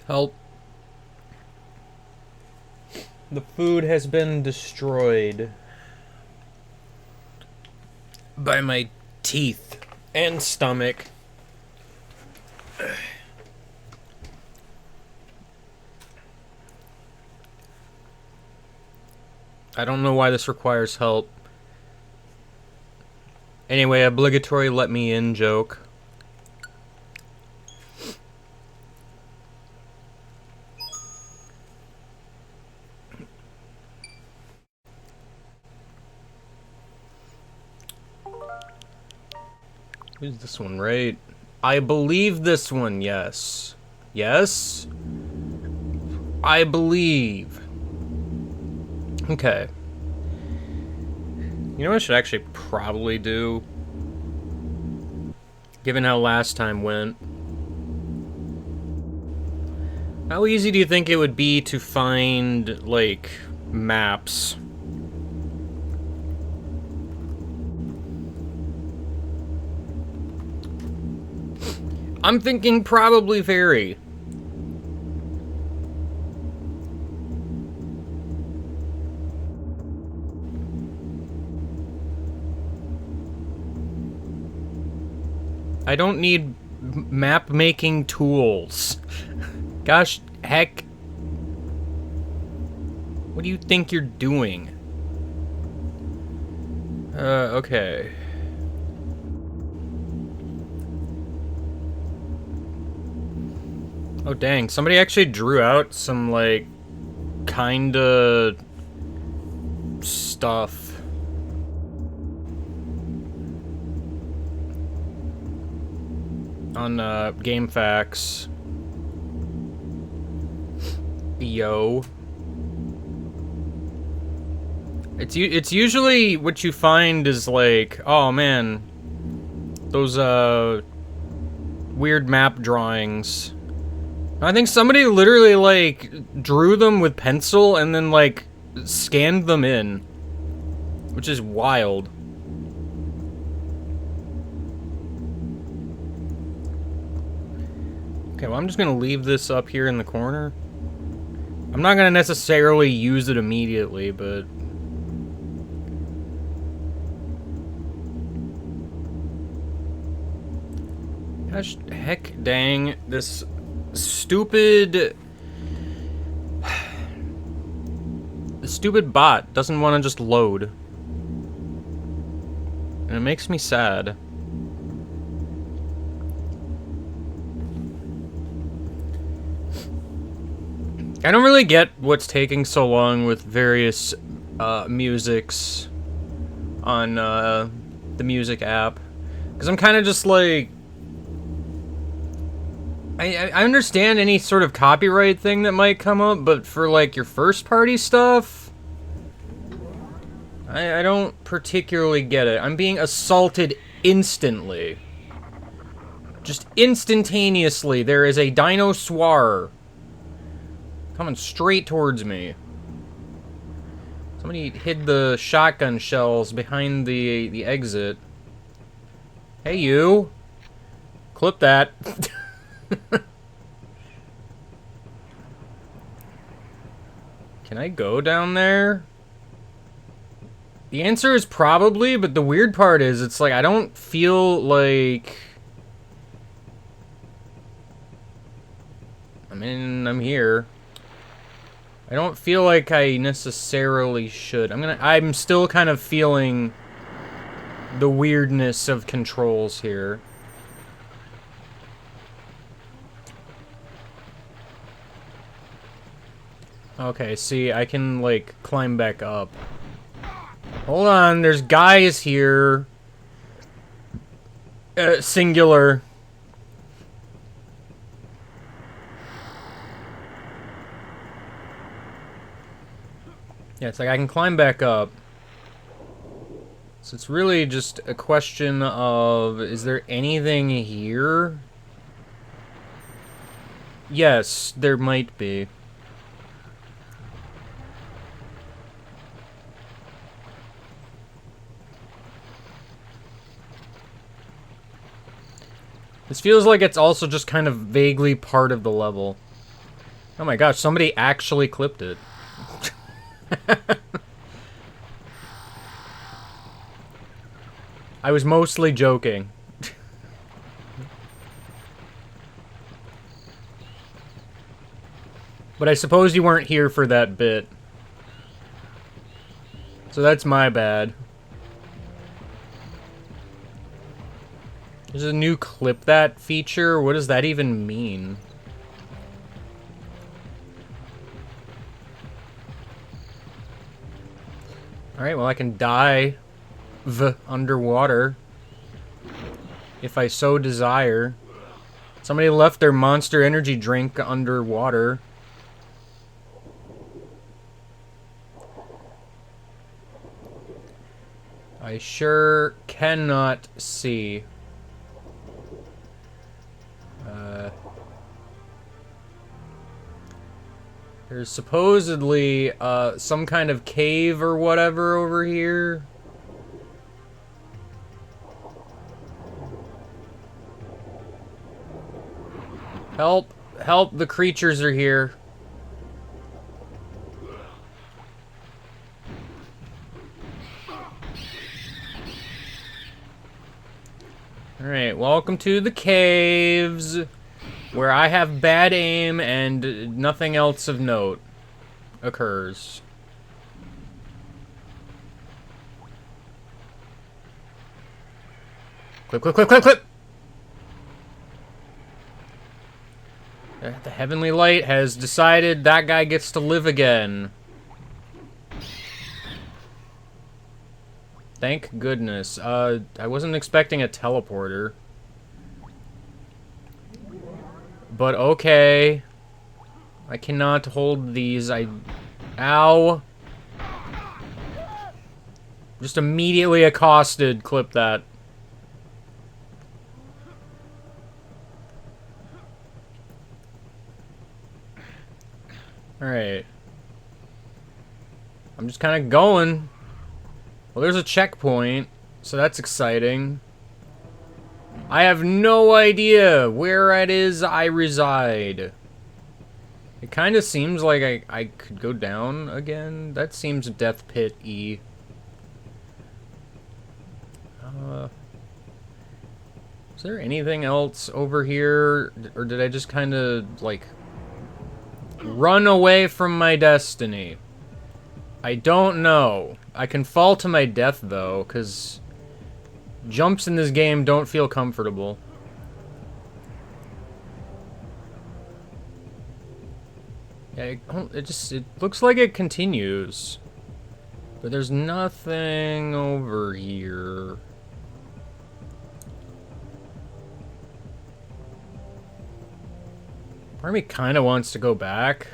Help. The food has been destroyed by my teeth and stomach. I don't know why this requires help. Anyway, obligatory let me in joke. Who's this one, right? I believe this one, yes. Yes? I believe. Okay. You know what I should actually probably do? Given how last time went. How easy do you think it would be to find, like, maps? I'm thinking probably very. I don't need map-making tools. Gosh, heck. What do you think you're doing? Okay. Oh, dang. Somebody actually drew out some, like, kinda stuff. On, GameFAQs. Yo. It's usually what you find is like, oh man, those, weird map drawings. I think somebody literally, like, drew them with pencil and then, like, scanned them in. Which is wild. Okay, well, I'm just gonna leave this up here in the corner. I'm not gonna necessarily use it immediately, but... Gosh, heck dang, this stupid... The stupid bot doesn't want to just load. And it makes me sad. I don't really get what's taking so long with various musics on the music app. Because I'm kind of just like... I understand any sort of copyright thing that might come up, but for like your first party stuff... I don't particularly get it. I'm being assaulted instantly. Just instantaneously, there is a Dinosaur coming straight towards me. Somebody hid the shotgun shells behind the exit. Hey, you. Clip that. Can I go down there? The answer is probably, but the weird part is, it's like, I don't feel like... I mean, I'm here. I don't feel like I necessarily should. I'm still kind of feeling the weirdness of controls here. Okay, see, I can, like, climb back up. Hold on, there's guys here. Singular. Yeah, it's like I can climb back up. So it's really just a question of, is there anything here? Yes, there might be. This feels like it's also just kind of vaguely part of the level. Oh my gosh, somebody actually clipped it. I was mostly joking. But I suppose you weren't here for that bit. So that's my bad. There's a new clip that feature. What does that even mean? Alright, well I can dive underwater. If I so desire. Somebody left their Monster Energy drink underwater. I sure cannot see. There's supposedly some kind of cave or whatever over here. Help! Help! The creatures are here. Alright, welcome to the caves, where I have bad aim and nothing else of note occurs. Clip, clip, clip, clip, clip! The Heavenly Light has decided that guy gets to live again. Thank goodness. I wasn't expecting a teleporter. But okay. I cannot hold these. Ow. Just immediately accosted. Clip that. Alright. I'm just kind of going. Well, there's a checkpoint, so that's exciting. I have no idea where it is I reside. It kind of seems like I could go down again. That seems Death Pit-y. Is there anything else over here? Or did I just kind of, like, run away from my destiny? I don't know. I can fall to my death, though, because jumps in this game don't feel comfortable. Yeah, it looks like it continues. But there's nothing over here. Part of me kind of wants to go back.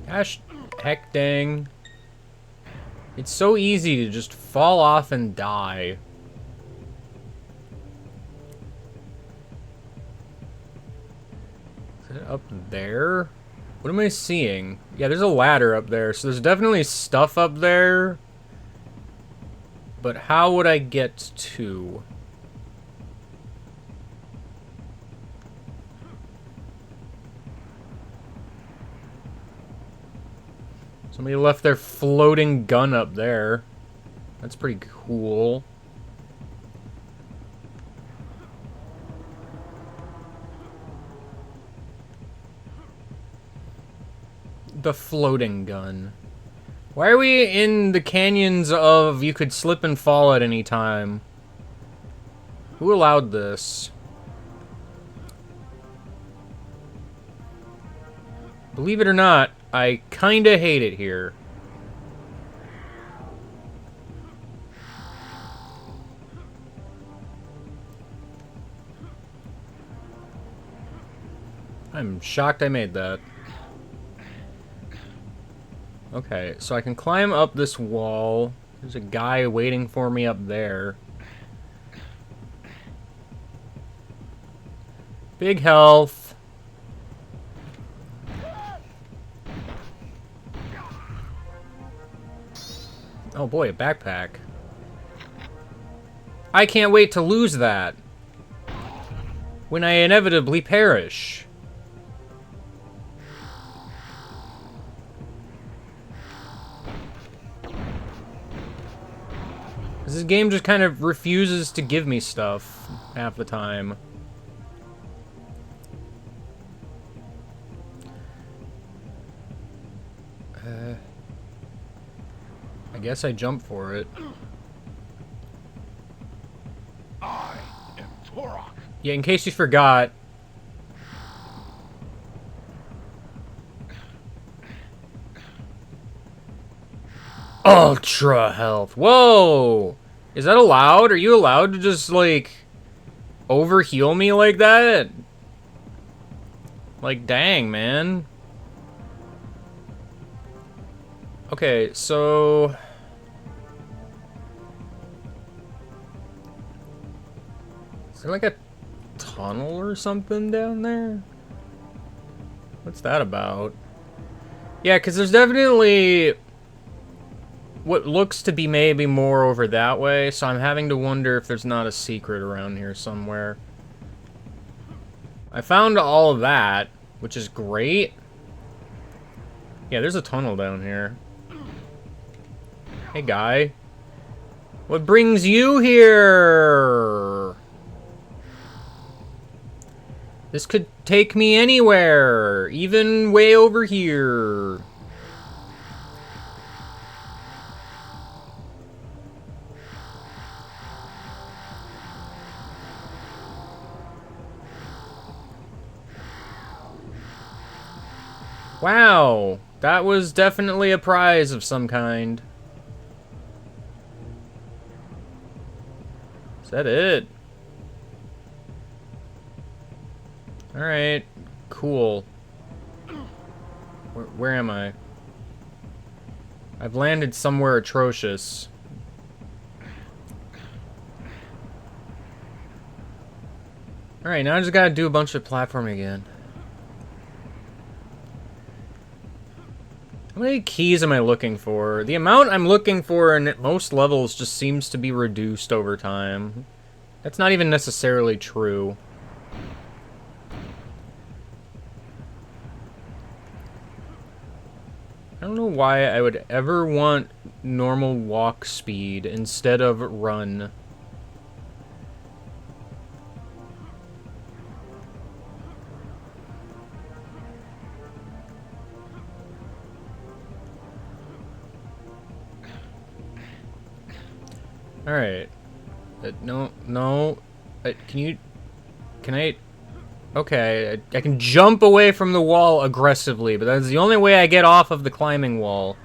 Gosh, heck dang. It's so easy to just fall off and die. Is it up there? What am I seeing? Yeah, there's a ladder up there, so there's definitely stuff up there. But how would I get to? Somebody left their floating gun up there. That's pretty cool. The floating gun. Why are we in the canyons of you could slip and fall at any time? Who allowed this? Believe it or not, I kinda hate it here. I'm shocked I made that. Okay, so I can climb up this wall. There's a guy waiting for me up there. Big health. Oh boy, a backpack. I can't wait to lose that when I inevitably perish. This game just kind of refuses to give me stuff half the time. guess I jump for it. I am Turok. Yeah, in case you forgot. Ultra health. Whoa! Is that allowed? Are you allowed to just, like, overheal me like that? Like, dang, man. Okay, so... Is there, like, a tunnel or something down there? What's that about? Yeah, because there's definitely what looks to be maybe more over that way, so I'm having to wonder if there's not a secret around here somewhere. I found all of that, which is great. Yeah, there's a tunnel down here. Hey, guy. What brings you here? This could take me anywhere, even way over here. Wow, that was definitely a prize of some kind. Is that it? Alright, cool. Where am I? I've landed somewhere atrocious. Alright, now I just gotta do a bunch of platforming again. How many keys am I looking for? The amount I'm looking for in most levels just seems to be reduced over time. That's not even necessarily true. I don't know why I would ever want normal walk speed instead of run. Alright. No. Can I... Okay, I can jump away from the wall aggressively, but that's the only way I get off of the climbing wall.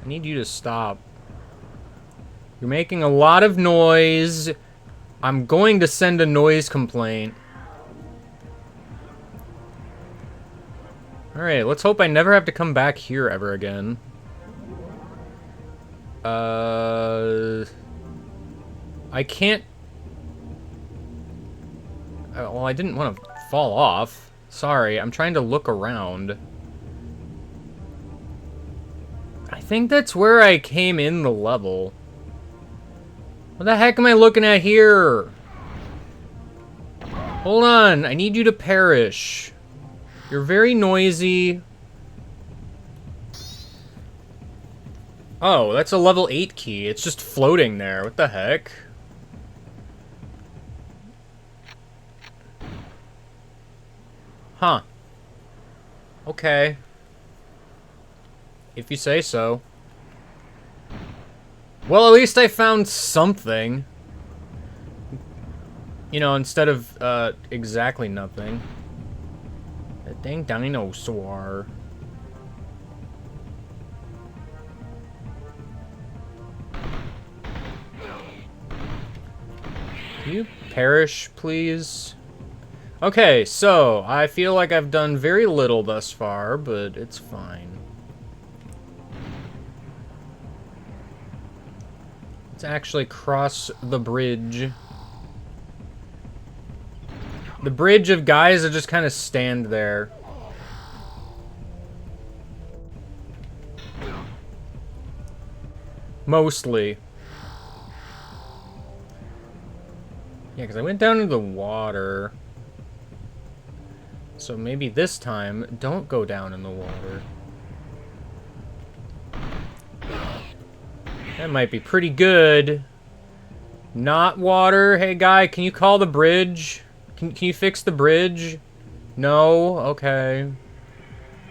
I need you to stop. You're making a lot of noise. I'm going to send a noise complaint. Alright, let's hope I never have to come back here ever again. I can't... well, I didn't want to fall off. Sorry, I'm trying to look around. I think that's where I came in the level. What the heck am I looking at here? Hold on, I need you to perish. You're very noisy. Oh, that's a level 8 key. It's just floating there. What the heck? Huh. Okay. If you say so. Well, at least I found something. You know, instead of, exactly nothing. That dang dinosaur. Can you perish, please? Okay, so, I feel like I've done very little thus far, but it's fine. Let's actually cross the bridge. The bridge of guys that just kind of stand there. Mostly. Yeah, because I went down into the water. So maybe this time, don't go down in the water. That might be pretty good. Not water. Hey, guy, can you call the bridge? Can you fix the bridge? No? Okay.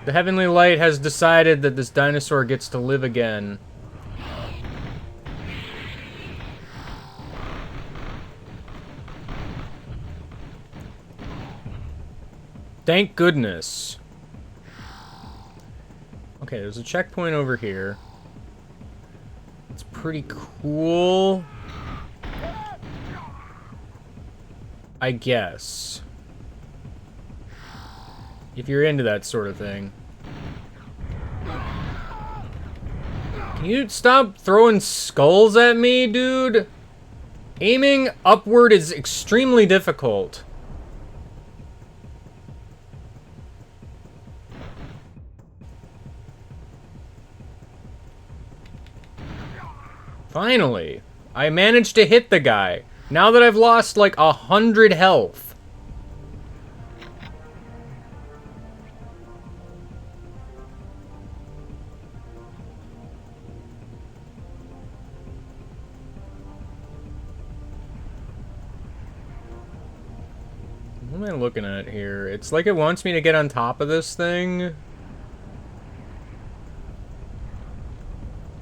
The Heavenly Light has decided that this dinosaur gets to live again. Thank goodness. Okay, there's a checkpoint over here. It's pretty cool. I guess. If you're into that sort of thing. Can you stop throwing skulls at me, dude? Aiming upward is extremely difficult. Finally, I managed to hit the guy. Now that I've lost like 100 health. What am I looking at here? It's like it wants me to get on top of this thing.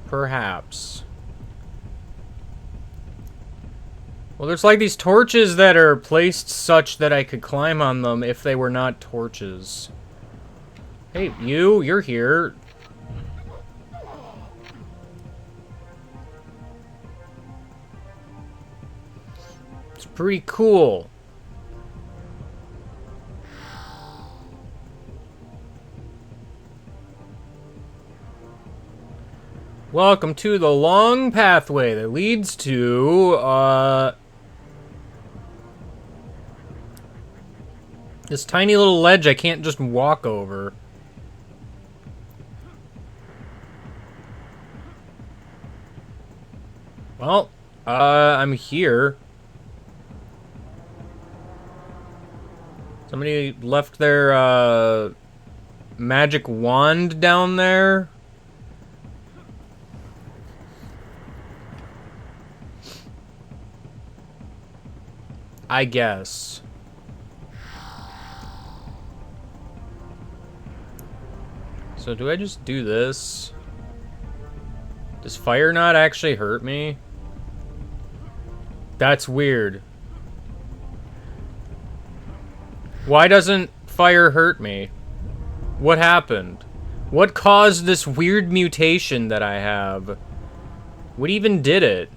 Perhaps. Well, there's like these torches that are placed such that I could climb on them if they were not torches. Hey, you're here. It's pretty cool. Welcome to the long pathway that leads to, this tiny little ledge I can't just walk over. Well, I'm here. Somebody left their, magic wand down there. I guess. So do I just do this? Does fire not actually hurt me? That's weird. Why doesn't fire hurt me? What happened? What caused this weird mutation that I have? What even did it?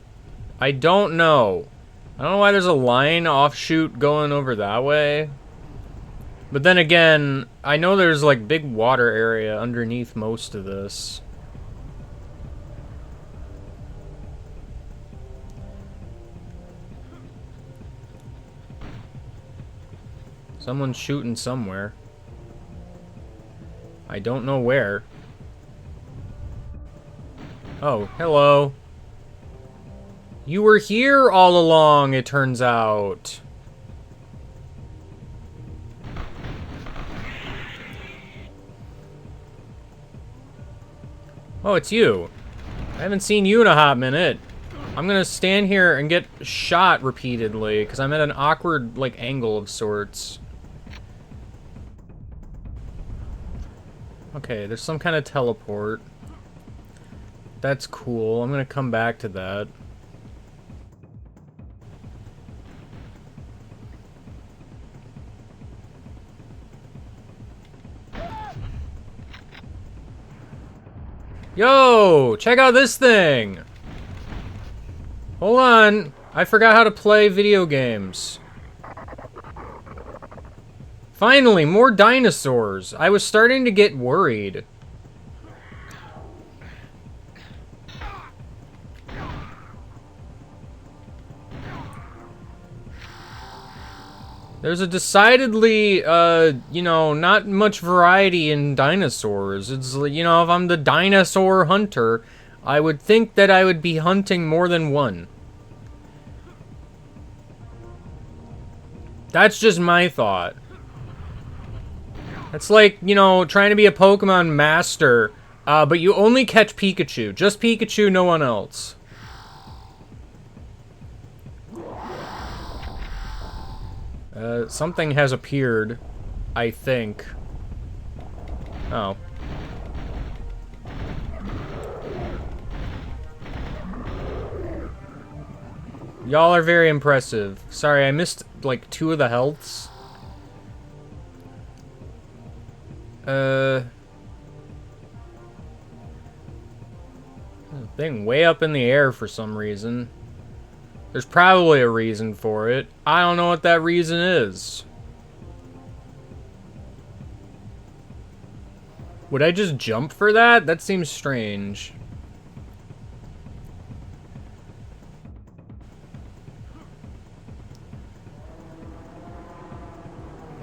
I don't know. I don't know why there's a line offshoot going over that way. But then again, I know there's like big water area underneath most of this. Someone's shooting somewhere. I don't know where. Oh, hello. You were here all along, it turns out. Oh, it's you. I haven't seen you in a hot minute. I'm gonna stand here and get shot repeatedly, because I'm at an awkward, like, angle of sorts. Okay, there's some kind of teleport. That's cool. I'm gonna come back to that. Yo, check out this thing. Hold on. I forgot how to play video games. Finally, more dinosaurs. I was starting to get worried. There's a decidedly, you know, not much variety in dinosaurs. It's, you know, if I'm the dinosaur hunter, I would think that I would be hunting more than one. That's just my thought. It's like, you know, trying to be a Pokemon master, but you only catch Pikachu. Just Pikachu, no one else. Something has appeared. I think. Oh. Y'all are very impressive. Sorry, I missed, like, 2 of the healths. Thing way up in the air for some reason. There's probably a reason for it. I don't know what that reason is. Would I just jump for that? That seems strange.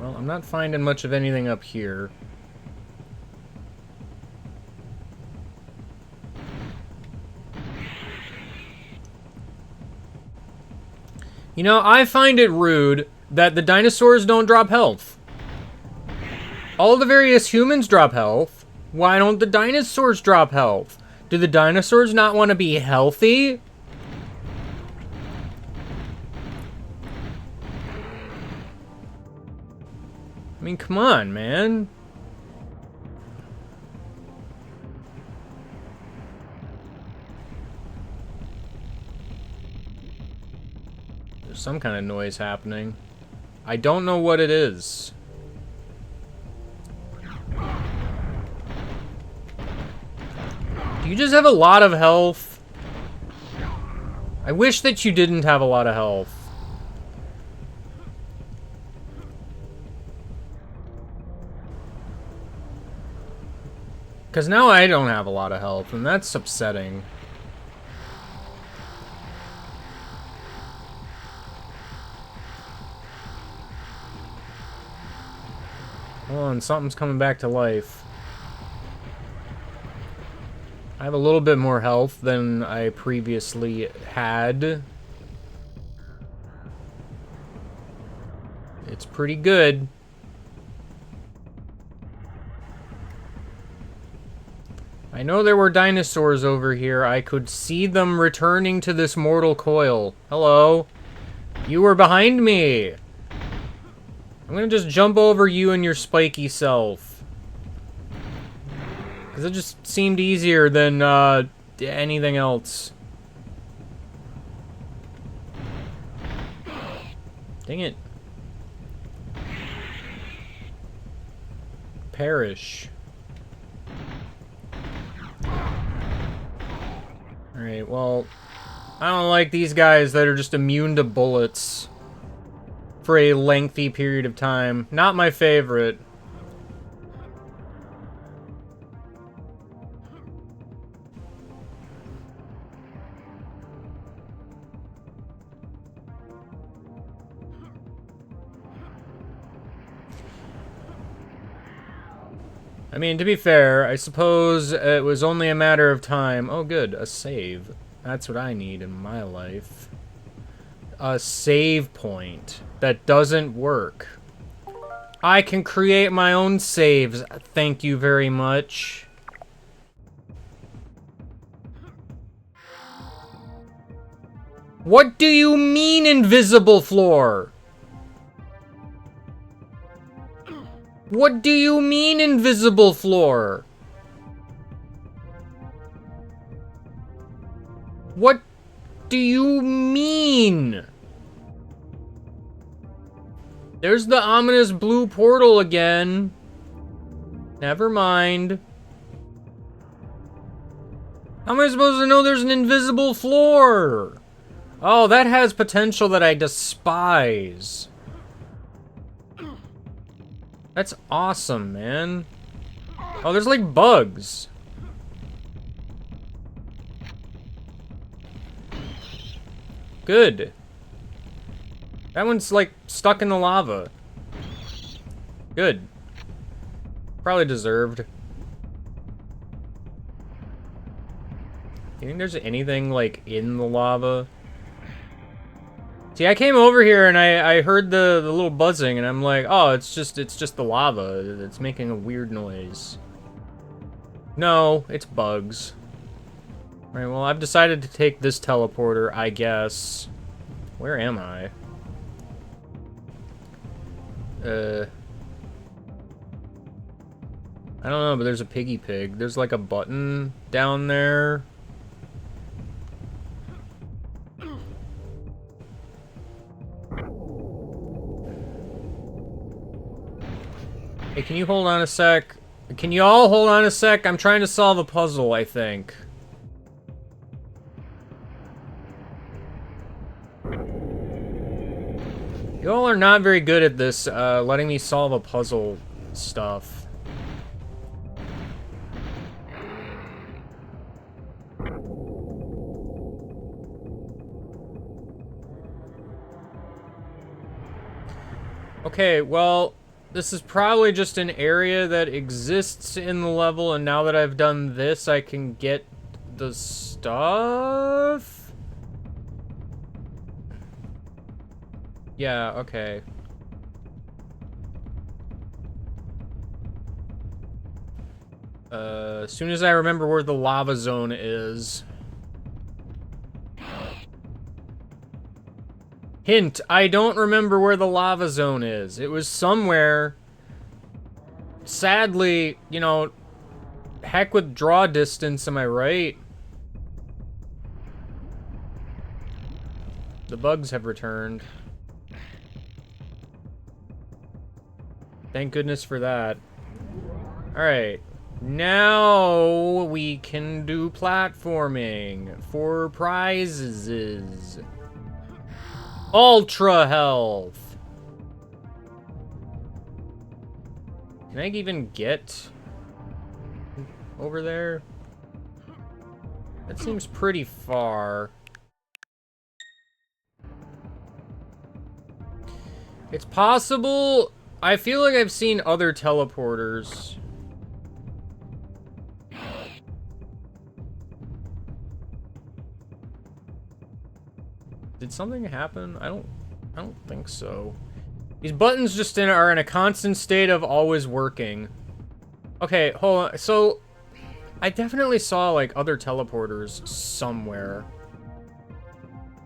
Well, I'm not finding much of anything up here. You know, I find it rude that the dinosaurs don't drop health. All the various humans drop health. Why don't the dinosaurs drop health? Do the dinosaurs not want to be healthy? I mean, come on, man. There's some kind of noise happening. I don't know what it is. Do you just have a lot of health? I wish that you didn't have a lot of health. Because now I don't have a lot of health, and that's upsetting. Oh, and something's coming back to life. I have a little bit more health than I previously had. It's pretty good. I know there were dinosaurs over here. I could see them returning to this mortal coil. Hello? You were behind me! I'm gonna just jump over you and your spiky self. Because it just seemed easier than anything else. Dang it. Perish. Alright, well, I don't like these guys that are just immune to bullets for a lengthy period of time. Not my favorite. I mean, to be fair, I suppose it was only a matter of time. Oh, good, a save. That's what I need in my life. A save point that doesn't work. I can create my own saves. Thank you very much. What do you mean, invisible floor? What do you mean, invisible floor? What do you mean? There's the ominous blue portal again. Never mind. How am I supposed to know there's an invisible floor? Oh, that has potential that I despise. That's awesome, man. Oh, there's like bugs. Good. That one's like stuck in the lava. Good. Probably deserved. You think there's anything like in the lava? See, I came over here and I heard the little buzzing and I'm like, oh, it's just the lava. It's making a weird noise. No, it's bugs. Alright, well, I've decided to take this teleporter, I guess. Where am I? I don't know, but there's a piggy pig. There's like a button down there. Hey, can you hold on a sec? Can you all hold on a sec? I'm trying to solve a puzzle, I think. You all are not very good at this, letting me solve a puzzle stuff. Okay, well, this is probably just an area that exists in the level, and now that I've done this, I can get the stuff? Yeah, okay. As soon as I remember where the lava zone is. Hint, I don't remember where the lava zone is. It was somewhere. Sadly, you know, heck with draw distance, am I right? The bugs have returned. Thank goodness for that. Alright. Now we can do platforming for prizes. Ultra health. Can I even get over there? That seems pretty far. It's possible. I feel like I've seen other teleporters. Did something happen? I don't think so. These buttons just are in a constant state of always working. Okay, hold on. So I definitely saw like other teleporters somewhere.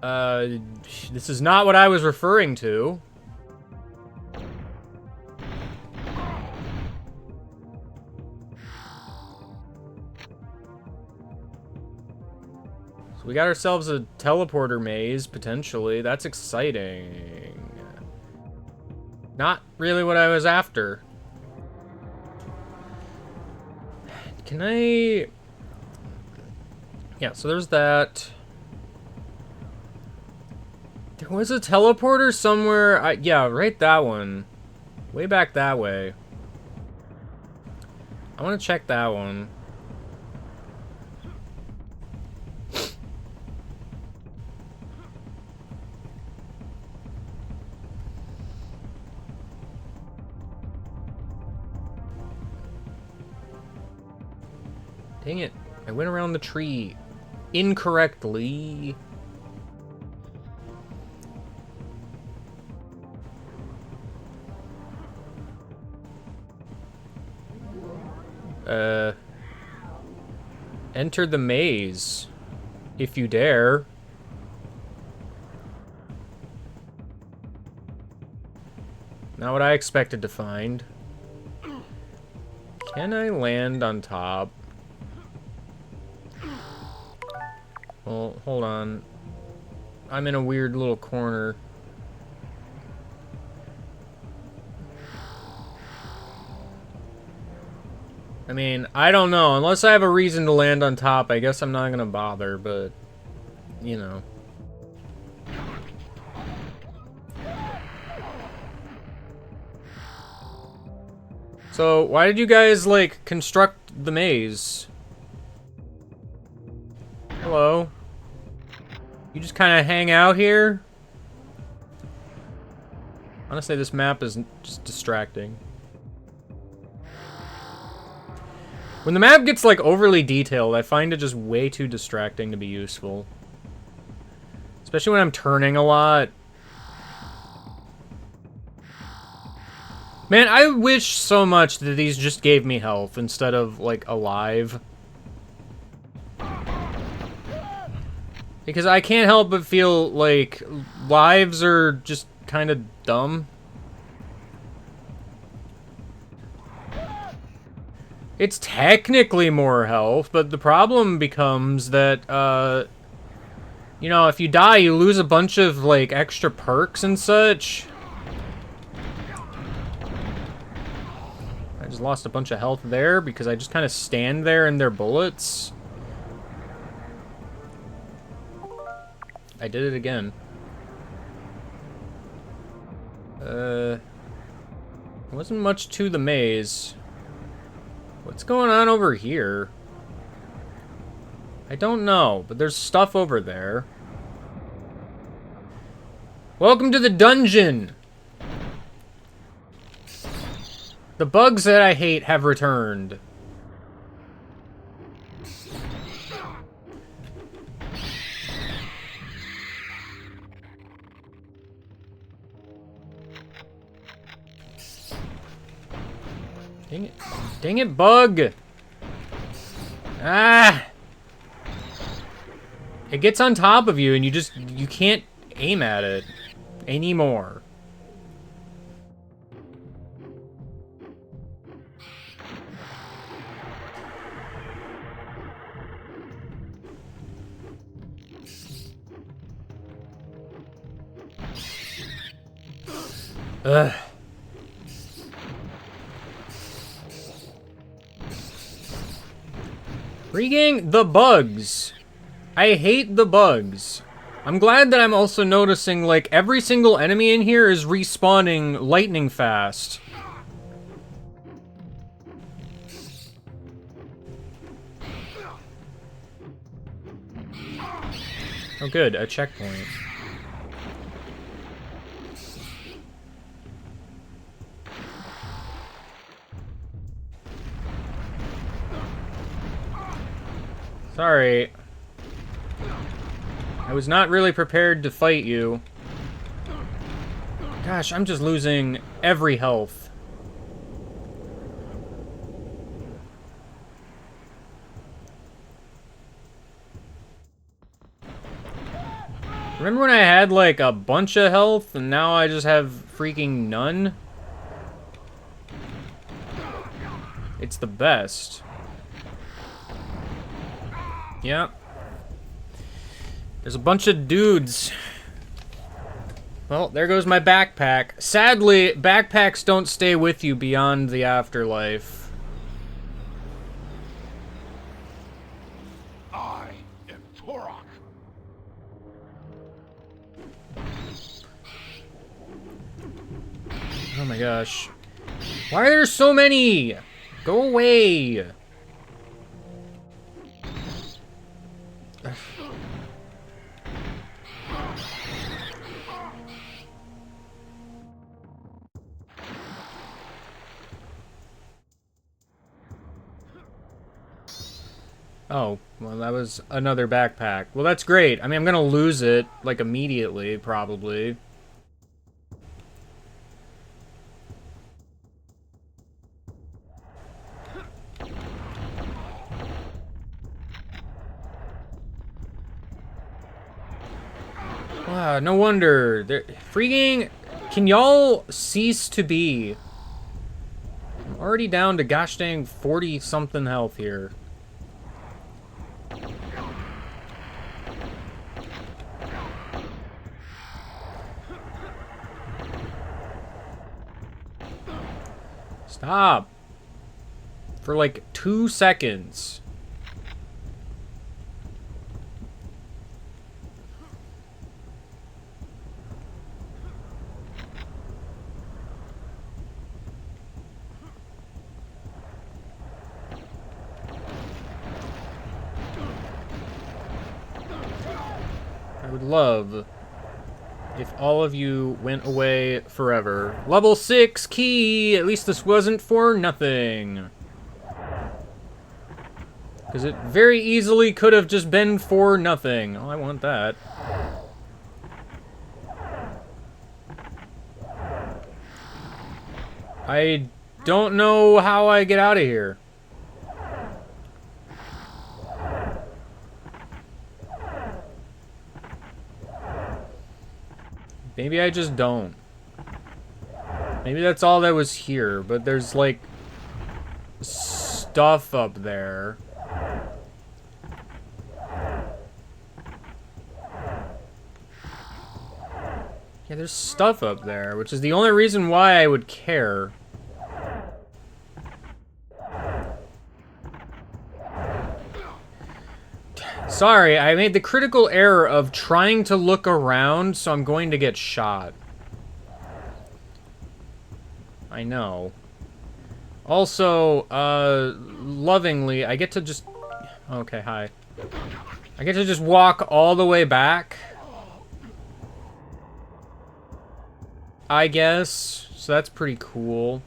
This is not what I was referring to. So we got ourselves a teleporter maze, potentially. That's exciting. Not really what I was after. Can I... Yeah, so there's that. There was a teleporter somewhere. Yeah, right that one. Way back that way. I want to check that one. Dang it. I went around the tree incorrectly. Enter the maze, if you dare. Not what I expected to find. Can I land on top? Well, hold on. I'm in a weird little corner. I mean, I don't know. Unless I have a reason to land on top, I guess I'm not gonna bother, but... You know. So, why did you guys, like, construct the maze? Hello? You just kind of hang out here? Honestly, this map is just distracting. When the map gets, like, overly detailed, I find it just way too distracting to be useful. Especially when I'm turning a lot. Man, I wish so much that these just gave me health instead of, like, alive. Because I can't help but feel like lives are just kind of dumb. It's technically more health, but the problem becomes that, you know, if you die, you lose a bunch of, like, extra perks and such. I just lost a bunch of health there because I just kind of stand there in their bullets. I did it again. Wasn't much to the maze. What's going on over here? I don't know, but there's stuff over there. Welcome to the dungeon! The bugs that I hate have returned. Dang it. Dang it, bug! Ah! It gets on top of you and you can't aim at it anymore. Ugh. Freaking the bugs. I hate the bugs. I'm glad that I'm also noticing, like, every single enemy in here is respawning lightning fast. Oh good, a checkpoint. Sorry. I was not really prepared to fight you. Gosh, I'm just losing every health. Remember when I had, like, a bunch of health, and now I just have freaking none? It's the best. Yep. There's a bunch of dudes. Well, there goes my backpack. Sadly, backpacks don't stay with you beyond the afterlife. I am Turok. Oh my gosh. Why are there so many? Go away. Oh, well, that was another backpack. Well, that's great. I mean, I'm gonna lose it, like, immediately, probably. Wow, no wonder. They're freaking... Can y'all cease to be? I'm already down to gosh dang 40-something health here. Stop. For like 2 seconds. I would love if all of you went away forever. Level 6 key! At least this wasn't for nothing. Because it very easily could have just been for nothing. Oh, I want that. I don't know how I get out of here. Maybe I just don't. Maybe that's all that was here, but there's like stuff up there. Yeah, there's stuff up there, which is the only reason why I would care. Sorry, I made the critical error of trying to look around, so I'm going to get shot. I know. Also, lovingly, I get to just... Okay, hi. I get to just walk all the way back. I guess. So that's pretty cool.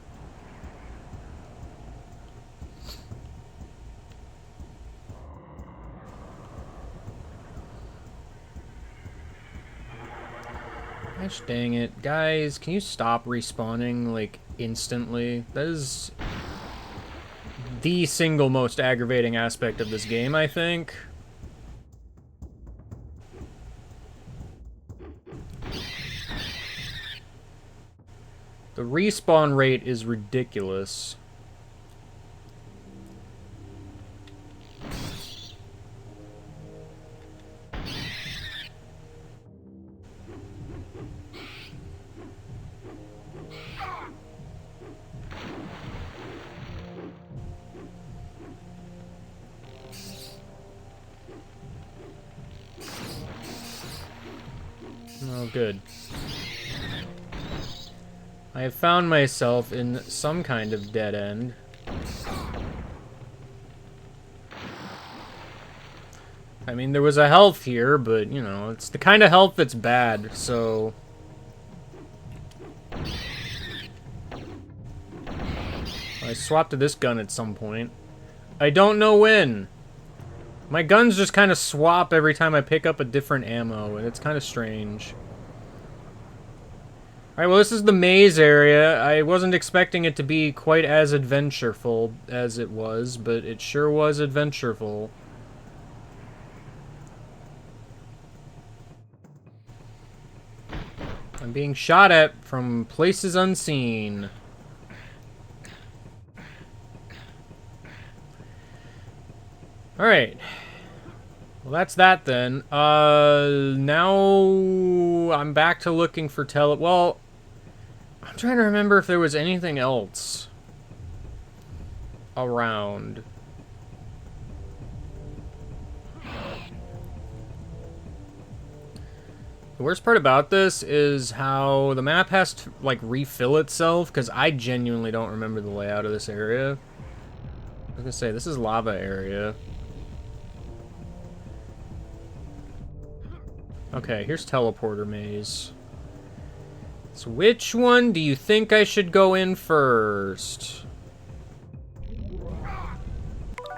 Gosh dang it. Guys, can you stop respawning, like, instantly? That is the single most aggravating aspect of this game, I think. The respawn rate is ridiculous. Oh, good. I have found myself in some kind of dead end. I mean, there was a health here, but, you know, it's the kind of health that's bad, so... I swapped to this gun at some point. I don't know when. My guns just kind of swap every time I pick up a different ammo, and it's kind of strange. Alright, well, this is the maze area. I wasn't expecting it to be quite as adventureful as it was, but it sure was adventureful. I'm being shot at from places unseen. Alright. Well, that's that then. Now I'm back to looking for well, I'm trying to remember if there was anything else around. The worst part about this is how the map has to, like, refill itself, because I genuinely don't remember the layout of this area. I was gonna say, this is lava area. Okay, here's teleporter maze. So which one do you think I should go in first?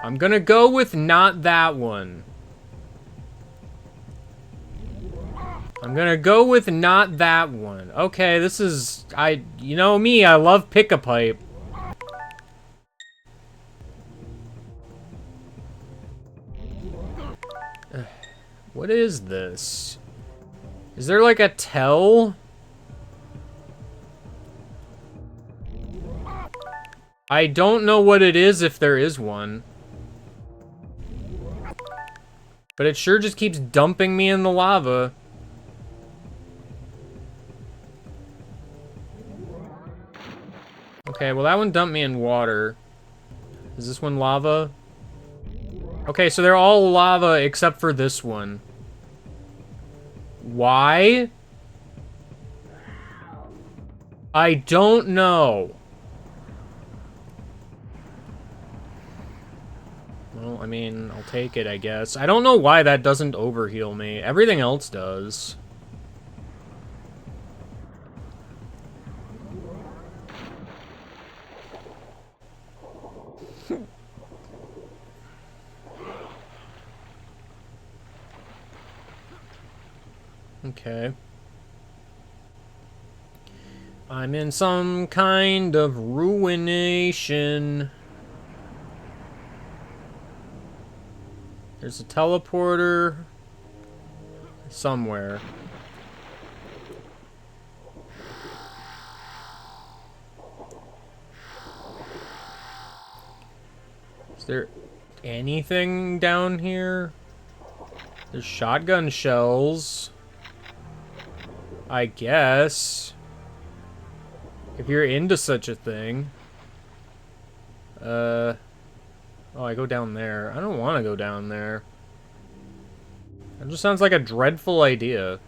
I'm gonna go with not that one. I'm gonna go with not that one. Okay, this is... you know me, I love pick-a-pipe. What is this? Is there like a tell? I don't know what it is if there is one. But it sure just keeps dumping me in the lava. Okay, well that one dumped me in water. Is this one lava? Okay, so they're all lava except for this one. Why? I don't know. Well, I mean, I'll take it, I guess. I don't know why that doesn't overheal me. Everything else does. Okay. I'm in some kind of ruination. There's a teleporter somewhere. there anything down here? There's shotgun shells. I guess. If you're into such a thing. Oh, I go down there. I don't want to go down there. That just sounds like a dreadful idea.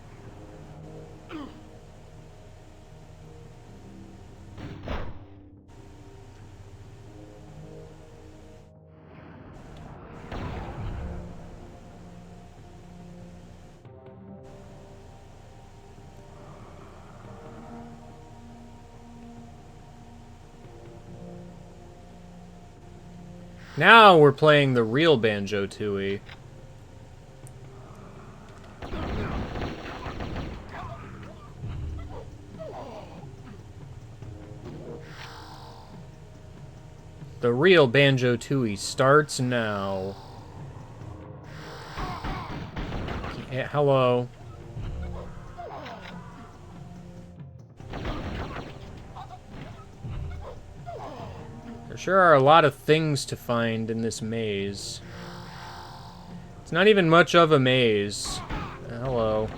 Now we're playing the real Banjo-Tooie. The real Banjo-Tooie starts now. Yeah, hello. There sure are a lot of things to find in this maze. It's not even much of a maze. Hello.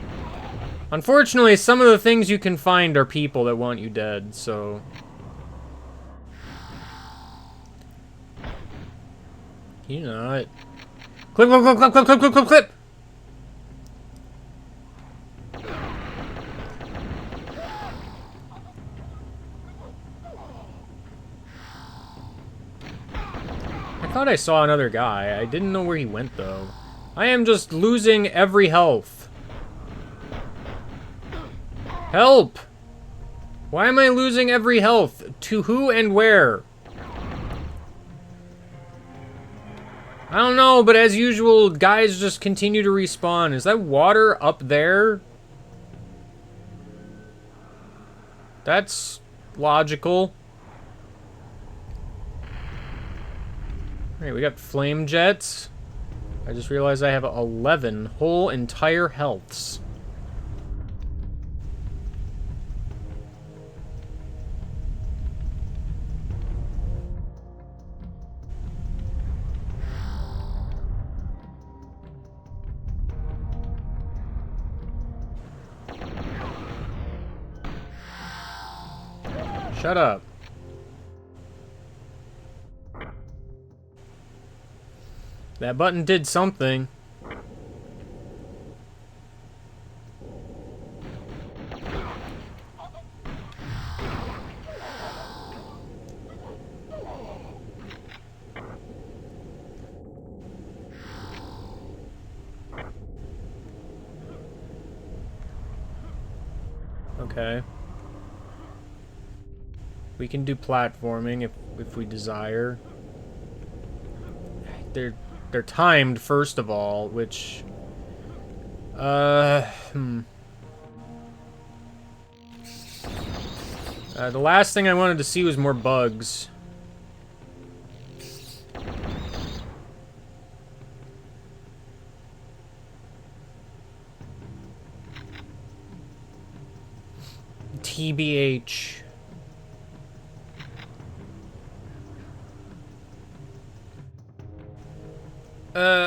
Unfortunately, some of the things you can find are people that want you dead, so... You not. Clip, clip, clip, clip, clip, clip, clip, clip, clip! I thought I saw another guy. I didn't know where he went, though. I am just losing every health. Help! Why am I losing every health? To who and where? I don't know, but as usual, guys just continue to respawn. Is that water up there? That's logical. Alright, we got flame jets. I just realized I have 11 whole entire healths. Shut up. That button did something. Okay. We can do platforming if we desire. They're timed, first of all, which... the last thing I wanted to see was more bugs. TBH.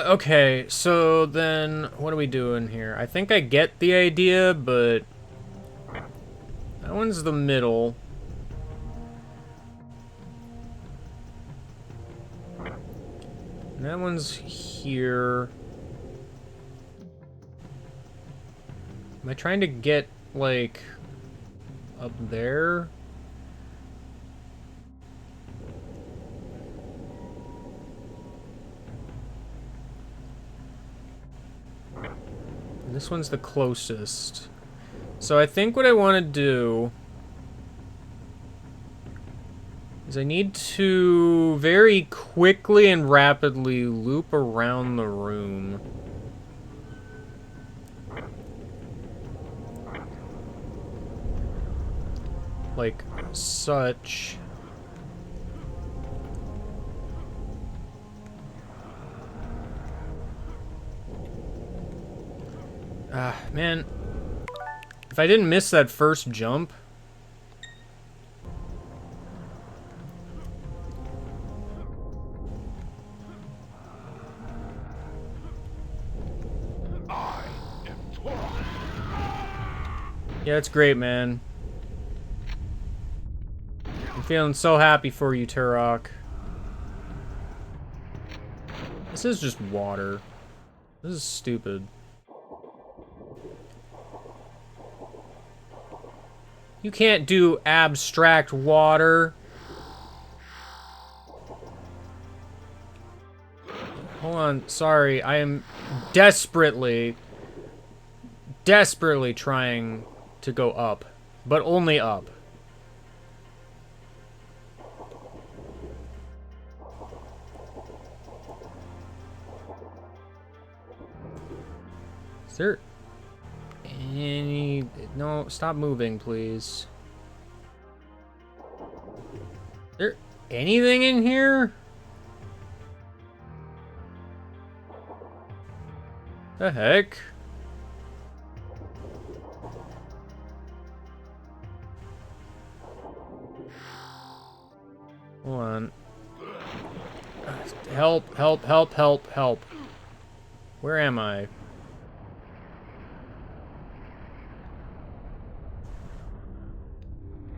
Okay, so then what are we doing here? I think I get the idea, but that one's the middle. And that one's here. Am I trying to get, like, up there? This one's the closest. So I think what I want to do is I need to very quickly and rapidly loop around the room. Like such. Ah, man. If I didn't miss that first jump... Yeah, it's great, man. I'm feeling so happy for you, Turok. This is just water. This is stupid. You can't do abstract water. Hold on, sorry. I am desperately trying to go up, but only up. Is there any... No, stop moving, please. Is there anything in here? The heck? Hold on. Help, help, help, help, help. Where am I?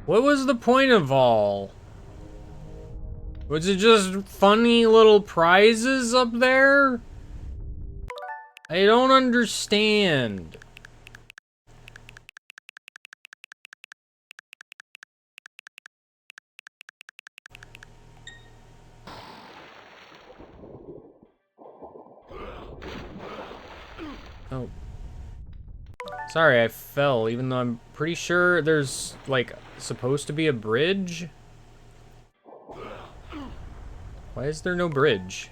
What was the point of all? Was it just funny little prizes up there? I don't understand. Oh. Sorry, I fell, even though I'm pretty sure there's, like, supposed to be a bridge. Why is there no bridge?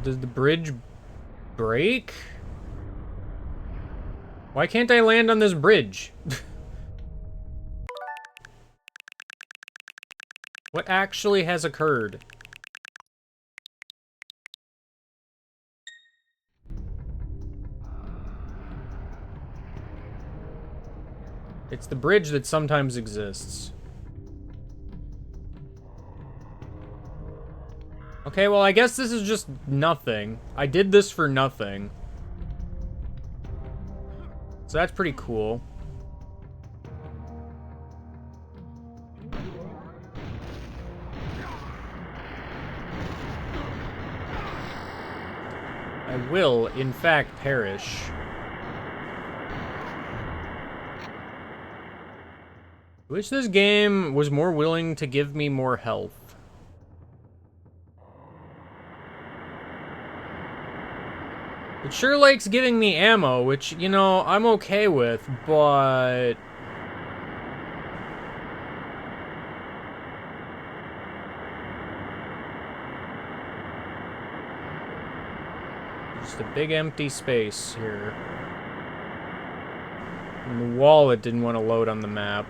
Does the bridge break? Why can't I land on this bridge? What actually has occurred? It's the bridge that sometimes exists. Okay, well, I guess this is just nothing. I did this for nothing. So that's pretty cool. I will, in fact, perish. I wish this game was more willing to give me more health. It sure likes giving me ammo, which, you know, I'm okay with, but... Just a big empty space here. And the wall it didn't want to load on the map.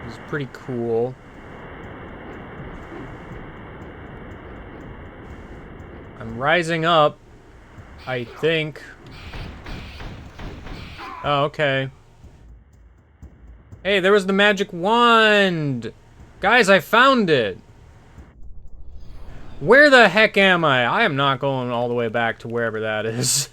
It's pretty cool. I'm rising up, I think. Oh, okay. Hey, there was the magic wand! Guys, I found it! Where the heck am I? I am not going all the way back to wherever that is.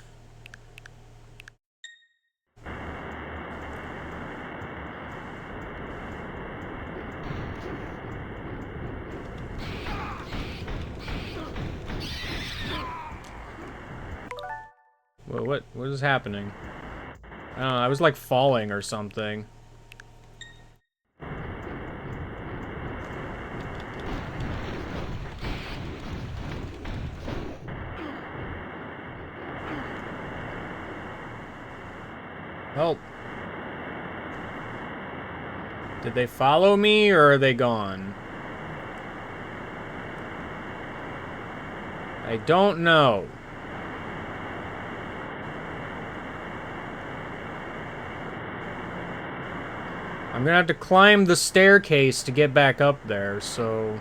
Well, what is happening? I don't know, I was like falling or something. Help. Did they follow me, or are they gone? I don't know. I'm gonna have to climb the staircase to get back up there, so...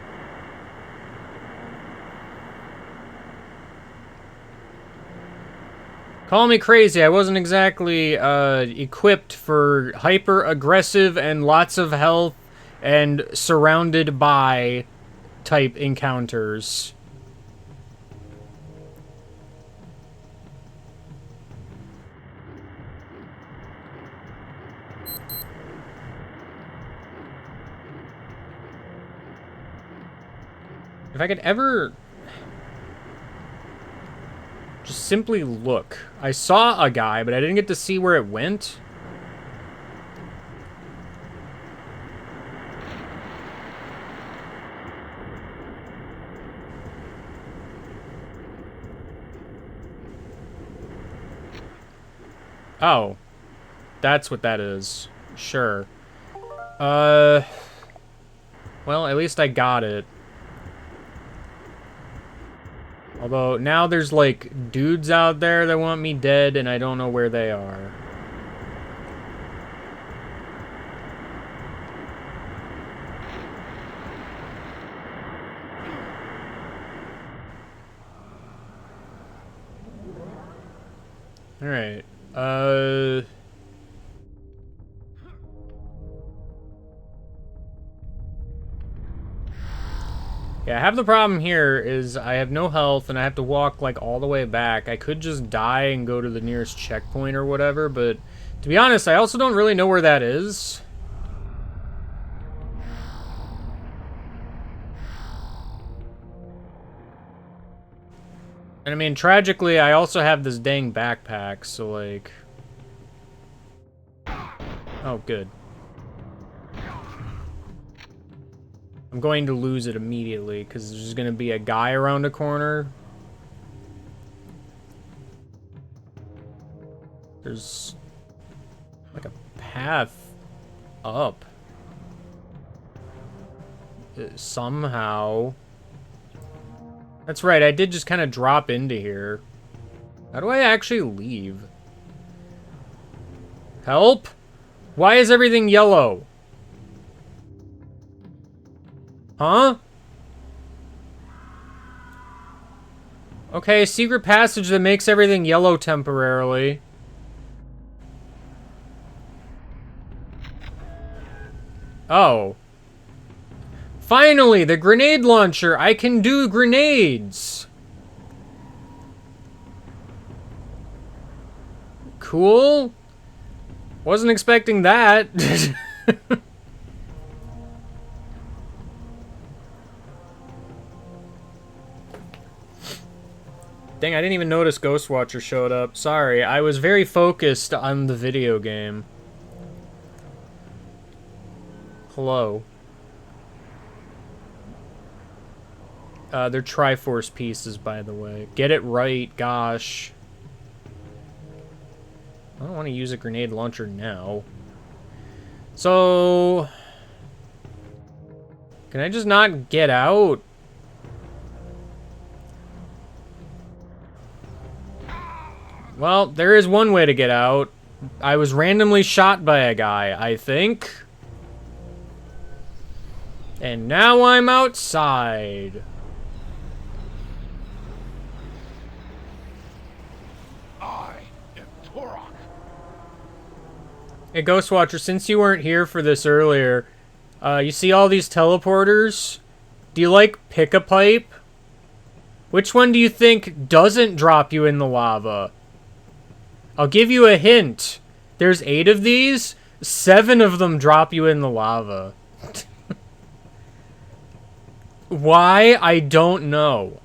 Call me crazy, I wasn't exactly equipped for hyper-aggressive and lots of health and surrounded by type encounters. If I could ever... just simply look. I saw a guy, but I didn't get to see where it went. Oh. That's what that is. Sure. Well, at least I got it. Although, now there's, like, dudes out there that want me dead, and I don't know where they are. Alright. Yeah, half the problem here is I have no health and I have to walk like all the way back. I could just die and go to the nearest checkpoint or whatever, but to be honest, I also don't really know where that is. And I mean, tragically, I also have this dang backpack, so like... Oh, good. I'm going to lose it immediately, because there's going to be a guy around a corner. There's... like a path up. Somehow. That's right, I did just kind of drop into here. How do I actually leave? Help? Why is everything yellow? Huh? Okay, secret passage that makes everything yellow temporarily. Oh. Finally, the grenade launcher! I can do grenades! Cool. Wasn't expecting that. Dang, I didn't even notice Ghostwatcher showed up. Sorry, I was very focused on the video game. Hello. They're Triforce pieces, by the way. Get it right, gosh. I don't want to use a grenade launcher now. So... can I just not get out? Well, there is one way to get out. I was randomly shot by a guy, I think. And now I'm outside. I am Turok. Hey, Ghostwatcher, since you weren't here for this earlier, you see all these teleporters? Do you like pick a pipe? Which one do you think doesn't drop you in the lava? I'll give you a hint. There's 8 of these. 7 of them drop you in the lava. Why? I don't know.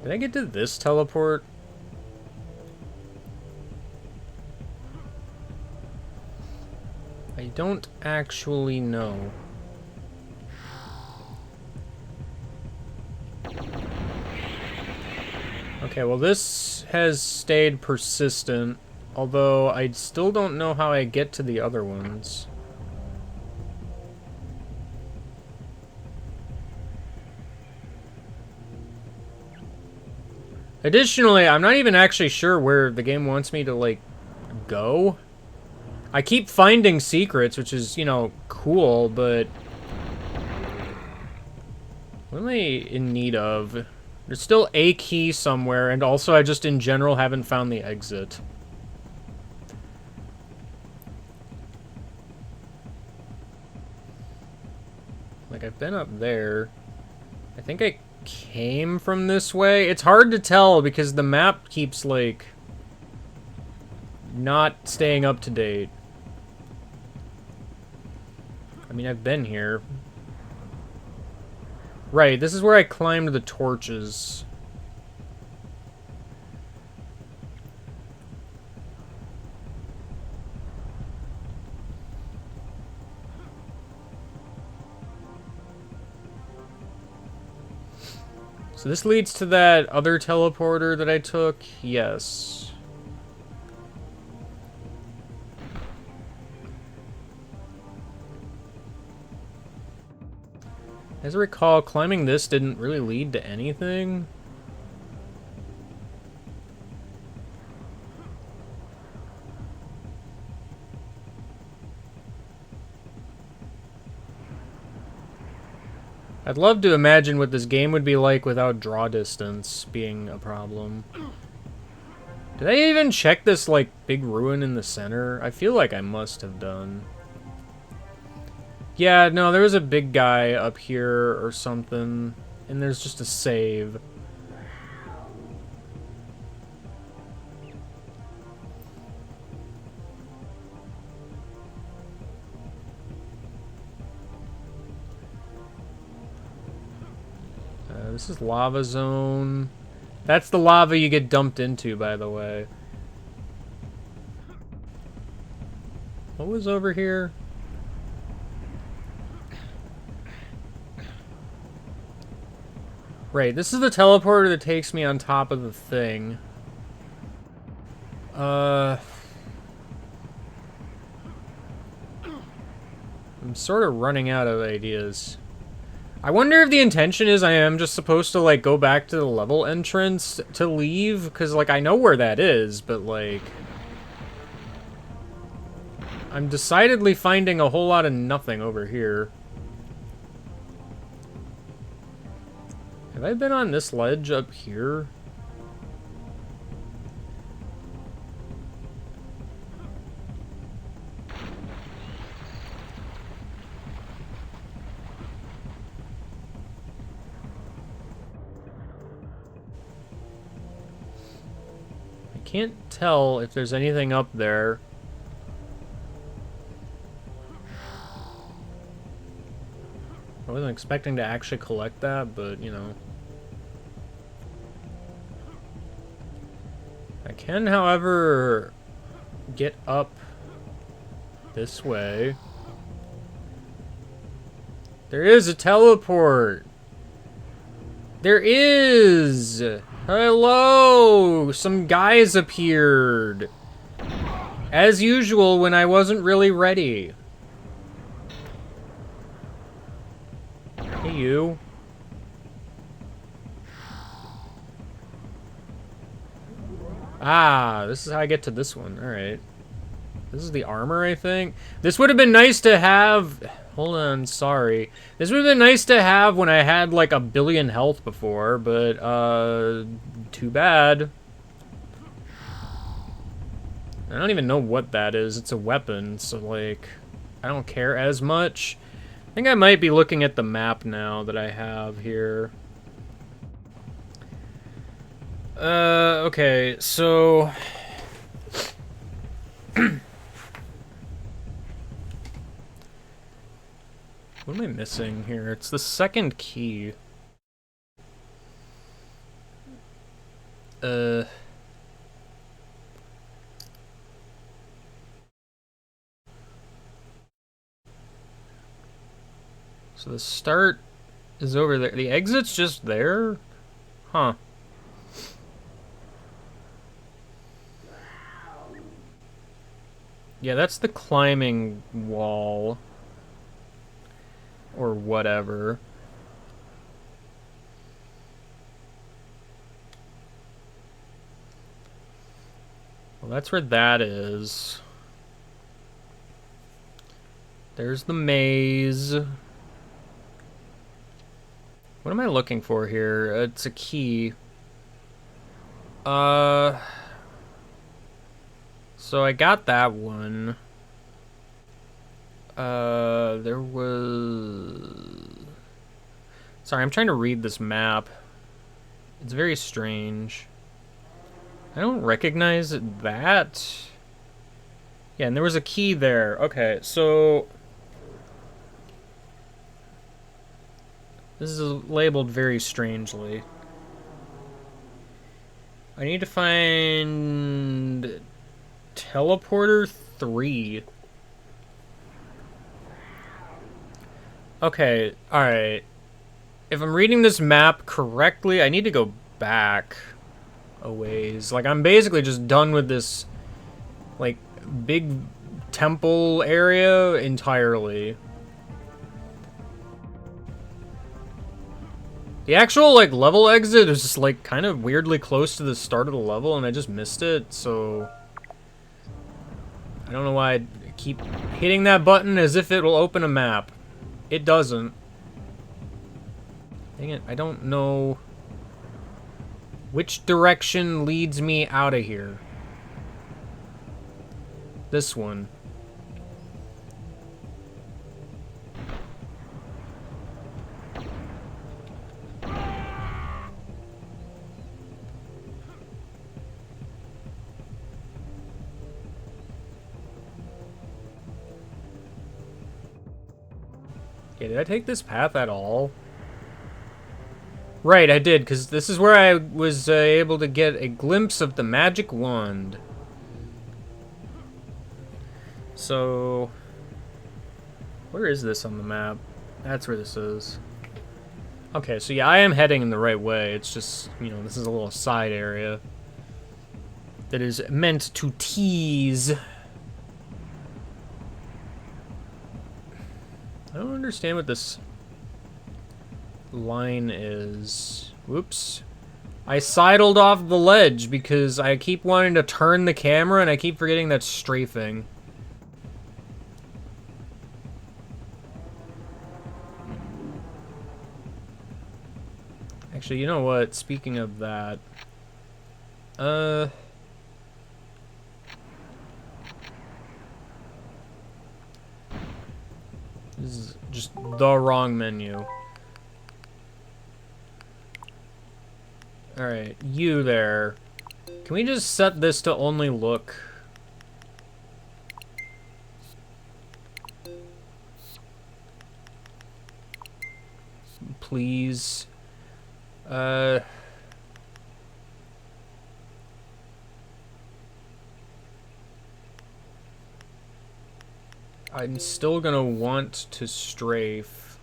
Did I get to this teleport? I don't actually know. Okay, well this has stayed persistent, although I still don't know how I get to the other ones. Additionally, I'm not even actually sure where the game wants me to, like, go. I keep finding secrets, which is, you know, cool, but... what am I in need of? There's still a key somewhere, and also I just, in general, haven't found the exit. Like, I've been up there. I think I came from this way. It's hard to tell because the map keeps, like, not staying up to date. I mean, I've been here. Right, this is where I climbed the torches. So this leads to that other teleporter that I took? Yes. As I recall, climbing this didn't really lead to anything. I'd love to imagine what this game would be like without draw distance being a problem. Did I even check this, like, big ruin in the center? I feel like I must have done. Yeah, no, there was a big guy up here or something, and there's just a save. This is lava zone. That's the lava you get dumped into, by the way. What was over here? Right, this is the teleporter that takes me on top of the thing. I'm sort of running out of ideas. I wonder if the intention is I am just supposed to, like, go back to the level entrance to leave? Because, like, I know where that is, but, like... I'm decidedly finding a whole lot of nothing over here. Have I been on this ledge up here? Can't tell if there's anything up there. I wasn't expecting to actually collect that, but, you know. I can, however, get up this way. There is a teleport! There is! Hello! Some guys appeared. As usual, when I wasn't really ready. Hey, you. Ah, this is how I get to this one. Alright. This is the armor, I think. This would have been nice to have... Hold on, sorry. This would have been nice to have when I had, like, 1 billion health before, but, too bad. I don't even know what that is. It's a weapon, so, like, I don't care as much. I think I might be looking at the map now that I have here. Okay, so... What am I missing here? It's the second key. So the start is over there. The exit's just there? Huh. Yeah, that's the climbing wall. Or whatever. Well, that's where that is. There's the maze. What am I looking for here? It's a key. So I got that one. There was... Sorry, I'm trying to read this map. It's very strange. I don't recognize that. Yeah, and there was a key there. Okay, so... This is labeled very strangely. I need to find... Teleporter 3. Okay, alright. If I'm reading this map correctly, I need to go back a ways. Like, I'm basically just done with this, like, big temple area entirely. The actual, like, level exit is just, like, kind of weirdly close to the start of the level, and I just missed it, so... I don't know why I keep hitting that button as if it will open a map. It doesn't. Dang it, I don't know which direction leads me out of here. This one. Okay, did I take this path at all? Right, I did, because this is where I was able to get a glimpse of the magic wand. So... Where is this on the map? That's where this is. Okay, so yeah, I am heading in the right way. It's just, you know, this is a little side area that is meant to tease. I don't understand what this line is. Whoops. I sidled off the ledge because I keep wanting to turn the camera and I keep forgetting that's strafing. Actually, you know what? Speaking of that, this is just the wrong menu. Alright, you there. Can we just set this to only look? Please. I'm still gonna want to strafe.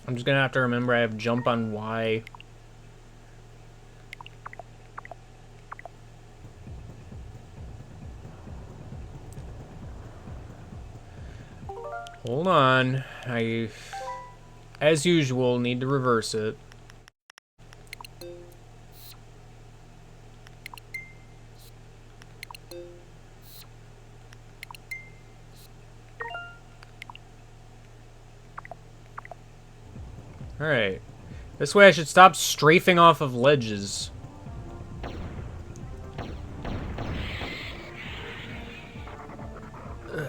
I'm just gonna have to remember I have jump on Y. Hold on. I, as usual, need to reverse it. Alright. This way I should stop strafing off of ledges. Ugh.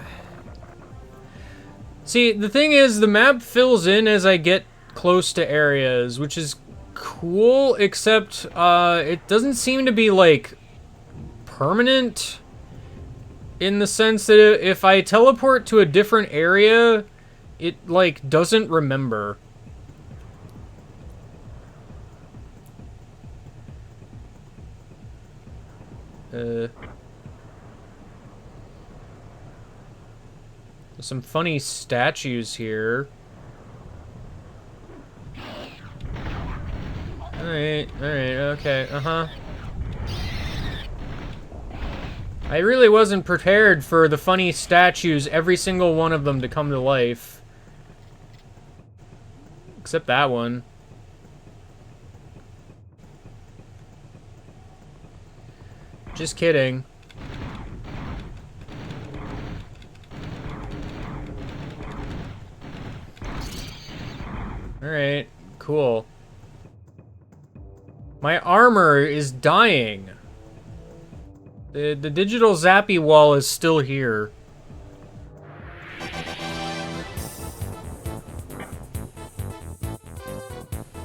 See, the thing is, the map fills in as I get close to areas, which is cool, except it doesn't seem to be, like, permanent. In the sense that if I teleport to a different area, it, like, doesn't remember. There's some funny statues here. Alright, okay, I really wasn't prepared for the funny statues, every single one of them, to come to life. Except that one. Just kidding. Alright, cool. My armor is dying. The digital zappy wall is still here.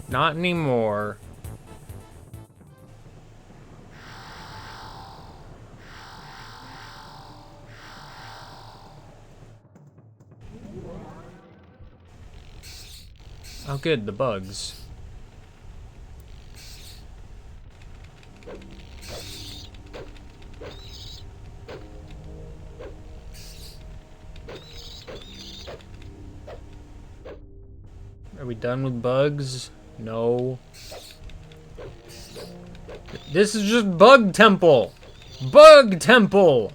Not anymore. Oh good, the bugs. Are we done with bugs? No. This is just Bug Temple! Bug Temple!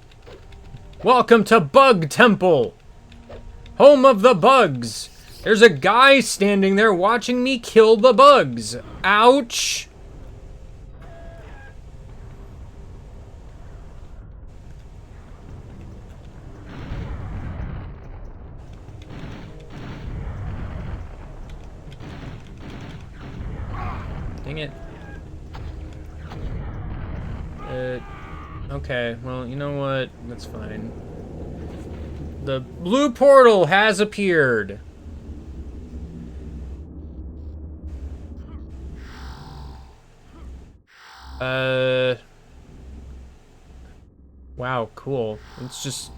Welcome to Bug Temple! Home of the bugs! There's a guy standing there watching me kill the bugs! Ouch! Dang it. Okay, well, you know what? That's fine. The blue portal has appeared. Wow, cool. Let's just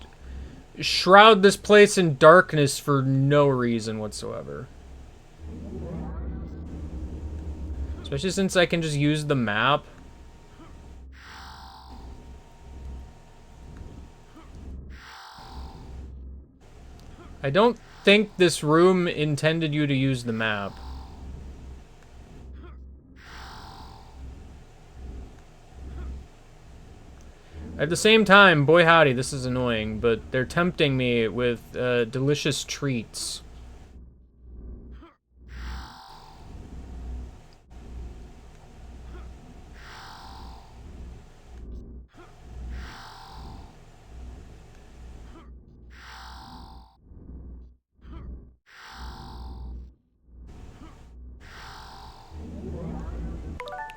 shroud this place in darkness for no reason whatsoever. Especially since I can just use the map. I don't think this room intended you to use the map. At the same time, boy howdy, this is annoying, but they're tempting me with delicious treats.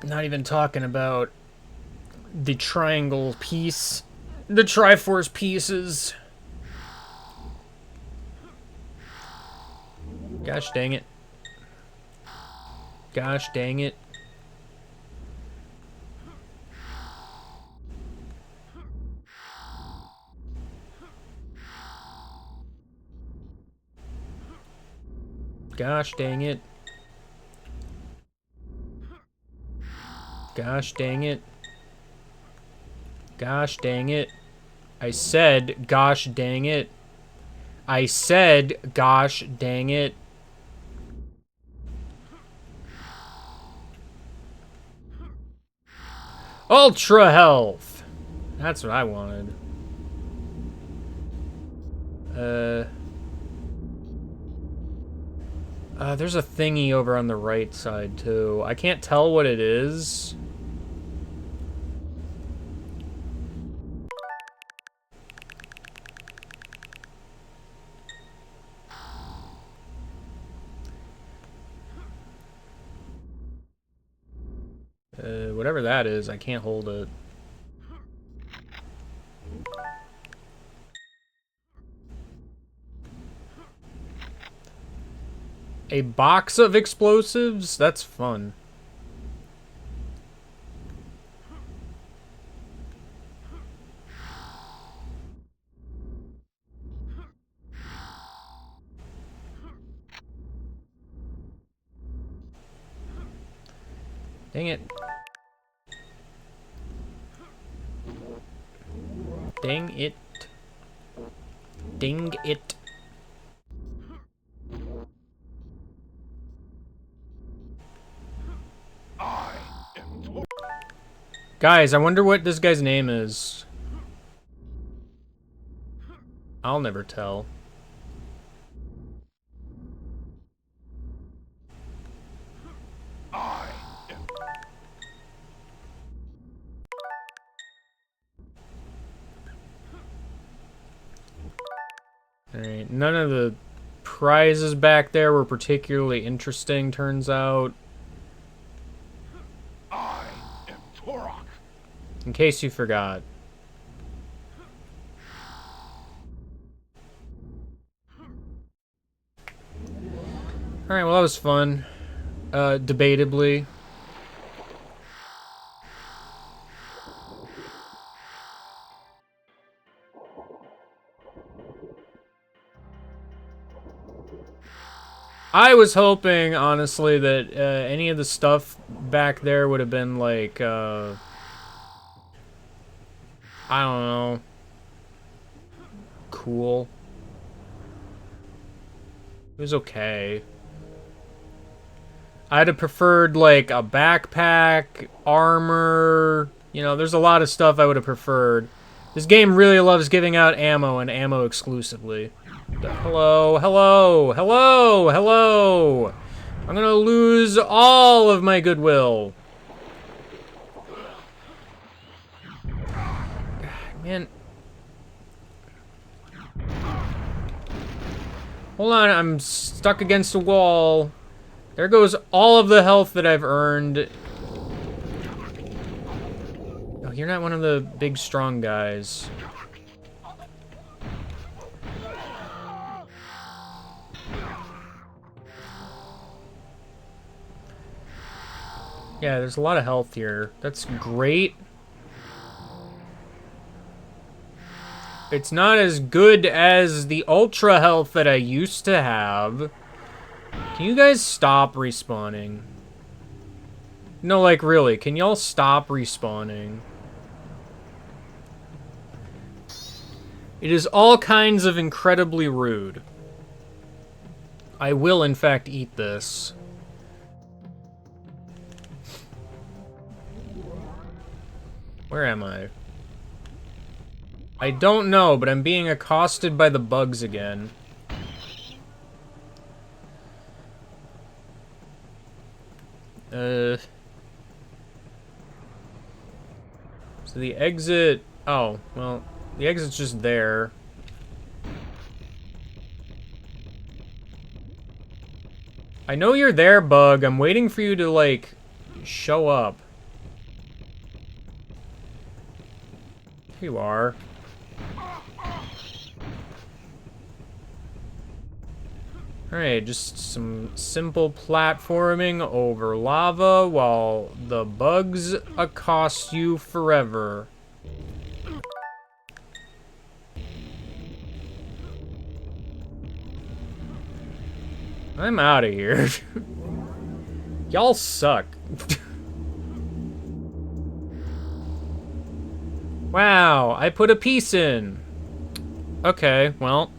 Not even talking about the triangle piece, the Triforce pieces. Gosh dang it. Gosh dang it. Gosh dang it. Gosh dang it. Gosh dang it. I said, gosh dang it. I said, gosh dang it. Ultra health! That's what I wanted. There's a thingy over on the right side, too. I can't tell what it is. Whatever that is, I can't hold it. A box of explosives? That's fun. Dang it. Dang it. Dang it. I am Turok. Guys, I wonder what this guy's name is. I'll never tell. I am. Alright, none of the prizes back there were particularly interesting, turns out. I am Turok. In case you forgot. Alright, well that was fun. Debatably. I was hoping, honestly, that any of the stuff back there would have been like, I don't know, cool. It was okay. I'd have preferred, like, a backpack, armor, you know, there's a lot of stuff I would have preferred. This game really loves giving out ammo and ammo exclusively. Hello, hello, hello, hello! I'm gonna lose all of my goodwill. Man. Hold on, I'm stuck against a wall. There goes all of the health that I've earned. Oh, you're not one of the big strong guys. Yeah, there's a lot of health here. That's great. It's not as good as the ultra health that I used to have. Can you guys stop respawning? No, like, really, can y'all stop respawning? It is all kinds of incredibly rude. I will, in fact, eat this. Where am I? I don't know, but I'm being accosted by the bugs again. So the exit... Oh, well, the exit's just there. I know you're there, bug. I'm waiting for you to, like, show up. Here you are. Alright, just some simple platforming over lava while the bugs accost you forever. I'm out of here. Y'all suck. Wow, I put a piece in. Okay, well.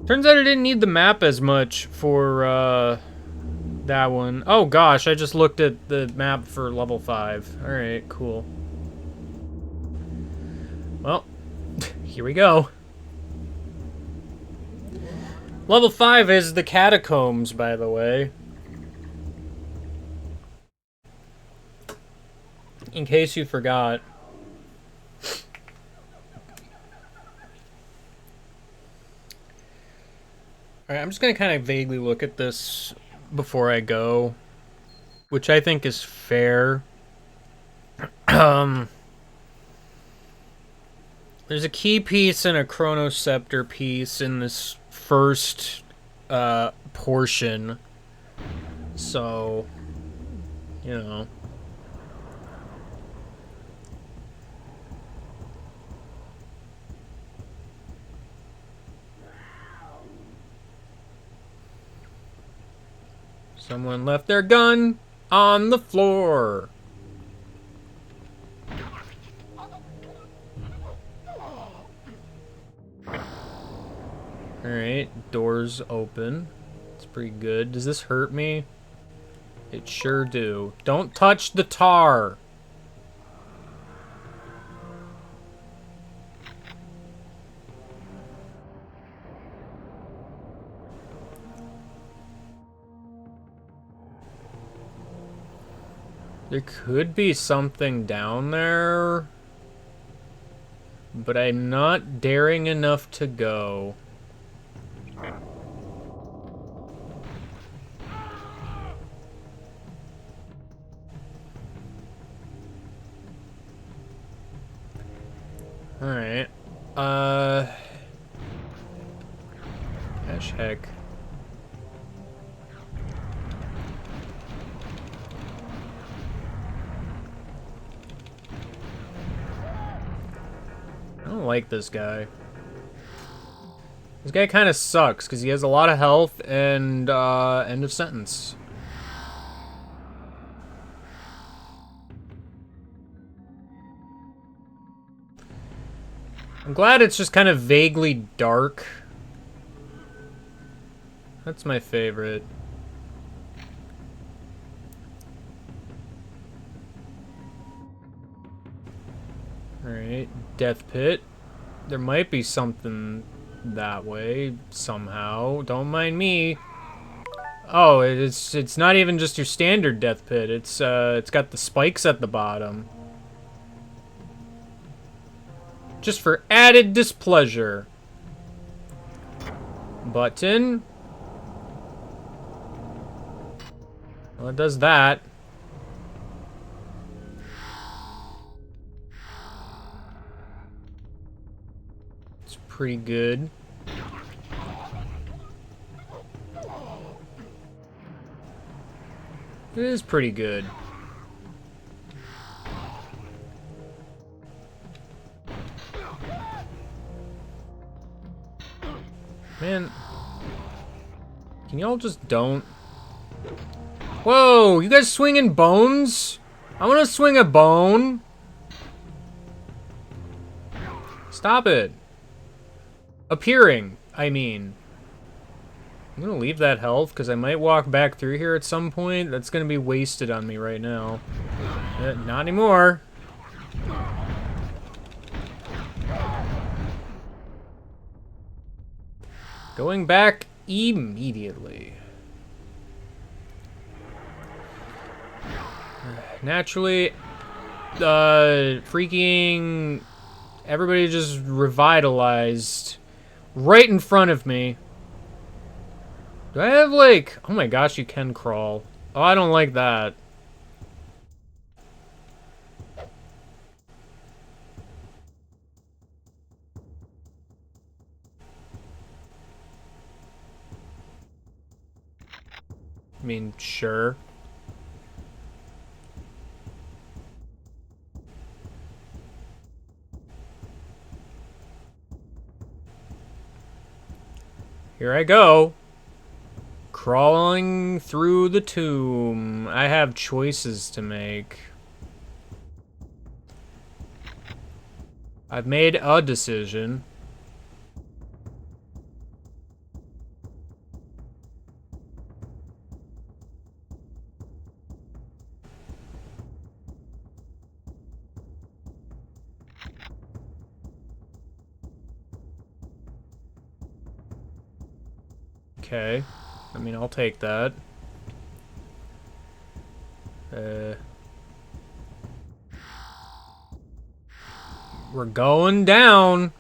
Turns out I didn't need the map as much for, that one. Oh gosh, I just looked at the map for level 5. Alright, cool. Well, here we go. Level 5 is the catacombs, by the way. In case you forgot. Alright, I'm just gonna kind of vaguely look at this before I go, which I think is fair. There's a key piece and a chronoscepter piece in this first portion, so, you know. Someone left their gun on the floor. Alright, doors open. It's pretty good. Does this hurt me? It sure do. Don't touch the tar! There could be something down there, but I'm not daring enough to go. Alright. Gosh heck. I don't like this guy. This guy kind of sucks because he has a lot of health and end of sentence. I'm glad it's just kind of vaguely dark. That's my favorite. Alright, death pit. There might be something that way, somehow. Don't mind me. Oh, it's not even just your standard death pit. It's got the spikes at the bottom. Just for added displeasure. Button. Well, it does that. It's pretty good. It is pretty good. Man, can y'all just don't? Whoa, you guys swinging bones? I want to swing a bone. Stop it. Appearing, I mean. I'm gonna leave that health because I might walk back through here at some point. That's gonna be wasted on me right now. Not anymore. Going back immediately. Naturally, freaking everybody just revitalized right in front of me. Do I have like, oh my gosh, you can crawl. Oh, I don't like that. I mean, sure. Here I go. Crawling through the tomb. I have choices to make. I've made a decision. Okay. I mean, I'll take that. We're going down.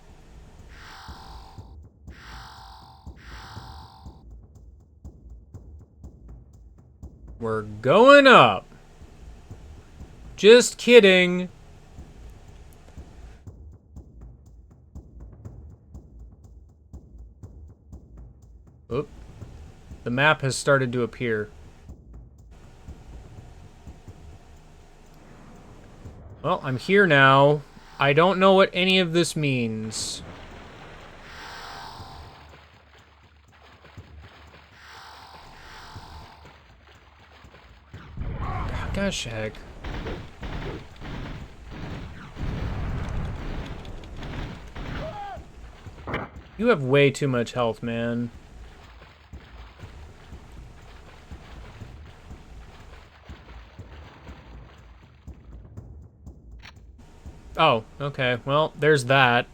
We're going up. Just kidding. Oop. The map has started to appear. Well, I'm here now. I don't know what any of this means. Gosh heck. You have way too much health, man. Oh, okay. Well, there's that.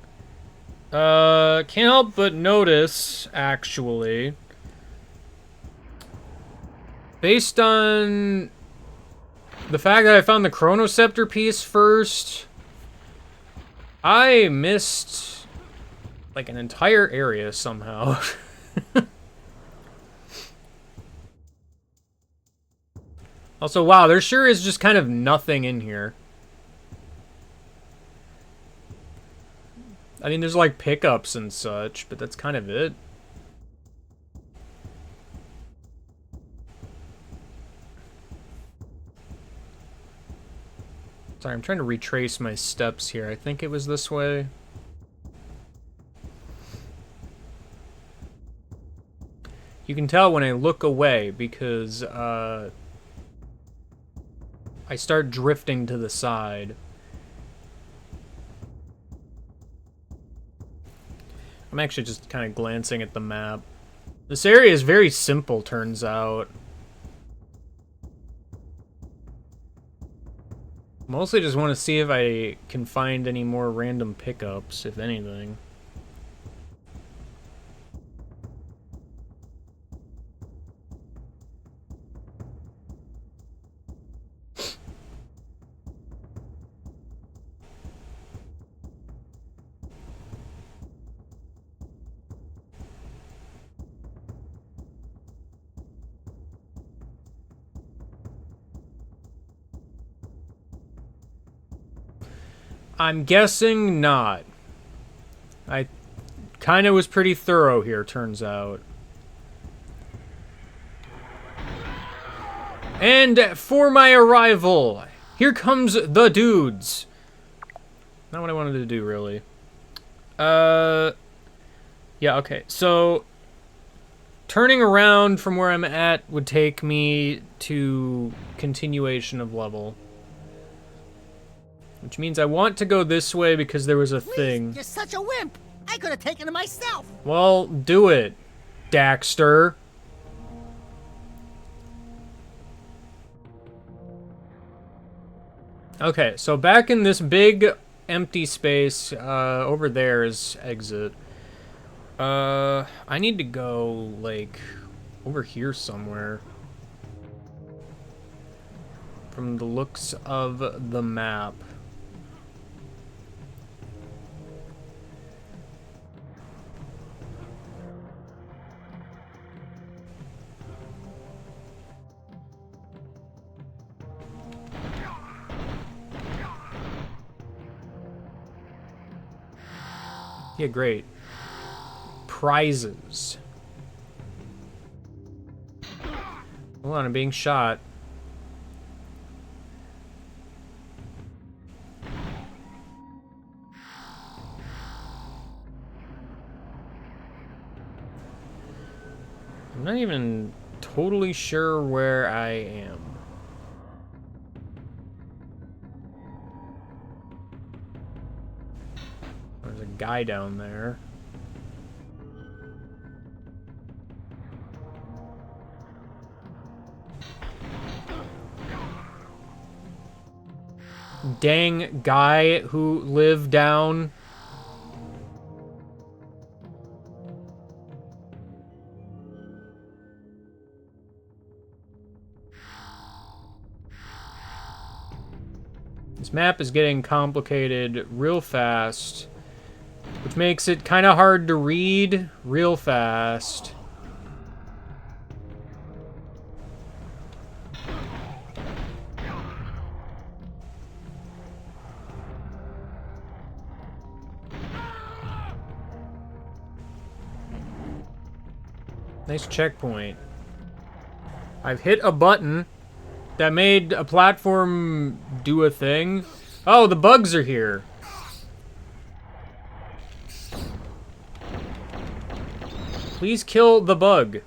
Can't help but notice, actually, based on the fact that I found the Chronoceptor piece first, I missed, like, an entire area somehow. Also, wow, there sure is just kind of nothing in here. I mean, there's like pickups and such, but that's kind of it. Sorry, I'm trying to retrace my steps here. I think it was this way. You can tell when I look away because I start drifting to the side. I'm actually just kind of glancing at the map. This area is very simple, turns out. Mostly just want to see if I can find any more random pickups, if anything. I'm guessing not. I kind of was pretty thorough here, turns out. And for my arrival, here comes the dudes. Not what I wanted to do, really. Yeah, okay. So, turning around from where I'm at would take me to continuation of level. Which means I want to go this way because there was a thing. You're such a wimp. I could have taken it myself. Well, do it, Daxter. Okay, so back in this big empty space, over there is exit. I need to go, like, over here somewhere. From the looks of the map. Yeah, great. Prizes. Hold on, I'm being shot. I'm not even totally sure where I am. There's a guy down there. Dang guy who lived down. This map is getting complicated real fast, which makes it kind of hard to read real fast. Nice checkpoint. I've hit a button that made a platform do a thing. Oh, the bugs are here. Please kill the bug.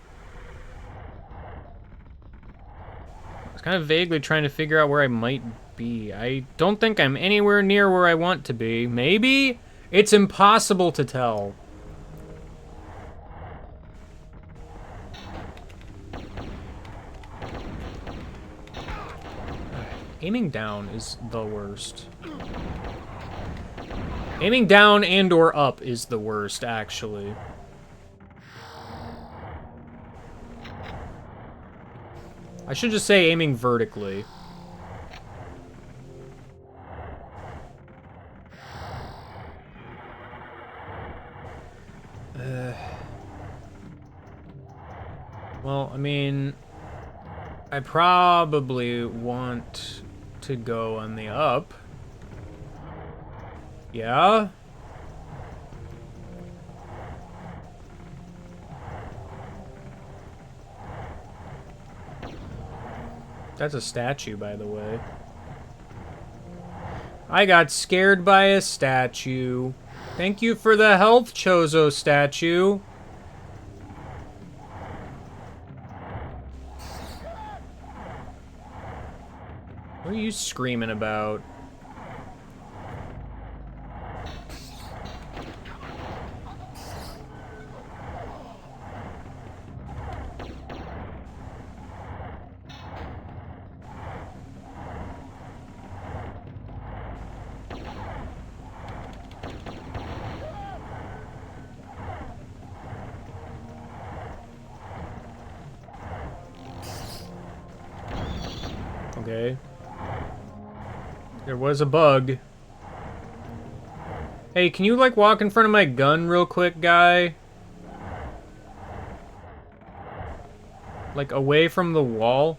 I was kind of vaguely trying to figure out where I might be. I don't think I'm anywhere near where I want to be. Maybe? It's impossible to tell. Aiming down is the worst. Aiming down and or up is the worst, actually. I should just say aiming vertically. Well, I mean, I probably want to go on the up. Yeah? That's a statue, by the way. I got scared by a statue. Thank you for the health, Chozo statue. What are you screaming about? Okay. There was a bug. Hey, can you, like, walk in front of my gun real quick, guy? Like, away from the wall?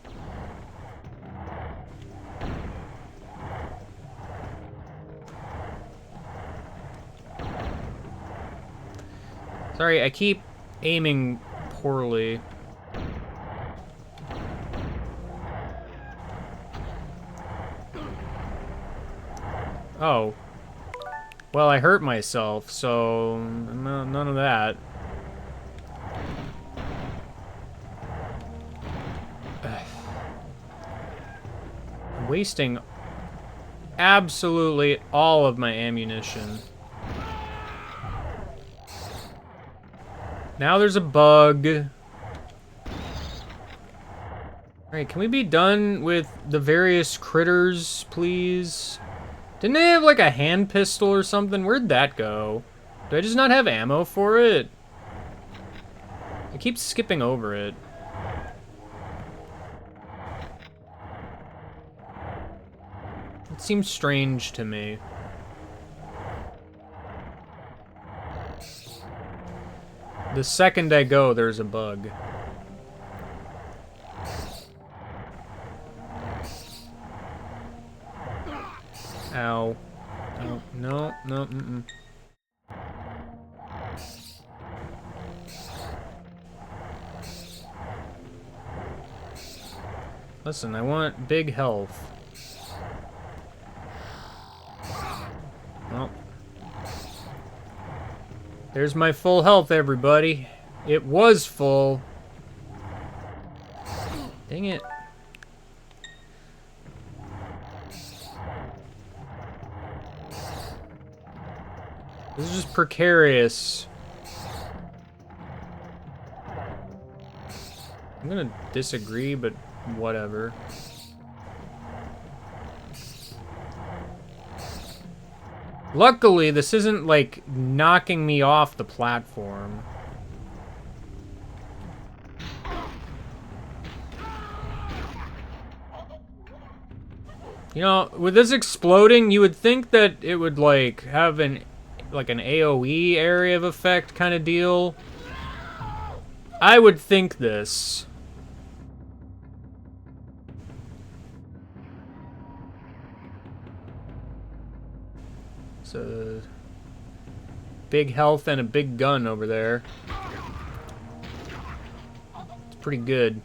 Sorry, I keep aiming poorly. Oh. Well, I hurt myself, so none of that. I'm wasting absolutely all of my ammunition. Now there's a bug. Alright, can we be done with the various critters, please? Didn't they have, like, a hand pistol or something? Where'd that go? Do I just not have ammo for it? I keep skipping over it. It seems strange to me. The second I go, there's a bug. Ow. Oh, no, no, mm-mm. Listen, I want big health. Well. There's my full health, everybody. It was full. Dang it. This is just precarious. I'm gonna disagree, but whatever. Luckily, this isn't, like, knocking me off the platform. You know, with this exploding, you would think that it would, like, have an AoE area of effect kind of deal. I would think this. So, big health and a big gun over there. It's pretty good.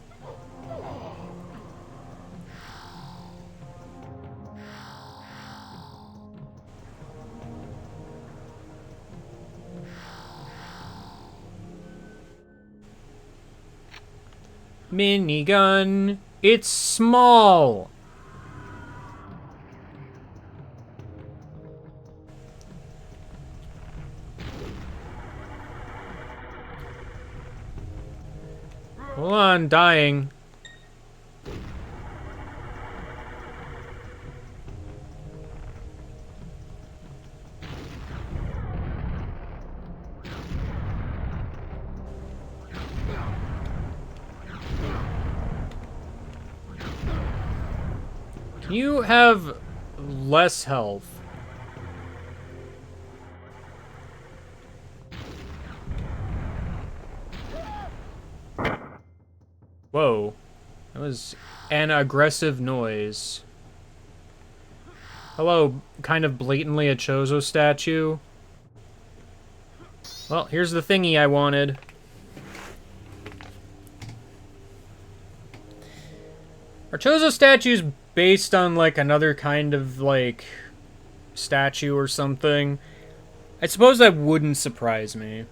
Minigun. It's small. Hold on, dying. You have less health. Whoa. That was an aggressive noise. Hello, kind of blatantly a Chozo statue. Well, here's the thingy I wanted. Are Chozo statues based on, like, another kind of, like, statue or something? I suppose that wouldn't surprise me.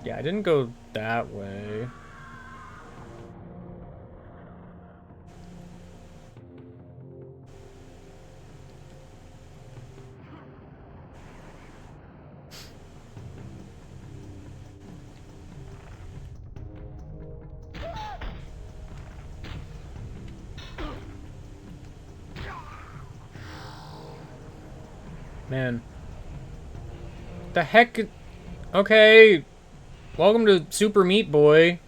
Yeah, I didn't go that way. Man. The heck? Okay. Welcome to Super Meat Boy.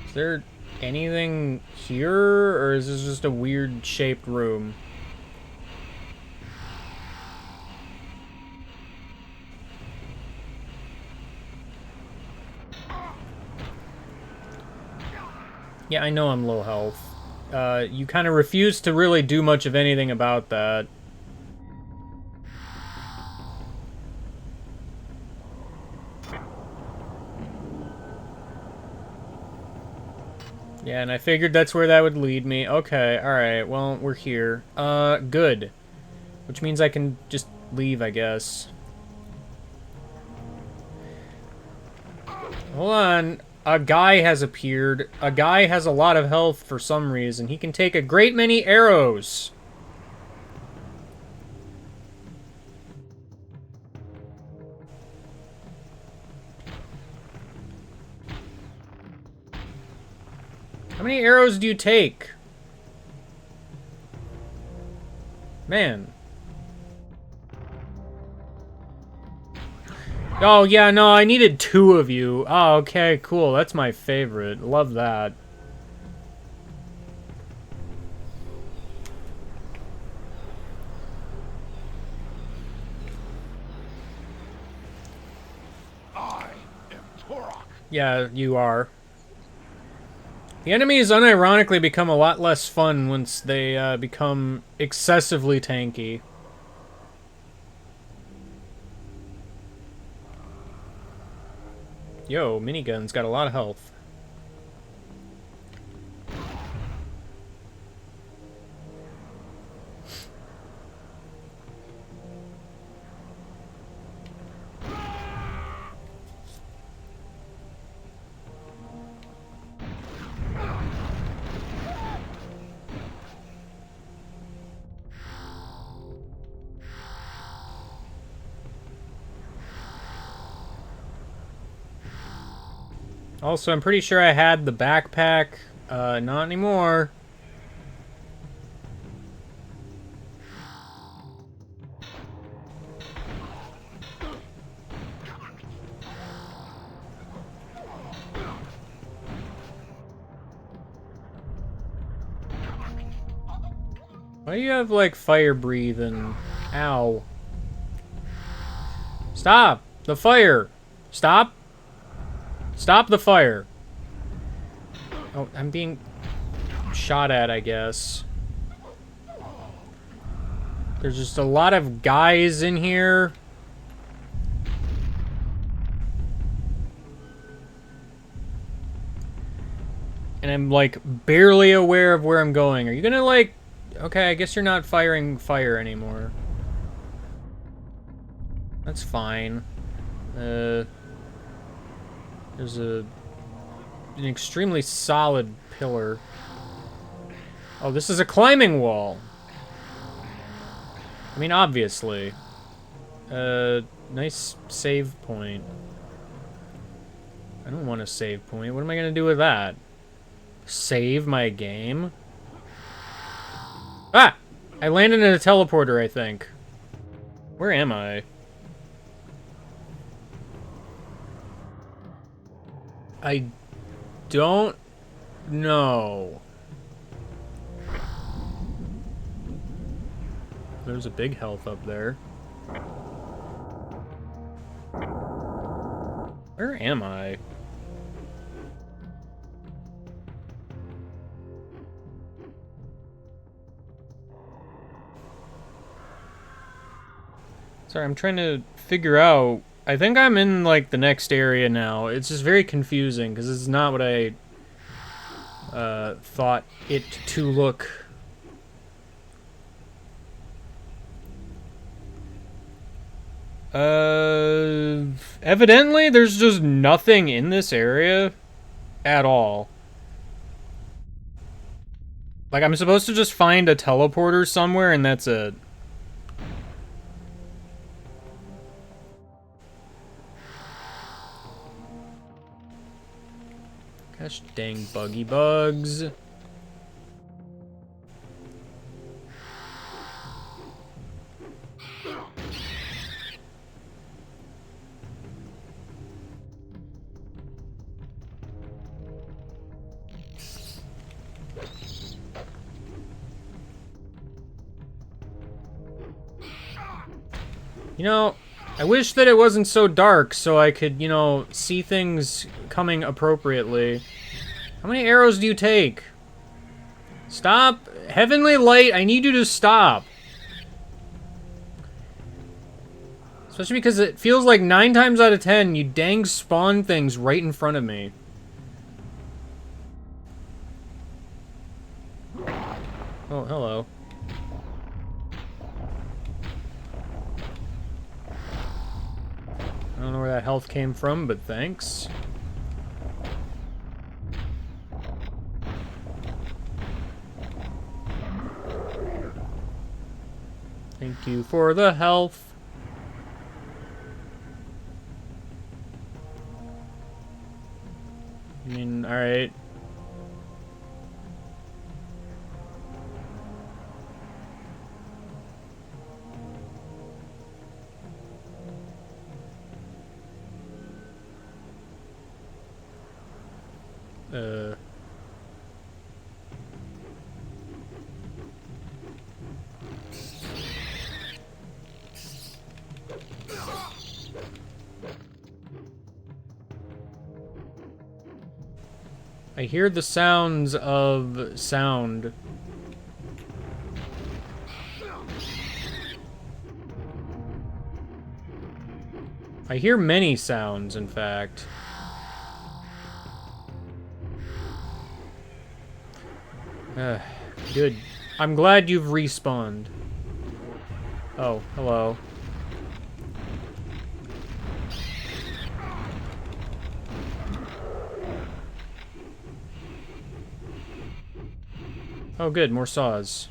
Is there anything here, or is this just a weird shaped room? Yeah, I know I'm low health. You kind of refuse to really do much of anything about that. Yeah, and I figured that's where that would lead me. Okay, alright, well, we're here. Good. Which means I can just leave, I guess. Hold on. A guy has appeared. A guy has a lot of health for some reason. He can take a great many arrows. How many arrows do you take? Man. Oh, yeah, no, I needed 2 of you. Oh, okay, cool. That's my favorite. Love that. I am Turok. Yeah, you are. The enemies unironically become a lot less fun once they become excessively tanky. Yo, minigun's got a lot of health. Also, I'm pretty sure I had the backpack. Not anymore. Why do you have, like, fire breathing? Ow. Stop! The fire! Stop! Stop the fire! Oh, I'm being shot at, I guess. There's just a lot of guys in here. And I'm, like, barely aware of where I'm going. Are you gonna, like... Okay, I guess you're not firing fire anymore. That's fine. There's an extremely solid pillar. Oh, this is a climbing wall. I mean, obviously. Nice save point. I don't want a save point. What am I gonna do with that? Save my game? Ah! I landed in a teleporter, I think. Where am I? I don't know. There's a big health up there. Where am I? Sorry, I'm trying to figure out. I think I'm in, like, the next area now. It's just very confusing, because this is not what I thought it to look. Evidently, there's just nothing in this area at all. Like, I'm supposed to just find a teleporter somewhere, and that's it. Gosh dang buggy bugs. You know, I wish that it wasn't so dark so I could, you know, see things coming appropriately. How many arrows do you take? Stop! Heavenly Light, I need you to stop. Especially because it feels like 9 times out of 10, you dang spawn things right in front of me. Oh, hello. I don't know where that health came from, but thanks. Thank you for the health. I mean, alright. I hear the sounds of sound. I hear many sounds, in fact. Good. I'm glad you've respawned. Oh, hello. Oh, good. More saws.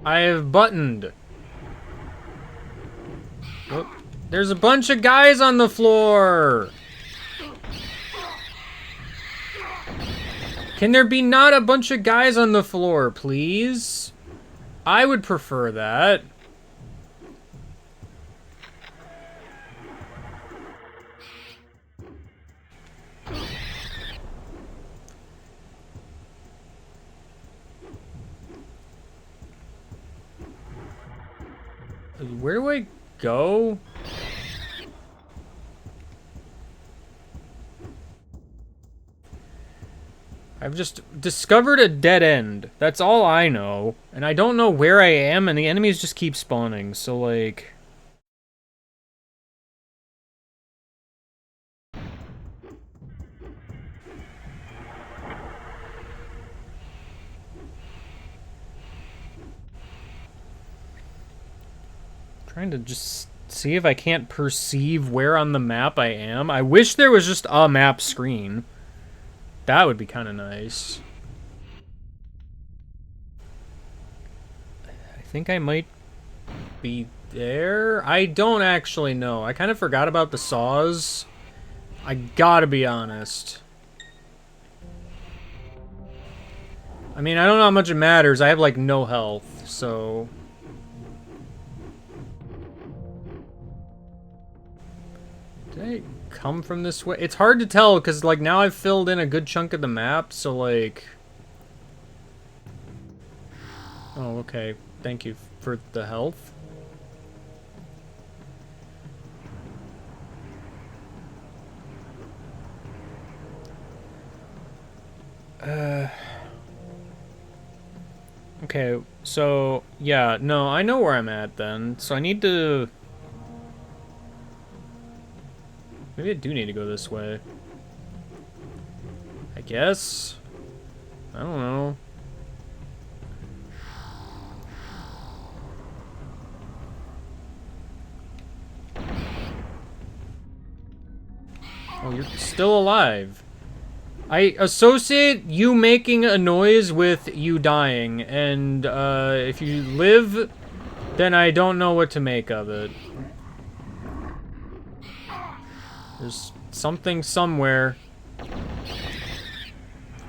I have buttoned. Oh, there's a bunch of guys on the floor. Can there be not a bunch of guys on the floor, please? I would prefer that. Where do I go? I've just discovered a dead end. That's all I know. And I don't know where I am, and the enemies just keep spawning, so like... Trying to just see if I can't perceive where on the map I am. I wish there was just a map screen. That would be kind of nice. I think I might be there. I don't actually know. I kind of forgot about the saws. I gotta be honest. I mean, I don't know how much it matters. I have, like, no health, so... Did I come from this way? It's hard to tell, because, like, now I've filled in a good chunk of the map, so, like... Oh, okay. Thank you for the health. Okay, so, yeah, no, I know where I'm at then. So I need to... Maybe I do need to go this way. I guess? I don't know. Oh, you're still alive. I associate you making a noise with you dying, and if you live, then I don't know what to make of it. There's something somewhere.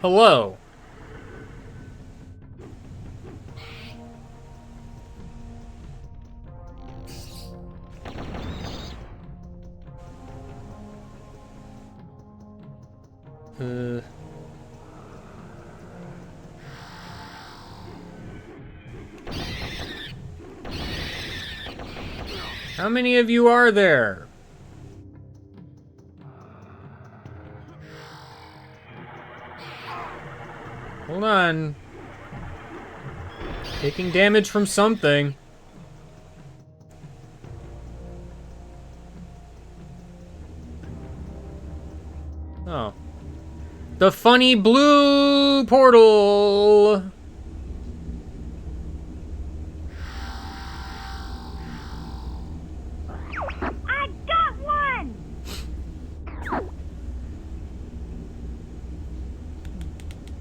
Hello. How many of you are there? Hold on. Taking damage from something. Oh. The funny blue portal! I got one!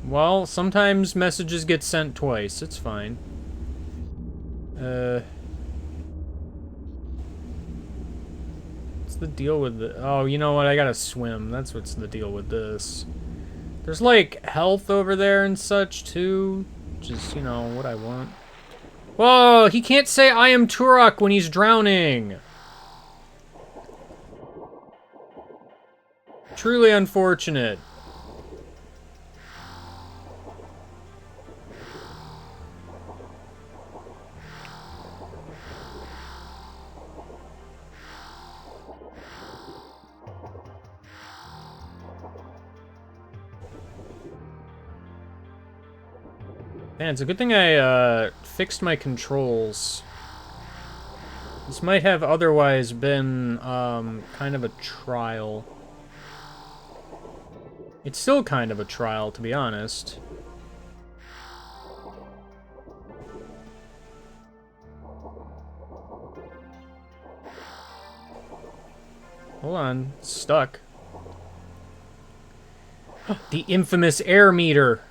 Well, sometimes messages get sent twice. It's fine. What's the deal with the... Oh, you know what? I gotta swim. That's what's the deal with this. There's, like, health over there and such, too. Which is, you know, what I want. Whoa! He can't say I am Turok when he's drowning! Truly unfortunate. Man, it's a good thing I fixed my controls. This might have otherwise been kind of a trial. It's still kind of a trial, to be honest. Hold on, it's stuck. The infamous air meter.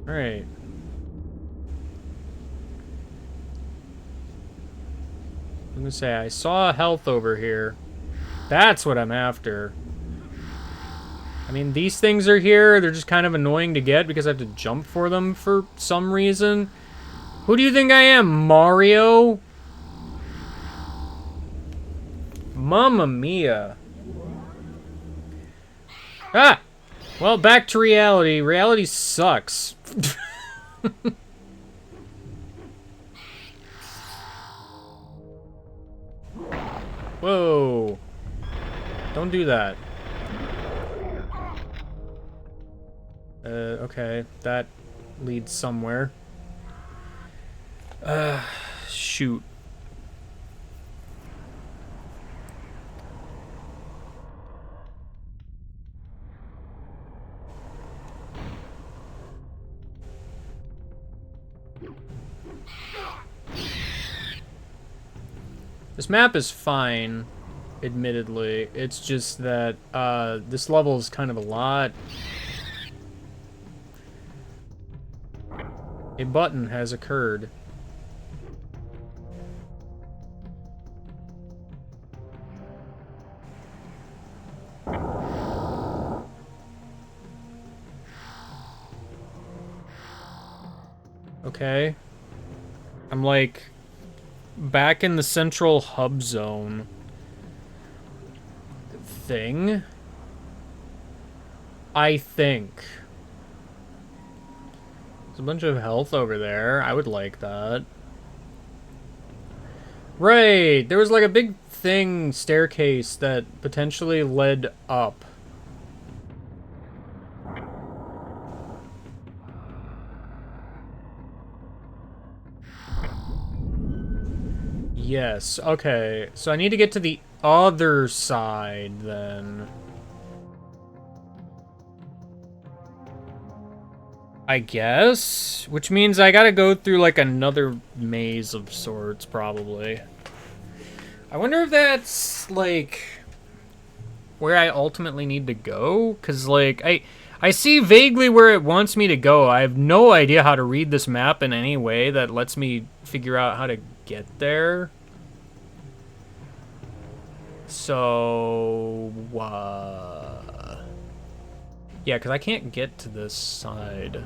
Alright. I'm gonna say, I saw health over here. That's what I'm after. I mean, these things are here. They're just kind of annoying to get because I have to jump for them for some reason. Who do you think I am, Mario? Mamma mia. Ah! Well, back to reality. Reality sucks. Whoa. Don't do that. Okay. That leads somewhere. Shoot. This map is fine, admittedly. It's just that, this level is kind of a lot. A button has occurred. Okay. I'm like back in the central hub zone thing. I think. There's a bunch of health over there. I would like that. Right! There was like a big thing, staircase, that potentially led up. Yes, okay. So I need to get to the other side, then. I guess? Which means I gotta go through, like, another maze of sorts, probably. I wonder if that's, like, where I ultimately need to go? Because, like, I see vaguely where it wants me to go. I have no idea how to read this map in any way that lets me figure out how to get there. So, yeah, because I can't get to this side.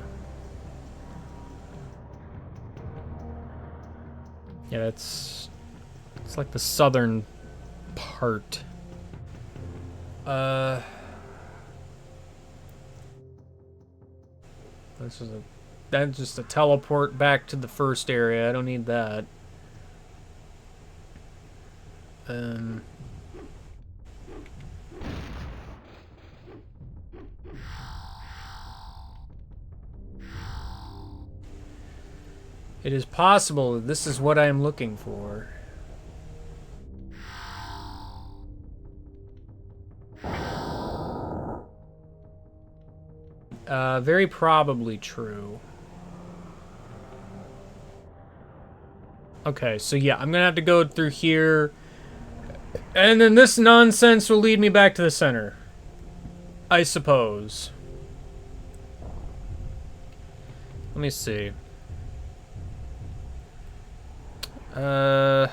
Yeah, it's like the southern part. That's just a teleport back to the first area. I don't need that. It is possible that this is what I am looking for. Very probably true. Okay, so yeah, I'm gonna have to go through here. And then this nonsense will lead me back to the center. I suppose. Let me see. I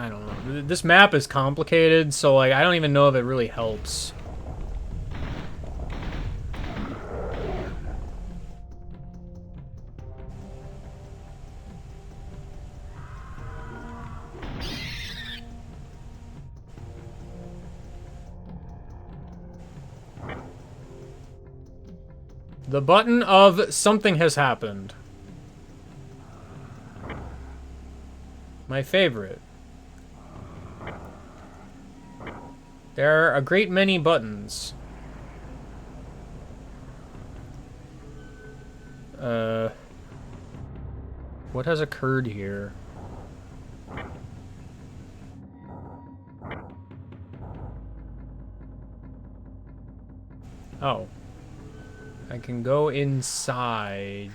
don't know. This map is complicated, so like I don't even know if it really helps. The button of something has happened. My favorite. There are a great many buttons. What has occurred here? Oh. I can go inside.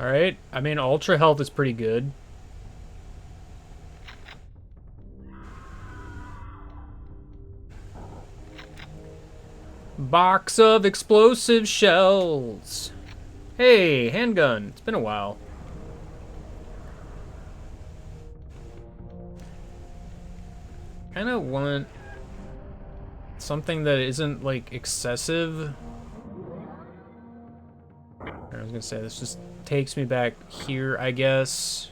Alright, I mean, ultra health is pretty good. Box of explosive shells. Hey, handgun. It's been a while. Kinda want something that isn't, like, excessive. I was gonna say, this just takes me back here, I guess.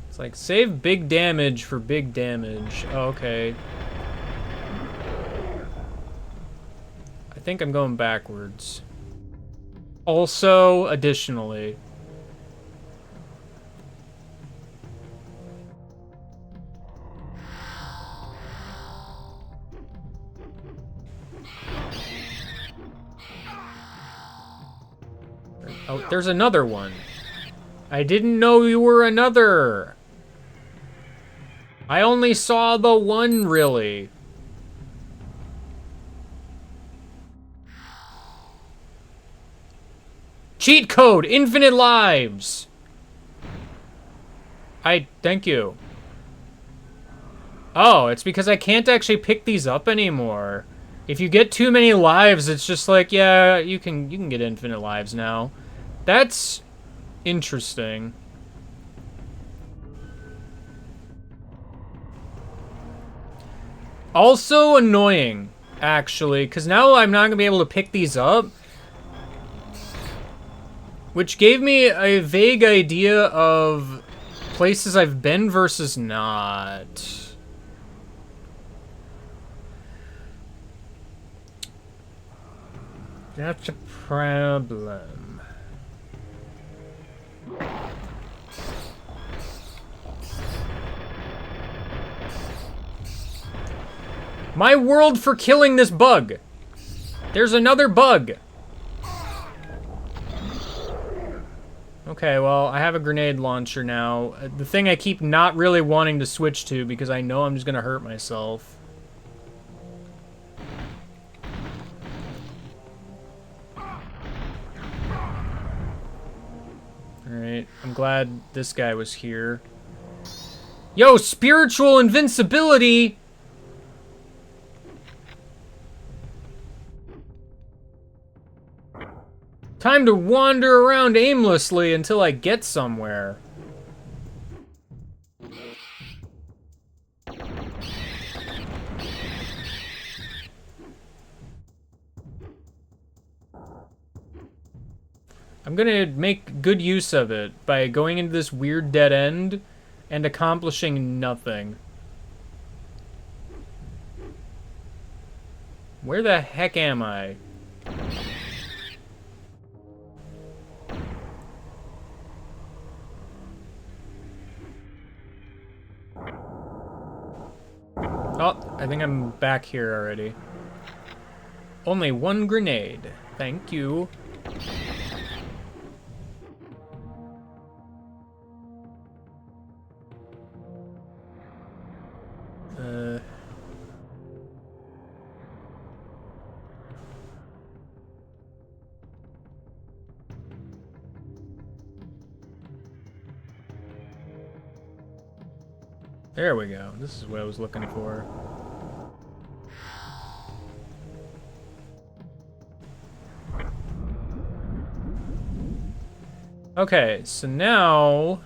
It's like, save big damage for big damage. Oh, okay. I think I'm going backwards. Also, additionally. Oh, there's another one. I didn't know you were another. I only saw the one, really. Cheat code, infinite lives. Thank you. Oh, it's because I can't actually pick these up anymore. If you get too many lives, it's just like, yeah, you can get infinite lives now. That's interesting. Also annoying, actually, because now I'm not going to be able to pick these up. Which gave me a vague idea of places I've been versus not. That's a problem. My world for killing this bug. There's another bug. Okay, well, I have a grenade launcher now. The thing I keep not really wanting to switch to because I know I'm just gonna hurt myself. Alright, I'm glad this guy was here. Yo, spiritual invincibility! Time to wander around aimlessly until I get somewhere. I'm gonna make good use of it by going into this weird dead end and accomplishing nothing. Where the heck am I? Oh, I think I'm back here already. Only one grenade. Thank you. There we go. This is what I was looking for. Okay, so now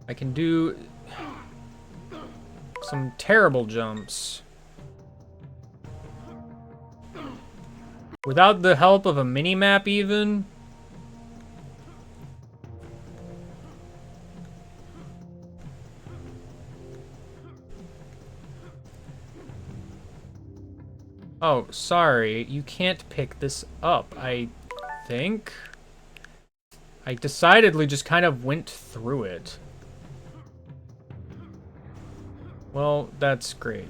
I can do some terrible jumps without the help of a mini-map even. Oh, sorry, you can't pick this up, I think. I decidedly just kind of went through it. Well, that's great.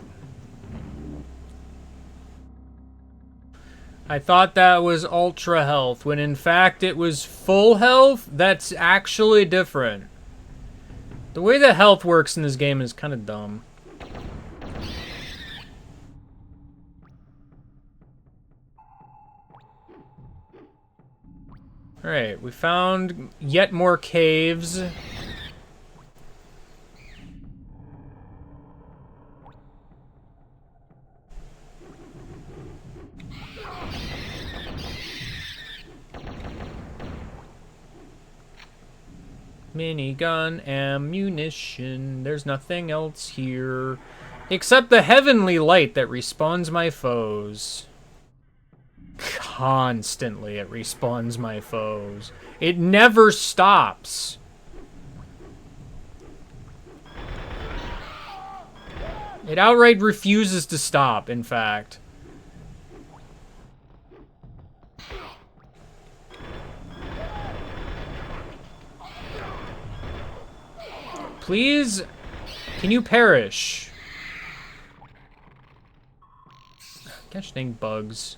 I thought that was ultra health, when in fact it was full health? That's actually different. The way that health works in this game is kind of dumb. Alright, we found yet more caves. Minigun ammunition. There's nothing else here. Except the heavenly light that respawns my foes. Constantly it respawns my foes. It never stops. It outright refuses to stop, in fact. Please, can you perish? Gosh dang bugs.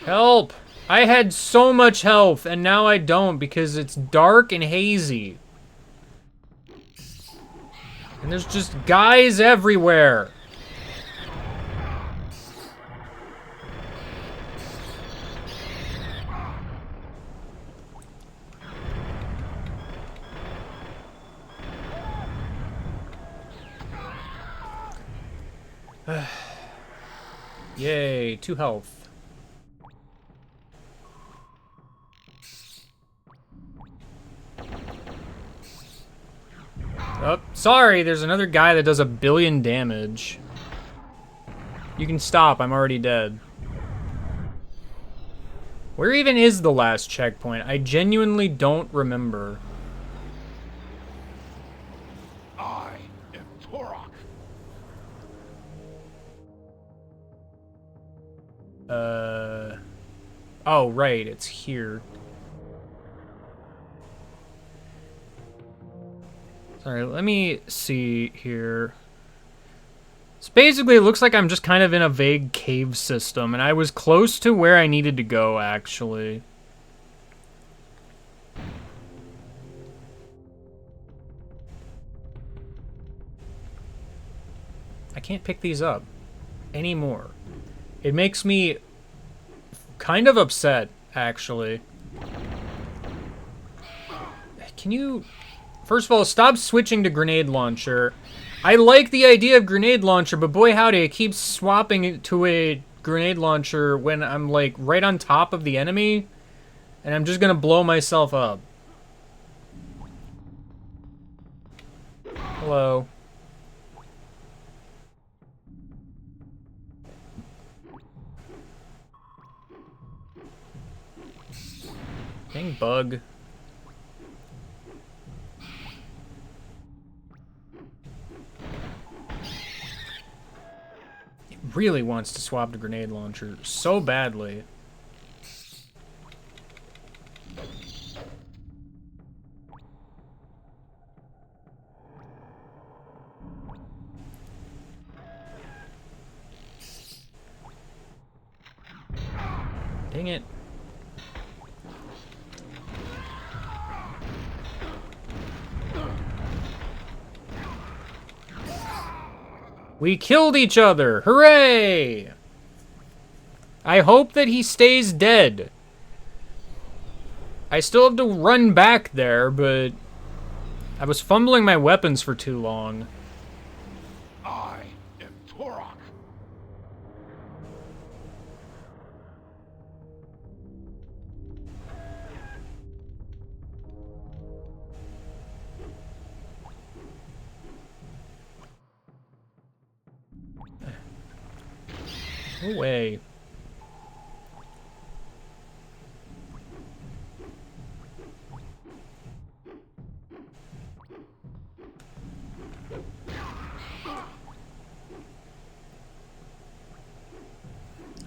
Help! I had so much health, and now I don't because it's dark and hazy. And there's just guys everywhere. Yay, 2 health. Oh, sorry, there's another guy that does 1 billion damage. You can stop, I'm already dead. Where even is the last checkpoint? I genuinely don't remember. I am Turok. Oh, right, it's here. Sorry, let me see here. So basically, it looks like I'm just kind of in a vague cave system, and I was close to where I needed to go, actually. I can't pick these up anymore. It makes me kind of upset, actually. Can you... First of all, stop switching to grenade launcher. I like the idea of grenade launcher, but boy howdy, it keeps swapping it to a grenade launcher when I'm, like, right on top of the enemy, and I'm just gonna blow myself up. Hello. Dang bug. It really wants to swap to grenade launcher so badly. Dang it. We killed each other! Hooray! I hope that he stays dead. I still have to run back there, but I was fumbling my weapons for too long. I am Turok. No way.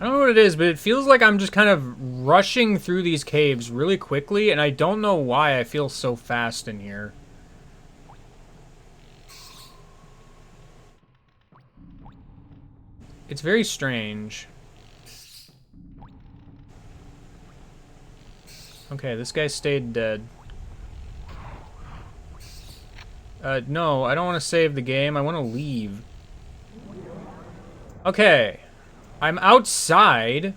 I don't know what it is, but it feels like I'm just kind of rushing through these caves really quickly, and I don't know why I feel so fast in here. It's very strange. Okay, this guy stayed dead. No, I don't want to save the game. I want to leave. Okay. I'm outside.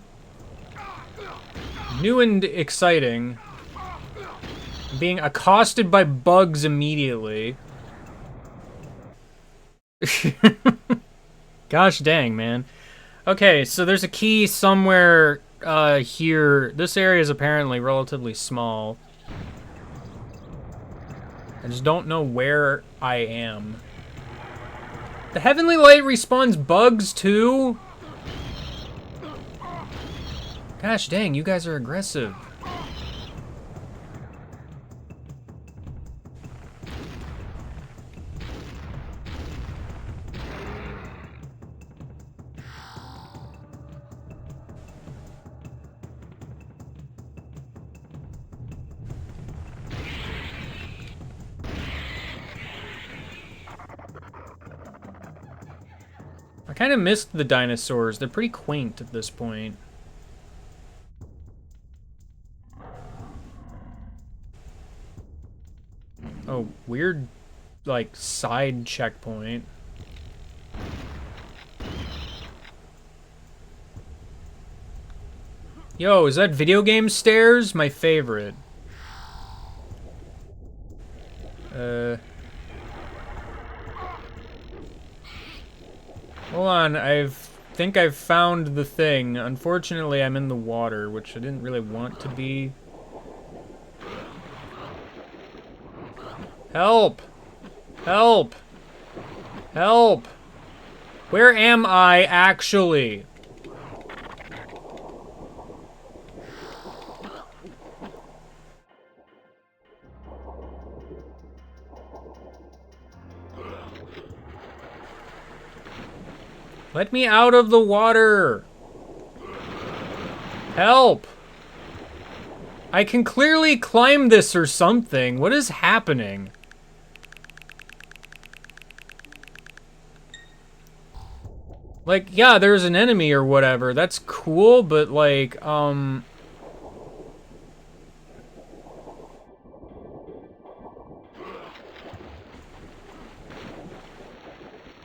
New and exciting. Being accosted by bugs immediately. Gosh dang, man. Okay, so there's a key somewhere here. This area is apparently relatively small. I just don't know where I am. The Heavenly Light respawns bugs too? Gosh dang, you guys are aggressive. I kind of missed the dinosaurs. They're pretty quaint at this point. Oh, weird, like, side checkpoint. Yo, is that video game stairs? My favorite. Hold on, think I've found the thing. Unfortunately, I'm in the water, which I didn't really want to be. Help! Help! Help! Where am I, actually? Let me out of the water! Help! I can clearly climb this or something. What is happening? Like, yeah, there's an enemy or whatever. That's cool, but like,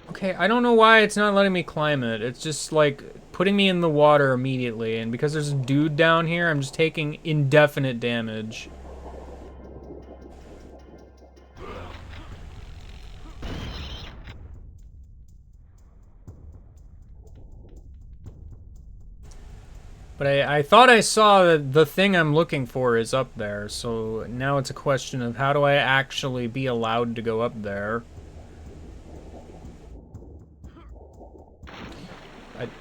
okay, I don't know why it's not letting me climb it. It's just, like, putting me in the water immediately, and because there's a dude down here, I'm just taking indefinite damage. But I thought I saw that the thing I'm looking for is up there, so now it's a question of how do I actually be allowed to go up there?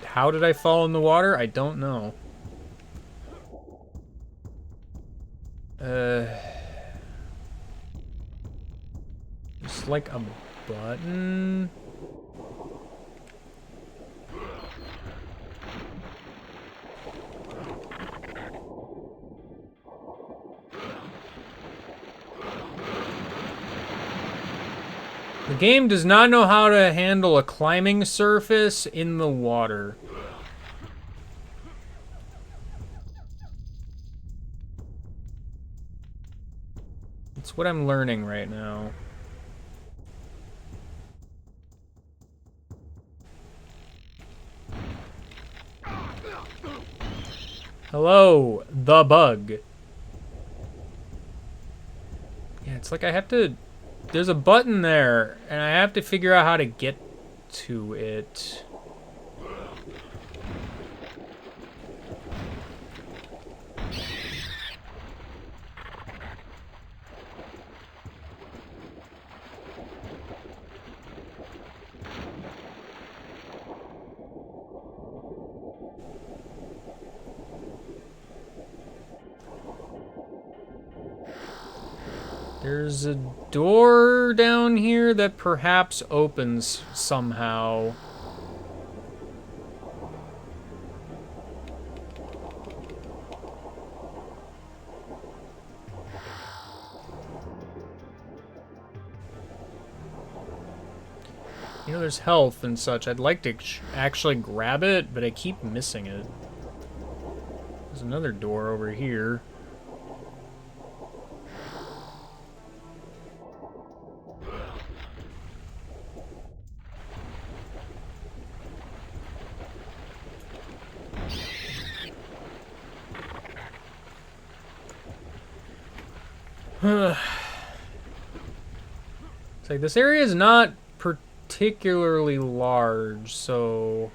How did I fall in the water? I don't know. Just like a button? The game does not know how to handle a climbing surface in the water. It's what I'm learning right now. Hello, the bug. Yeah, it's like I have to... There's a button there, and I have to figure out how to get to it. There's a door down here that perhaps opens somehow. You know, there's health and such. I'd like to actually grab it, but I keep missing it. There's another door over here. It's like this area is not particularly large, so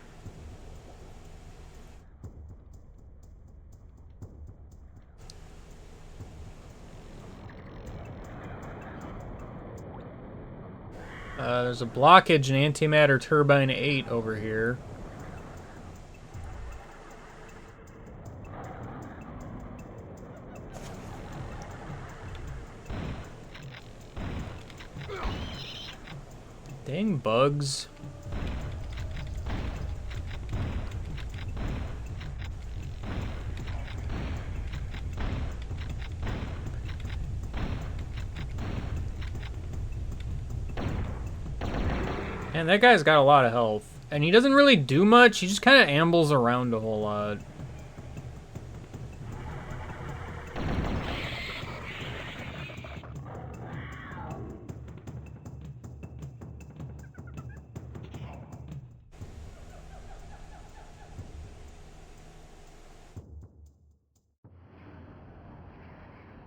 there's a blockage in Antimatter Turbine 8 over here. Dang bugs. Man, that guy's got a lot of health. And he doesn't really do much, he just kind of ambles around a whole lot.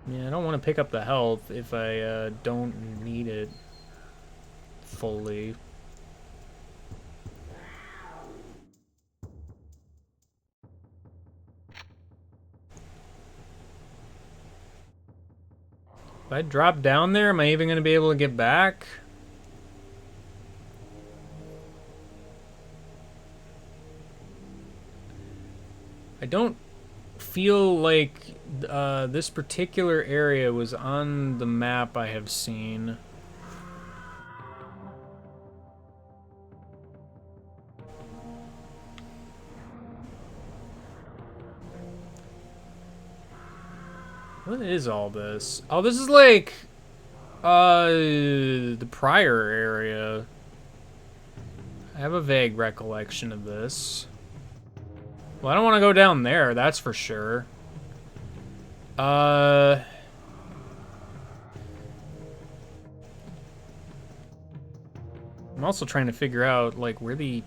Yeah, I don't want to pick up the health if I don't need it fully. If I drop down there, am I even going to be able to get back? I don't feel like this particular area was on the map I have seen. What is all this? Oh, this is like the prior area. I have a vague recollection of this. Well, I don't want to go down there, that's for sure. I'm also trying to figure out, like, where the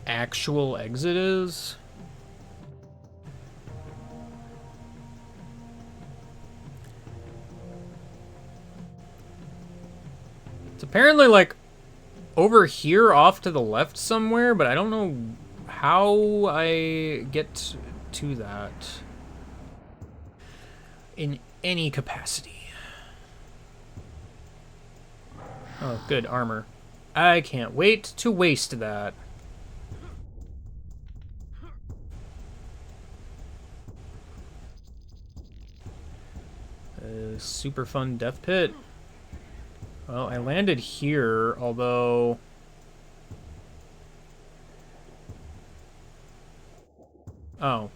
actual exit is. It's apparently, like, over here off to the left somewhere, but I don't know how I get to that in any capacity. Oh, good, armor. I can't wait to waste that. Super fun death pit. Well, I landed here, although... Oh.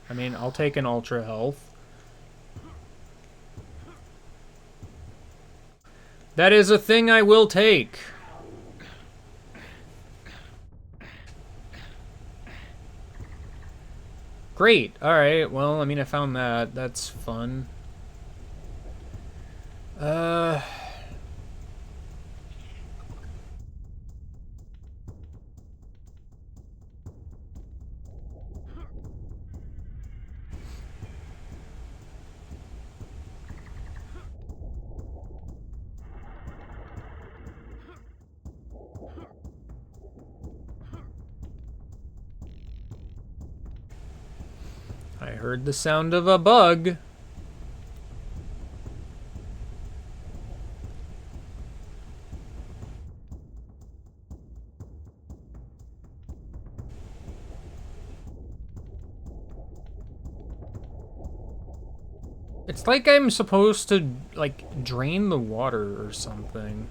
I mean, I'll take an ultra health. That is a thing I will take. Great. Alright, well, I mean, I found that. That's fun. I heard the sound of a bug. It's like I'm supposed to, like, drain the water or something.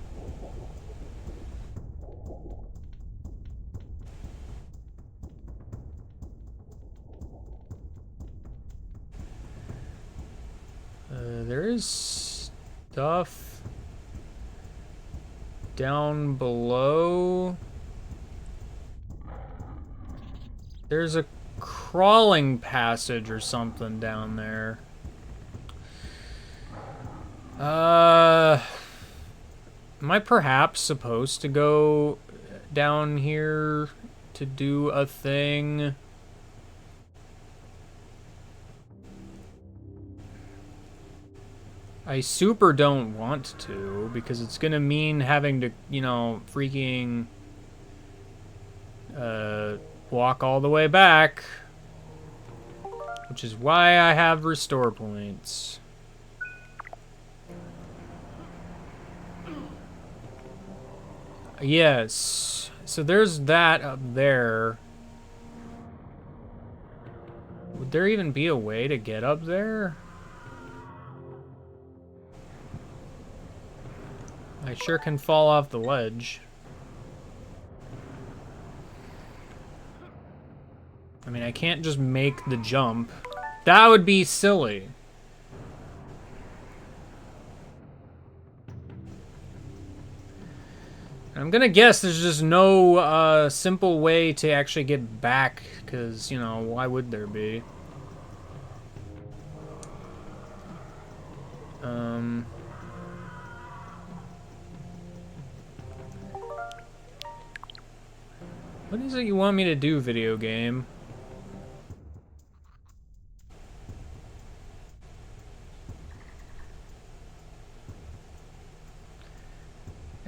There is stuff down below. There's a crawling passage or something down there. Am I perhaps supposed to go down here to do a thing? I super don't want to, because it's gonna mean having to, you know, freaking walk all the way back. Which is why I have restore points. Yes. So there's that up there. Would there even be a way to get up there? I sure can fall off the ledge. I mean, I can't just make the jump. That would be silly. I'm gonna guess there's just no simple way to actually get back, because, you know, why would there be? What is it you want me to do, video game?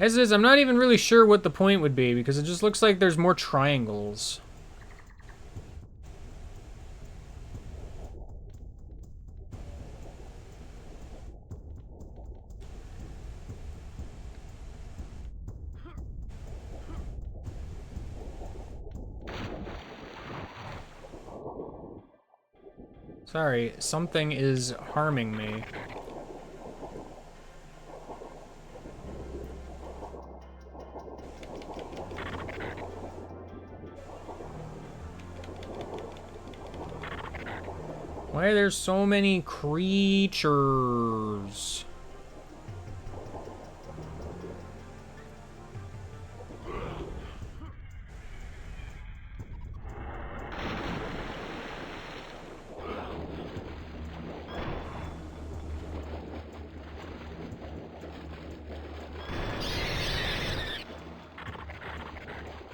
As is, I'm not even really sure what the point would be, because it just looks like there's more triangles. Sorry, something is harming me. Why are there so many creatures?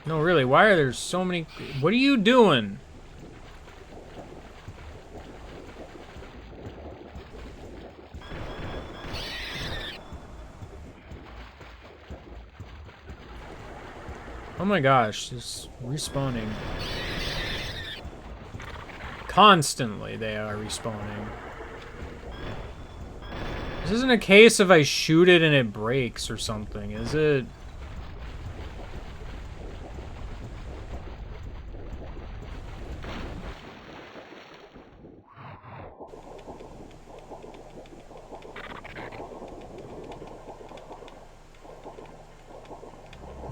No, really, why are there so many? What are you doing? Oh my gosh, just respawning. Constantly they are respawning. This isn't a case of I shoot it and it breaks or something, is it?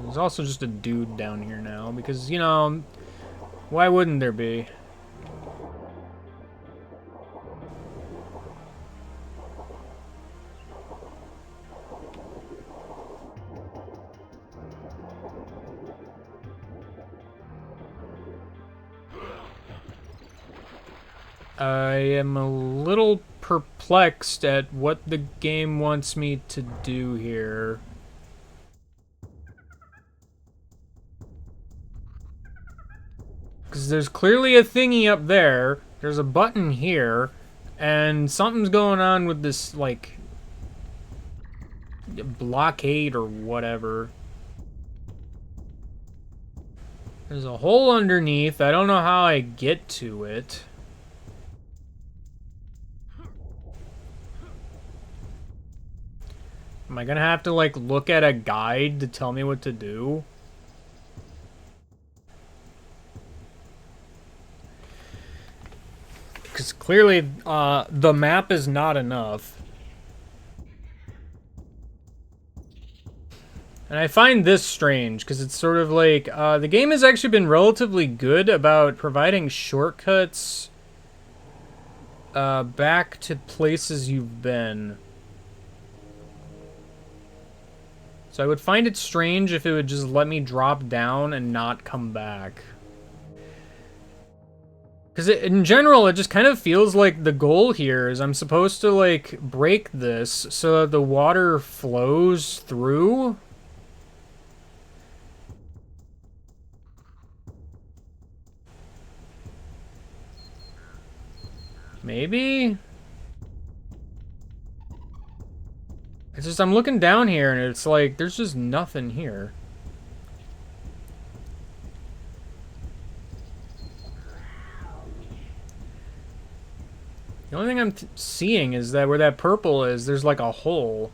There's also just a dude down here now, because, you know, why wouldn't there be? I am a little perplexed at what the game wants me to do here. Because there's clearly a thingy up there, there's a button here, and something's going on with this, like, blockade or whatever. There's a hole underneath, I don't know how I get to it. Am I gonna have to, like, look at a guide to tell me what to do? Because clearly, the map is not enough. And I find this strange, because it's sort of like, the game has actually been relatively good about providing shortcuts back to places you've been. So I would find it strange if it would just let me drop down and not come back. Because in general, it just kind of feels like the goal here is I'm supposed to, like, break this so that the water flows through. Maybe? It's just, I'm looking down here and it's like, there's just nothing here. The only thing I'm seeing is that where that purple is, there's like a hole.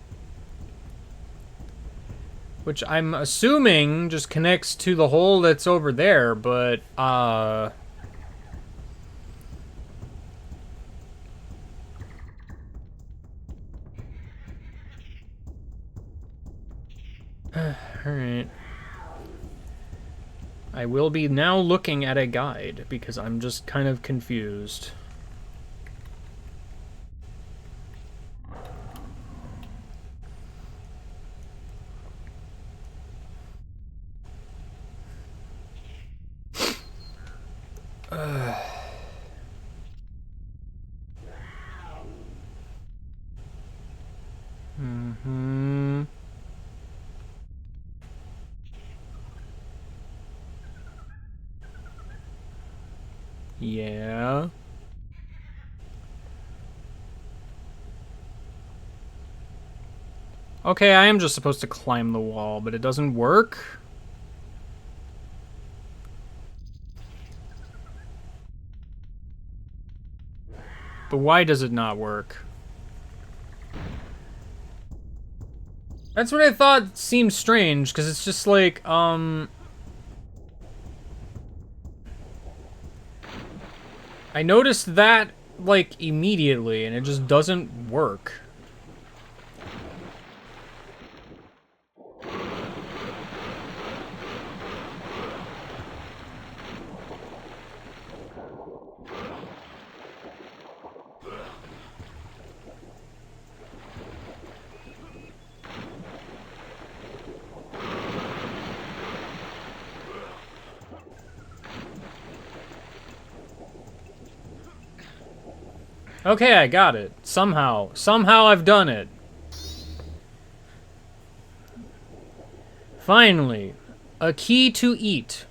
Which I'm assuming just connects to the hole that's over there, but, Alright. I will be now looking at a guide, because I'm just kind of confused. Yeah. Okay, I am just supposed to climb the wall, but it doesn't work? But why does it not work? That's what I thought seemed strange, because it's just like, I noticed that, like, immediately, and it just doesn't work. Okay, I got it. Somehow. Somehow I've done it. Finally. A key to eat.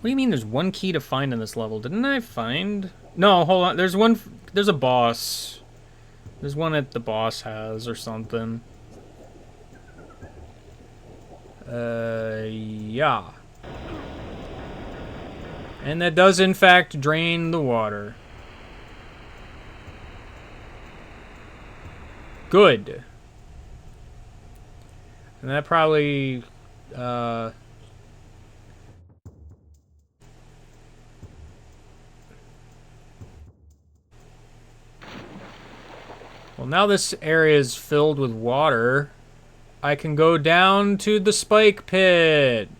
What do you mean there's one key to find in this level? Didn't I find... No, hold on. There's one... There's a boss. There's one that the boss has or something. Yeah. And that does, in fact, drain the water. Good. And that probably, Well, now this area is filled with water. I can go down to the spike pit.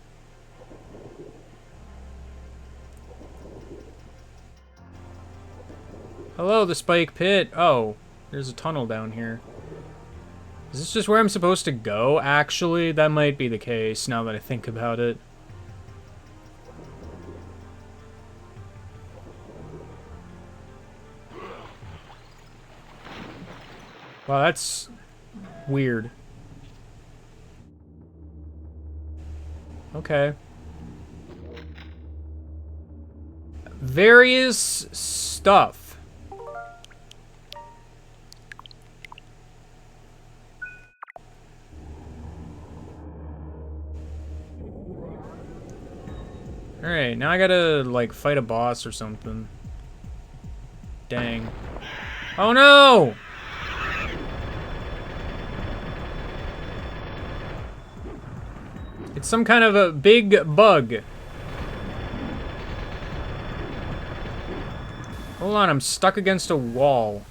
Hello, the spike pit. Oh, there's a tunnel down here. Is this just where I'm supposed to go, actually? That might be the case, now that I think about it. Wow, that's weird. Okay. Various stuff. Alright, now I gotta, like, fight a boss or something. Dang. Oh no! It's some kind of a big bug. Hold on, I'm stuck against a wall.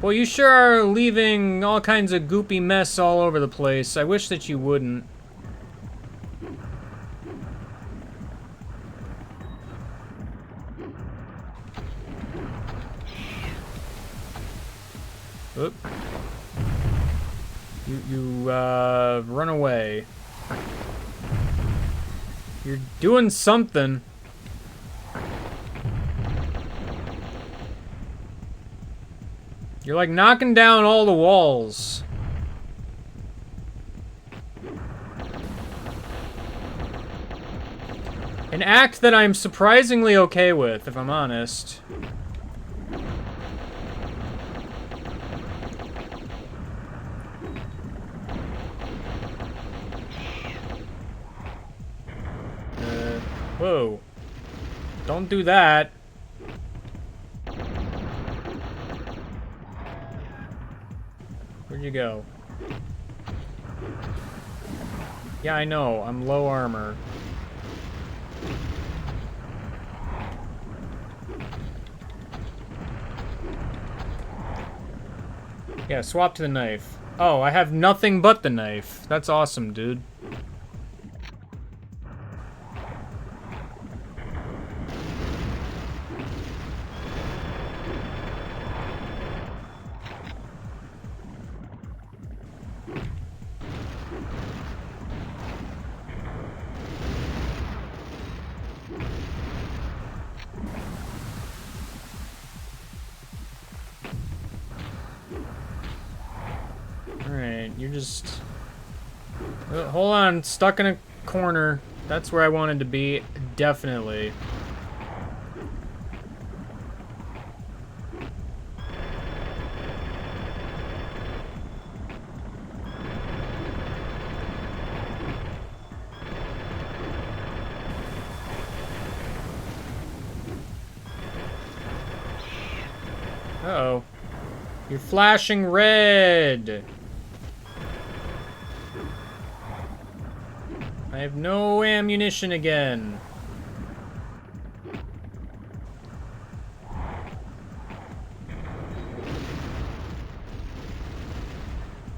Well, you sure are leaving all kinds of goopy mess all over the place. I wish that you wouldn't. Oop. You run away. You're doing something. You're like knocking down all the walls. An act that I'm surprisingly okay with, if I'm honest. Whoa. Don't do that. Where'd you go? Yeah, I know. I'm low armor. Yeah, swap to the knife. Oh, I have nothing but the knife. That's awesome, dude. You're just... Hold on, stuck in a corner. That's where I wanted to be, definitely. Uh-oh. You're flashing red! I have no ammunition again.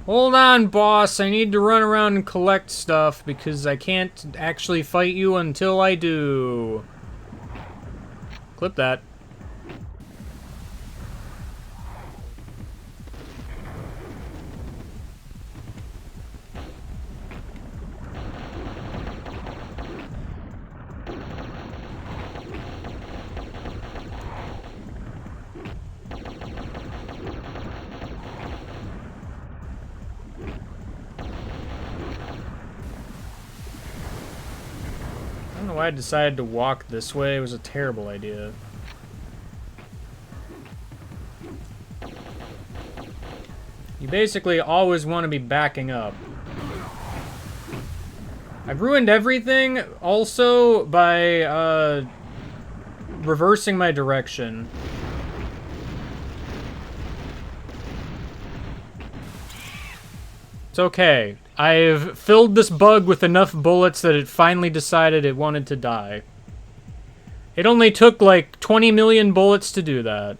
Hold on, boss. I need to run around and collect stuff because I can't actually fight you until I do. Clip that. I don't know why I decided to walk this way. It was a terrible idea. You basically always want to be backing up. I've ruined everything also by reversing my direction. It's okay. I've filled this bug with enough bullets that it finally decided it wanted to die. It only took like 20 million bullets to do that.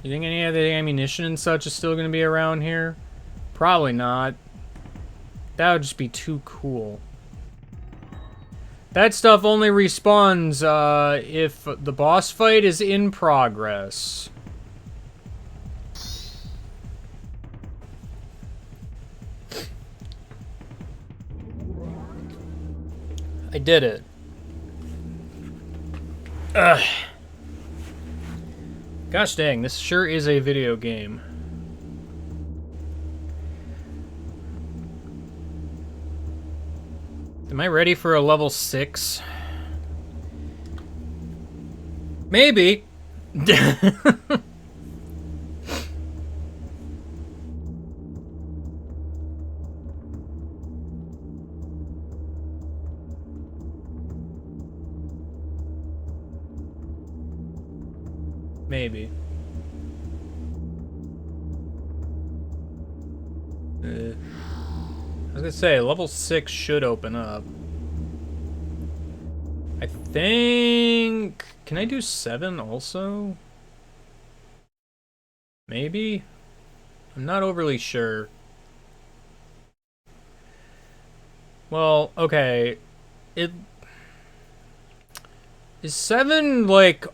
You think any of the ammunition and such is still going to be around here? Probably not. That would just be too cool. That stuff only respawns if the boss fight is in progress. I did it. Ugh. Gosh dang, this sure is a video game. Am I ready for a level 6? Maybe. Maybe. I was gonna say, level 6 should open up. I think... Can I do 7 also? Maybe? I'm not overly sure. Well, okay. Is 7, like,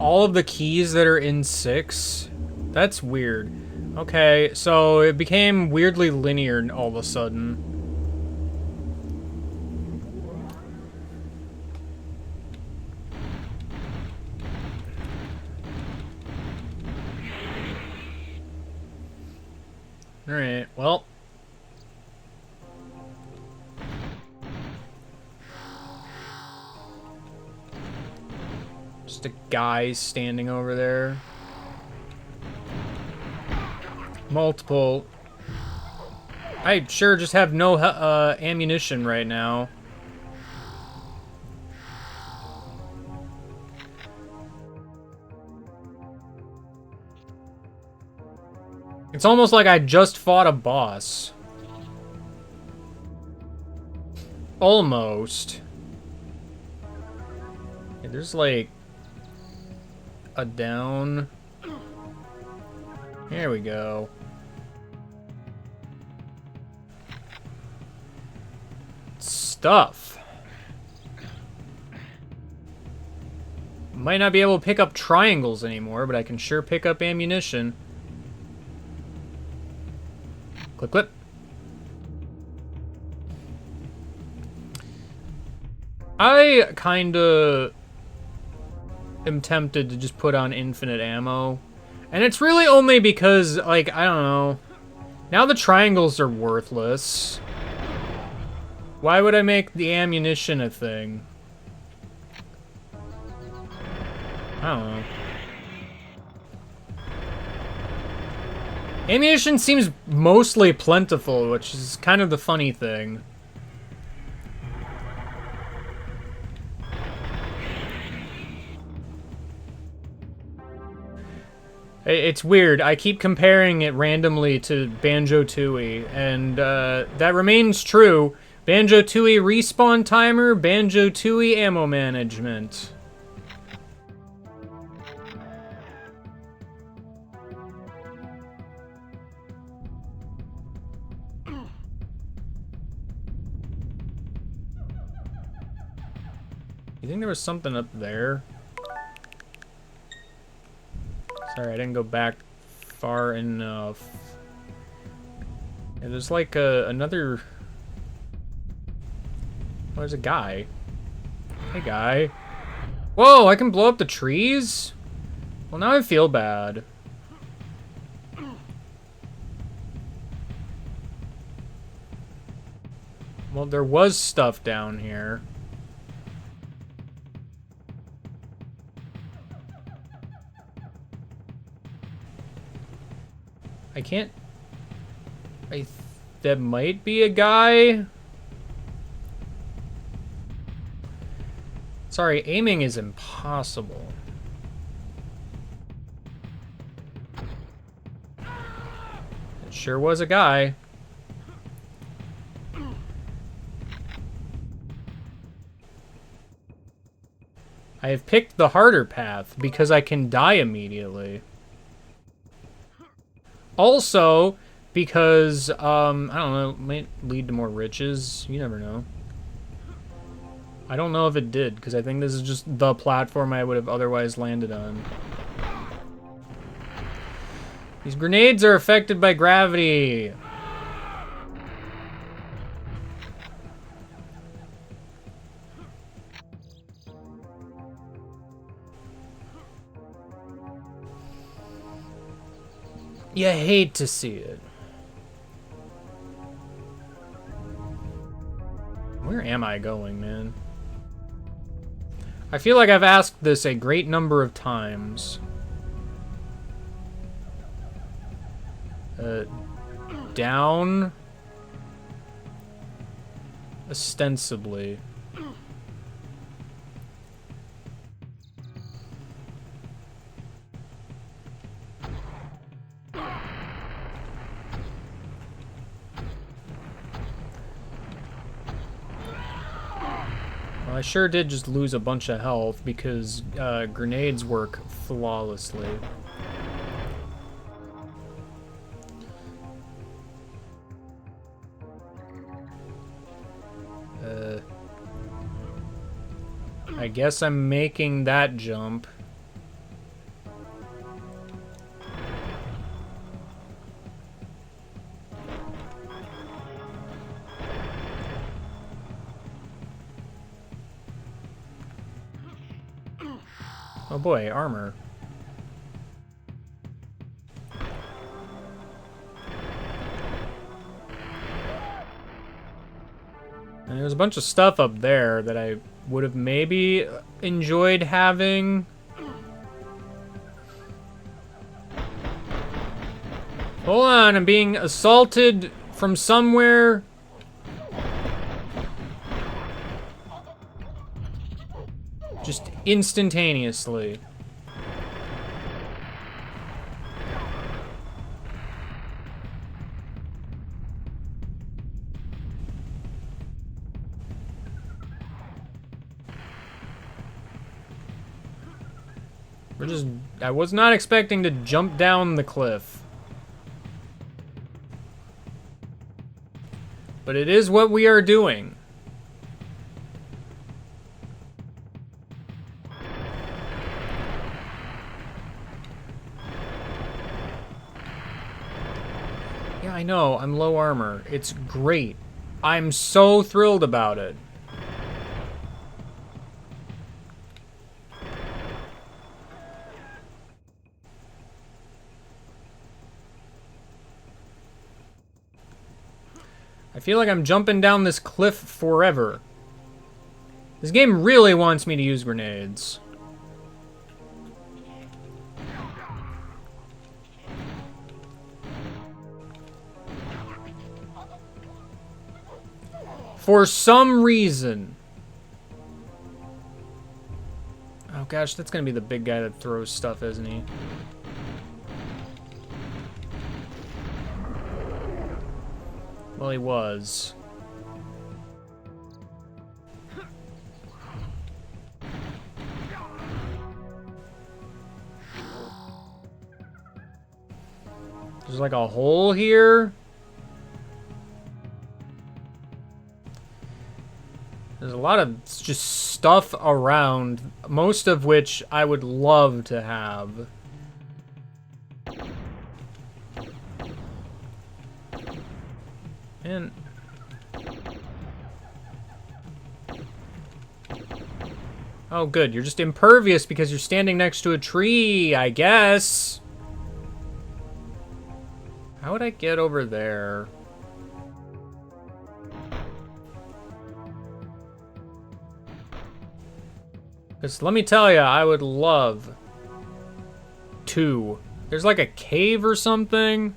all of the keys that are in 6? That's weird. Okay, so it became weirdly linear all of a sudden. Alright, well. Just a guy standing over there. Multiple. I sure just have no ammunition right now. It's almost like I just fought a boss. Almost. Yeah, there's like a down. Here we go. Stuff. Might not be able to pick up triangles anymore, but I can sure pick up ammunition. Clip, clip. I kinda am tempted to just put on infinite ammo. And it's really only because, like, I don't know. Now the triangles are worthless. Why would I make the ammunition a thing? I don't know. Ammunition seems mostly plentiful, which is kind of the funny thing. It's weird. I keep comparing it randomly to Banjo-Tooie, and that remains true. Banjo-Tooie respawn timer, Banjo-Tooie ammo management. You think there was something up there? Sorry, I didn't go back far enough. Yeah, there's like another... Oh, there's a guy. Hey, guy. Whoa, I can blow up the trees? Well, now I feel bad. Well, there was stuff down here. I can't... That might be a guy? Sorry, aiming is impossible. It sure was a guy. I have picked the harder path because I can die immediately. Also, because, I don't know, it might lead to more riches. You never know. I don't know if it did, because I think this is just the platform I would have otherwise landed on. These grenades are affected by gravity. You hate to see it. Where am I going, man? I feel like I've asked this a great number of times. Down? Ostensibly. Well, I sure did just lose a bunch of health because grenades work flawlessly. I guess I'm making that jump. Oh boy, armor. And there's a bunch of stuff up there that I would have maybe enjoyed having. Hold on, I'm being assaulted from somewhere. Just instantaneously. I was not expecting to jump down the cliff. But it is what we are doing. Yeah, I know, I'm low armor. It's great. I'm so thrilled about it. I feel like I'm jumping down this cliff forever. This game really wants me to use grenades. For some reason. Oh gosh, that's gonna be the big guy that throws stuff, isn't he? Well, he was. There's like a hole here. There's a lot of just stuff around, most of which I would love to have. And oh, good. You're just impervious because you're standing next to a tree, I guess. How would I get over there? Because let me tell you, I would love to. There's like a cave or something.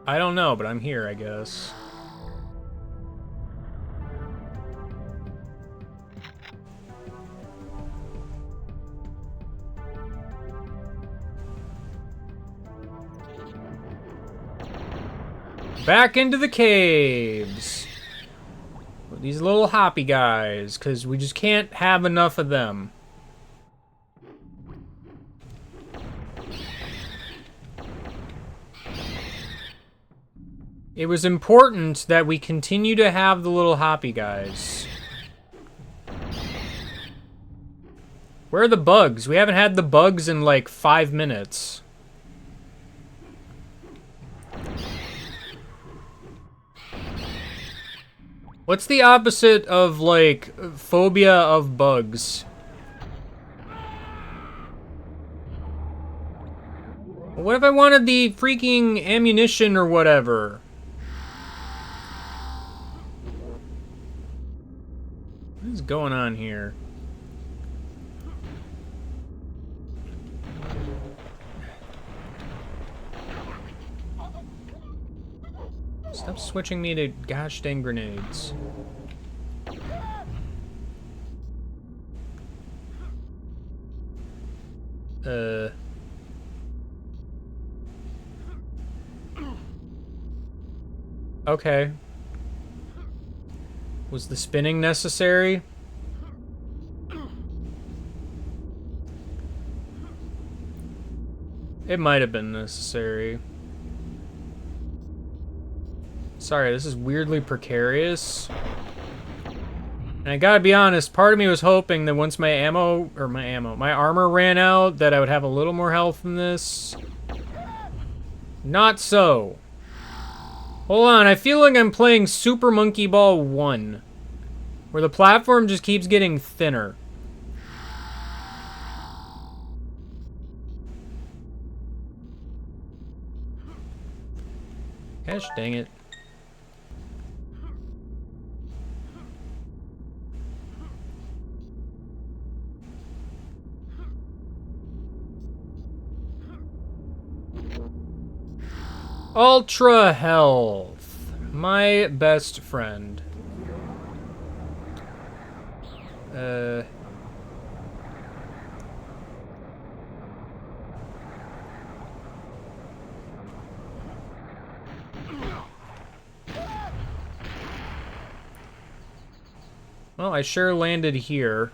I don't know, but I'm here, I guess. Back into the caves. With these little hoppy guys, because we just can't have enough of them. It was important that we continue to have the little hoppy guys. Where are the bugs? We haven't had the bugs in like 5 minutes. What's the opposite of like phobia of bugs? What if I wanted the freaking ammunition or whatever? What is going on here? Stop switching me to gosh dang grenades. Okay. Was the spinning necessary? It might have been necessary. Sorry, this is weirdly precarious. And I gotta be honest, part of me was hoping that once my my armor ran out, that I would have a little more health than this. Not so. Hold on, I feel like I'm playing Super Monkey Ball 1, where the platform just keeps getting thinner. Gosh dang it. Ultra health. My best friend. Well, I sure landed here.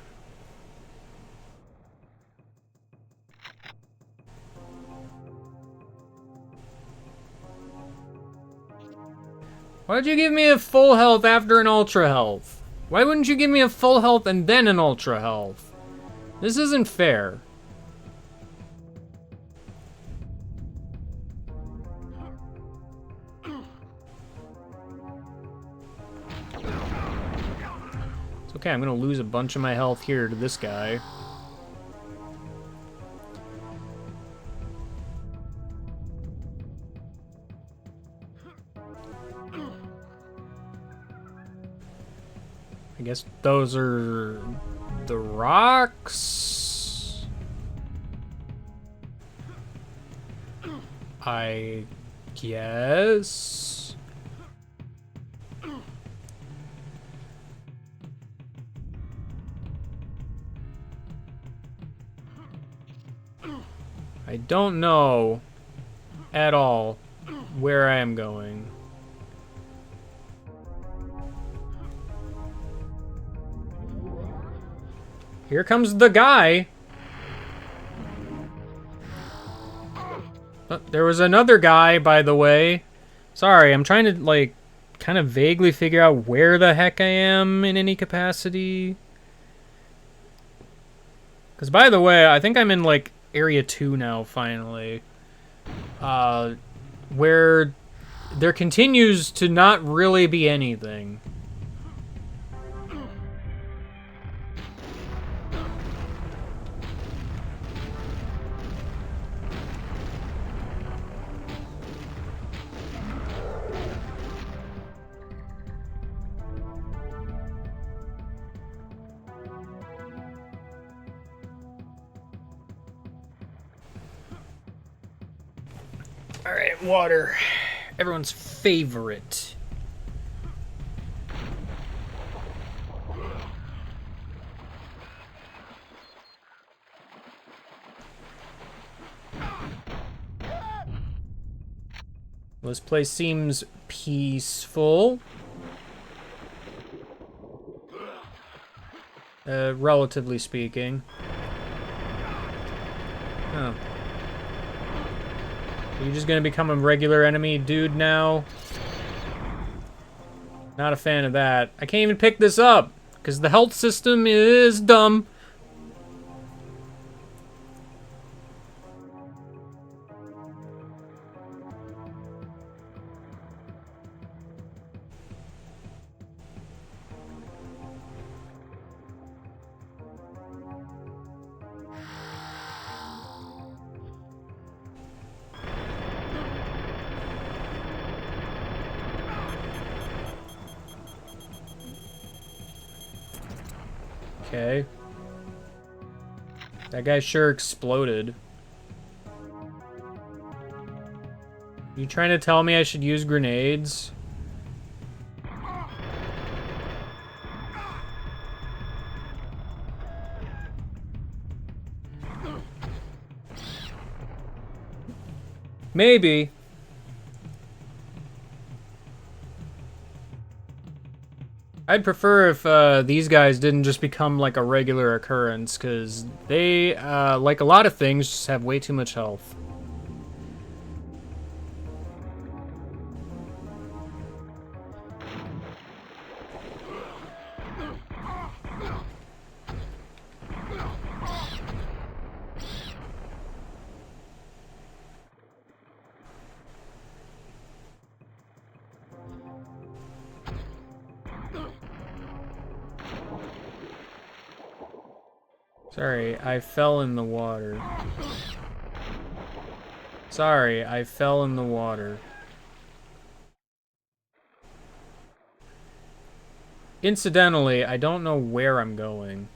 Why'd you give me a full health after an ultra health? Why wouldn't you give me a full health and then an ultra health? This isn't fair. It's okay, I'm gonna lose a bunch of my health here to this guy. I guess those are the rocks. I guess. I don't know at all where I am going. Here comes the guy. Oh, there was another guy, by the way. Sorry, I'm trying to, like, kind of vaguely figure out where the heck I am in any capacity. Because, by the way, I think I'm in, like, Area 2 now, finally. Where there continues to not really be anything. Alright, water. Everyone's favorite. Well, this place seems peaceful. Relatively speaking. Oh. Are you just gonna become a regular enemy dude now? Not a fan of that. I can't even pick this up, because the health system is dumb. Okay. That guy sure exploded. You trying to tell me I should use grenades? Maybe. I'd prefer if these guys didn't just become like a regular occurrence, because they, like a lot of things, just have way too much health. Sorry, I fell in the water. Sorry, I fell in the water. Incidentally, I don't know where I'm going.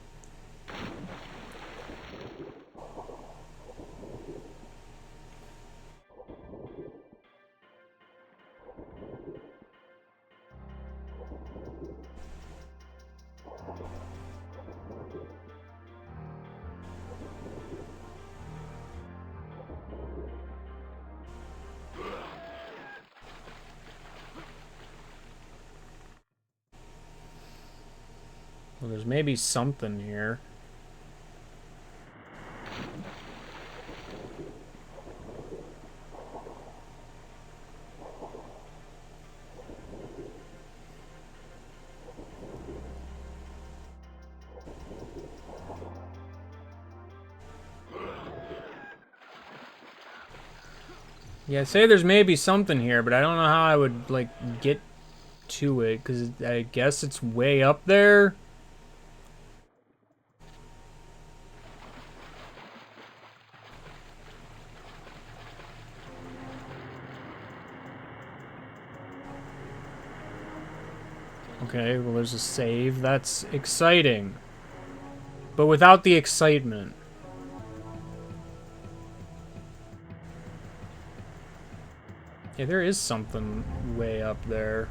Well, there's maybe something here. Yeah, I'd say there's maybe something here, but I don't know how I would, like, get to it, because I guess it's way up there. Okay, well, there's a save. That's exciting. But without the excitement. Yeah, there is something way up there.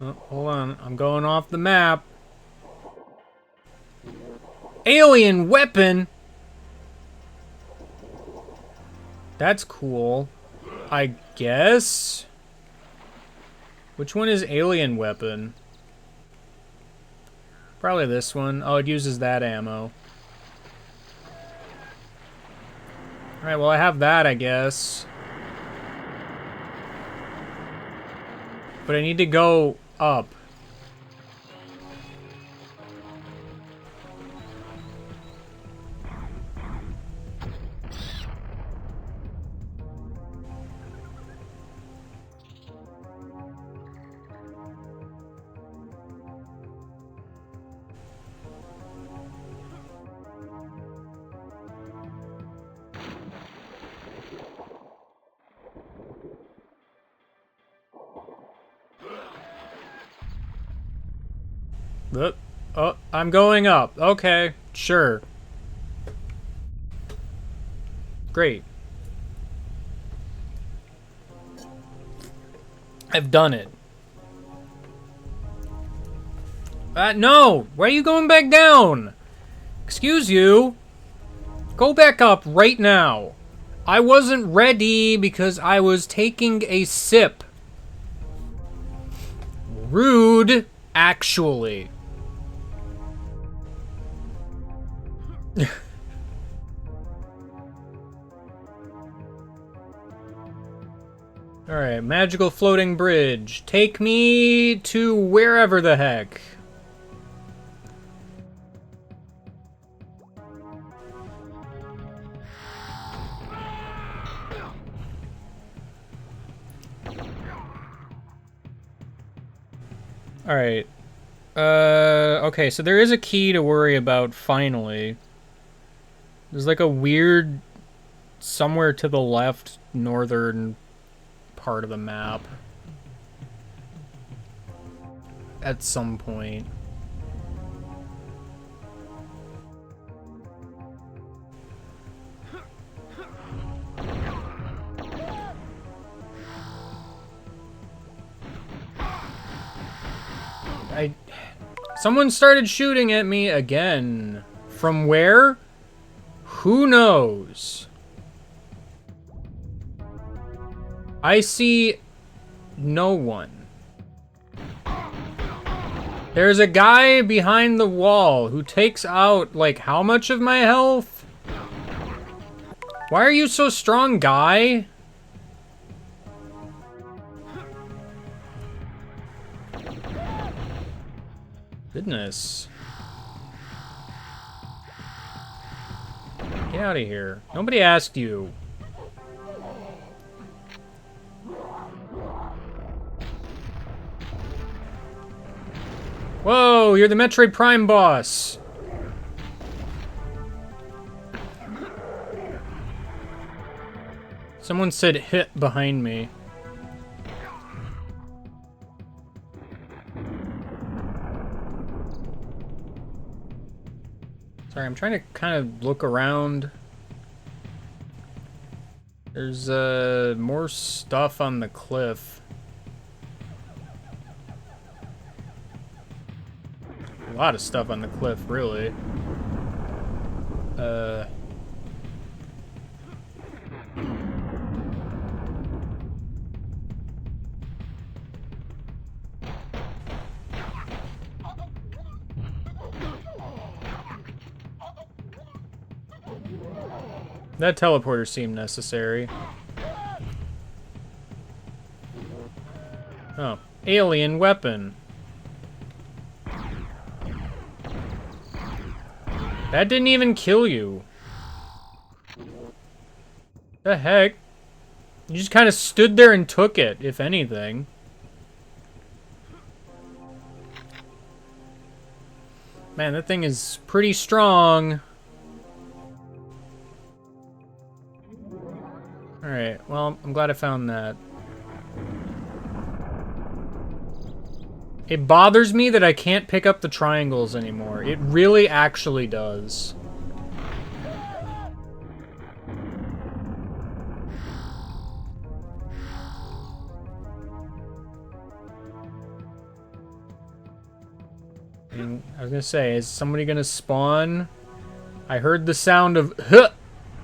Oh, hold on. I'm going off the map. Alien weapon? That's cool. I guess? Which one is alien weapon? Probably this one. Oh, it uses that ammo. Alright, well I have that, I guess. But I need to go up. Oh, I'm going up. Okay, sure. Great. I've done it. No! Why are you going back down? Excuse you. Go back up right now. I wasn't ready because I was taking a sip. Rude, actually. Alright, magical floating bridge. Take me to wherever the heck. Alright. Okay, so there is a key to worry about, finally. There's like a weird, somewhere to the left, northern part of the map. At some point. Someone started shooting at me again. From where? Who knows? I see no one. There's a guy behind the wall who takes out, like, how much of my health? Why are you so strong, guy? Goodness. Get out of here. Nobody asked you. Whoa, you're the Metroid Prime boss. Someone said hit behind me. Sorry, I'm trying to kind of look around. There's more stuff on the cliff. A lot of stuff on the cliff, really. That teleporter seemed necessary. Oh, alien weapon. That didn't even kill you. The heck? You just kind of stood there and took it, if anything. Man, that thing is pretty strong. Alright, well, I'm glad I found that. It bothers me that I can't pick up the triangles anymore. It really actually does. I was gonna say, is somebody gonna spawn? I heard the sound of huh,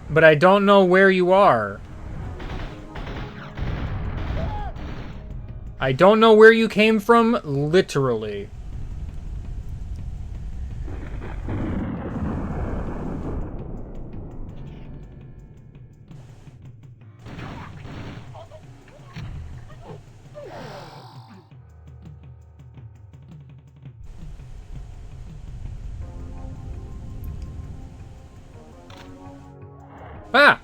but I don't know where you are. I don't know where you came from, literally. Ah!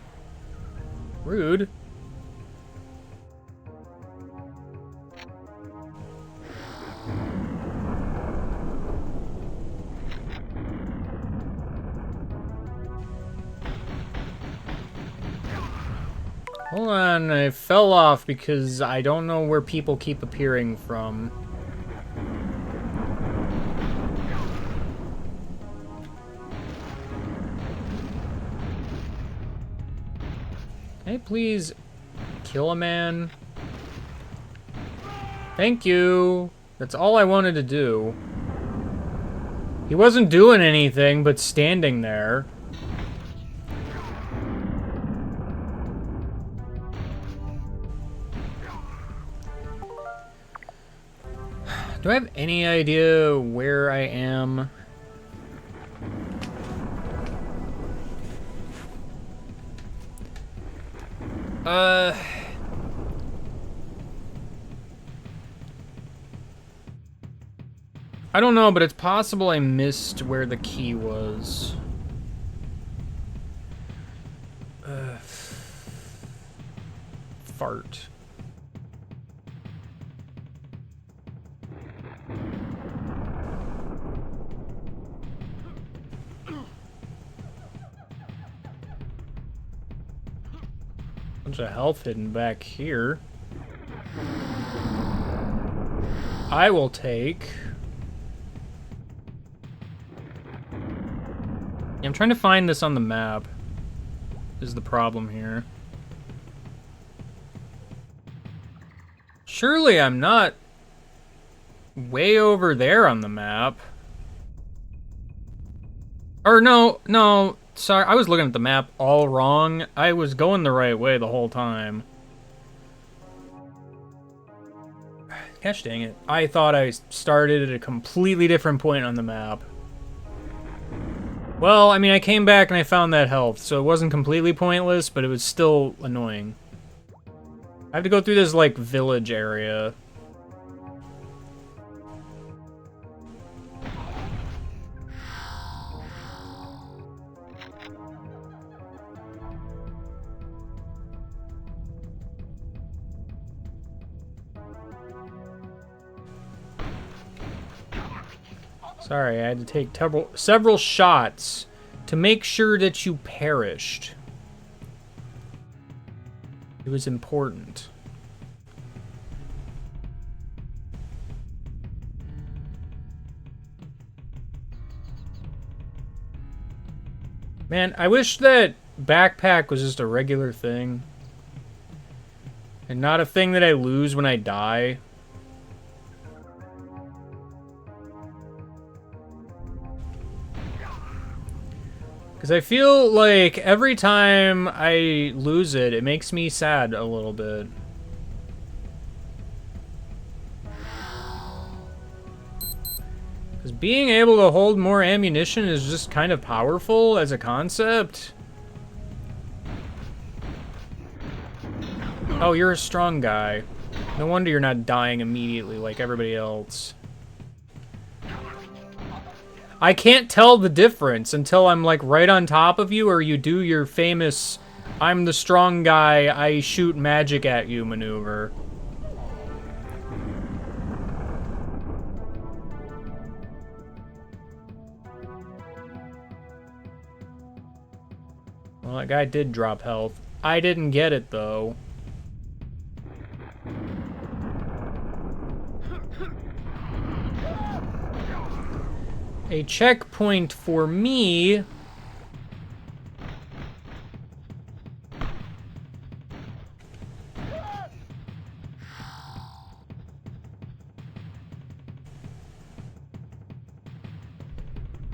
Rude. Hold on, I fell off because I don't know where people keep appearing from. Can I please kill a man? Thank you. That's all I wanted to do. He wasn't doing anything but standing there. Do I have any idea where I am? I don't know, but it's possible I missed where the key was. Fart. Bunch of health hidden back here. I will take. Yeah, I'm trying to find this on the map. Is the problem here. Surely I'm not way over there on the map. Or no, sorry, I was looking at the map all wrong. I was going the right way the whole time. Gosh dang it. I thought I started at a completely different point on the map. Well, I mean, I came back and I found that health, so it wasn't completely pointless, but it was still annoying. I have to go through this, like, village area. Sorry, I had to take several shots to make sure that you perished. It was important. Man, I wish that backpack was just a regular thing. And not a thing that I lose when I die. Because I feel like every time I lose it, it makes me sad a little bit. Because being able to hold more ammunition is just kind of powerful as a concept. Oh, you're a strong guy. No wonder you're not dying immediately like everybody else. I can't tell the difference until I'm like right on top of you, or you do your famous I'm the strong guy, I shoot magic at you maneuver. Well, that guy did drop health. I didn't get it though. A checkpoint for me.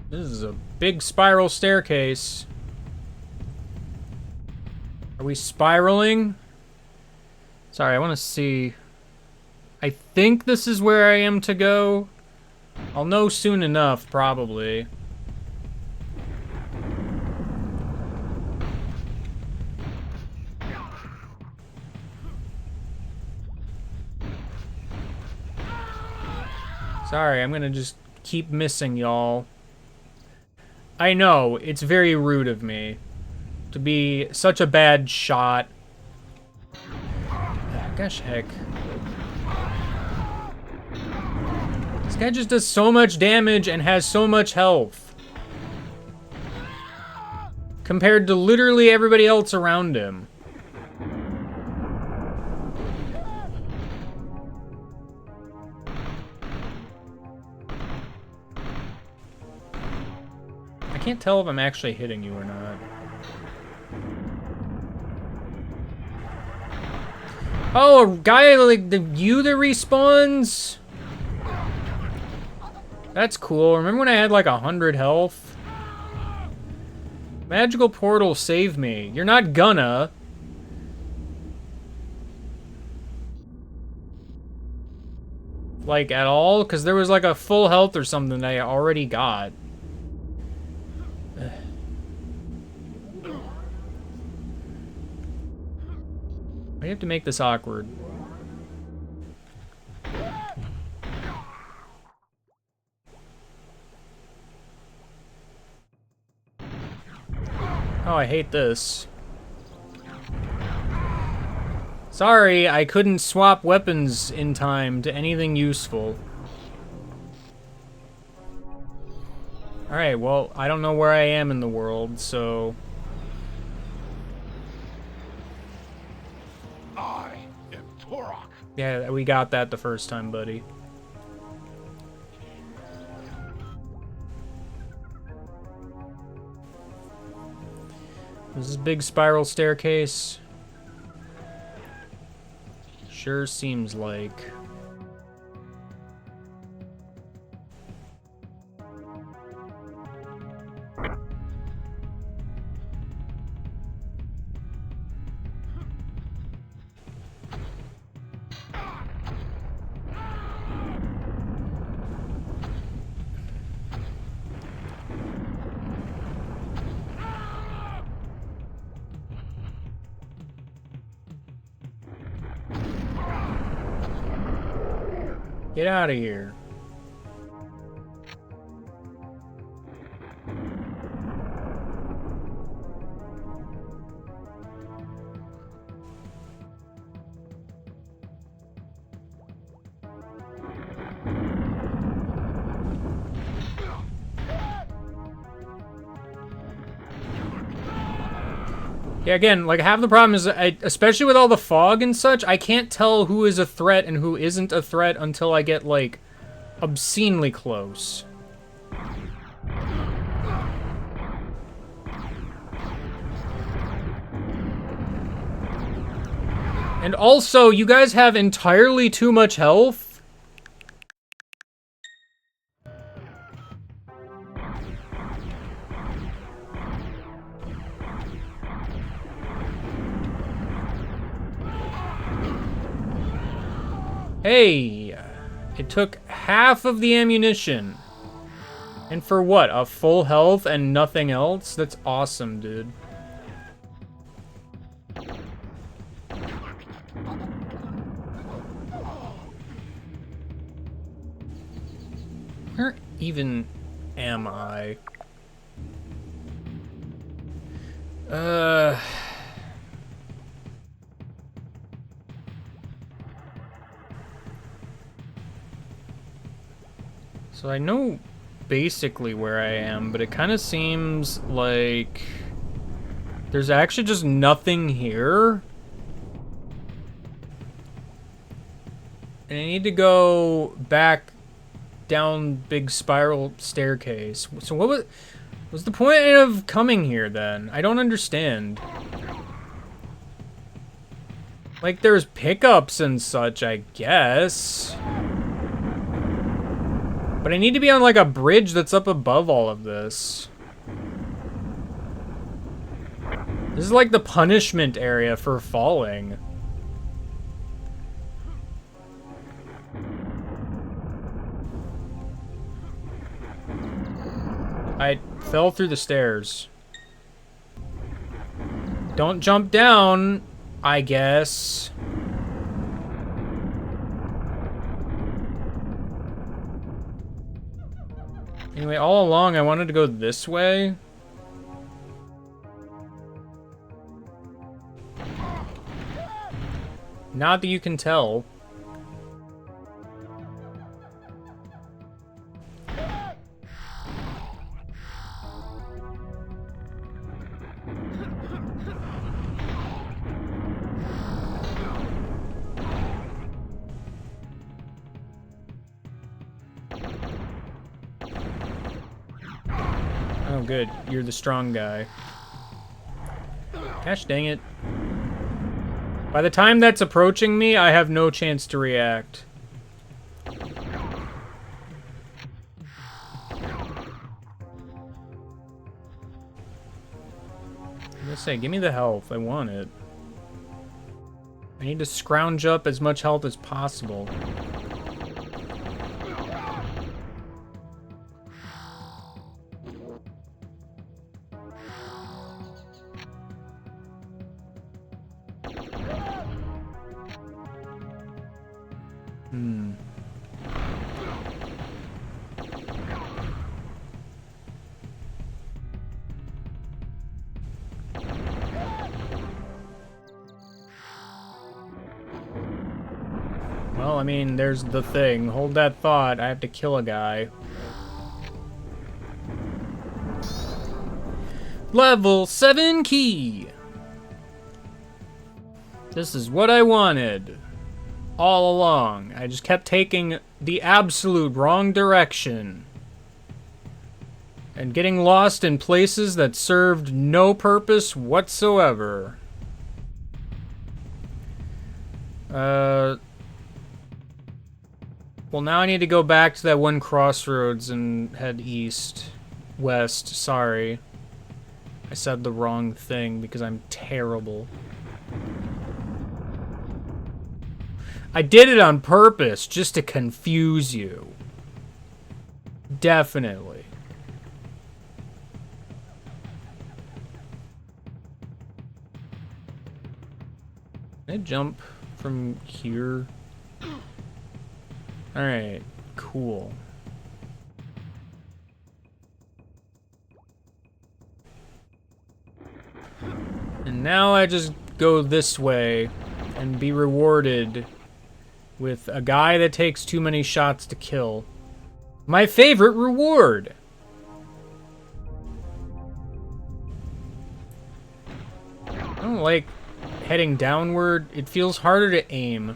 This is a big spiral staircase. Are we spiraling? Sorry, I want to see. I think this is where I am to go. I'll know soon enough, probably. Sorry, I'm gonna just keep missing y'all. I know, it's very rude of me to be such a bad shot. Gosh heck. This guy just does so much damage and has so much health. Compared to literally everybody else around him. I can't tell if I'm actually hitting you or not. Oh, a guy like you that respawns? That's cool. Remember when I had like 100 health? Magical portal, save me. You're not gonna. Like, at all? Because there was like a full health or something that I already got. I have to make this awkward. Oh, I hate this. Sorry, I couldn't swap weapons in time to anything useful. Alright, well, I don't know where I am in the world, so... I am Turok. Yeah, we got that the first time, buddy. This is a big spiral staircase. Sure seems like. Get out of here. Yeah, again, like, half the problem is, especially with all the fog and such, I can't tell who is a threat and who isn't a threat until I get, like, obscenely close. And also, you guys have entirely too much health. Hey, it took half of the ammunition. And for what, a full health and nothing else? That's awesome, dude. Where even am I? So I know basically where I am, but it kind of seems like there's actually just nothing here. And I need to go back down big spiral staircase. So what was the point of coming here then? I don't understand. Like, there's pickups and such, I guess. But I need to be on, like, a bridge that's up above all of this. This is like the punishment area for falling. I fell through the stairs. Don't jump down, I guess. Anyway, all along I wanted to go this way. Not that you can tell. Oh, good. You're the strong guy. Gosh dang it. By the time that's approaching me, I have no chance to react. I'm gonna say, give me the health. I want it. I need to scrounge up as much health as possible. Well, I mean, there's the thing. Hold that thought. I have to kill a guy. Level 7 key! This is what I wanted. All along. I just kept taking the absolute wrong direction. And getting lost in places that served no purpose whatsoever. Well, now I need to go back to that one crossroads and head east. West, sorry. I said the wrong thing because I'm terrible. I did it on purpose, just to confuse you. Definitely. Can I jump from here? Alright, cool. And now I just go this way and be rewarded with a guy that takes too many shots to kill. My favorite reward! I don't like heading downward. It feels harder to aim.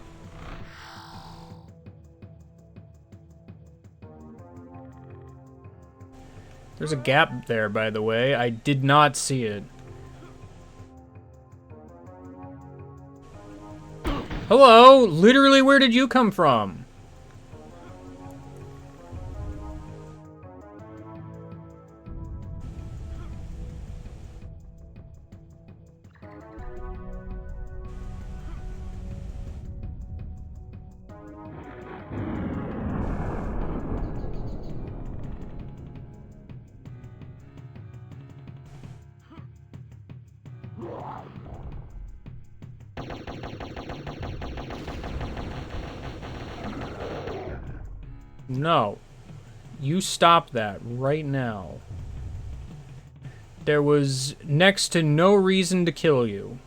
There's a gap there, by the way. I did not see it. Hello? Literally, where did you come from? No. You stop that right now. There was next to no reason to kill you.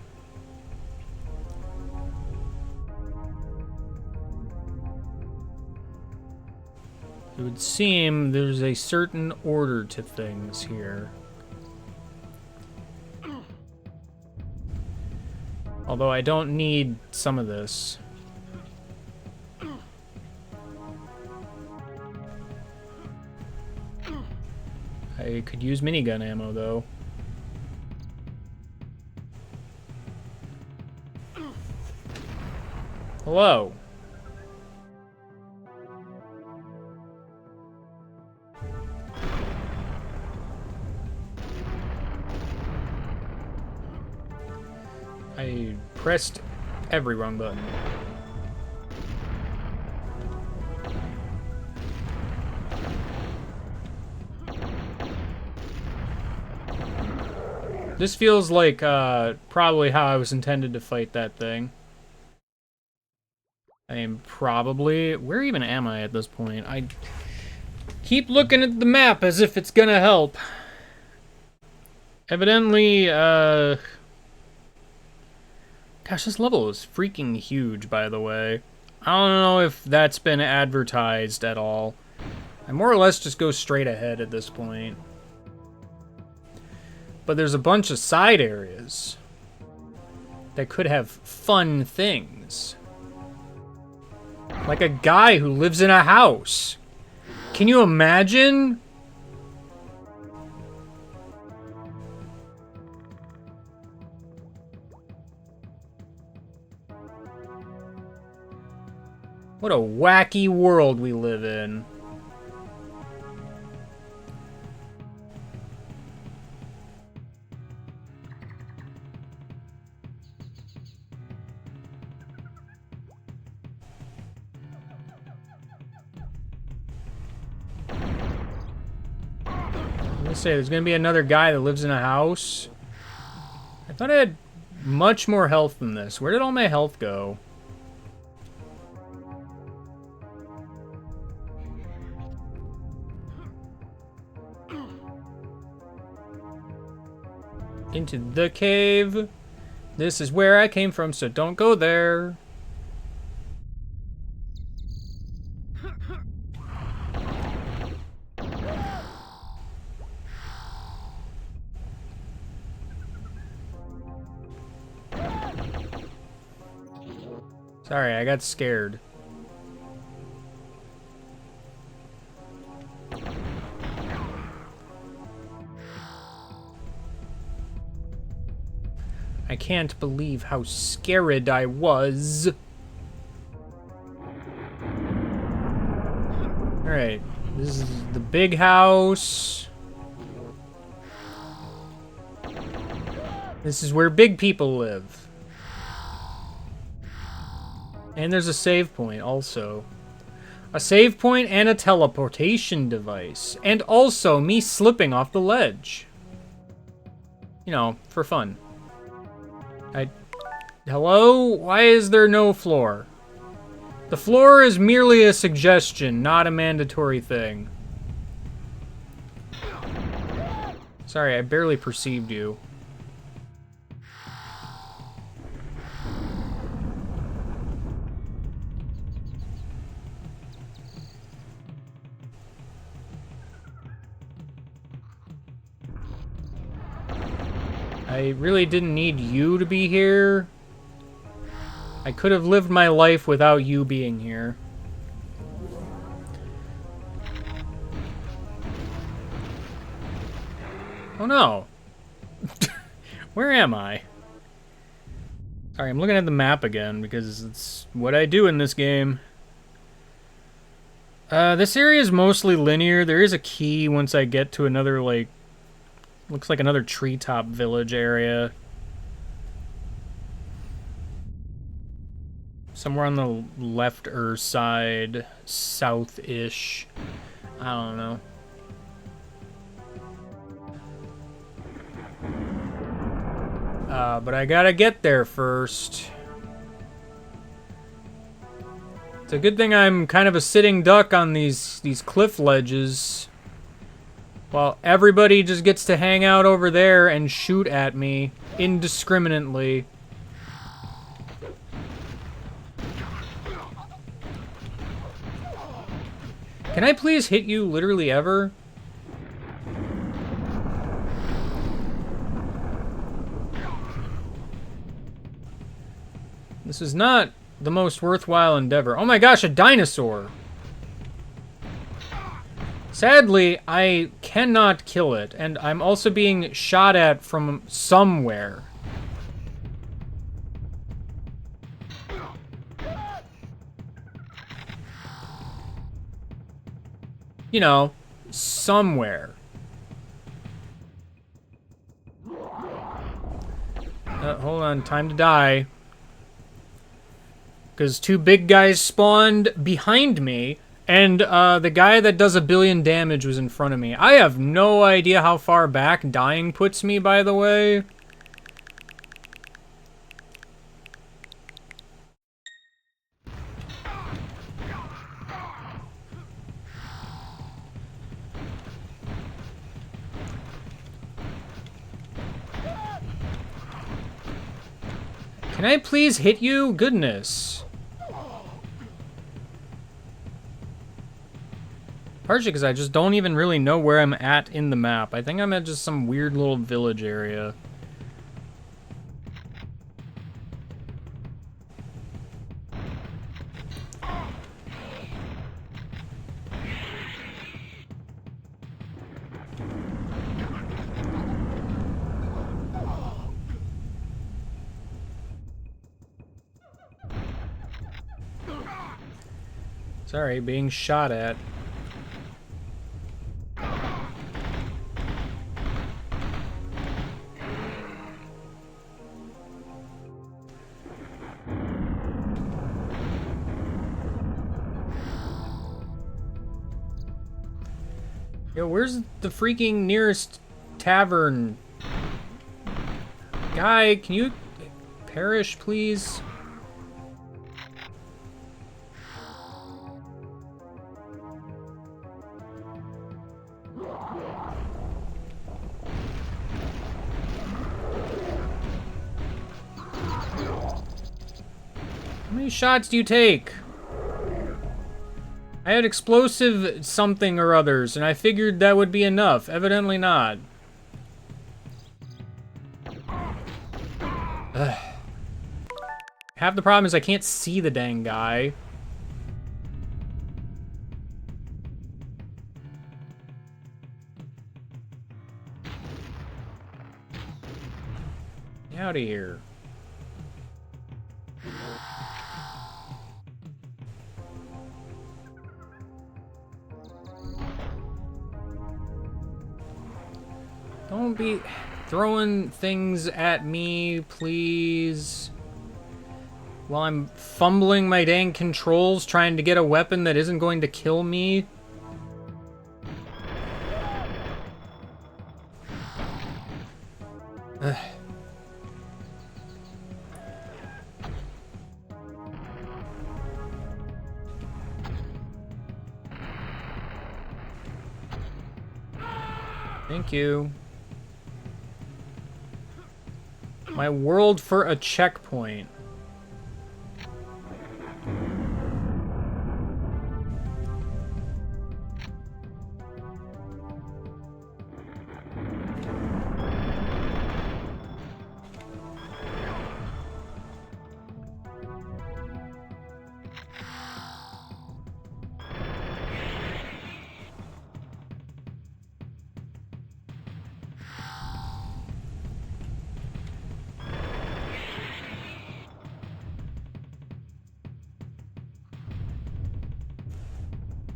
It would seem there's a certain order to things here. Although I don't need some of this. I could use minigun ammo, though. Hello. I pressed every wrong button. This feels like probably how I was intended to fight that thing. I am probably... Where even am I at this point? I keep looking at the map as if it's gonna help. Evidently, gosh, this level is freaking huge, by the way. I don't know if that's been advertised at all. I more or less just go straight ahead at this point. But there's a bunch of side areas that could have fun things. Like a guy who lives in a house. Can you imagine? What a wacky world we live in. Say there's gonna be another guy that lives in a house. I thought I had much more health than this. Where did all my health go? Into the cave. This is where I came from, so don't go there. Sorry, I got scared. I can't believe how scared I was. Alright, this is the big house. This is where big people live. And there's a save point also. A save point and a teleportation device. And also me slipping off the ledge. You know, for fun. Hello? Why is there no floor? The floor is merely a suggestion, not a mandatory thing. Sorry, I barely perceived you. I really didn't need you to be here. I could have lived my life without you being here. Oh no. Where am I? Sorry, I'm looking at the map again because it's what I do in this game. This area is mostly linear. There is a key once I get to another, like, looks like another treetop village area. Somewhere on the left-er side, south-ish. I don't know. But I gotta get there first. It's a good thing I'm kind of a sitting duck on these cliff ledges. While everybody just gets to hang out over there and shoot at me indiscriminately. Can I please hit you literally ever? This is not the most worthwhile endeavor. Oh my gosh, a dinosaur! Sadly, I cannot kill it, and I'm also being shot at from somewhere. You know, somewhere. Hold on, time to die. Because 2 big guys spawned behind me, and the guy that does 1 billion damage was in front of me. I have no idea how far back dying puts me, by the way. Can I please hit you? Goodness. Partially because I just don't even really know where I'm at in the map. I think I'm at just some weird little village area. Sorry, being shot at. Yo, where's the freaking nearest tavern? Guy, can you perish, please? How many shots do you take? I had explosive something or others, and I figured that would be enough. Evidently not. Ugh. Half the problem is I can't see the dang guy. Get out of here. Don't be throwing things at me, please. While I'm fumbling my dang controls trying to get a weapon that isn't going to kill me. Ugh. Thank you. My world for a checkpoint.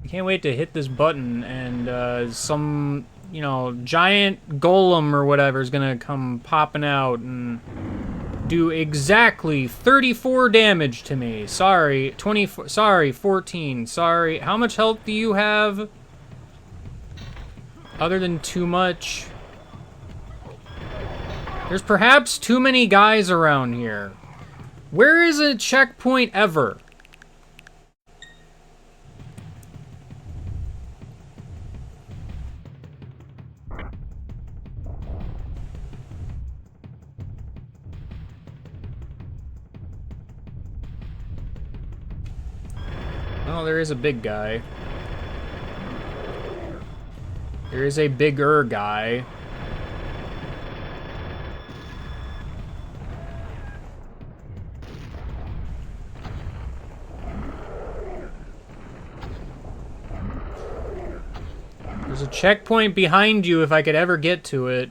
I can't wait to hit this button and some, you know, giant golem or whatever is gonna come popping out and do exactly 34 damage to me. Sorry, 24, sorry, 14, sorry. How much health do you have? Other than too much? There's perhaps too many guys around here. Where is a checkpoint ever? Oh, there is a big guy. There is a bigger guy. There's a checkpoint behind you if I could ever get to it.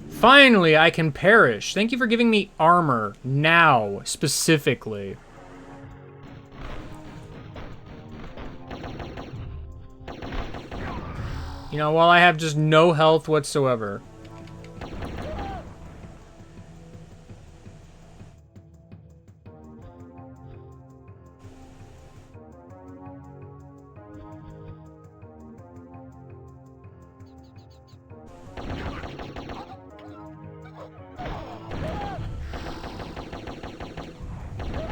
Finally, I can perish. Thank you for giving me armor now, specifically. You know, while I have just no health whatsoever.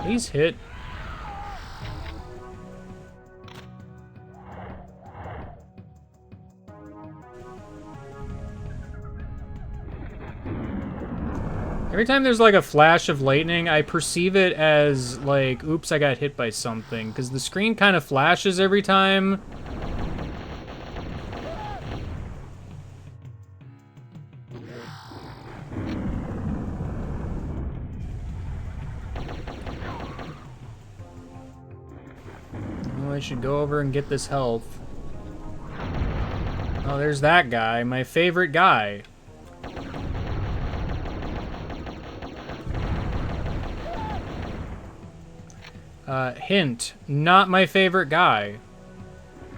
Please hit. Every time there's like a flash of lightning, I perceive it as like, oops, I got hit by something. Because the screen kind of flashes every time. Oh, I should go over and get this health. Oh, there's that guy, my favorite guy. Hint, not my favorite guy.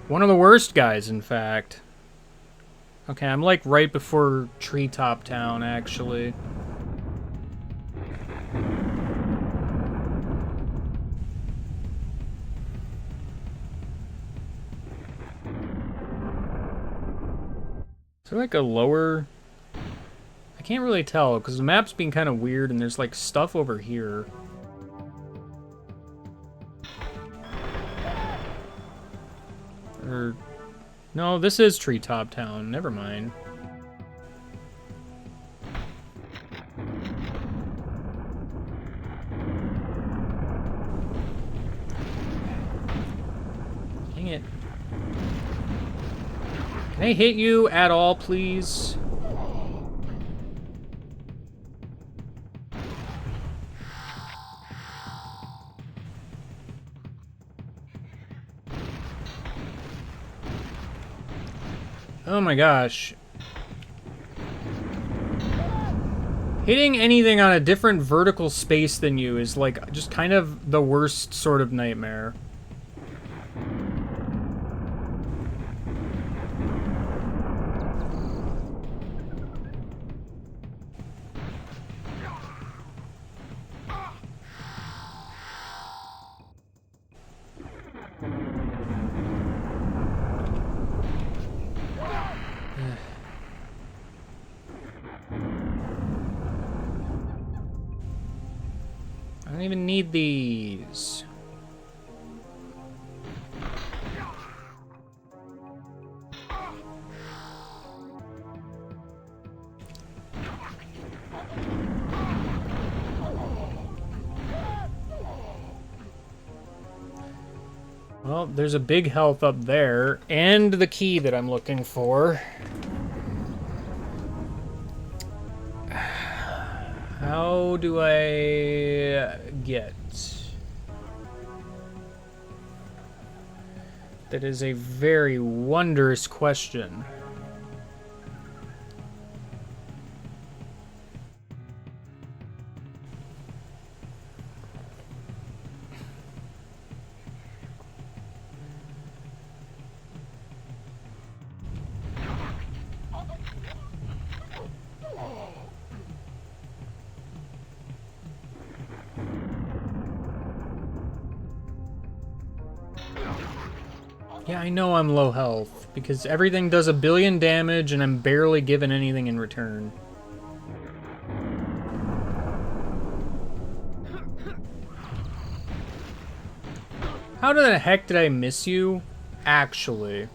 One of the worst guys, in fact. Okay, I'm like right before Treetop Town, actually. Is there like a lower... I can't really tell, because the map's being kind of weird and there's like stuff over here. Or... No, this is Treetop Town. Never mind. Dang it. Can I hit you at all, please? Oh my gosh. Hitting anything on a different vertical space than you is like just kind of the worst sort of nightmare. I don't even need these. Well, there's a big health up there, and the key that I'm looking for. How do I get? That is a very wondrous question. Yeah, I know I'm low health, because everything does 1 billion damage and I'm barely given anything in return. How the heck did I miss you? Actually.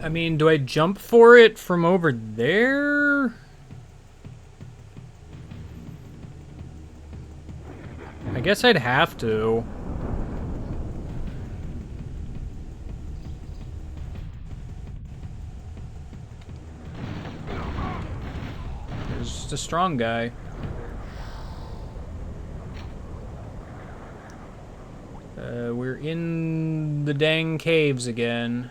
I mean, do I jump for it from over there? I guess I'd have to. There's just a strong guy. We're in the dang caves again.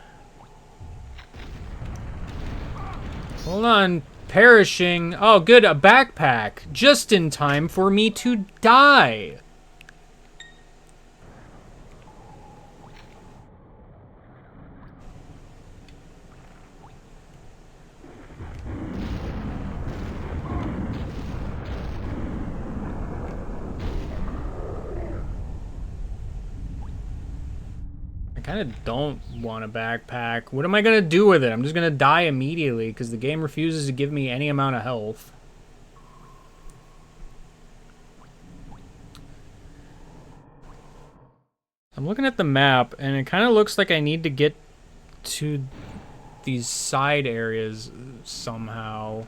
Hold on, perishing. Oh, good, a backpack. Just in time for me to die. I kind of don't want a backpack. What am I going to do with it? I'm just going to die immediately because the game refuses to give me any amount of health. I'm looking at the map, and it kind of looks like I need to get to these side areas somehow.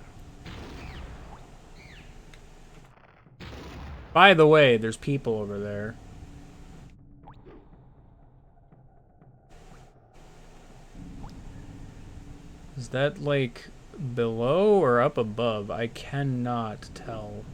By the way, there's people over there. Is that, like, below or up above? I cannot tell.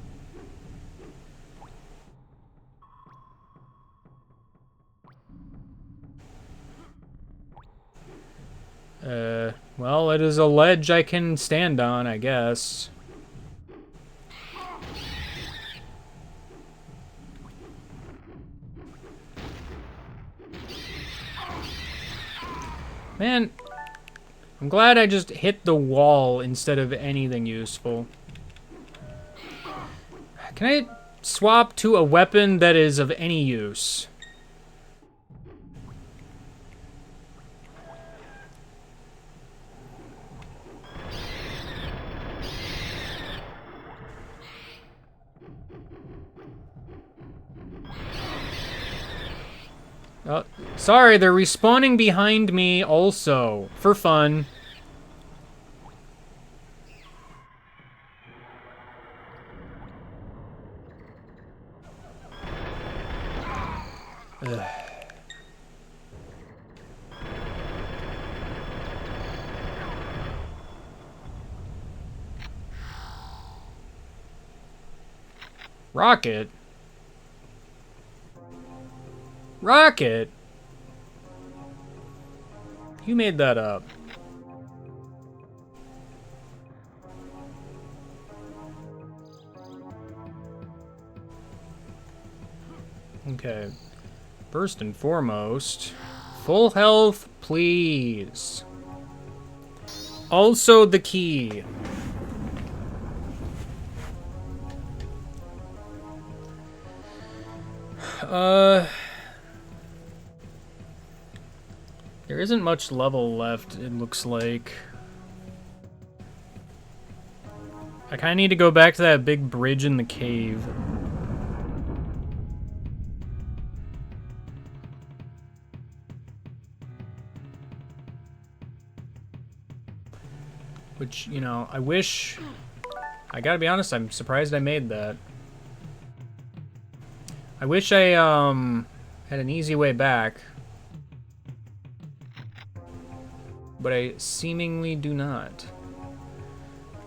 Well, it is a ledge I can stand on, I guess. Man, I'm glad I just hit the wall instead of anything useful. Can I swap to a weapon that is of any use? Oh, sorry, they're respawning behind me also, for fun. Ugh. Rocket? Rocket? You made that up. Okay. First and foremost, full health, please. Also the key. There isn't much level left, it looks like. I kind of need to go back to that big bridge in the cave. Which, you know, I wish... I gotta be honest, I'm surprised I made that. I wish I, had an easy way back. But I seemingly do not.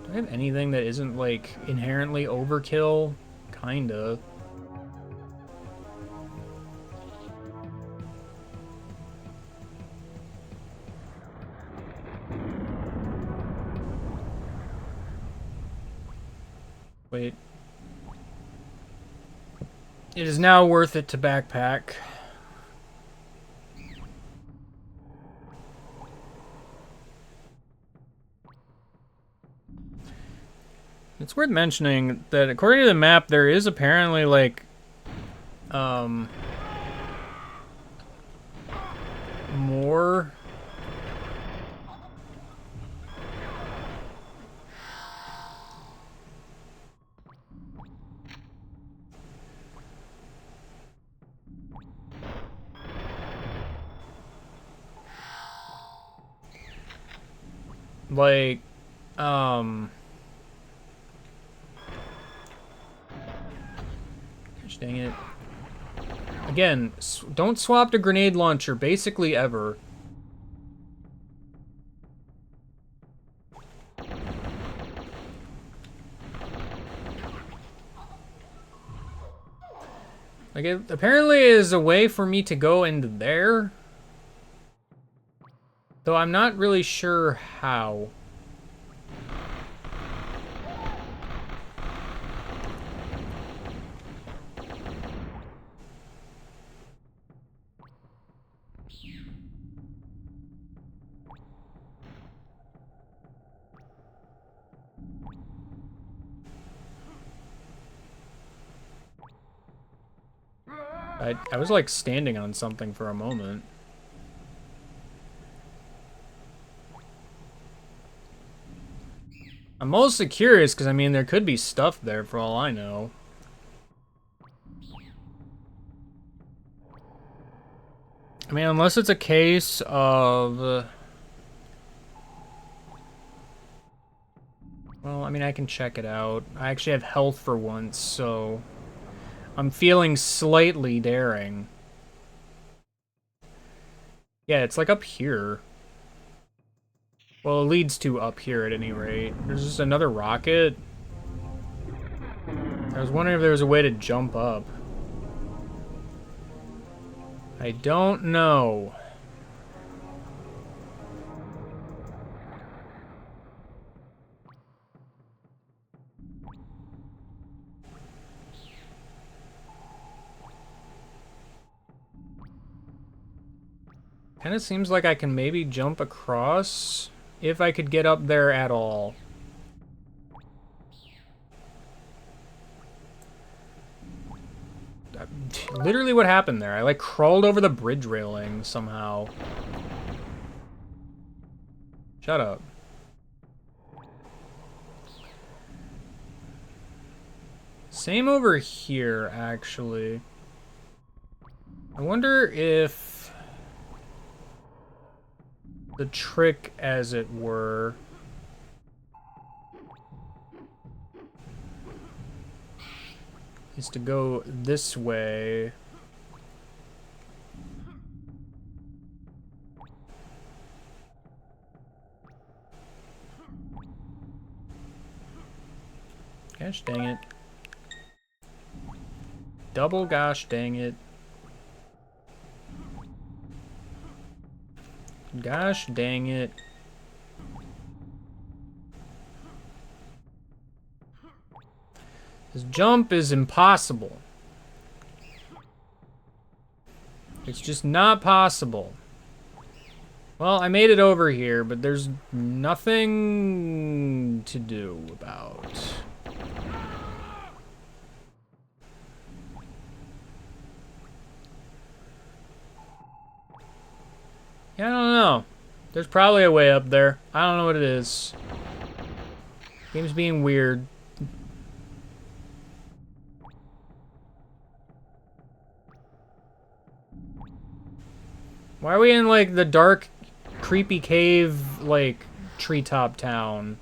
Do I have anything that isn't, like, inherently overkill? Kinda. Wait. It is now worth it to backpack. It's worth mentioning that according to the map, there is apparently, like, more... like, gosh dang it. Again, don't swap to grenade launcher, basically ever. Like, it apparently is a way for me to go into there. Though I'm not really sure how. I was like standing on something for a moment. I'm mostly curious because I mean there could be stuff there for all I know. I mean, unless it's a case of well, I mean I can check it out. I actually have health for once, so I'm feeling slightly daring. Yeah, it's like up here. Well, it leads to up here at any rate. There's just another rocket. I was wondering if there was a way to jump up. I don't know. Kind of seems like I can maybe jump across if I could get up there at all. Literally what happened there. I like crawled over the bridge railing somehow. Shut up. Same over here, actually. I wonder if the trick, as it were, is to go this way. Gosh dang it. Double gosh dang it. Gosh dang it. This jump is impossible. It's just not possible. Well, I made it over here, but there's nothing to do about. Yeah, I don't know. There's probably a way up there. I don't know what it is. Game's being weird. Why are we in, like, the dark, creepy cave, like, treetop town?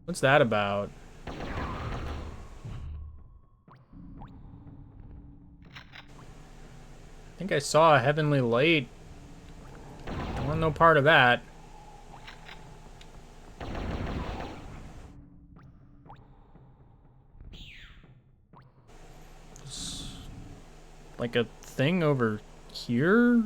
What's that about? I think I saw a heavenly light. I want no part of that. Just like a thing over here?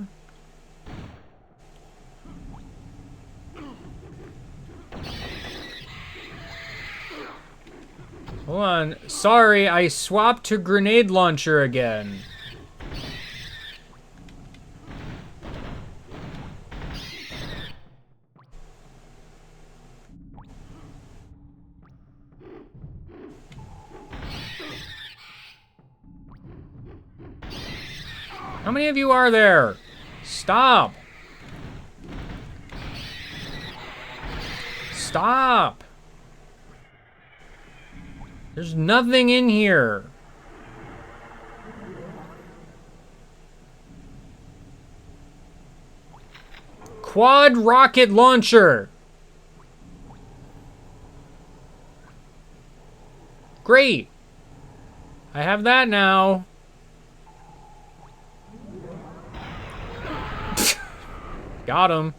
Hold on. Sorry, I swapped to grenade launcher again. How many of you are there? Stop. Stop. There's nothing in here. Quad rocket launcher. Great. I have that now. Got him.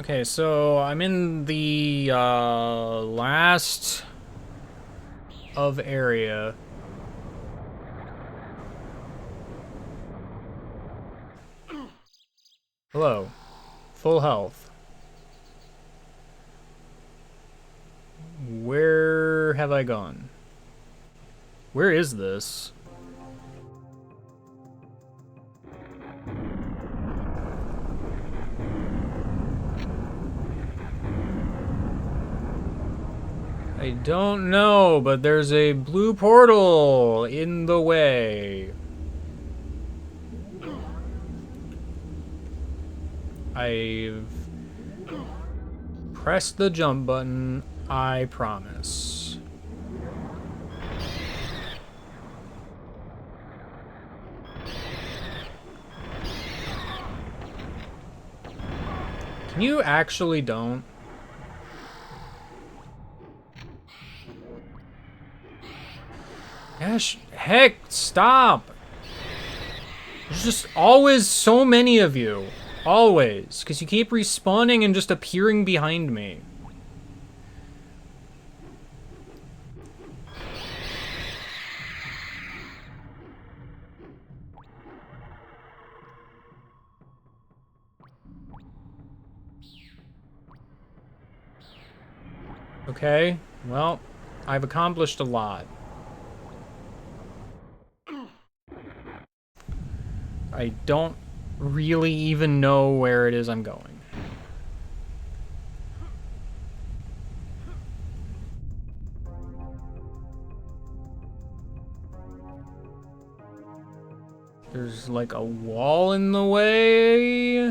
Okay, so I'm in the last of area. Hello. Full health. Where have I gone? Where is this? I don't know, but there's a blue portal in the way. I've pressed the jump button, I promise. Can you actually don't? Gosh, heck, stop! There's just always so many of you. Always. Because you keep respawning and just appearing behind me. Okay, well, I've accomplished a lot. I don't really even know where it is I'm going. There's like a wall in the way.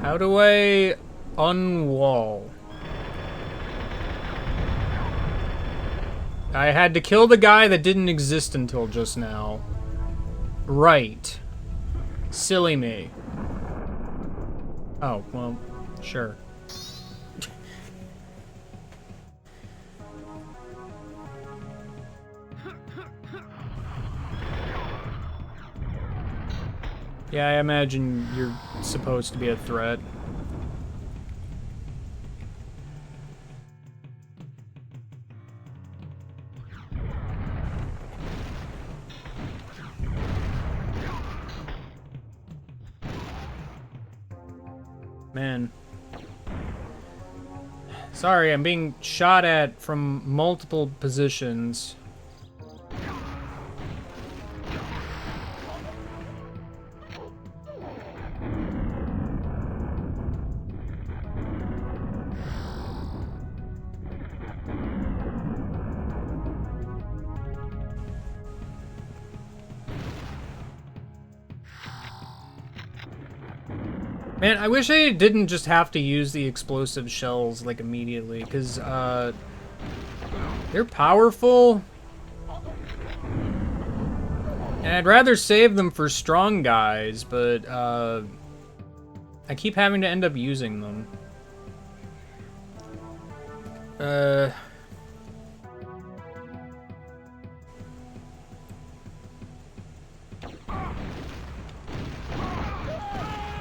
How do I unwall? I had to kill the guy that didn't exist until just now. Right. Silly me. Oh, well, sure. Yeah, I imagine you're supposed to be a threat. Man. Sorry, I'm being shot at from multiple positions. Man, I wish I didn't just have to use the explosive shells, like, immediately, because, they're powerful. And I'd rather save them for strong guys, but, I keep having to end up using them.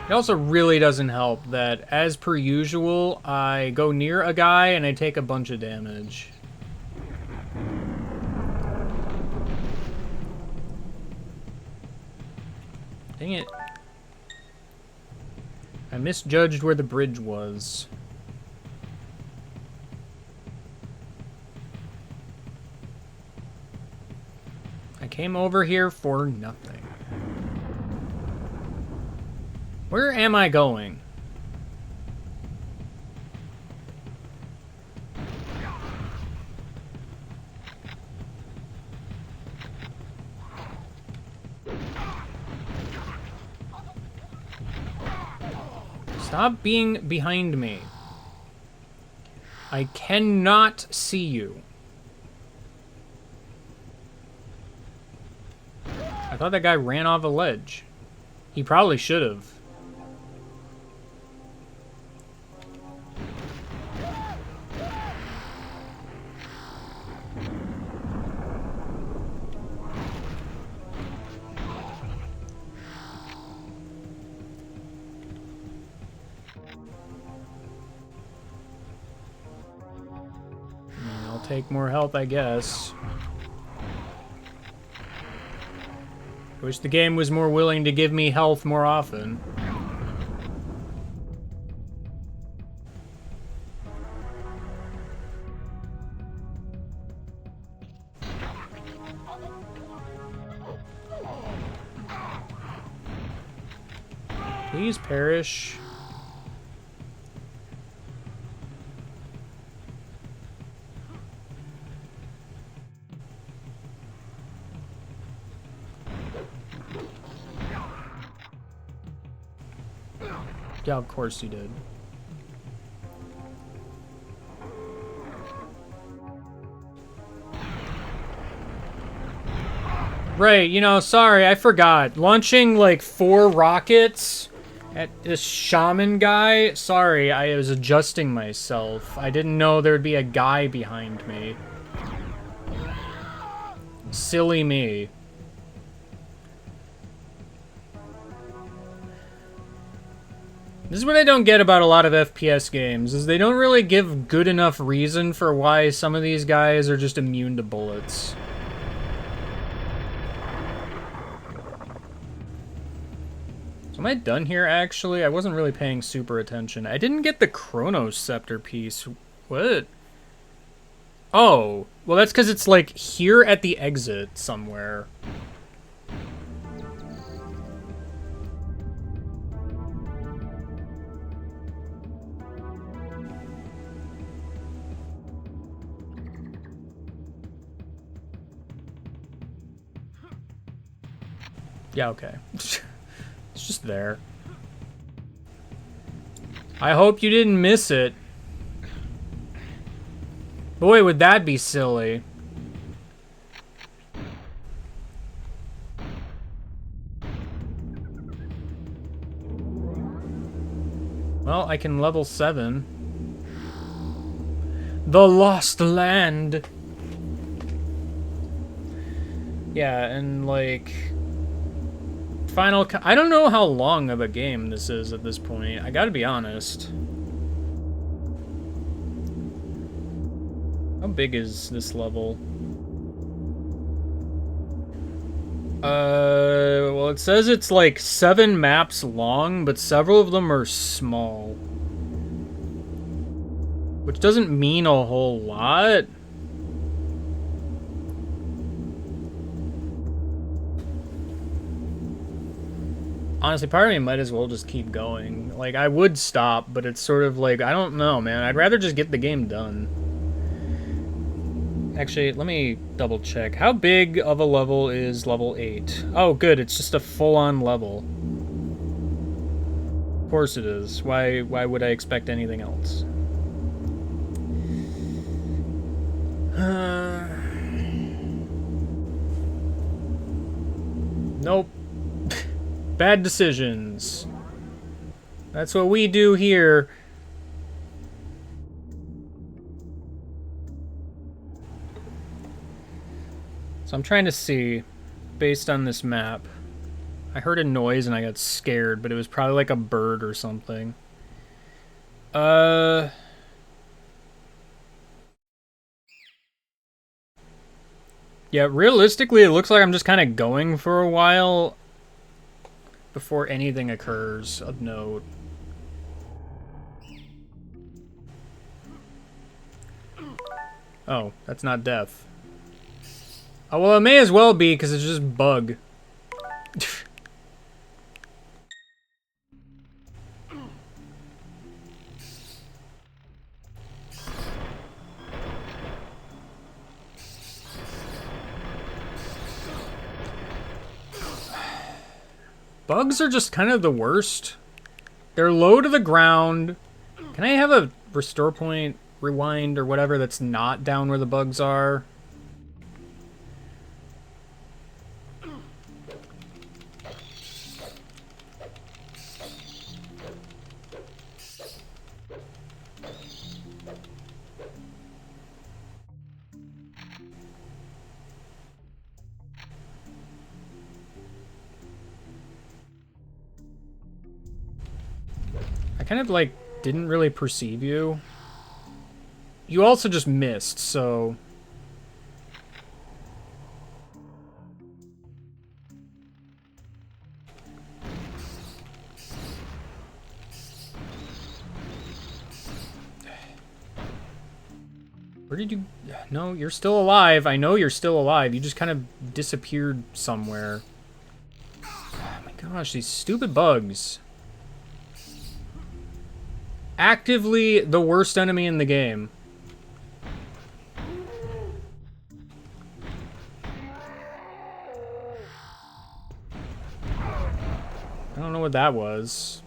It also really doesn't help that, as per usual, I go near a guy and I take a bunch of damage. Dang it. I misjudged where the bridge was. I came over here for nothing. Where am I going? Stop being behind me. I cannot see you. I thought that guy ran off a ledge. He probably should have. take more health, I guess. Wish the game was more willing to give me health more often. Please perish. Yeah, of course you did. Right, you know, sorry, I forgot. Launching like 4 rockets at this shaman guy. Sorry, I was adjusting myself. I didn't know there'd be a guy behind me. Silly me. This is what I don't get about a lot of FPS games, is they don't really give good enough reason for why some of these guys are just immune to bullets. So am I done here, actually? I wasn't really paying super attention. I didn't get the Chronos Scepter piece. What? Oh, well that's because it's like here at the exit somewhere. Yeah, okay. It's just there. I hope you didn't miss it. Boy, would that be silly. Well, I can level 7. The Lost Land. Yeah, and like... I don't know how long of a game this is at this point. I gotta be honest. How big is this level? Well, it says it's like 7 maps long, but several of them are small. Which doesn't mean a whole lot. Honestly, part of me might as well just keep going. Like, I would stop, but it's sort of like, I don't know, man. I'd rather just get the game done. Actually, let me double check. How big of a level is level 8? Oh, good. It's just a full-on level. Of course it is. Why would I expect anything else? Nope. Bad decisions. That's what we do here. So I'm trying to see, based on this map. I heard a noise and I got scared, but it was probably like a bird or something. Yeah, realistically, it looks like I'm just kind of going for a while before anything occurs of note. Oh, that's not death. Oh, well, it may as well be, because it's just bug. Bugs are just kind of the worst. They're low to the ground. Can I have a restore point, rewind, or whatever that's not down where the bugs are? I kind of, like, didn't really perceive you. you also just missed, so... Where did you... No, you're still alive. I know you're still alive. You just kind of disappeared somewhere. Oh my gosh, these stupid bugs. Actively the worst enemy in the game. I don't know what that was.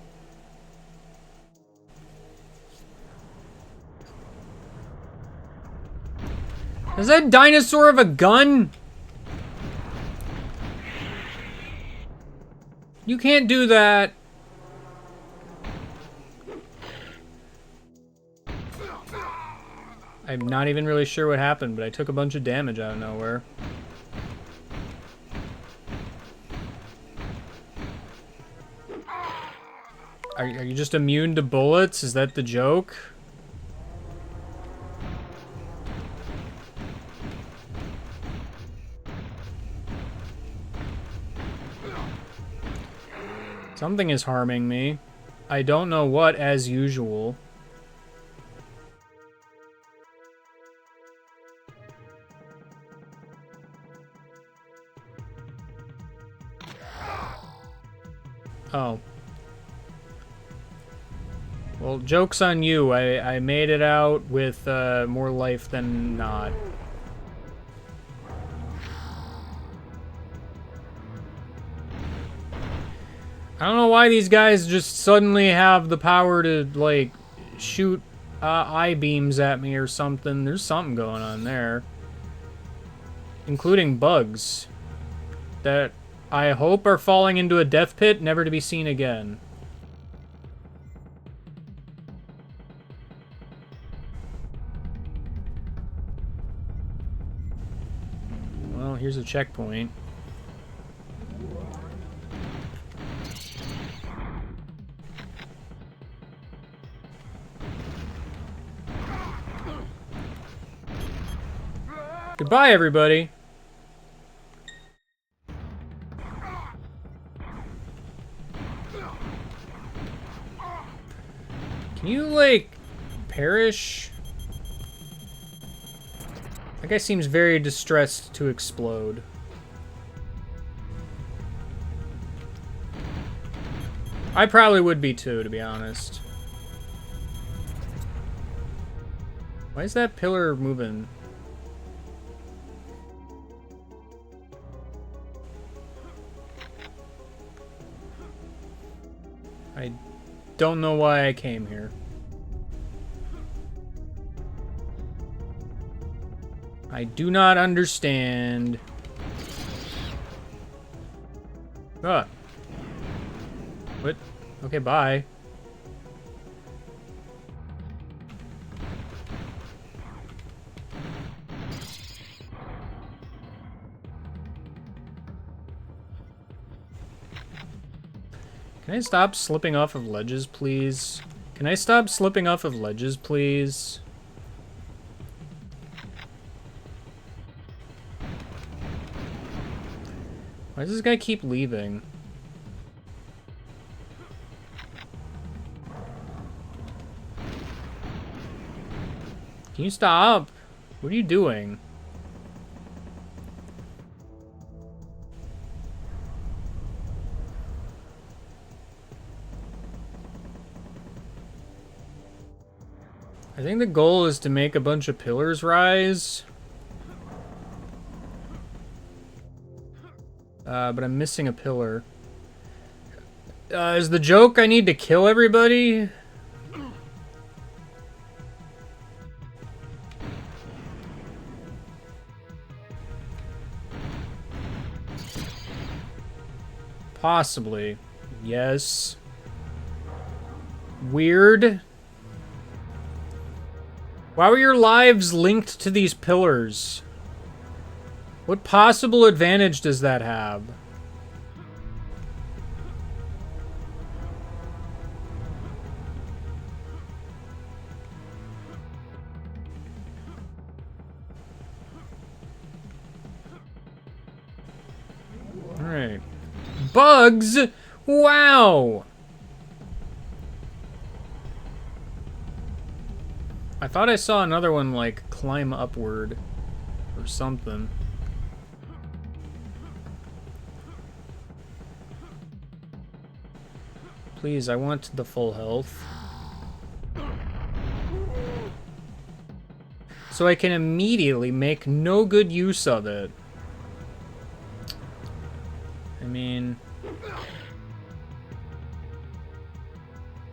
Is that dinosaur of a gun? You can't do that. I'm not even really sure what happened, but I took a bunch of damage out of nowhere. Are you just immune to bullets? Is that the joke? Something is harming me. I don't know what, as usual. Oh. Well, joke's on you. I made it out with more life than not. I don't know why these guys just suddenly have the power to, like, shoot eye beams at me or something. There's something going on there. Including bugs. That I hope are falling into a death pit, never to be seen again. Well, here's a checkpoint. Goodbye, everybody. Can you, like, perish? That guy seems very distressed to explode. I probably would be too, to be honest. Why is that pillar moving? I don't know why I came here. I do not understand. Ah. What? Okay, bye. Can I stop slipping off of ledges, please? Can I stop slipping off of ledges, please? Why does this guy keep leaving? Can you stop? What are you doing? I think the goal is to make a bunch of pillars rise. But I'm missing a pillar. Is the joke I need to kill everybody? Possibly. Yes. Weird. Why were your lives linked to these pillars? What possible advantage does that have? Alright. Bugs? Wow! I thought I saw another one, like, climb upward. Or something. Please, I want the full health. So I can immediately make no good use of it. I mean...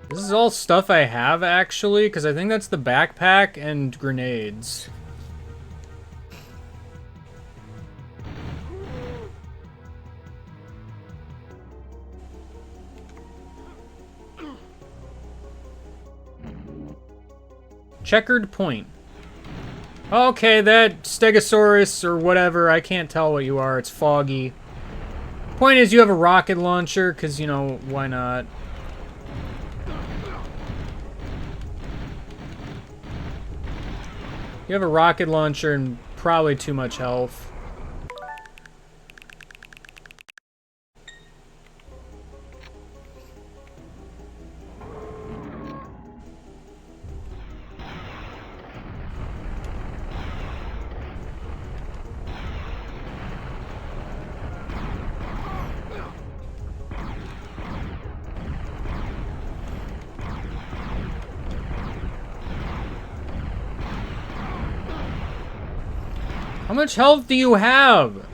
This is all stuff I have, actually, because I think that's the backpack and grenades. Checkered point. Okay, that Stegosaurus or whatever, I can't tell what you are, it's foggy. Point is, you have a rocket launcher, because, you know, why not? You have a rocket launcher and probably too much health. How much health do you have?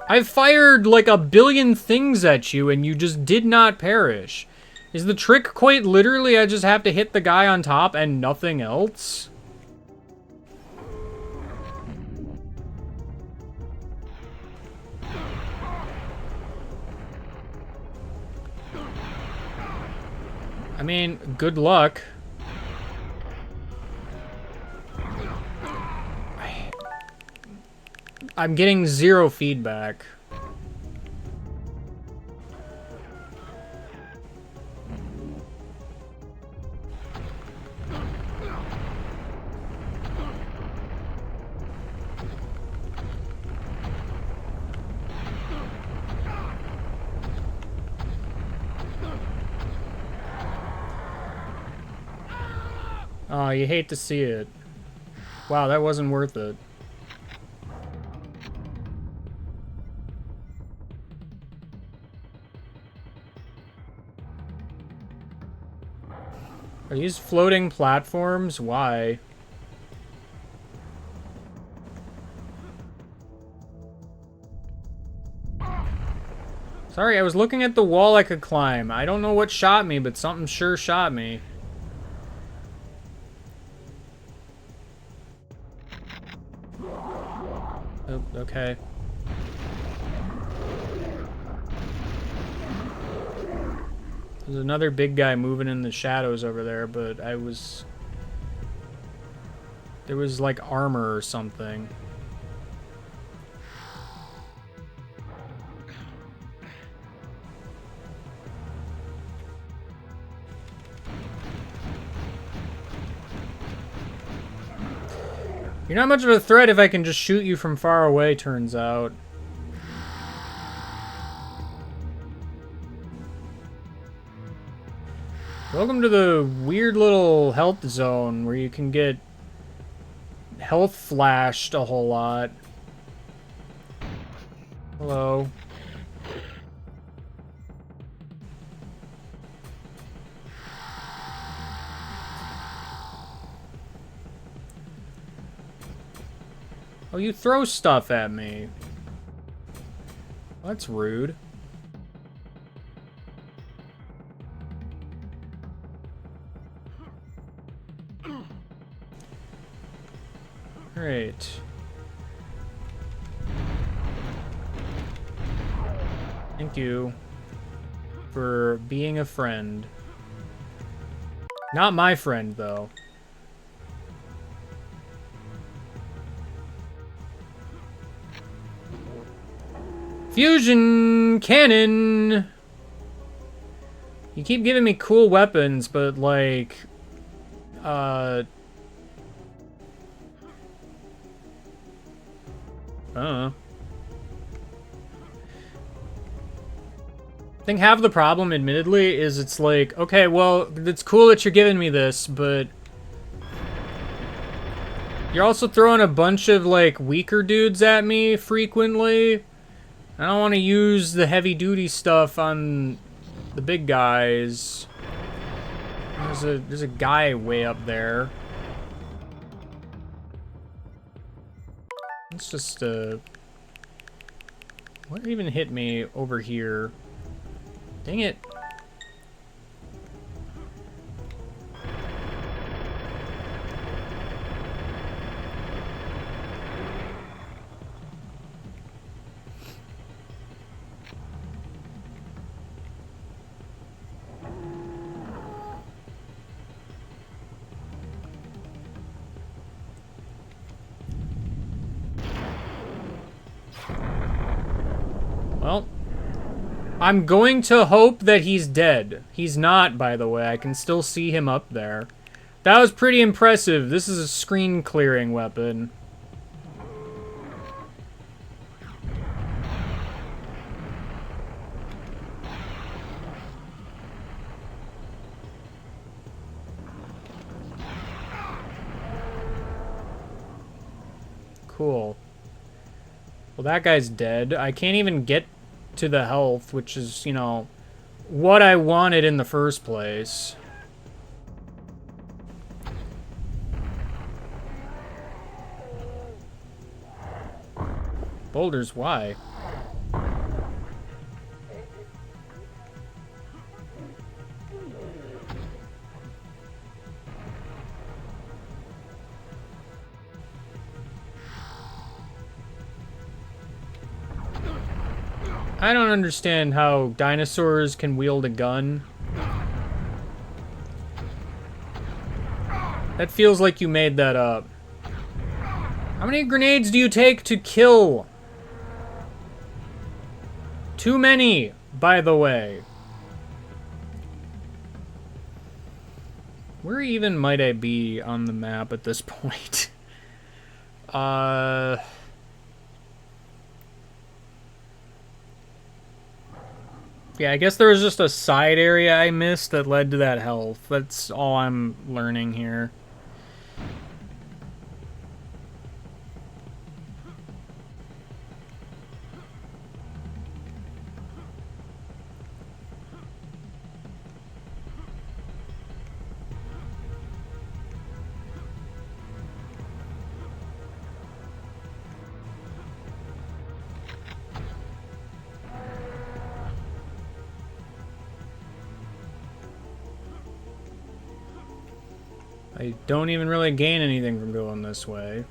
I've fired like a billion things at you and you just did not perish. Is the trick quite literally I just have to hit the guy on top and nothing else? I mean, good luck. I'm getting zero feedback. Oh, you hate to see it. Wow, that wasn't worth it. Are these floating platforms? Why? Sorry, I was looking at the wall I could climb. I don't know what shot me, but something sure shot me. Oh, okay. There's another big guy moving in the shadows over there, but there was like armor or something. You're not much of a threat if I can just shoot you from far away, turns out. Welcome to the weird little health zone where you can get health flashed a whole lot. Hello. Oh, you throw stuff at me. That's rude. Great. Thank you for being a friend. Not my friend, though. Fusion cannon! You keep giving me cool weapons, but like... I don't know. I think half the problem, admittedly, is it's like, okay, well, it's cool that you're giving me this, but you're also throwing a bunch of, like, weaker dudes at me frequently. I don't want to use the heavy-duty stuff on the big guys. There's a guy way up there. Let's just, what even hit me over here? Dang it. Well, I'm going to hope that he's dead. He's not, by the way. I can still see him up there. That was pretty impressive. This is a screen clearing weapon. Cool. Well, that guy's dead. I can't even get to the health, which is, you know, what I wanted in the first place. Boulders, why? I don't understand how dinosaurs can wield a gun. That feels like you made that up. How many grenades do you take to kill? Too many, by the way. Where even might I be on the map at this point? Yeah, I guess there was just a side area I missed that led to that health. That's all I'm learning here. I don't even really gain anything from going this way.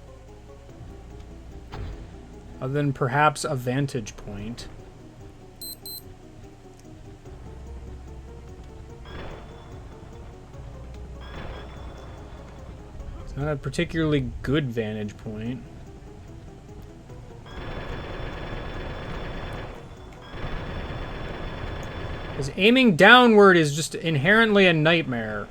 Other than perhaps a vantage point. It's not a particularly good vantage point. Because aiming downward is just inherently a nightmare.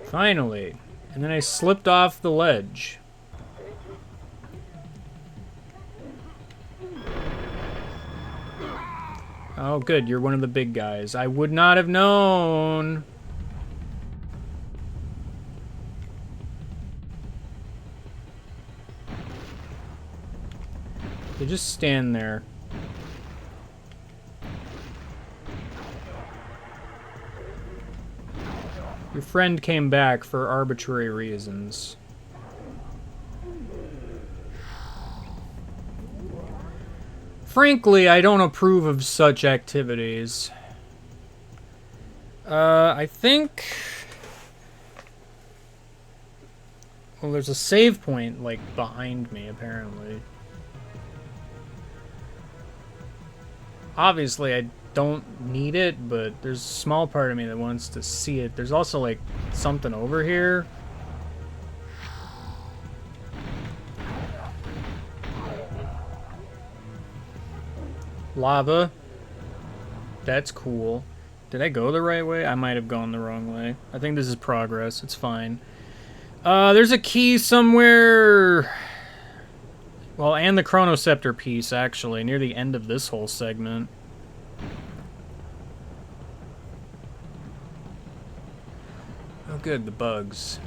Finally. And then I slipped off the ledge. Oh, good. You're one of the big guys. I would not have known. They just stand there. Your friend came back for arbitrary reasons. Frankly, I don't approve of such activities. I think... Well, there's a save point, like, behind me, apparently. Obviously, I don't need it, but there's a small part of me that wants to see it. There's also, like, something over here. Lava. That's cool. Did I go the right way? I might have gone the wrong way. I think this is progress. It's fine. There's a key somewhere. Well, and the Chronoceptor piece, actually, near the end of this whole segment. Oh, good, the bugs.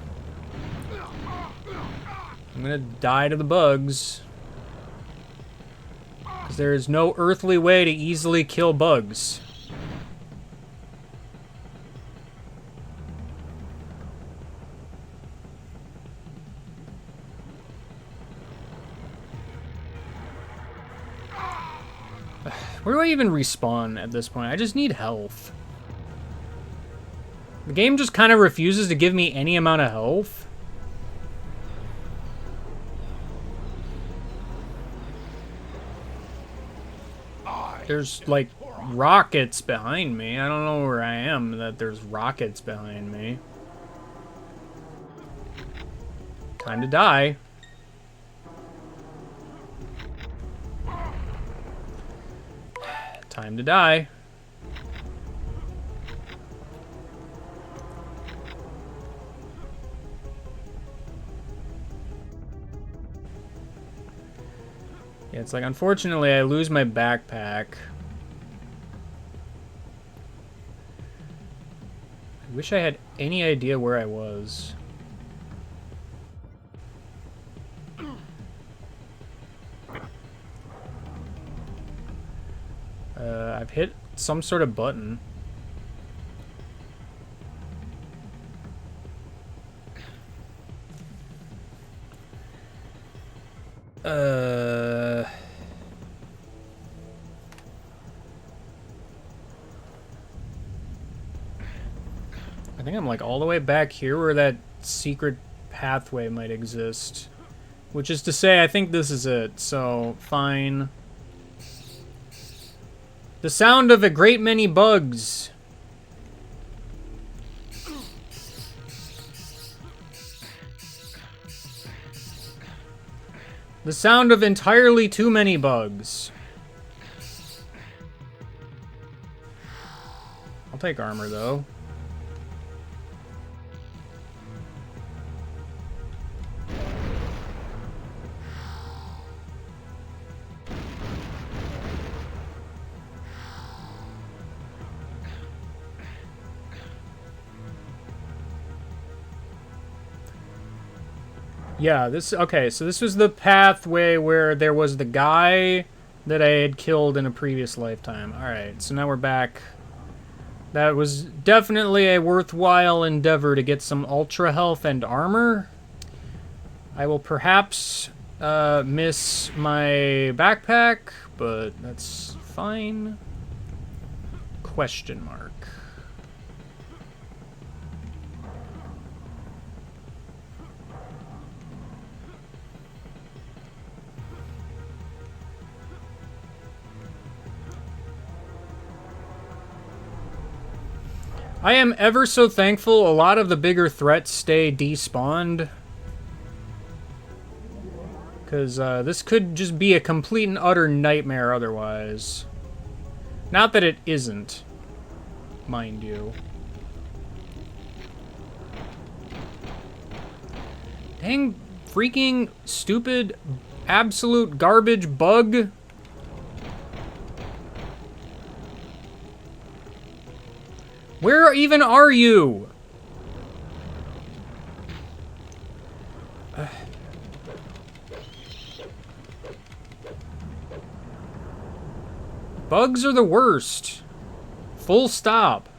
I'm gonna die to the bugs. Because there is no earthly way to easily kill bugs. Where do I even respawn at this point? I just need health. The game just kind of refuses to give me any amount of health. There's, like, rockets behind me. I don't know where I am that there's rockets behind me. Time to die. Time to die. Yeah, it's like, unfortunately, I lose my backpack. I wish I had any idea where I was. I've hit some sort of button. I think I'm like all the way back here where that secret pathway might exist. Which is to say, I think this is it, so fine. The sound of a great many bugs. The sound of entirely too many bugs. I'll take armor, though. Yeah, okay, so this was the pathway where there was the guy that I had killed in a previous lifetime. Alright, so now we're back. That was definitely a worthwhile endeavor to get some ultra health and armor. I will perhaps miss my backpack, but that's fine. Question mark. I am ever so thankful a lot of the bigger threats stay despawned. Because this could just be a complete and utter nightmare otherwise. Not that it isn't, mind you. Dang freaking stupid absolute garbage bug. Where even are you? Bugs are the worst. Full stop.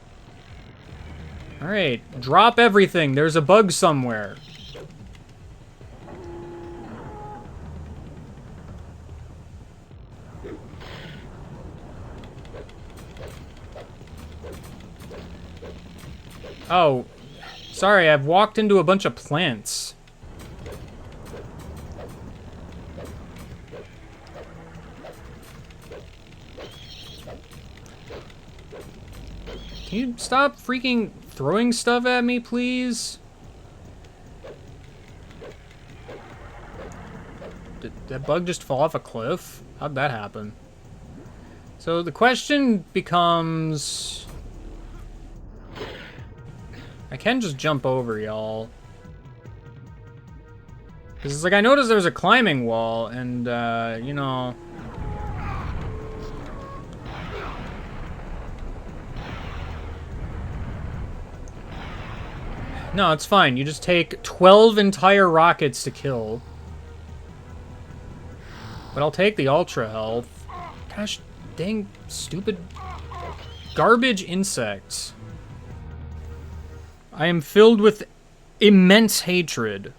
Alright, drop everything. There's a bug somewhere. Oh, sorry, I've walked into a bunch of plants. Can you stop freaking throwing stuff at me, please? Did that bug just fall off a cliff? How'd that happen? So the question becomes... I can just jump over, y'all. Because it's like, I noticed there was a climbing wall, and, you know... No, it's fine. You just take 12 entire rockets to kill. But I'll take the ultra health. Gosh, dang, stupid... garbage insects. I am filled with immense hatred.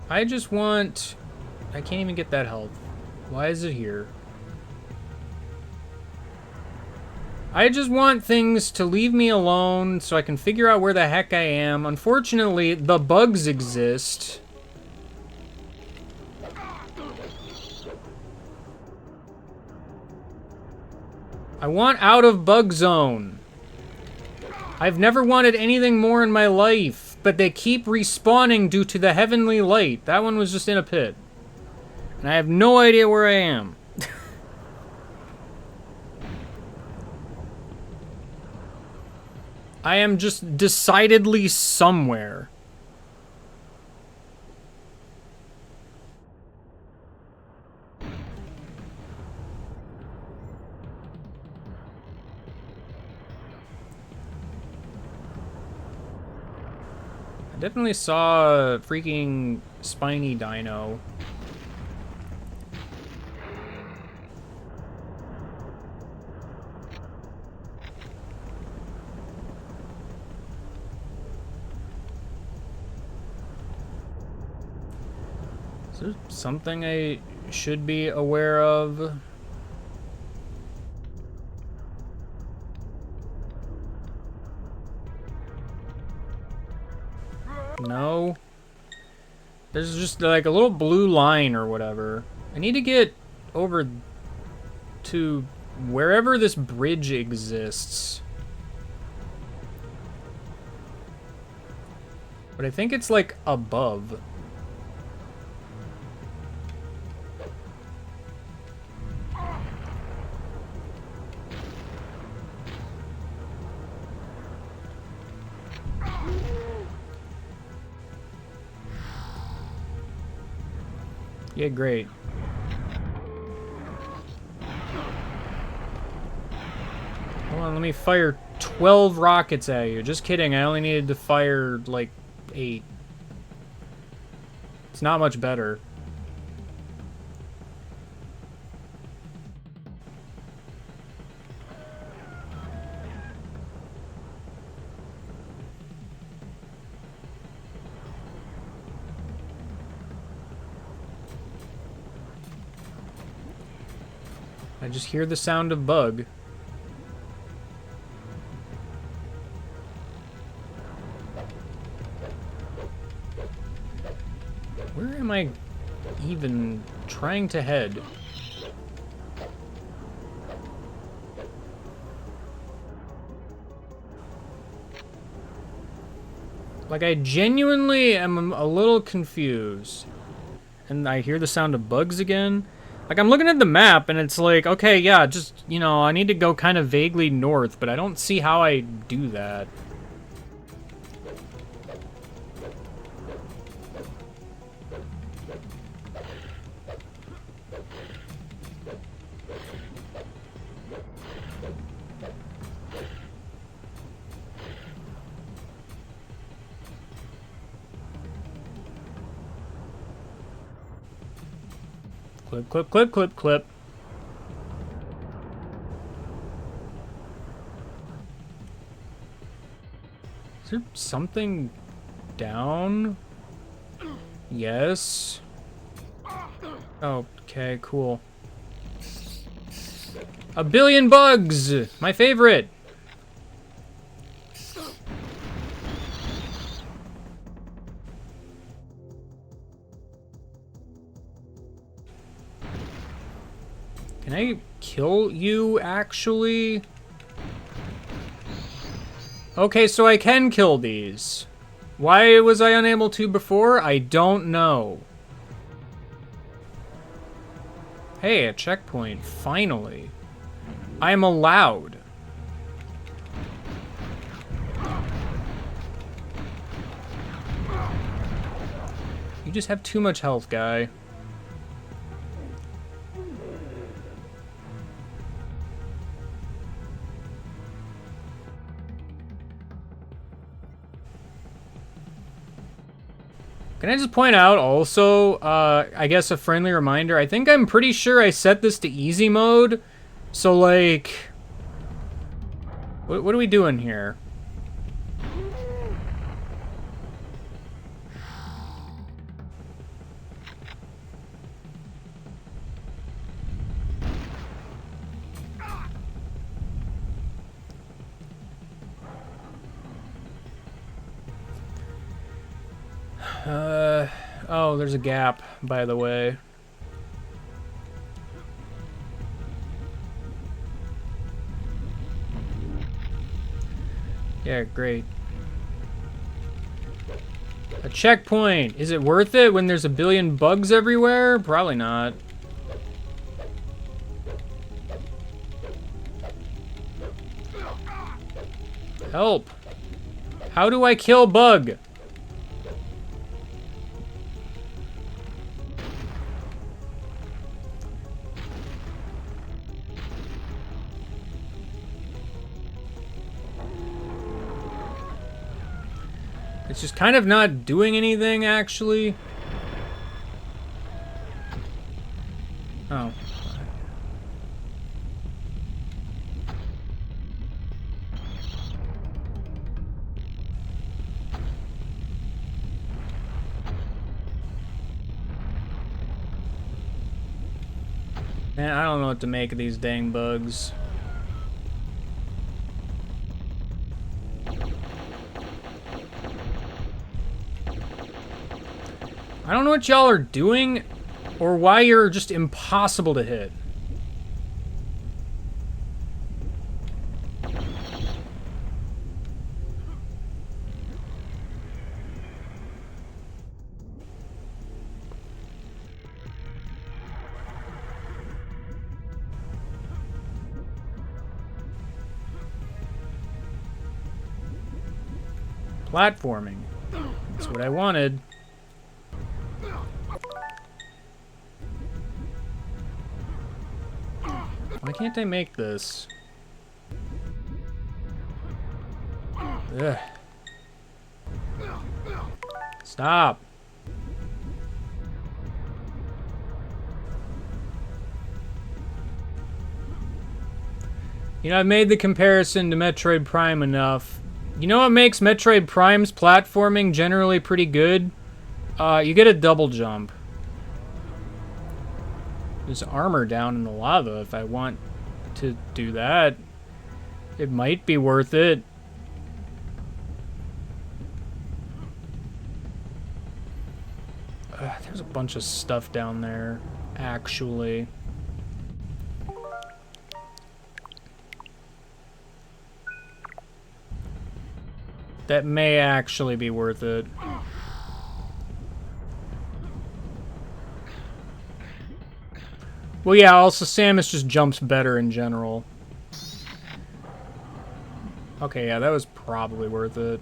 I just want... I can't even get that health. Why is it here? I just want things to leave me alone so I can figure out where the heck I am. Unfortunately, the bugs exist. I want out of bug zone. I've never wanted anything more in my life, but they keep respawning due to the heavenly light. That one was just in a pit. And I have no idea where I am. I am just decidedly somewhere. I definitely saw a freaking spiny dino. Is there something I should be aware of? No. There's just like a little blue line or whatever. I need to get over to wherever this bridge exists. But I think it's like above. Yeah, great. Hold on, let me fire 12 rockets at you. Just kidding, I only needed to fire, like, 8. It's not much better. I just hear the sound of bug. Where am I even trying to head? Like, I genuinely am a little confused. And I hear the sound of bugs again. Like, I'm looking at the map, and it's like, okay, yeah, just, you know, I need to go kind of vaguely north, but I don't see how I do that. Clip, clip, clip, clip, clip. Is there something down? Yes. Okay, cool. A billion bugs! My favorite! Can I kill you, actually? Okay, so I can kill these. Why was I unable to before? I don't know. Hey, a checkpoint, finally. I am allowed. You just have too much health, guy. Can I just point out also, I guess a friendly reminder, I think I'm pretty sure I set this to easy mode, so like, what are we doing here? Oh, there's a gap, by the way. Yeah, great. A checkpoint! Is it worth it when there's a billion bugs everywhere? Probably not. Help! How do I kill bug? It's just kind of not doing anything, actually. Oh. Man, I don't know what to make of these dang bugs. I don't know what y'all are doing, or why you're just impossible to hit. Platforming. That's what I wanted. Why can't I make this? Ugh. Stop. You know, I've made the comparison to Metroid Prime enough. You know what makes Metroid Prime's platforming generally pretty good? You get a double jump. There's armor down in the lava if I want to do that. It might be worth it. There's a bunch of stuff down there, actually. That may actually be worth it. Well, yeah, also Samus just jumps better in general. Okay, yeah, that was probably worth it.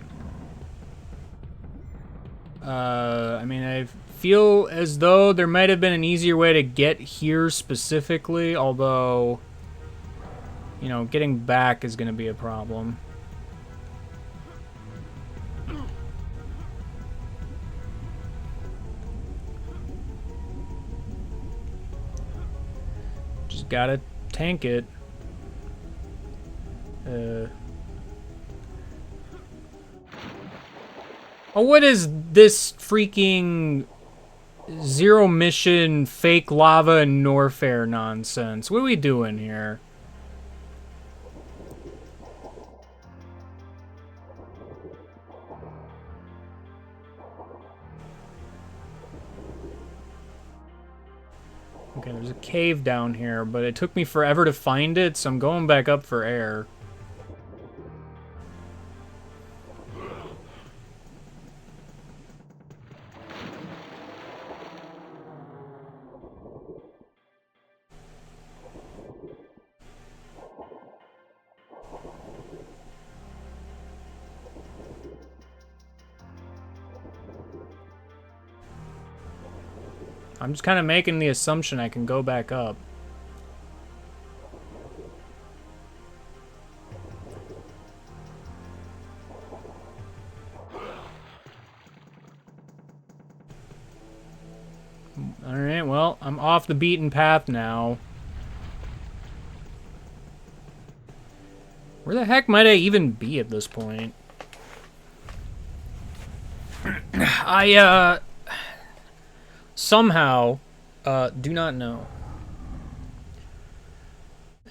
I mean, I feel as though there might have been an easier way to get here specifically, although, you know, getting back is going to be a problem. Gotta tank it. Oh, what is this freaking zero mission fake lava and Norfair nonsense? What are we doing here? There's a cave down here, but it took me forever to find it, so I'm going back up for air. I'm just kind of making the assumption I can go back up. Alright, well, I'm off the beaten path now. Where the heck might I even be at this point? I, somehow, do not know.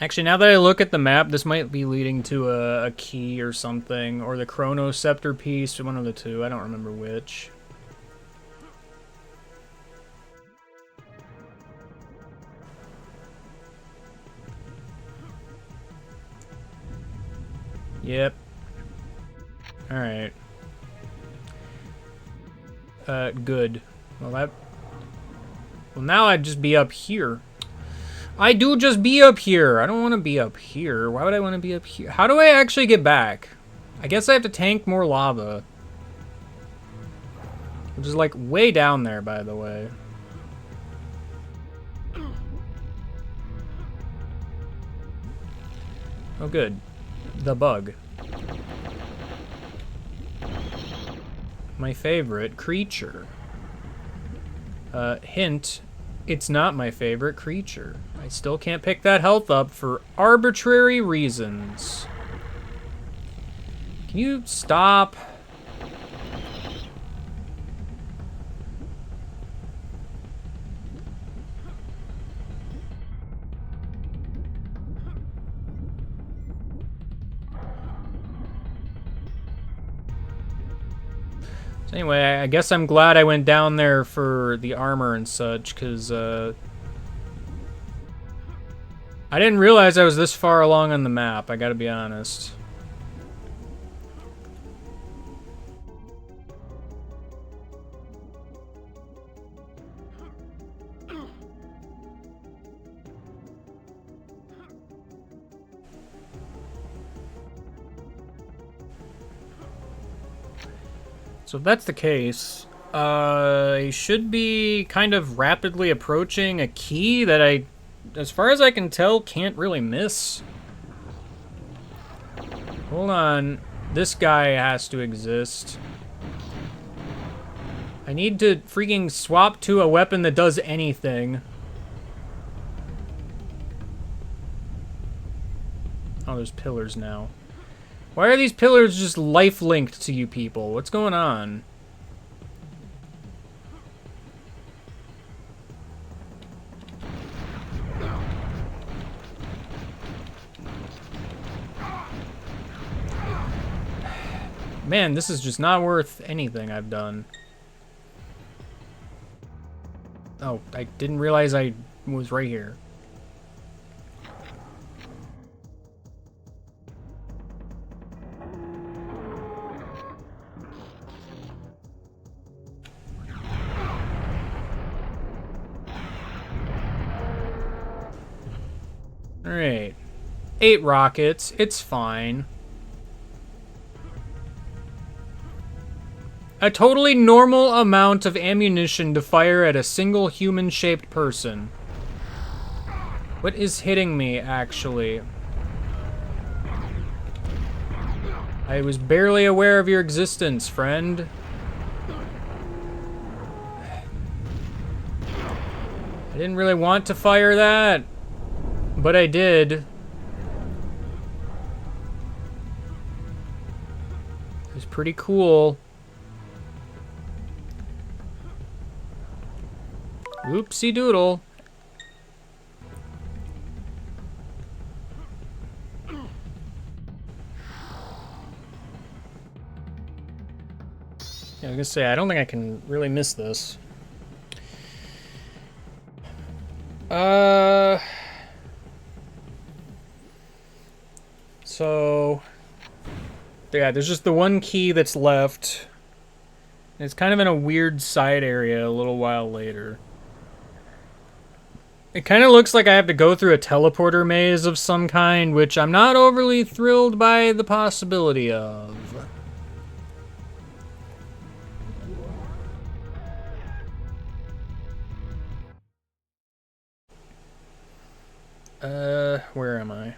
Actually, now that I look at the map, this might be leading to a key or something, or the Chrono Scepter piece, one of the two. I don't remember which. Yep. Alright. Good. Well, now I'd just be up here. I do just be up here. I don't want to be up here. Why would I want to be up here? How do I actually get back? I guess I have to tank more lava. Which is like way down there, by the way. Oh, good. The bug. My favorite creature. Hint, it's not my favorite creature. I still can't pick that health up for arbitrary reasons. Can you stop? So anyway, I guess I'm glad I went down there for the armor and such, because, I didn't realize I was this far along on the map, I gotta be honest. So if that's the case, I should be kind of rapidly approaching a key that I, as far as I can tell, can't really miss. Hold on. This guy has to exist. I need to freaking swap to a weapon that does anything. Oh, there's pillars now. Why are these pillars just life-linked to you people? What's going on? Man, this is just not worth anything I've done. Oh, I didn't realize I was right here. Alright. 8 rockets. It's fine. A totally normal amount of ammunition to fire at a single human-shaped person. What is hitting me, actually? I was barely aware of your existence, friend. I didn't really want to fire that. But I did. It was pretty cool. Oopsie doodle. Yeah, I was gonna say, I don't think I can really miss this. So... Yeah, there's just the one key that's left. It's kind of in a weird side area a little while later. It kind of looks like I have to go through a teleporter maze of some kind, which I'm not overly thrilled by the possibility of. Where am I?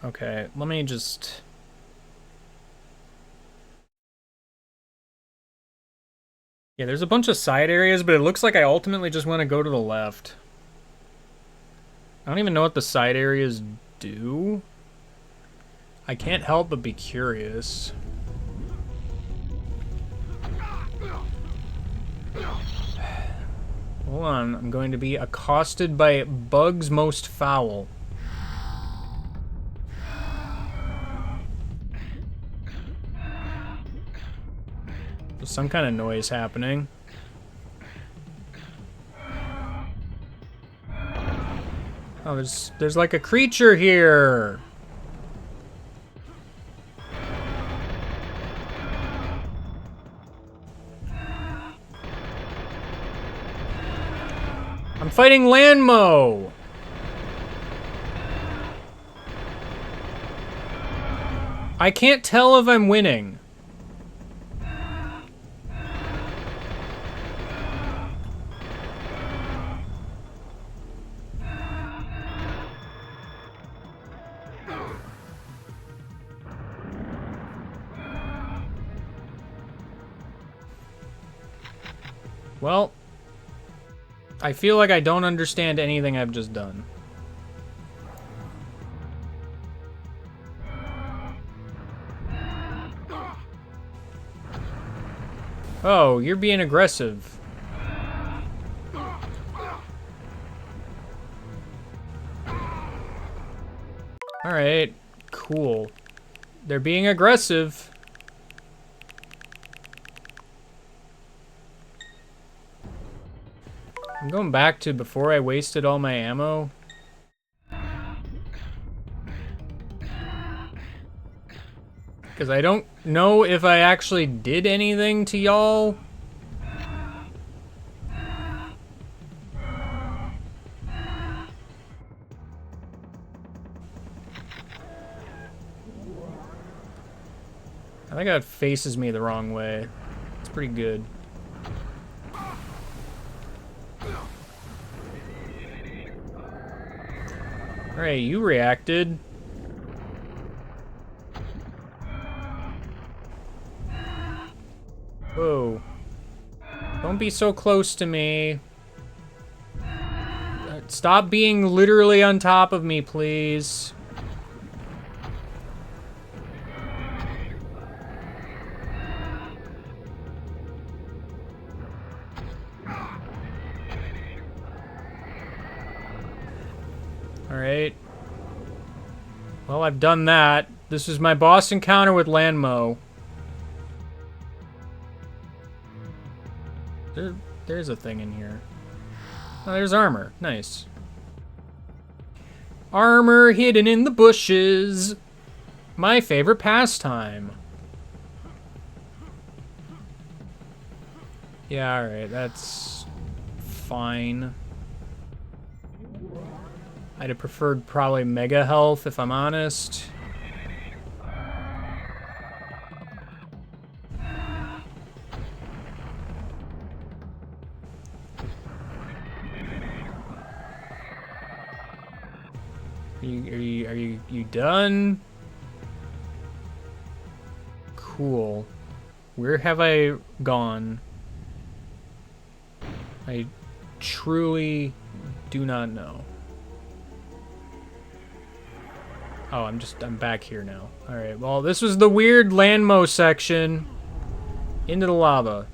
Okay, let me just... Yeah, there's a bunch of side areas, but it looks like I ultimately just want to go to the left. I don't even know what the side areas do. I can't help but be curious. Hold on, I'm going to be accosted by bugs most foul. There's some kind of noise happening. Oh, there's like a creature here. I'm fighting Landmo. I can't tell if I'm winning. Well, I feel like I don't understand anything I've just done. Oh, you're being aggressive. Alright, cool. They're being aggressive. I'm going back to before I wasted all my ammo. Because I don't know if I actually did anything to y'all. I think that faces me the wrong way. It's pretty good. Alright, you reacted. Whoa. Don't be so close to me. Stop being literally on top of me, please. Alright. Well, I've done that. This is my boss encounter with Landmo. There's a thing in here. Oh, there's armor. Nice. Armor hidden in the bushes. My favorite pastime. Yeah, alright. That's fine. I'd have preferred probably Mega Health, if I'm honest. Are you done? Cool. Where have I gone? I truly do not know. Oh, I'm back here now. Alright, well, this was the weird Landmo section. Into the lava.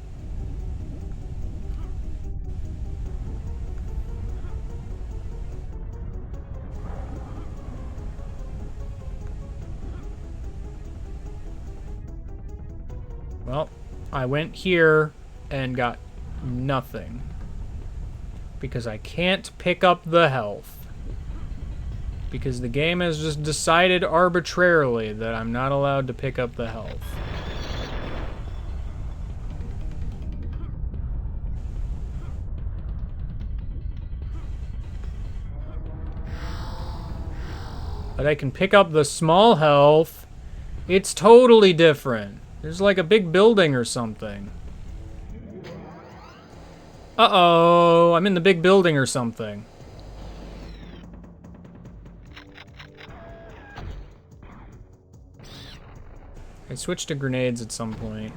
Well, I went here and got nothing. Because I can't pick up the health. Because the game has just decided arbitrarily that I'm not allowed to pick up the health. But I can pick up the small health. It's totally different. There's like a big building or something. Uh-oh, I'm in the big building or something. I switched to grenades at some point.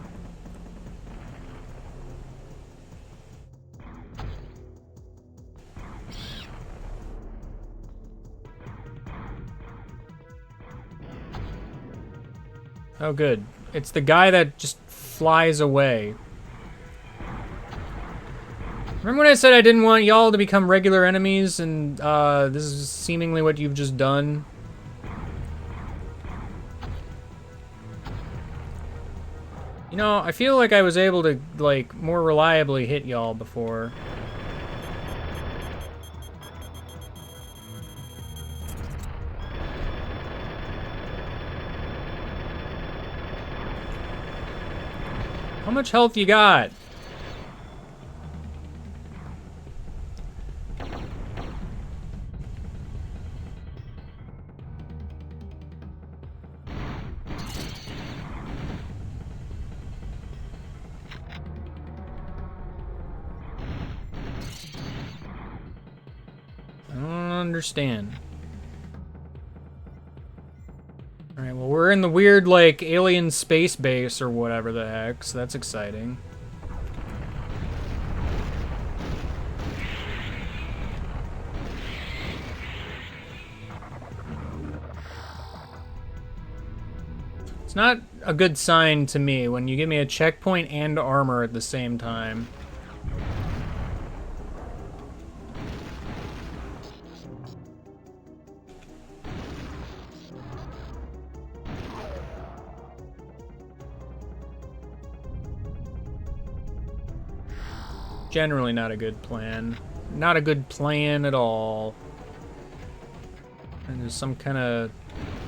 Oh, good. It's the guy that just flies away. Remember when I said I didn't want y'all to become regular enemies, and this is seemingly what you've just done? You know, I feel like I was able to, like, more reliably hit y'all before. How much health you got? I don't understand. Alright, well, we're in the weird, like, alien space base or whatever the heck, so that's exciting. It's not a good sign to me when you give me a checkpoint and armor at the same time. Generally not a good plan. Not a good plan at all. And there's some kind of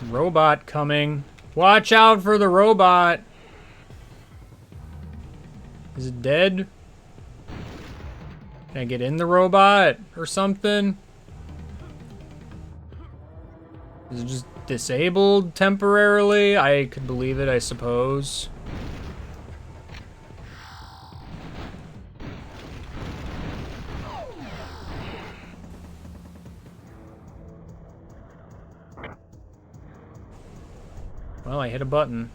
robot coming. Watch out for the robot! Is it dead? Can I get in the robot or something? Is it just disabled temporarily? I could believe it, I suppose. Well, I hit a button.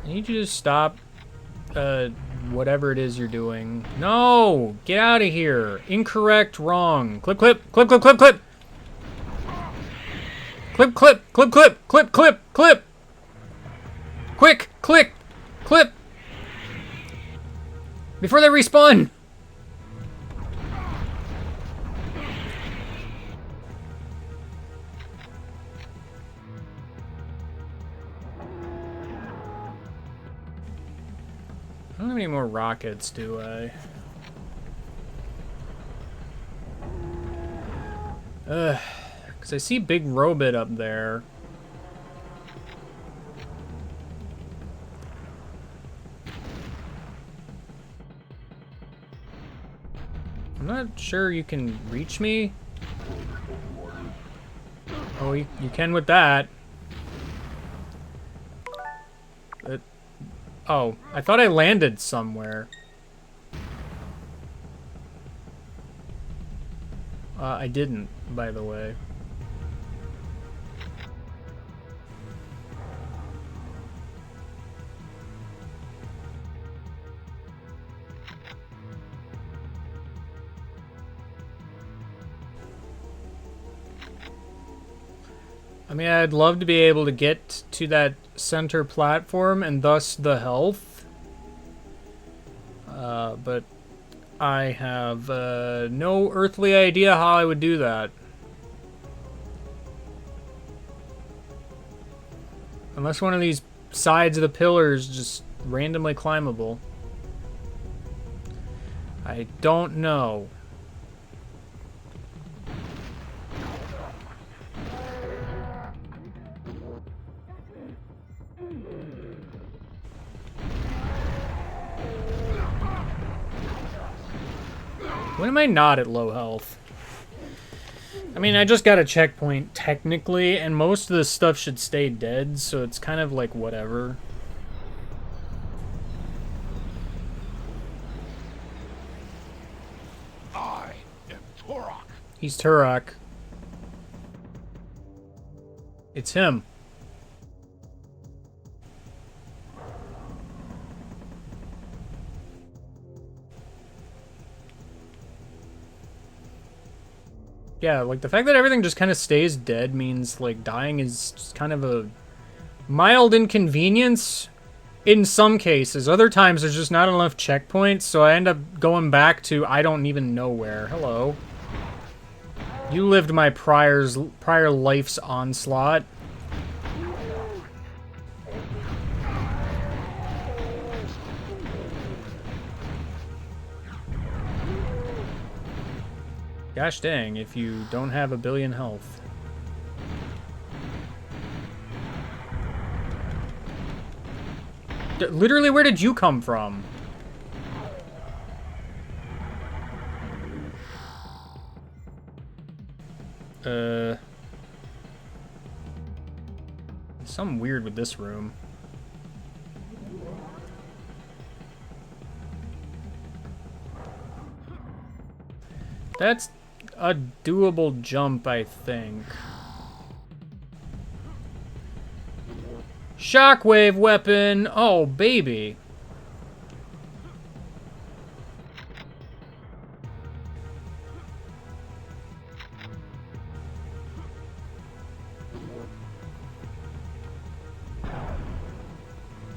I need you to stop, whatever it is you're doing. No! Get out of here! Incorrect, wrong. Clip, clip, clip, clip, clip, clip! Clip, clip, clip, clip, clip, clip, clip! Quick, click, clip! Before they respawn! I don't have any more rockets, do I? Because I see Big Robot up there. I'm not sure you can reach me. Oh, you can with that. Oh, I thought I landed somewhere. I didn't, by the way. I mean, I'd love to be able to get to that center platform and thus the health. but I have no earthly idea how I would do that. Unless one of these sides of the pillars just randomly climbable. I don't know. When am I not at low health? I mean, I just got a checkpoint, technically, and most of this stuff should stay dead, so it's kind of like whatever. I am Turok. He's Turok. It's him. Yeah, like, the fact that everything just kind of stays dead means, like, dying is just kind of a mild inconvenience in some cases. Other times, there's just not enough checkpoints, so I end up going back to I don't even know where. Hello. You lived my prior life's onslaught. Gosh dang, if you don't have a billion health. Literally, where did you come from? Something weird with this room. That's a doable jump, I think. Shockwave weapon! Oh, baby.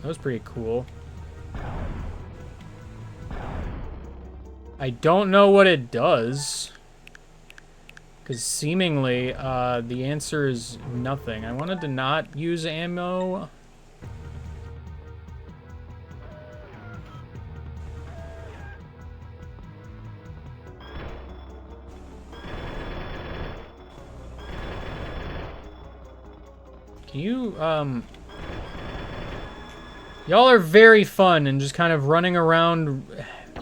That was pretty cool. I don't know what it does. Because seemingly, the answer is nothing. I wanted to not use ammo. Can you, y'all are very fun and just kind of running around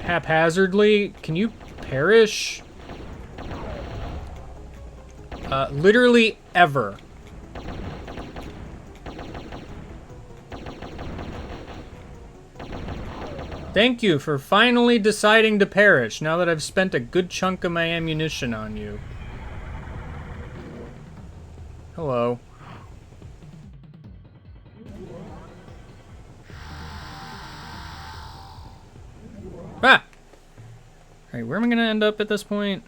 haphazardly. Can you perish? Literally ever. Thank you for finally deciding to perish now that I've spent a good chunk of my ammunition on you. Hello. Ah! Alright, where am I gonna end up at this point?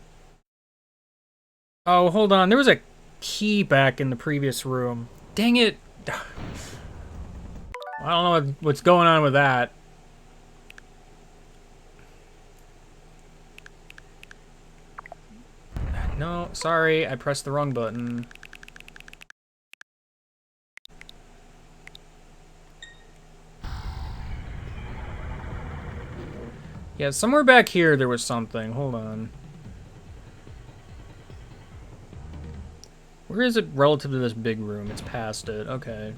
Oh, hold on. There was a key back in the previous room. Dang it! I don't know what's going on with that. No, sorry. I pressed the wrong button. Yeah, somewhere back here there was something. Hold on. Where is it relative to this big room? It's past it. Okay.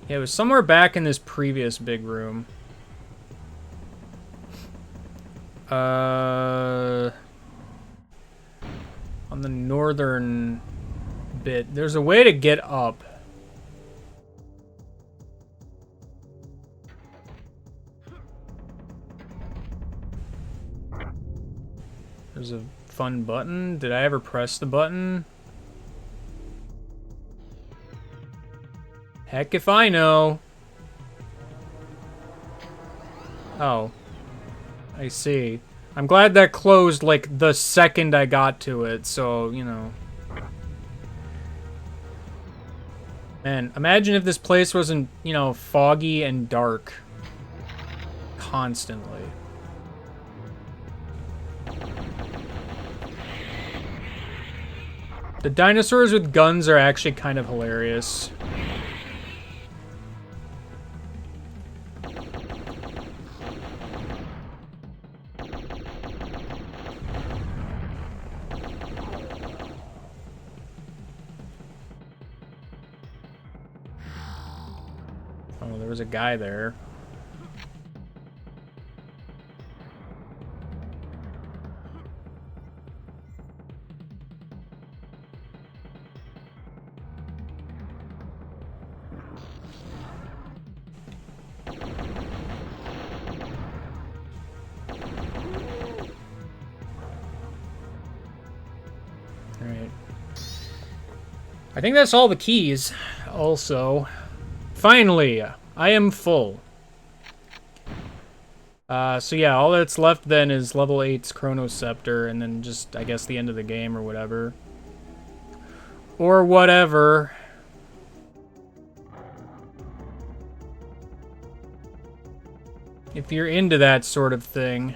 Yeah, it was somewhere back in this previous big room. On the northern bit. There's a way to get up. There's a fun button. Did I ever press the button? Heck if I know. Oh. I see. I'm glad that closed, like, the second I got to it, so, you know. Man, imagine if this place wasn't, you know, foggy and dark. Constantly. The dinosaurs with guns are actually kind of hilarious. Oh, there was a guy there. Alright. I think that's all the keys. Also, finally, I am full. So yeah, all that's left then is level 8's Chronoscepter, and then just, I guess, the end of the game or whatever. Or whatever. If you're into that sort of thing.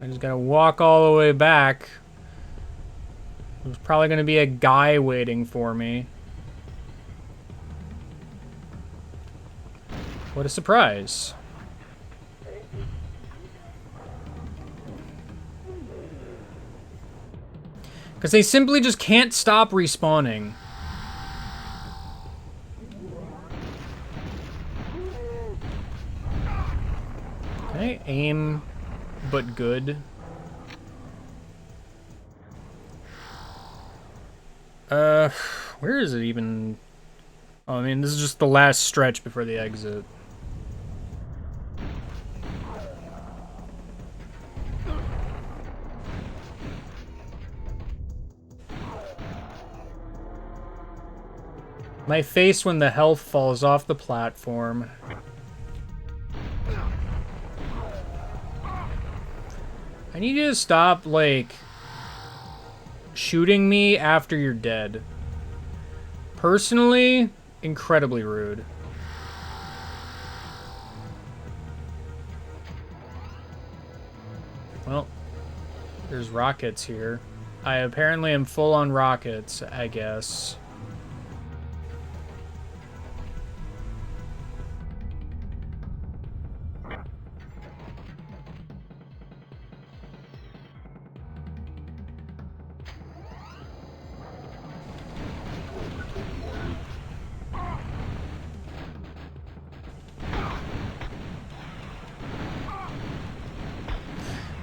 I just gotta walk all the way back. There's probably gonna be a guy waiting for me. What a surprise. Because they simply just can't stop respawning. Okay, aim, but good. Where is it even? Oh, I mean, this is just the last stretch before the exit. My face when the health falls off the platform. I need you to stop, like, shooting me after you're dead. Personally, incredibly rude. Well, there's rockets here. I apparently am full on rockets, I guess.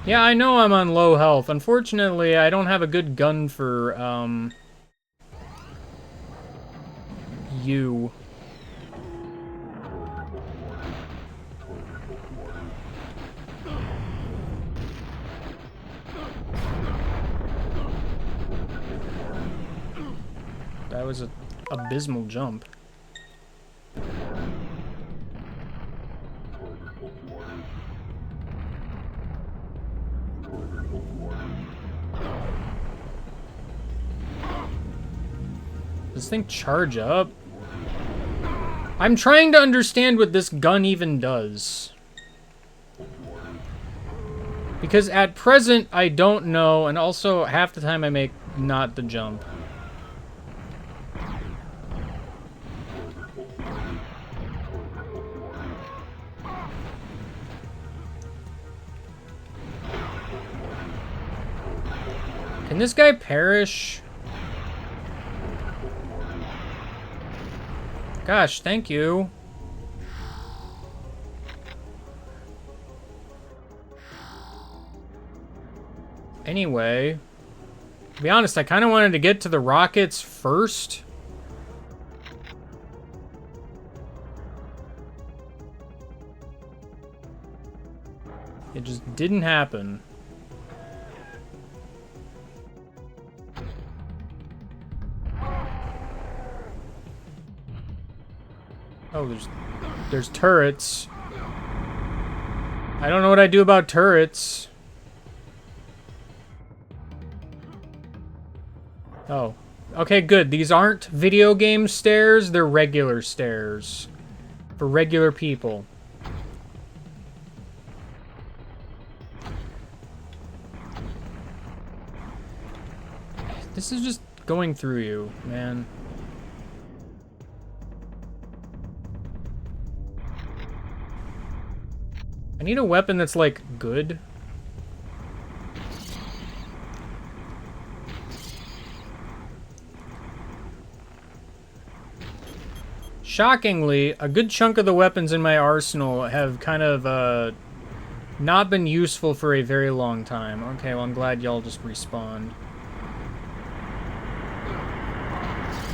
Yeah, I know I'm on low health. Unfortunately, I don't have a good gun for, you. That was an abysmal jump. Does this thing charge up? I'm trying to understand what this gun even does. Because at present, I don't know, and also half the time I make not the jump. Can this guy perish? Gosh, thank you. Anyway, to be honest, I kind of wanted to get to the rockets first. It just didn't happen. Oh, there's turrets. I don't know what I do about turrets. Oh. Okay, good. These aren't video game stairs, they're regular stairs. For regular people. This is just going through you, man. I need a weapon that's, like, good. Shockingly, a good chunk of the weapons in my arsenal have kind of, not been useful for a very long time. Okay, well, I'm glad y'all just respawned.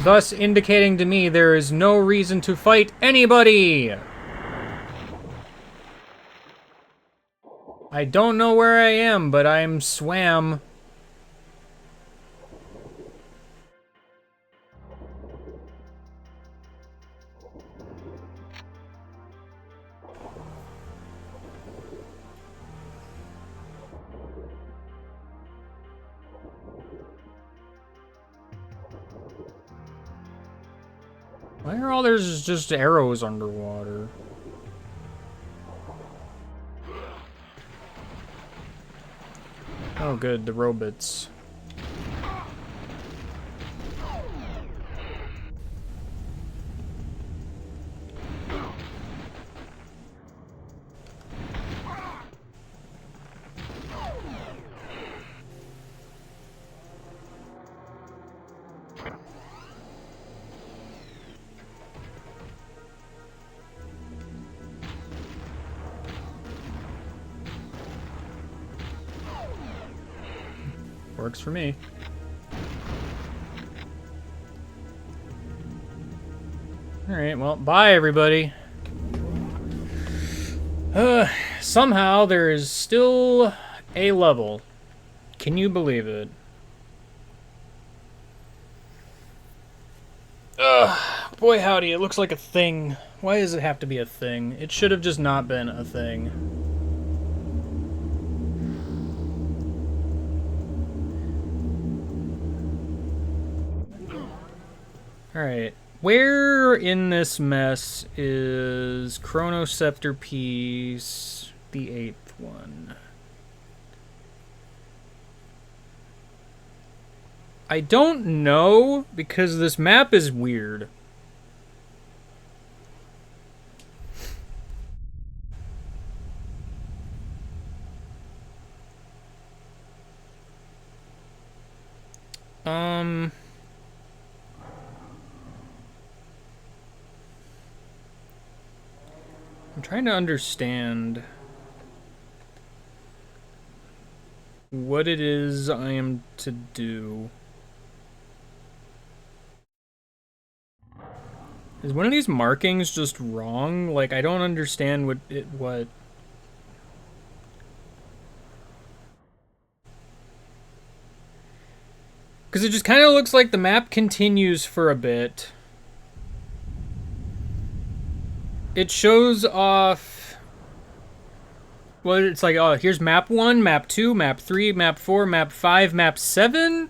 Thus indicating to me there is no reason to fight anybody! I don't know where I am, but I'm swam. Why are all there's just arrows underwater? Oh good, the robots. Works for me. Alright, well, bye everybody. Somehow there is still a level. Can you believe it? Boy howdy, it looks like a thing. Why does it have to be a thing? It should have just not been a thing. Alright, where in this mess is Chronoscepter piece, the 8th one? I don't know, because this map is weird. I'm trying to understand what it is I am to do. Is one of these markings just wrong? Like, I don't understand what. Because it just kind of looks like the map continues for a bit. It shows off... Well, it's like, oh, here's map 1, map 2, map 3, map 4, map 5, map 7?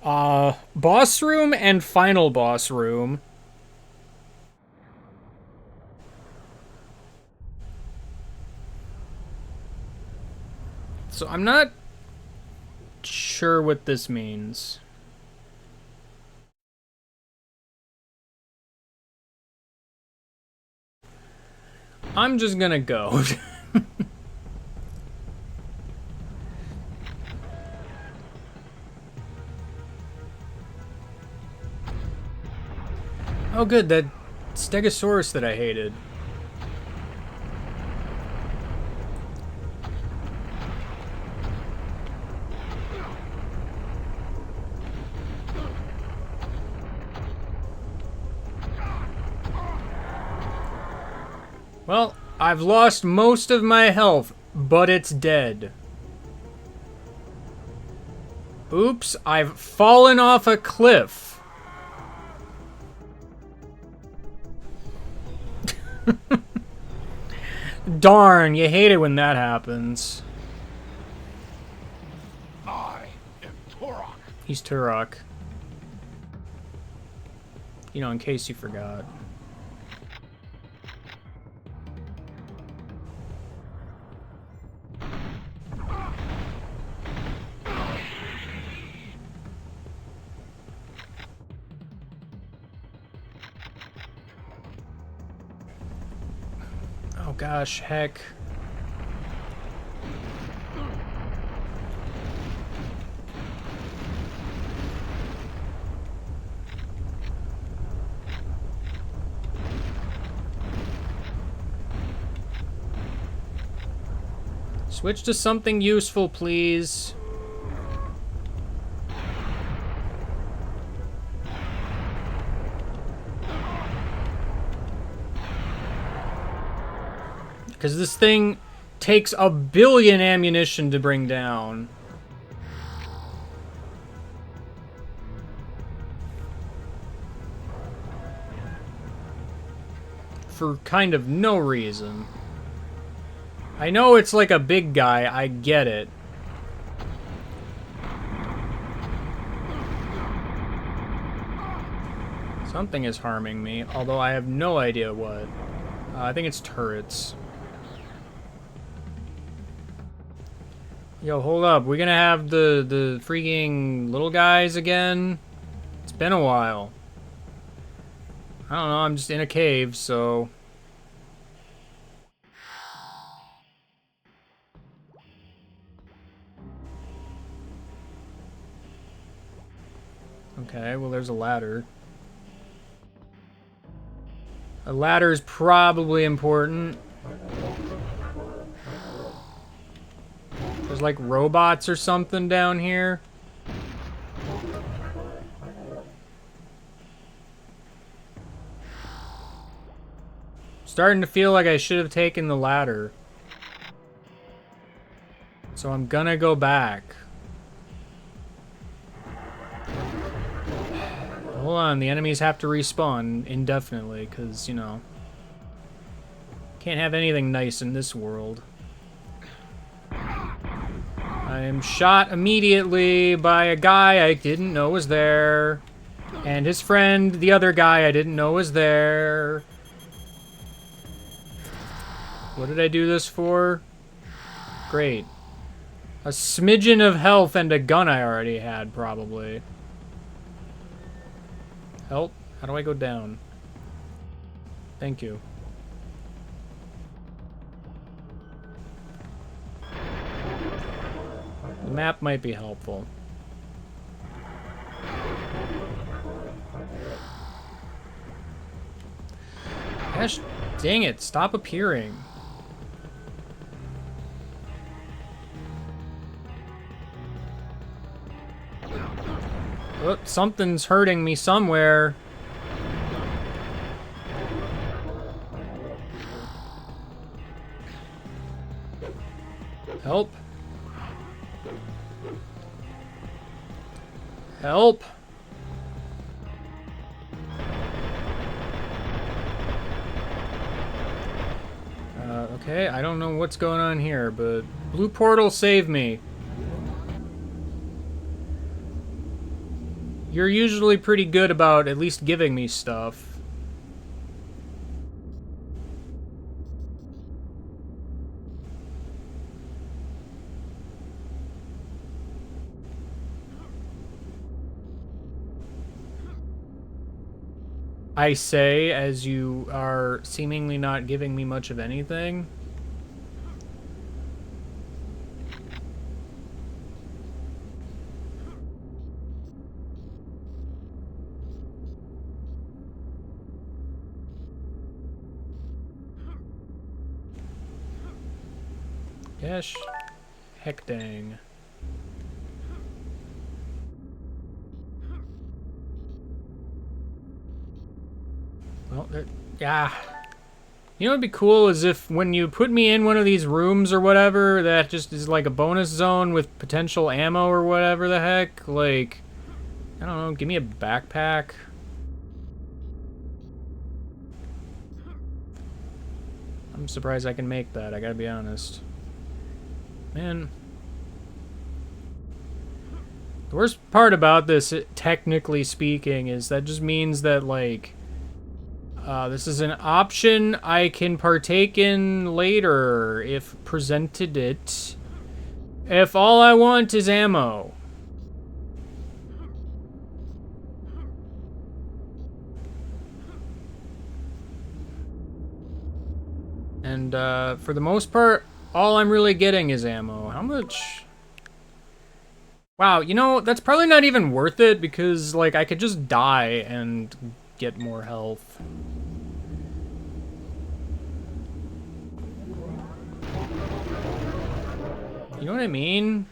Boss room and final boss room. So I'm not sure what this means. I'm just gonna go. Oh good, that Stegosaurus that I hated. Well, I've lost most of my health, but it's dead. Oops, I've fallen off a cliff. Darn, you hate it when that happens. I am Turok. He's Turok. You know, in case you forgot. Oh gosh, heck. Switch to something useful, please. Because this thing takes 1 billion ammunition to bring down. For kind of no reason. I know it's like a big guy, I get it. Something is harming me, although I have no idea what. I think it's turrets. Yo, hold up. We're gonna have the freaking little guys again? It's been a while. I don't know, I'm just in a cave, so... Okay, well there's a ladder. A ladder is probably important. There's like robots or something down here. Starting to feel like I should have taken the ladder. So I'm gonna go back. Hold on, the enemies have to respawn indefinitely, because, you know, can't have anything nice in this world. I am shot immediately by a guy I didn't know was there. And his friend, the other guy I didn't know was there. What did I do this for? Great. A smidgen of health and a gun I already had, probably. Help? How do I go down? Thank you. The map might be helpful. Gosh, dang it, stop appearing. Oh, something's hurting me somewhere. Help. Help. Okay, I don't know what's going on here, but blue portal, save me. You're usually pretty good about at least giving me stuff. I say, as you are seemingly not giving me much of anything. Gosh, heck dang. Well, yeah. You know what'd be cool is if when you put me in one of these rooms or whatever, that just is like a bonus zone with potential ammo or whatever the heck. Like, I don't know, give me a backpack. I'm surprised I can make that, I gotta be honest. Man. The worst part about this, technically speaking, is that just means that, like, this is an option I can partake in later if presented it. If all I want is ammo. And for the most part, all I'm really getting is ammo. How much? Wow, you know, that's probably not even worth it because, like, I could just die and get more health. You know what I mean?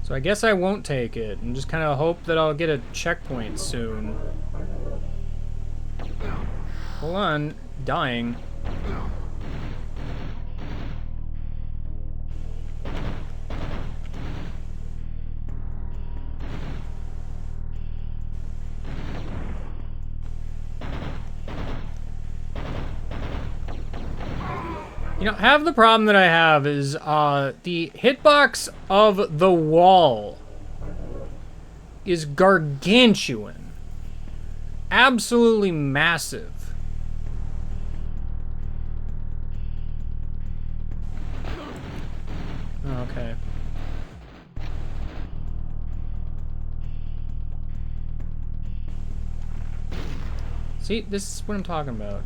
So I guess I won't take it and just kind of hope that I'll get a checkpoint soon. Hold on, dying. You know, half the problem that I have is the hitbox of the wall is gargantuan. Absolutely massive. Okay. See, this is what I'm talking about.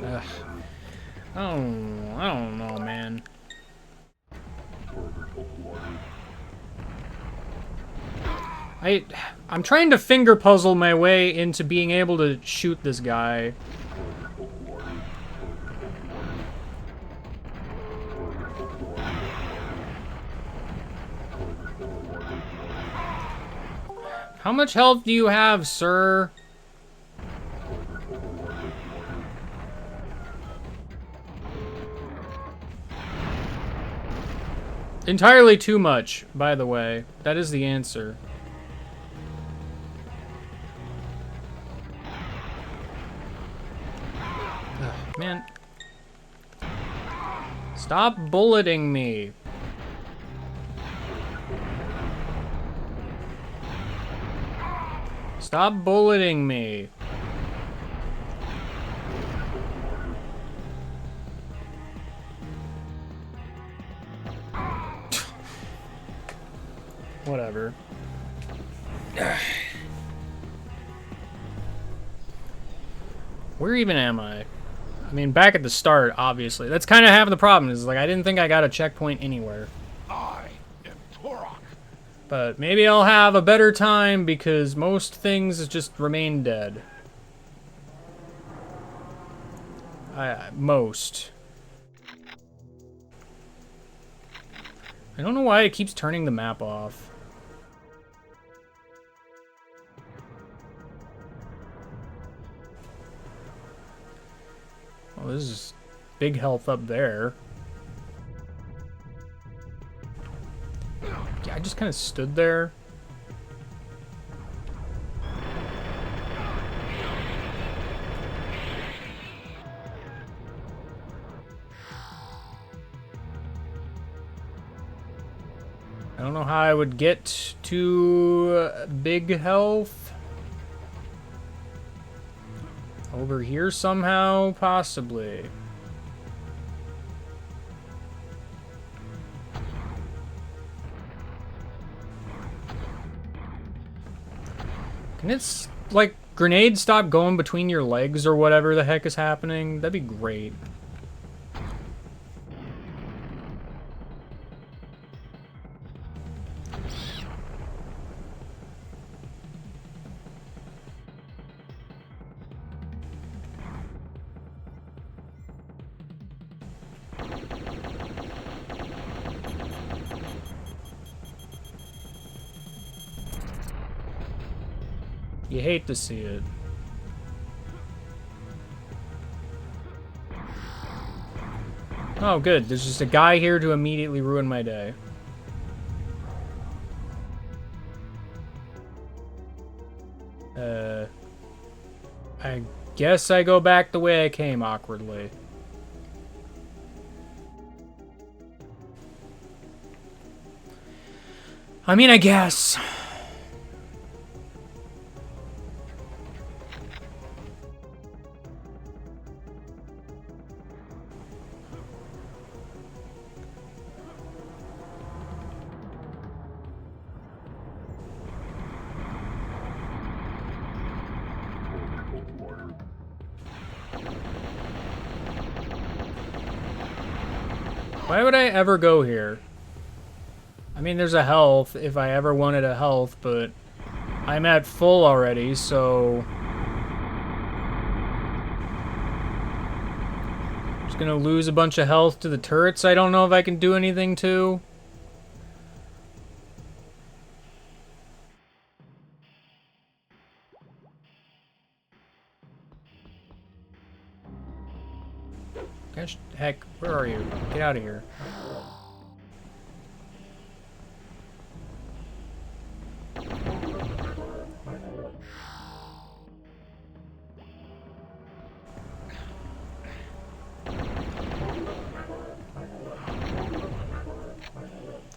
Ugh. I don't know, man. I'm trying to finger puzzle my way into being able to shoot this guy. How much health do you have, sir? Entirely too much, by the way. That is the answer. Ugh, man. Stop bulleting me. Stop bulleting me. Whatever. Where even am I? I mean, back at the start, obviously. That's kind of half the problem, is like I didn't think I got a checkpoint anywhere. I am Turok. But maybe I'll have a better time because most things just remain dead. Most. I don't know why it keeps turning the map off. Oh, this is big health up there. Yeah, I just kind of stood there. I don't know how I would get to big health. Over here somehow, possibly. Can it, like, grenades stop going between your legs or whatever the heck is happening? That'd be great. You hate to see it. Oh, good. There's just a guy here to immediately ruin my day. I guess I go back the way I came awkwardly. I mean, I guess. Why would I ever go here? I mean, there's a health if I ever wanted a health, but I'm at full already, so... Just gonna lose a bunch of health to the turrets I don't know if I can do anything to. Gosh, heck, where are you? Get out of here.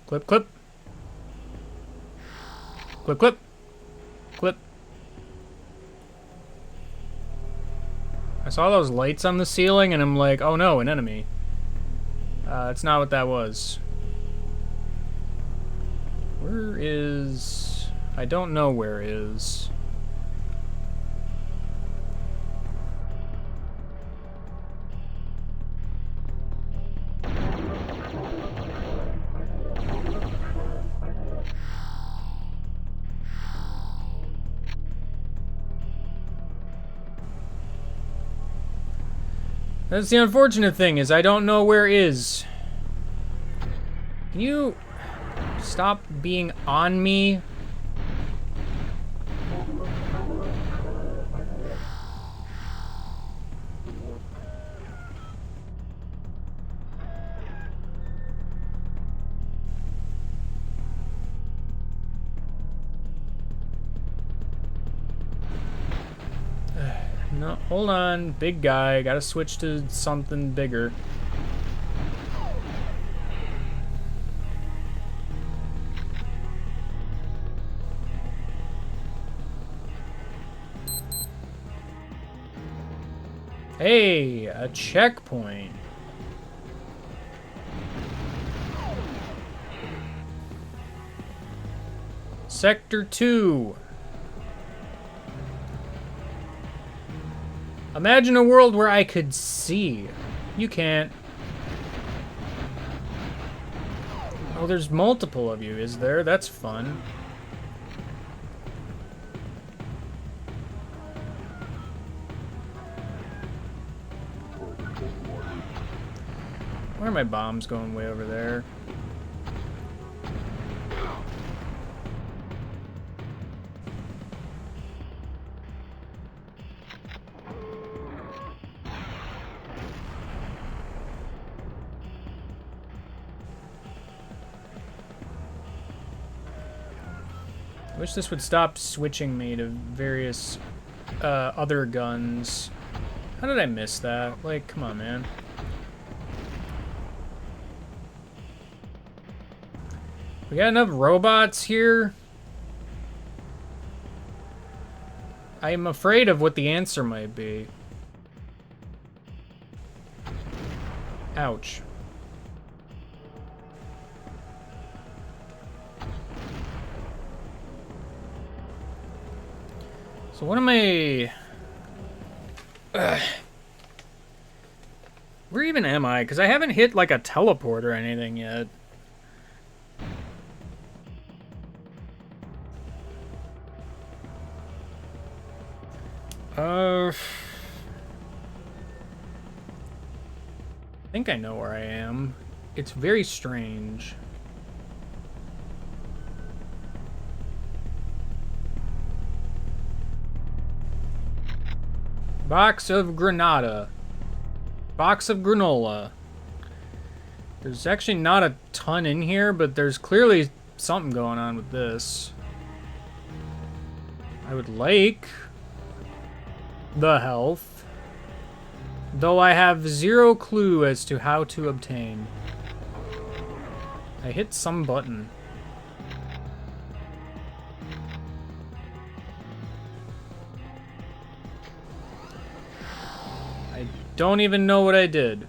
Clip, clip. Clip, clip. Clip. I saw those lights on the ceiling and I'm like, oh no, an enemy. That's not what that was. Where is... I don't know where is. That's the unfortunate thing, is I don't know where is. Can you stop being on me? No, hold on, big guy. Gotta switch to something bigger. Hey, a checkpoint. Sector 2. Imagine a world where I could see. You can't. Oh, there's multiple of you, is there? That's fun. Why are my bombs going way over there? I wish this would stop switching me to various other guns. How did I miss that? Like, come on, man. We got enough robots here? I'm afraid of what the answer might be. Ouch. So what am I... Where even am I? Because I haven't hit like a teleport or anything yet. I think I know where I am. It's very strange. Box of Granada. Box of granola. There's actually not a ton in here, but there's clearly something going on with this. I would like the health, though I have zero clue as to how to obtain. I hit some button. I don't even know what I did.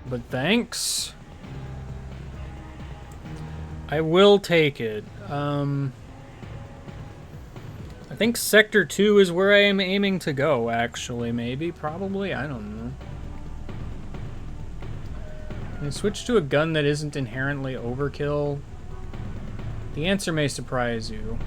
But thanks. I will take it. I think Sector 2 is where I am aiming to go, actually. Maybe, probably, I don't know. Can I switch to a gun that isn't inherently overkill? The answer may surprise you.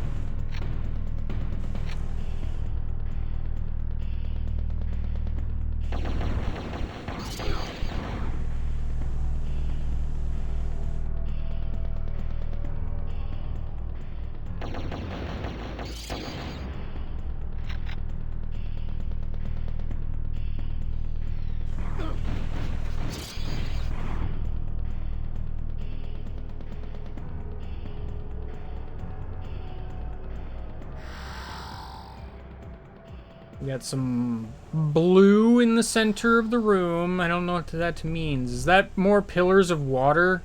We got some blue in the center of the room. I don't know what that means. Is that more pillars of water?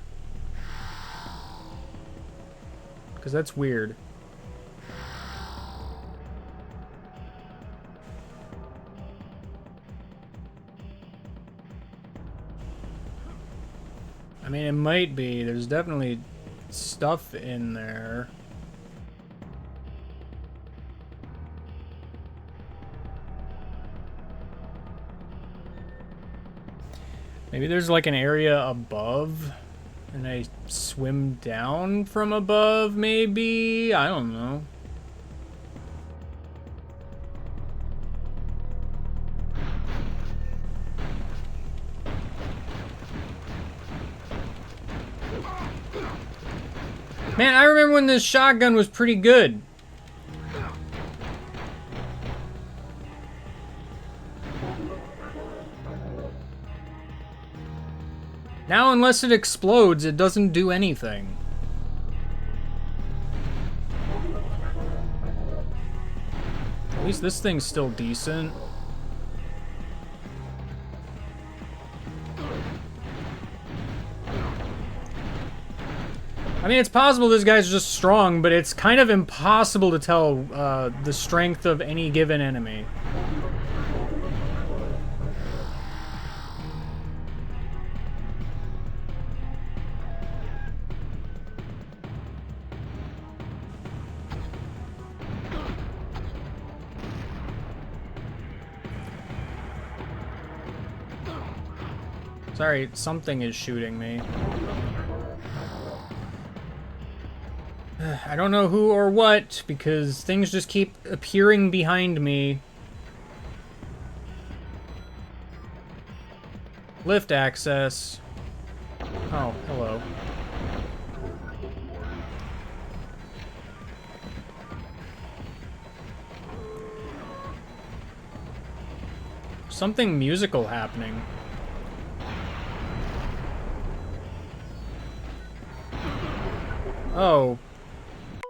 Because that's weird. I mean, it might be. There's definitely stuff in there. Maybe there's like an area above, and I swim down from above, maybe? I don't know. Man, I remember when this shotgun was pretty good. Now, unless it explodes, it doesn't do anything. At least this thing's still decent. I mean, it's possible this guy's just strong, but it's kind of impossible to tell the strength of any given enemy. Sorry, something is shooting me. I don't know who or what, because things just keep appearing behind me. Lift access. Oh, hello. Something musical happening. Oh.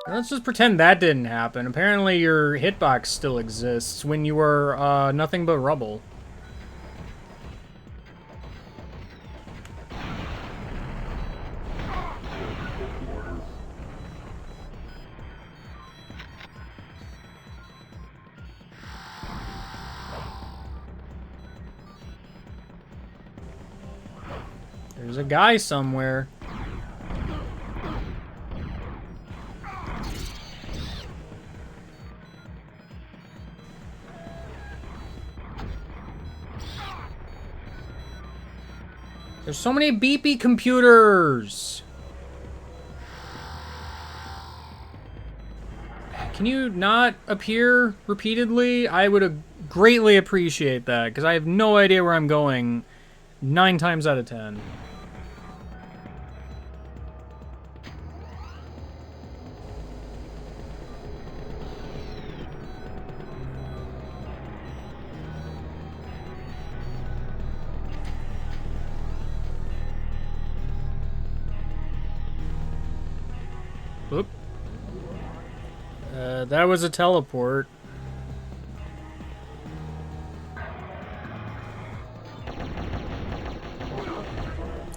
Let's just pretend that didn't happen. Apparently your hitbox still exists when you are nothing but rubble. There's a guy somewhere. There's so many beepy computers. Can you not appear repeatedly? I would greatly appreciate that, because I have no idea where I'm going 9 times out of 10. Oop. That was a teleport.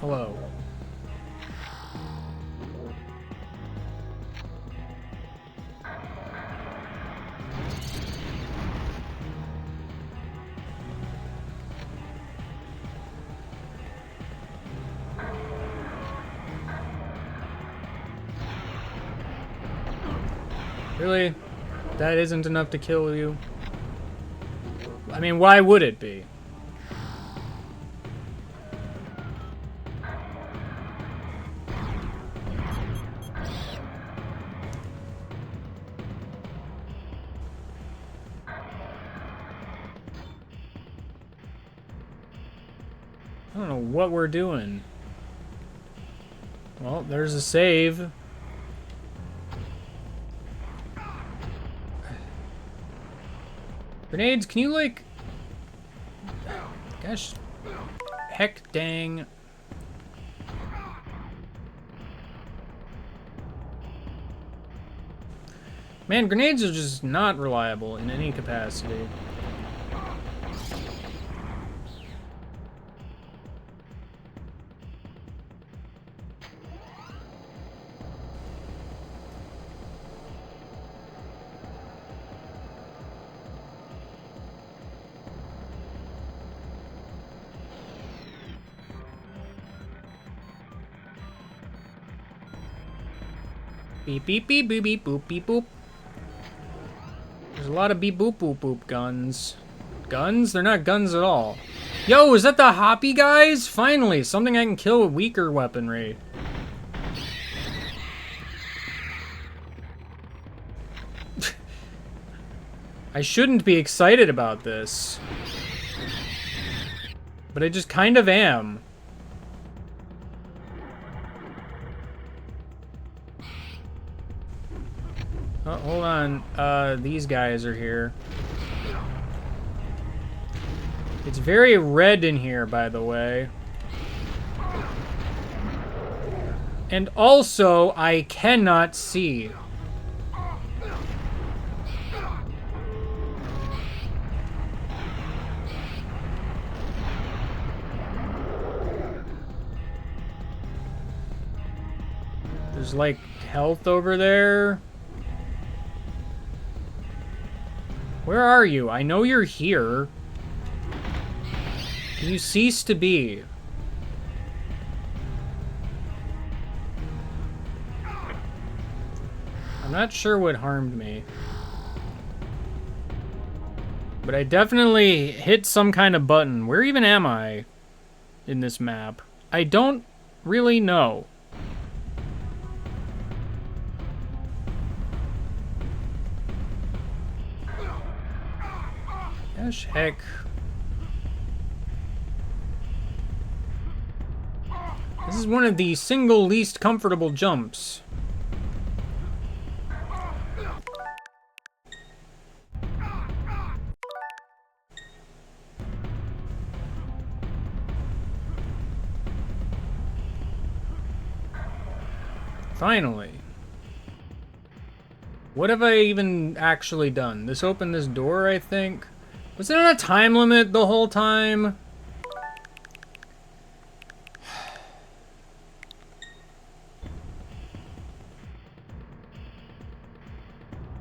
Hello. Really? That isn't enough to kill you? I mean, why would it be? I don't know what we're doing. Well, there's a save. Grenades, can you, like... Gosh. Heck dang. Man, grenades are just not reliable in any capacity. Beep beep beep beep beep boop beep boop. There's a lot of beep boop boop boop guns. Guns? They're not guns at all. Yo, is that the Hoppy guys? Finally, something I can kill with weaker weaponry. I shouldn't be excited about this. But I just kind of am. Oh, hold on. These guys are here. It's very red in here, by the way. And also, I cannot see. There's, like, health over there. Where are you? I know you're here. Can you cease to be? I'm not sure what harmed me. But I definitely hit some kind of button. Where even am I in this map? I don't really know. Gosh, heck. This is one of the single least comfortable jumps. Finally. What have I even actually done? This opened this door, I think. Was there not a time limit the whole time?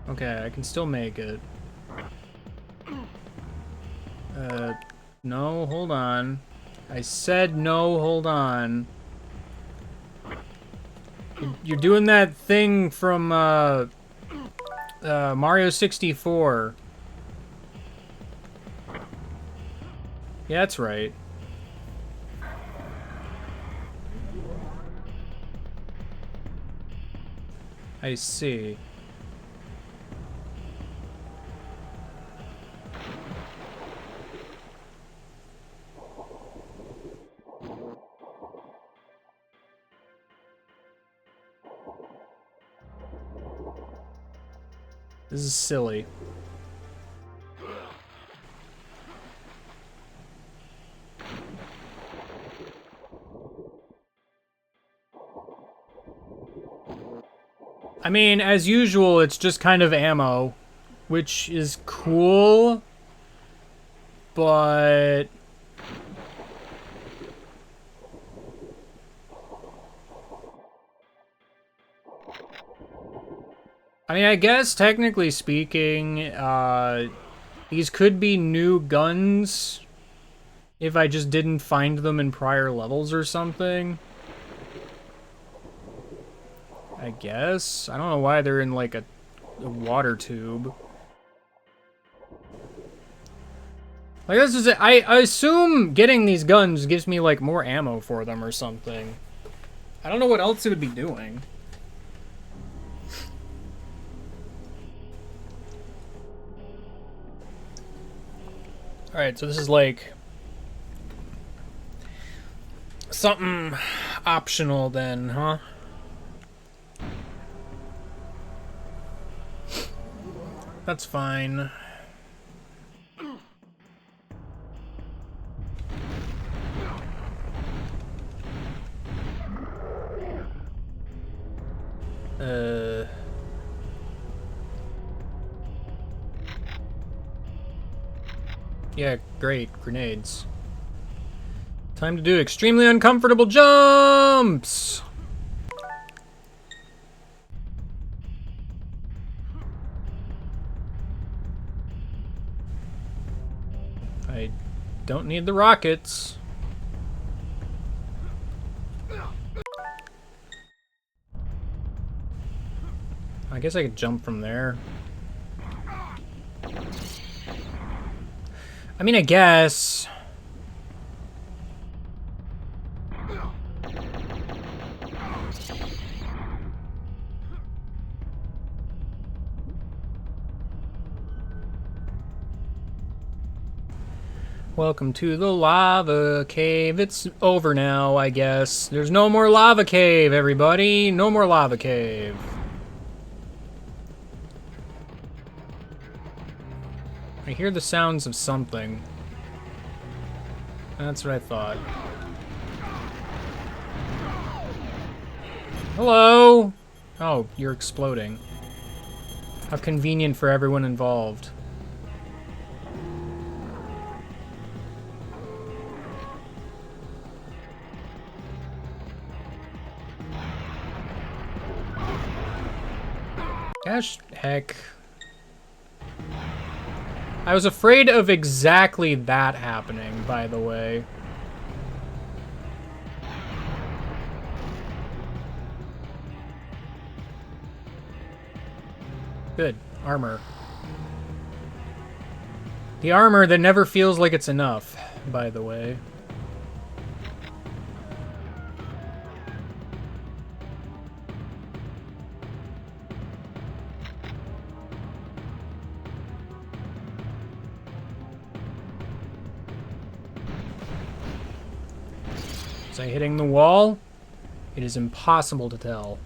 Okay, I can still make it. No, hold on. I said no, hold on. You're doing that thing from, Mario 64. Yeah, that's right. I see. This is silly. I mean, as usual, it's just kind of ammo, which is cool, but... I mean, I guess, technically speaking, these could be new guns if I just didn't find them in prior levels or something. I guess. I don't know why they're in, like, a water tube. Like, this is it. I assume getting these guns gives me, like, more ammo for them or something. I don't know what else it would be doing. Alright, so this is, like... something optional then, huh? That's fine. Yeah, great. Grenades. Time to do extremely uncomfortable jumps! I don't need the rockets. I guess I could jump from there. I mean, I guess. Welcome to the lava cave. It's over now, I guess. There's no more lava cave, everybody. No more lava cave. I hear the sounds of something. That's what I thought. Hello? Oh, you're exploding. How convenient for everyone involved. Gosh, heck. I was afraid of exactly that happening, by the way. Good. Armor. The armor that never feels like it's enough, by the way. Was I hitting the wall? It is impossible to tell.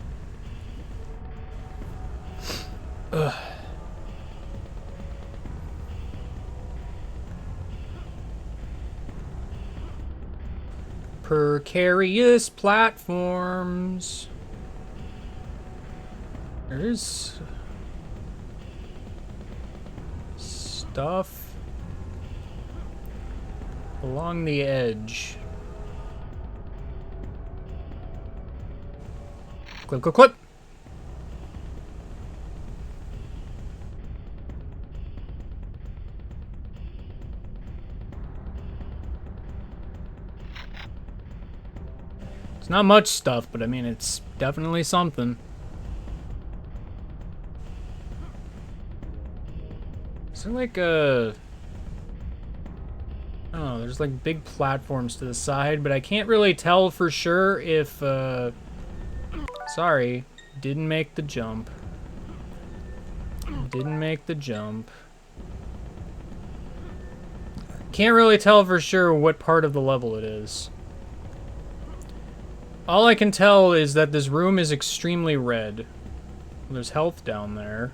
Ugh. Precarious platforms. There's stuff along the edge. Clip, clip, clip. It's not much stuff, but I mean, it's definitely something. Is there like a... Oh, there's like big platforms to the side, but I can't really tell for sure if, Sorry, didn't make the jump. Didn't make the jump. Can't really tell for sure what part of the level it is. All I can tell is that this room is extremely red. There's health down there.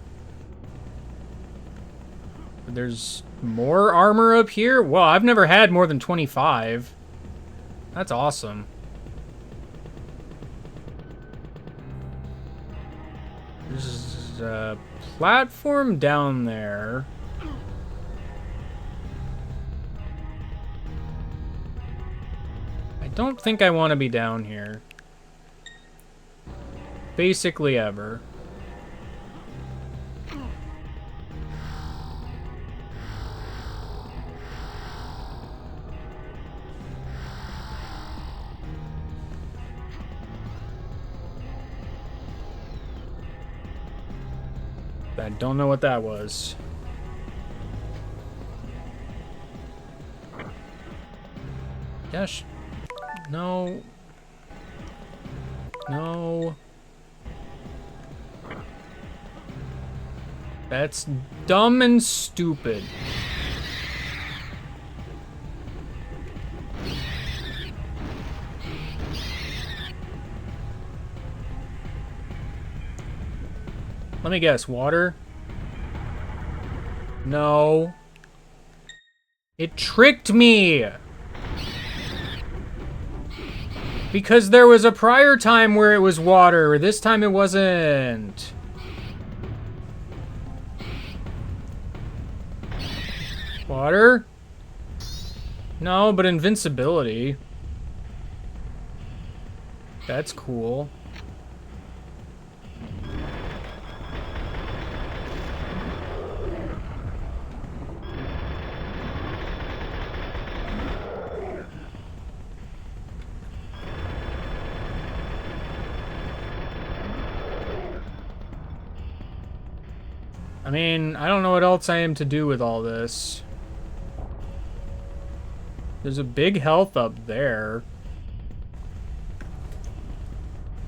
There's more armor up here? Well, I've never had more than 25. That's awesome. There's a platform down there. I don't think I want to be down here. Basically ever. I don't know what that was. Gosh. No. No. That's dumb and stupid. Let me guess, water? No. It tricked me! Because there was a prior time where it was water, this time it wasn't. Water? No, but invincibility. That's cool. I mean, I don't know what else I am to do with all this. There's a big health up there.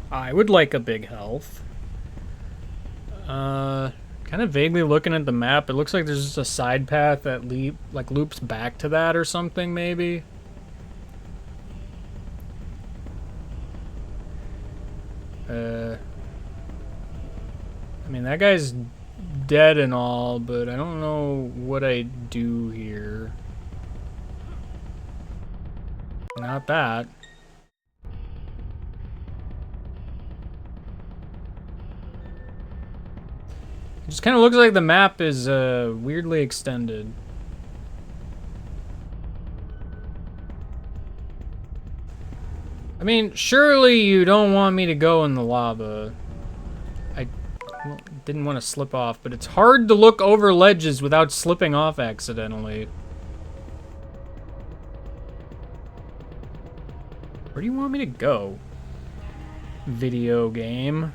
I would like a big health. Kind of vaguely looking at the map, it looks like there's just a side path that loops back to that or something, maybe. I mean, that guy's dead and all, but I don't know what I do here. Not that. It just kind of looks like the map is weirdly extended. I mean, surely you don't want me to go in the lava. Well, didn't want to slip off, but it's hard to look over ledges without slipping off accidentally. Where do you want me to go? Video game.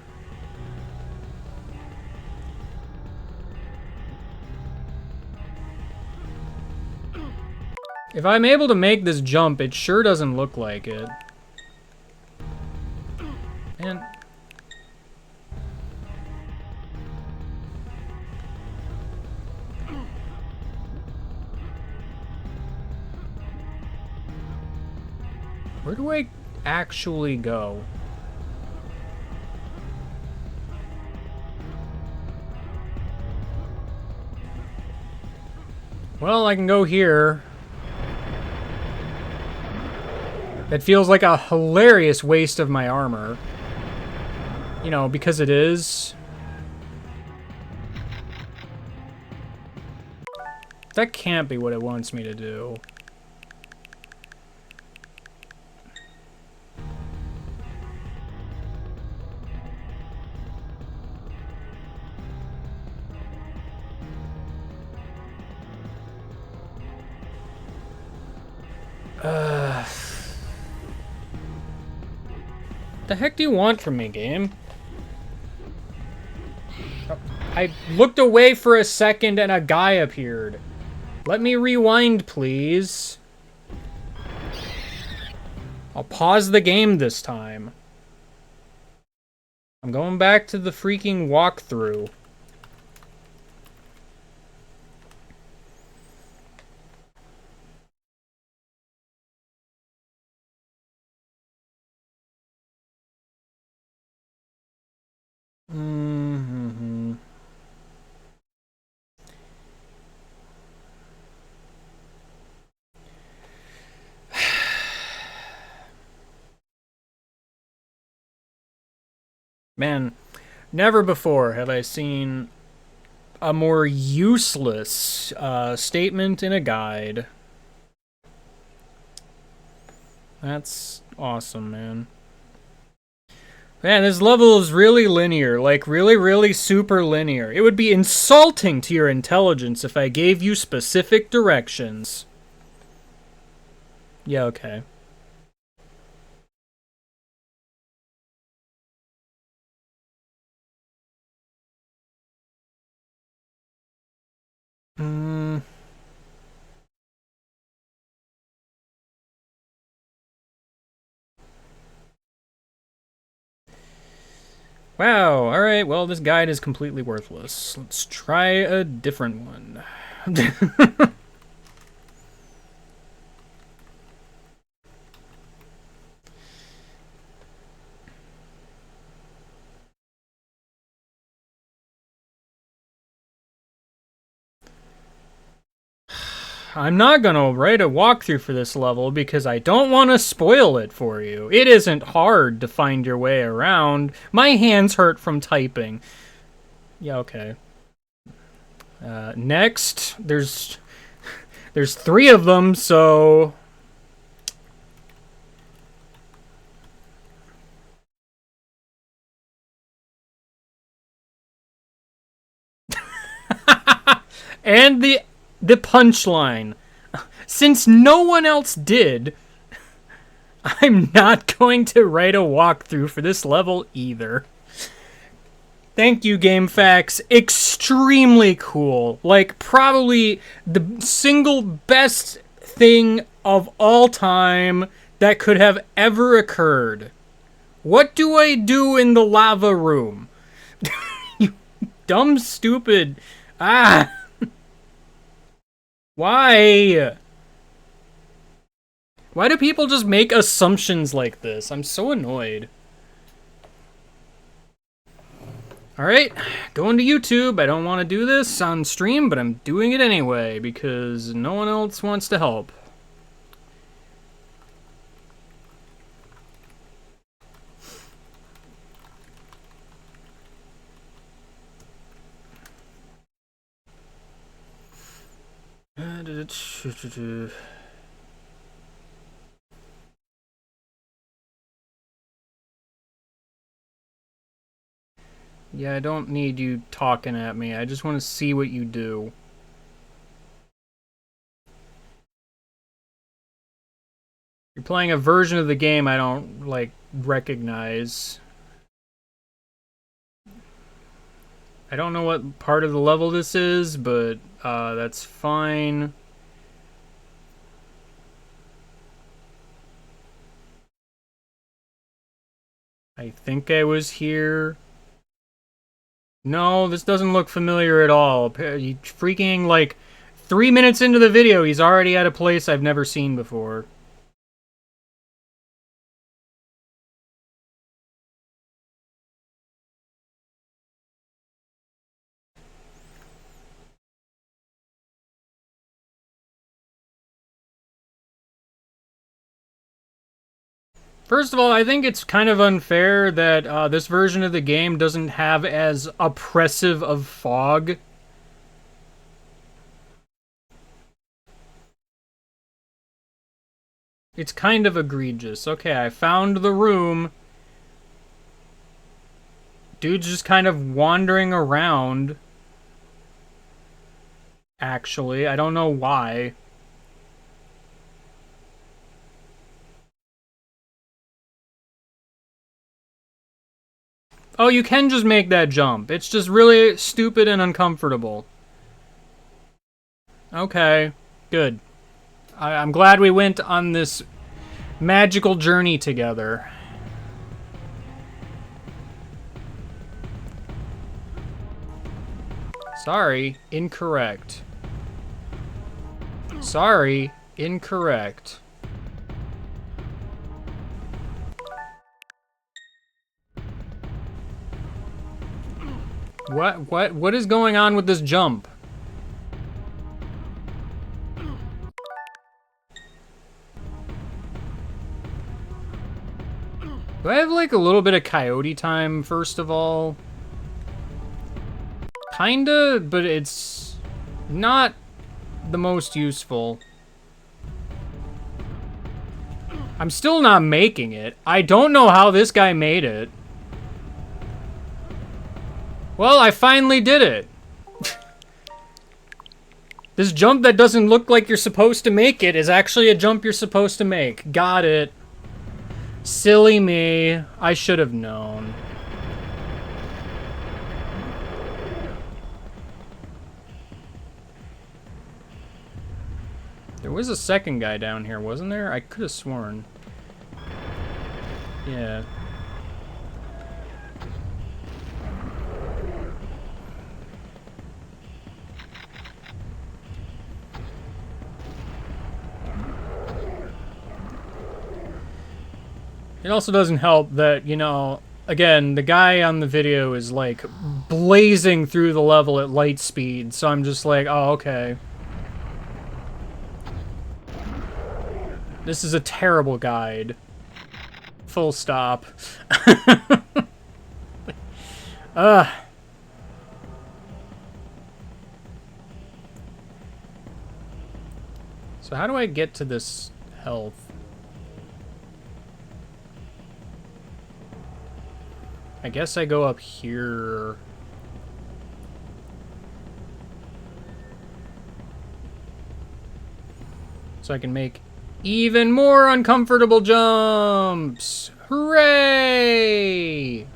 If I'm able to make this jump, it sure doesn't look like it. And where do I actually go? Well, I can go here. That feels like a hilarious waste of my armor. You know, because it is. That can't be what it wants me to do. The heck do you want from me, game? I looked away for a second and a guy appeared. Let me rewind, please. I'll pause the game this time. I'm going back to the freaking walkthrough. Man, Never before have I seen a more useless statement in a guide. That's awesome, man. Man, this level is really linear, like really, really super linear. It would be insulting to your intelligence if I gave you specific directions. Yeah, okay. Wow, alright, well, this guide is completely worthless. Let's try a different one. I'm not gonna write a walkthrough for this level because I don't want to spoil it for you. It isn't hard to find your way around. My hands hurt from typing. Yeah, okay. Next, there's 3 of them, so... And the punchline. Since no one else did, I'm not going to write a walkthrough for this level either. Thank you, GameFAQs. Extremely cool. Like, probably the single best thing of all time that could have ever occurred. What do I do in the lava room? You dumb, stupid... Ah! Why? Why do people just make assumptions like this? I'm so annoyed. Alright, going to YouTube. I don't want to do this on stream, but I'm doing it anyway because no one else wants to help. Yeah, I don't need you talking at me. I just want to see what you do. You're playing a version of the game I don't, like, recognize. I don't know what part of the level this is, but that's fine. I think I was here. No, this doesn't look familiar at all. He freaking, like, 3 minutes into the video, he's already at a place I've never seen before. First of all, I think it's kind of unfair that this version of the game doesn't have as oppressive of fog. It's kind of egregious. Okay, I found the room. Dude's just kind of wandering around. Actually, I don't know why. Oh, you can just make that jump. It's just really stupid and uncomfortable. Okay, good. I'm glad we went on this magical journey together. Sorry, incorrect. Sorry, incorrect. What is going on with this jump? Do I have like a little bit of coyote time, first of all? Kinda, but it's not the most useful. I'm still not making it. I don't know how this guy made it. Well, I finally did it. This jump that doesn't look like you're supposed to make it is actually a jump you're supposed to make. Got it. Silly me. I should have known. There was a second guy down here, wasn't there? I could have sworn. Yeah. It also doesn't help that, you know, again, the guy on the video is, like, blazing through the level at light speed, so I'm just like, oh, okay. This is a terrible guide. Full stop. Ugh. So how do I get to this health? I guess I go up here. So I can make even more uncomfortable jumps! Hooray!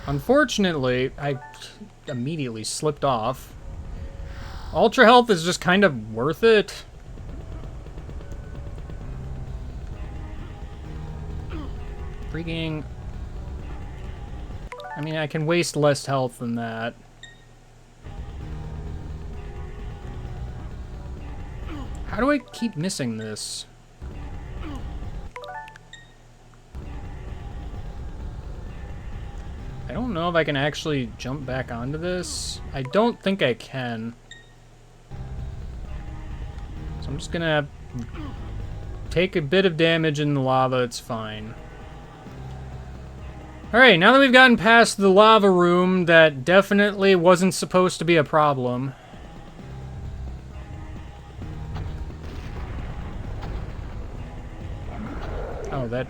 Unfortunately, I immediately slipped off. Ultra health is just kind of worth it. Freaking... I mean, I can waste less health than that. How do I keep missing this? I don't know if I can actually jump back onto this. I don't think I can. So I'm just gonna take a bit of damage in the lava, it's fine. Alright, now that we've gotten past the lava room, that definitely wasn't supposed to be a problem. Oh, that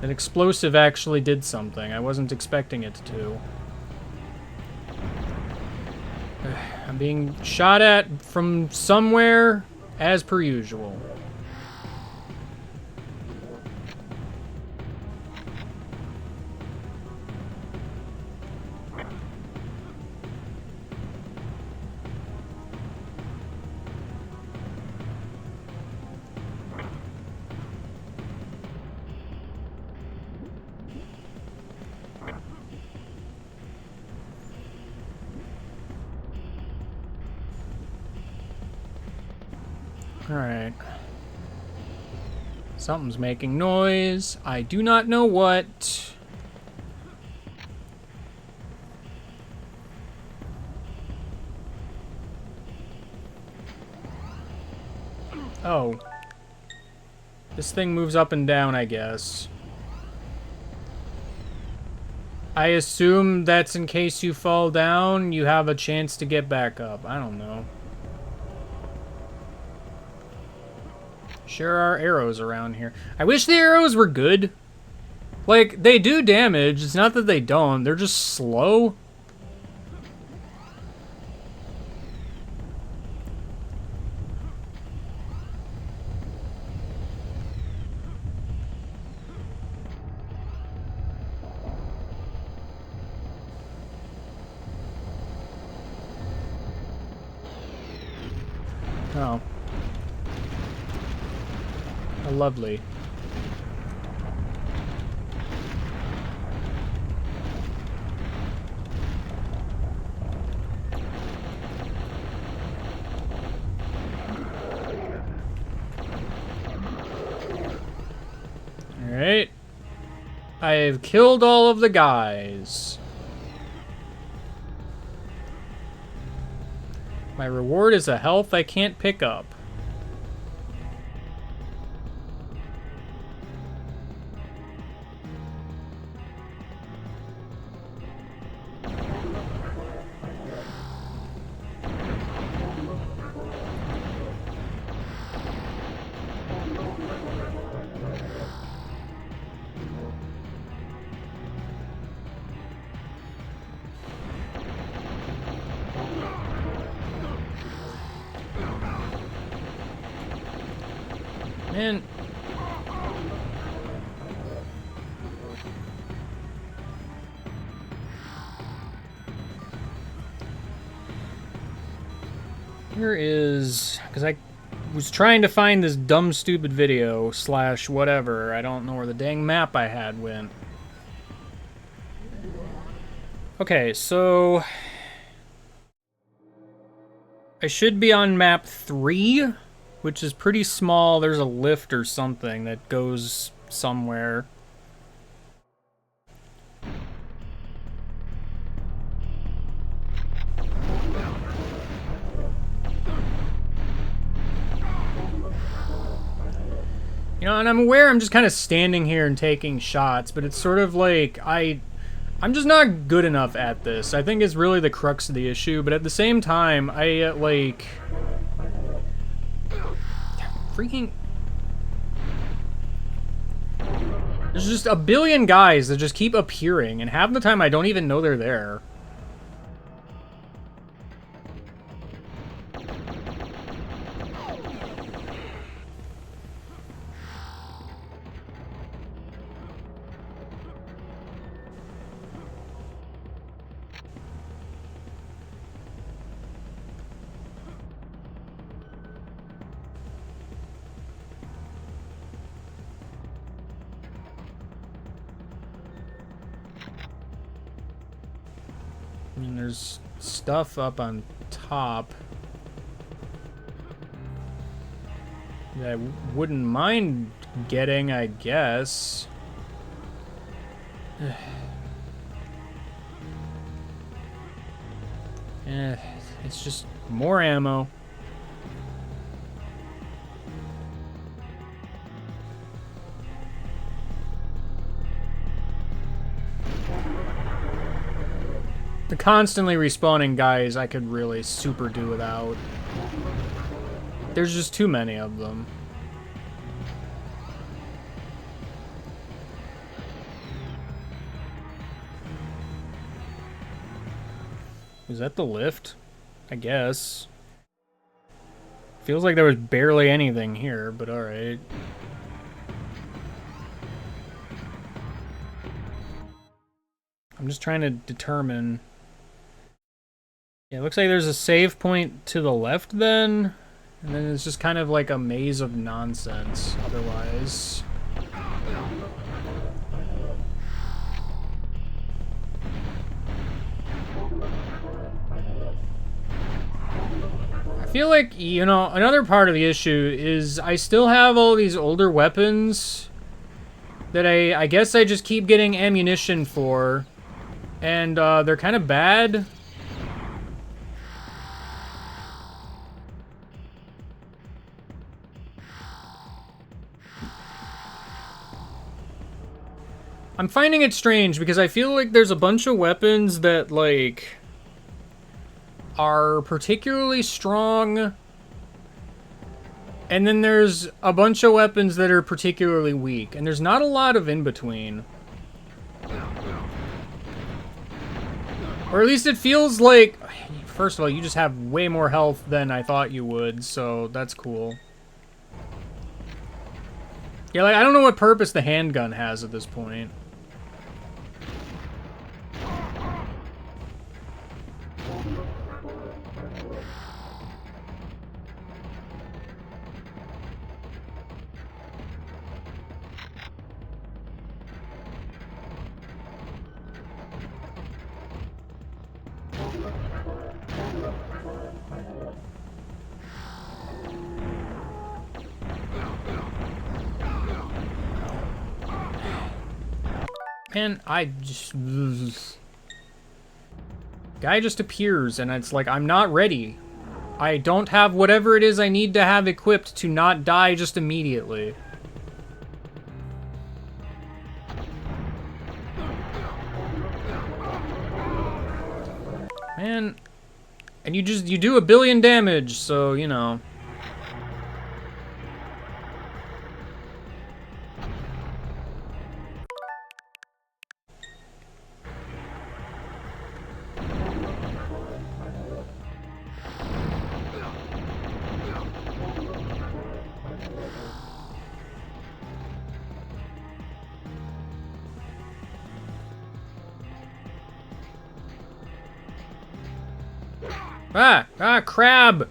explosive actually did something. I wasn't expecting it to. I'm being shot at from somewhere, as per usual. Alright. Something's making noise. I do not know what. Oh. This thing moves up and down, I guess. I assume that's in case you fall down, you have a chance to get back up. I don't know. Sure are arrows around here. I wish the arrows were good. Like, they do damage. It's not that they don't. They're just slow. Oh. Lovely. Alright. I have killed all of the guys. My reward is a health I can't pick up. Man. Here is... Because I was trying to find this dumb, stupid video, slash whatever. I don't know where the dang map I had went. Okay, so... I should be on map 3, which is pretty small. There's a lift or something that goes somewhere. You know, and I'm aware I'm just kind of standing here and taking shots, but it's sort of like I'm just not good enough at this. I think it's really the crux of the issue, but at the same time, I, like... Freaking... There's just a billion guys that just keep appearing, and half the time I don't even know they're there. I mean, there's stuff up on top that I wouldn't mind getting, I guess. It's just more ammo. The constantly respawning guys I could really super do without. There's just too many of them. Is that the lift? I guess. Feels like there was barely anything here, but alright. I'm just trying to determine... Yeah, it looks like there's a save point to the left then, and then it's just kind of like a maze of nonsense otherwise. I feel like, you know, another part of the issue is I still have all these older weapons that I guess I just keep getting ammunition for, and they're kind of bad. I'm finding it strange because I feel like there's a bunch of weapons that, like, are particularly strong, and then there's a bunch of weapons that are particularly weak, and there's not a lot of in between. Or at least it feels like, first of all, you just have way more health than I thought you would, so that's cool. Yeah, like, I don't know what purpose the handgun has at this point. Man, I just... Guy just appears, and it's like, I'm not ready. I don't have whatever it is I need to have equipped to not die just immediately. Man, and you do 1 billion damage, so, you know. Crab!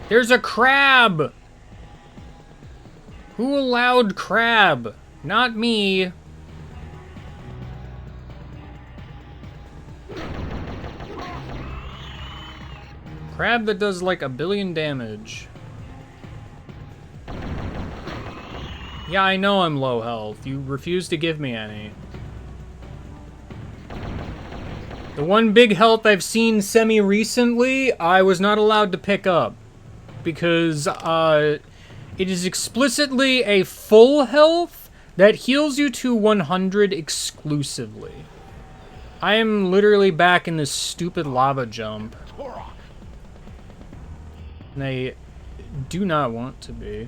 There's a crab! Who allowed crab? Not me. Crab that does like 1 billion damage. Yeah, I know I'm low health. You refuse to give me any. The one big health I've seen semi-recently, I was not allowed to pick up. Because, it is explicitly a full health that heals you to 100 exclusively. I am literally back in this stupid lava jump. Turok. And I do not want to be.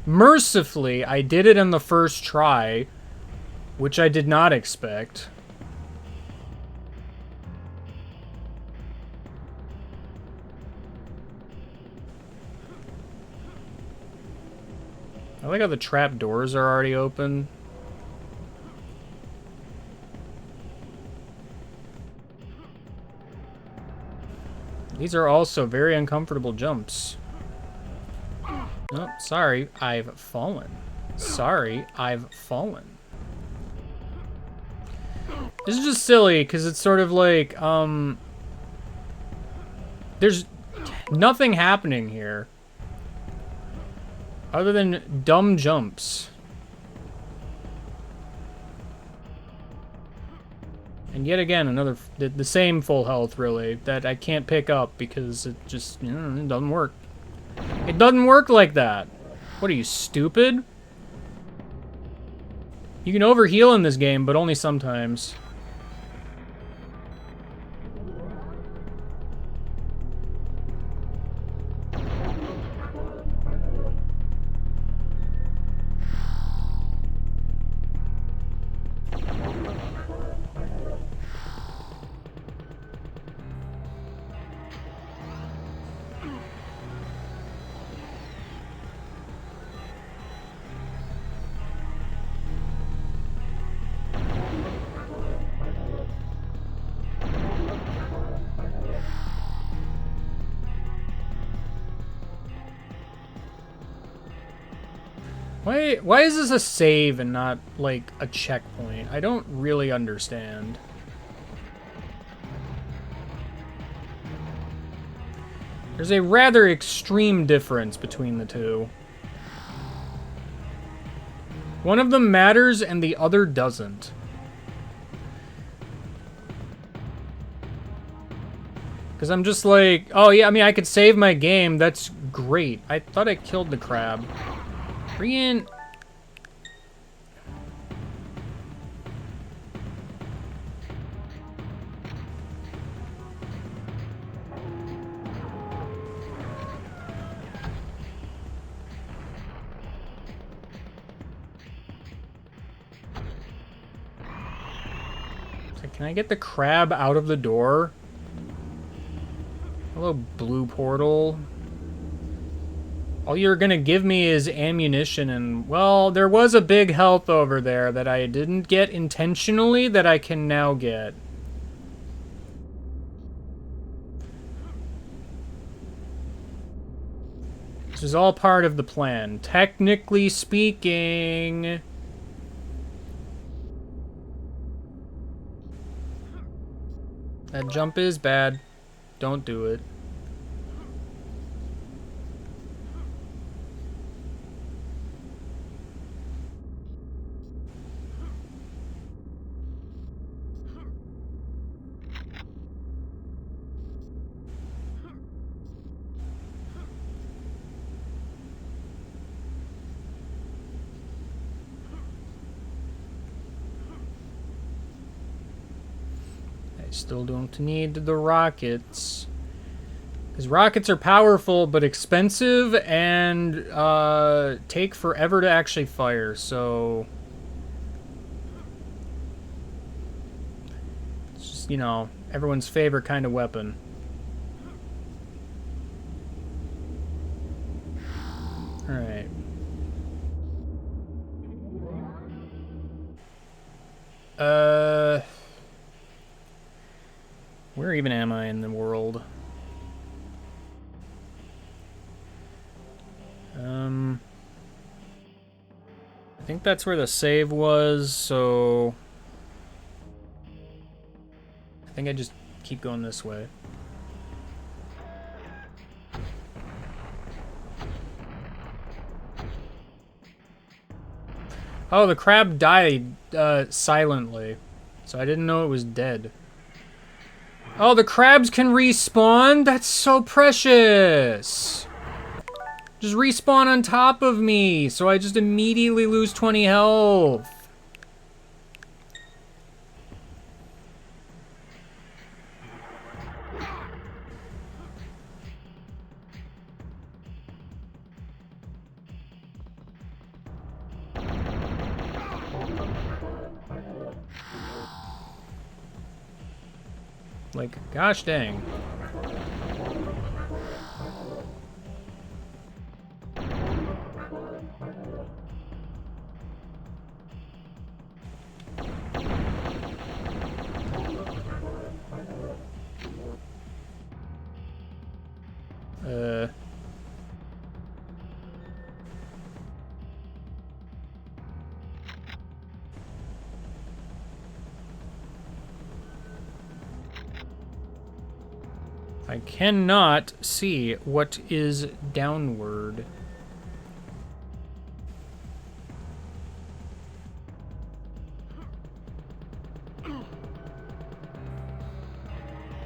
Mercifully, I did it on the first try, which I did not expect. I like how the trap doors are already open. These are also very uncomfortable jumps. Oh, sorry, I've fallen. Sorry, I've fallen. This is just silly, because it's sort of like, there's nothing happening here. Other than dumb jumps. And yet again, another, the same full health, really, that I can't pick up because it just, you know, it doesn't work. It doesn't work like that. What are you, stupid? You can overheal in this game, but only sometimes. Why is this a save and not, like, a checkpoint? I don't really understand. There's a rather extreme difference between the two. One of them matters and the other doesn't. Because I'm just like, oh yeah, I mean, I could save my game. That's great. I thought I killed the crab. Brian. So can I get the crab out of the door? Hello, blue portal. All you're gonna give me is ammunition and, well, there was a big health over there that I didn't get intentionally that I can now get. This is all part of the plan, technically speaking. That jump is bad. Don't do it. Still don't need the rockets. Because rockets are powerful, but expensive, and take forever to actually fire, so... It's just, you know, everyone's favorite kind of weapon. Alright. Where even am I in the world? I think that's where the save was, so... I think I just keep going this way. Oh, the crab died silently, so I didn't know it was dead. Oh, the crabs can respawn? That's so precious! Just respawn on top of me, so I just immediately lose 20 health. Like, gosh dang. I cannot see what is downward.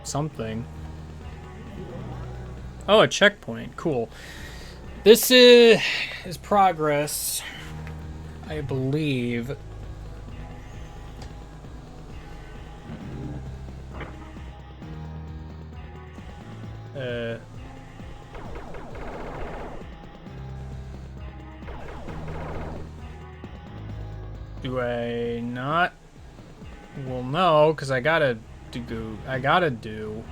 Something. Oh, a checkpoint. Cool. This is progress, I believe. Do I not? Well, no, because I gotta do.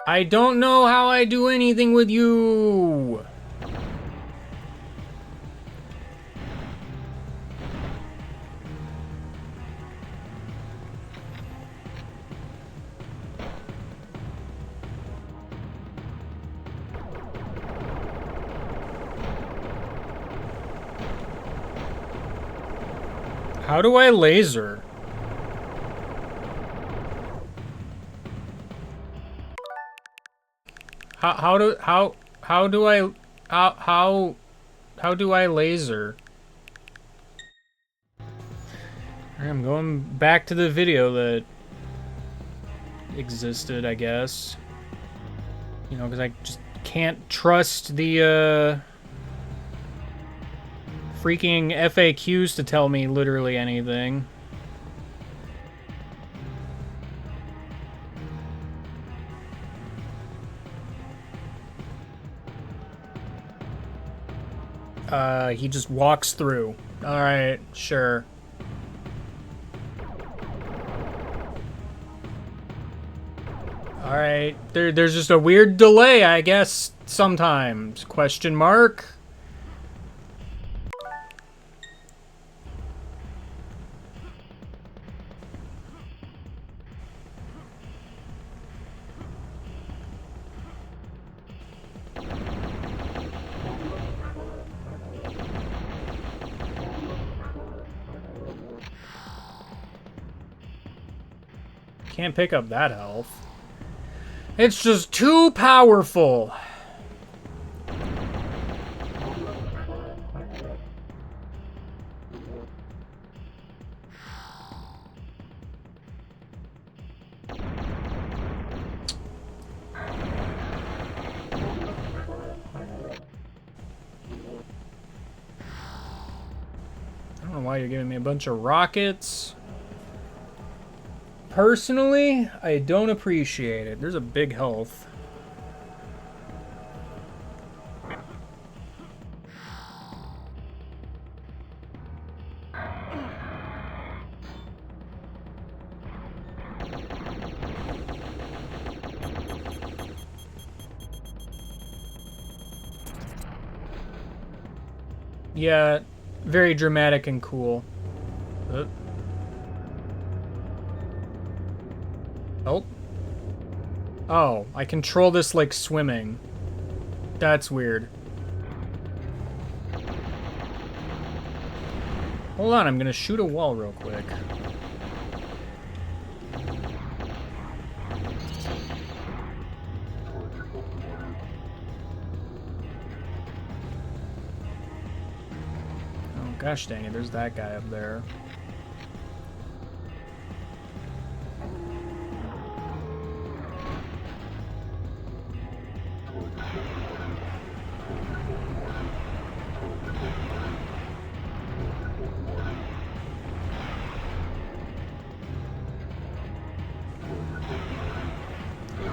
I don't know how I do anything with you. How do I laser? How do I laser? I'm going back to the video that existed, I guess. You know, because I just can't trust the freaking FAQs to tell me literally anything. He just walks through. Alright, sure. Alright, there's just a weird delay, I guess, sometimes. Question mark? Can't pick up that health. It's just too powerful. I don't know why you're giving me a bunch of rockets. Personally, I don't appreciate it. There's a big health. Yeah, very dramatic and cool. Oh. Oh, I control this like swimming. That's weird. Hold on, I'm gonna shoot a wall real quick. Oh gosh dang it, there's that guy up there.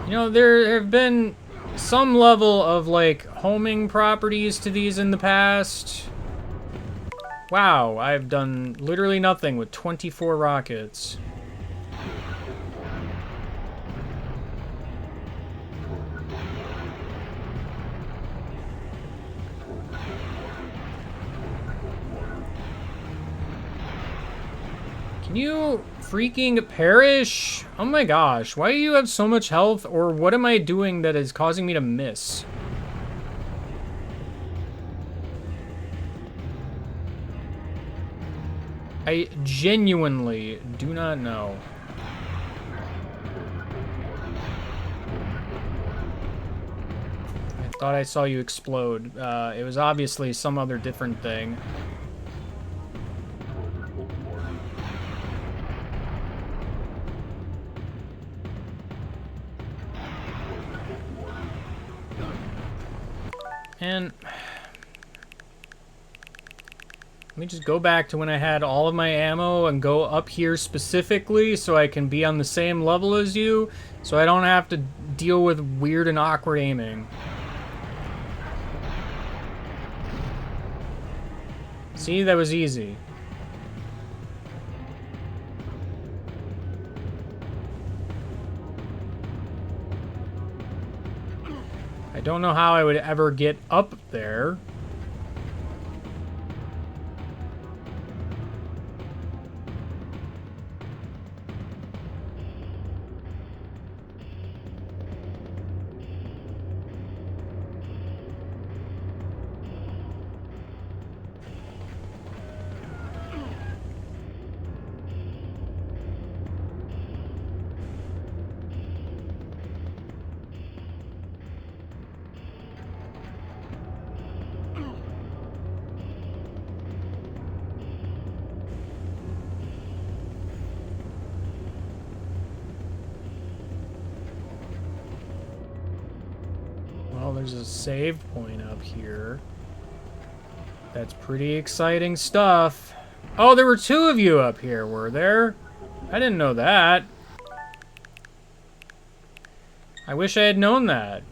You know, there have been some level of, like, homing properties to these in the past. Wow, I've done literally nothing with 24 rockets. Can you freaking perish? Oh my gosh, why do you have so much health, or what am I doing that is causing me to miss? I genuinely do not know. I thought I saw you explode. It was obviously some other different thing. And let me just go back to when I had all of my ammo and go up here specifically so I can be on the same level as you, so I don't have to deal with weird and awkward aiming. See, that was easy. I don't know how I would ever get up there. Well, there's a save point up here. That's pretty exciting stuff. Oh, there were two of you up here, were there? I didn't know that. I wish I had known that.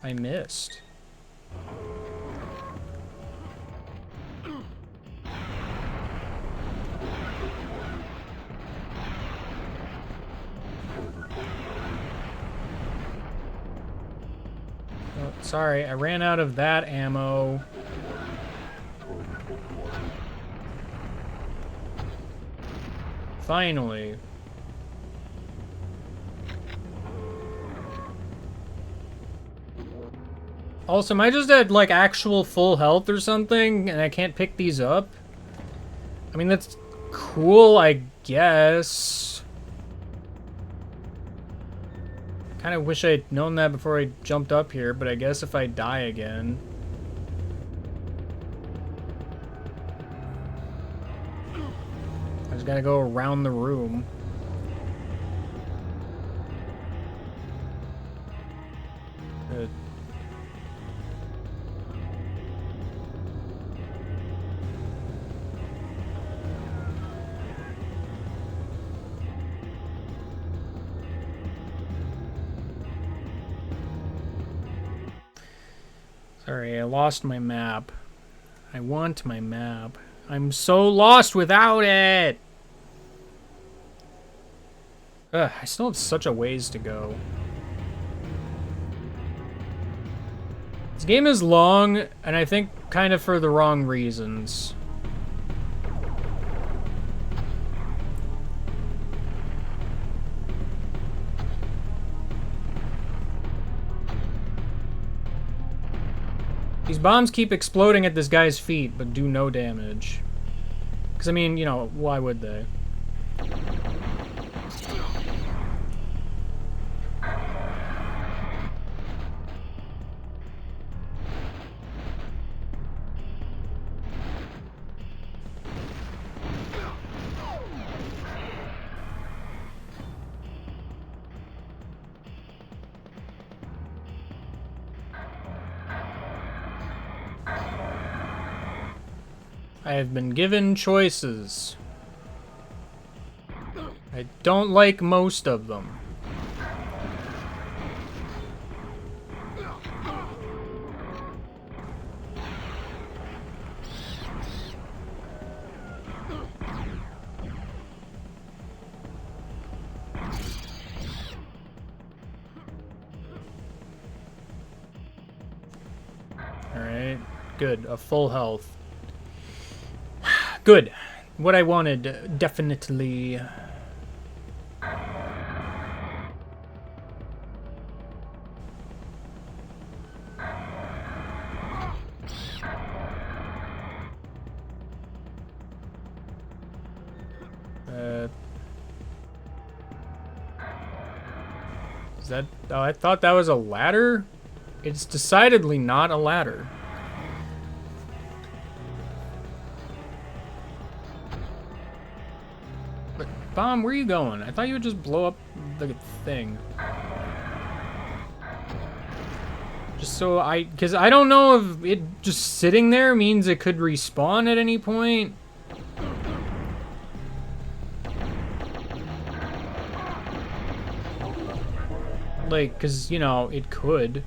I missed. Oh, sorry, I ran out of that ammo. Finally. Also, am I just at, like, actual full health or something, and I can't pick these up? I mean, that's cool, I guess. Kind of wish I'd known that before I jumped up here, but I guess if I die again... I just gotta go around the room. Good. Sorry, I lost my map. I want my map. I'm so lost without it! Ugh, I still have such a ways to go. This game is long, and I think kind of for the wrong reasons. These bombs keep exploding at this guy's feet, but do no damage. Because, I mean, you know, why would they? I have been given choices. I don't like most of them. Alright, good. A full health. Good. What I wanted, definitely. Is that... Oh, I thought that was a ladder? It's decidedly not a ladder. But, Bomb, where are you going? I thought you would just blow up the thing. Just so because I don't know if it just sitting there means it could respawn at any point. Like, because, you know, it could.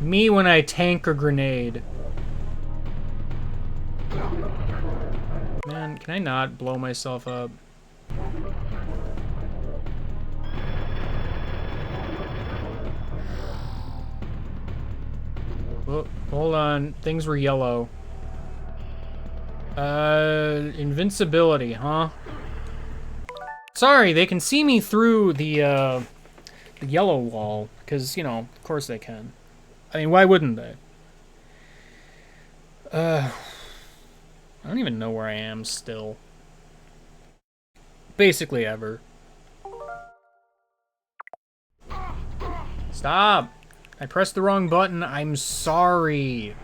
Me when I tank a grenade. Man, can I not blow myself up? Oh, hold on. Things were yellow. Invincibility, huh? Sorry, they can see me through the yellow wall. Because, you know, of course they can. I mean, why wouldn't they? I don't even know where I am still. Basically ever. Stop! I pressed the wrong button. I'm sorry.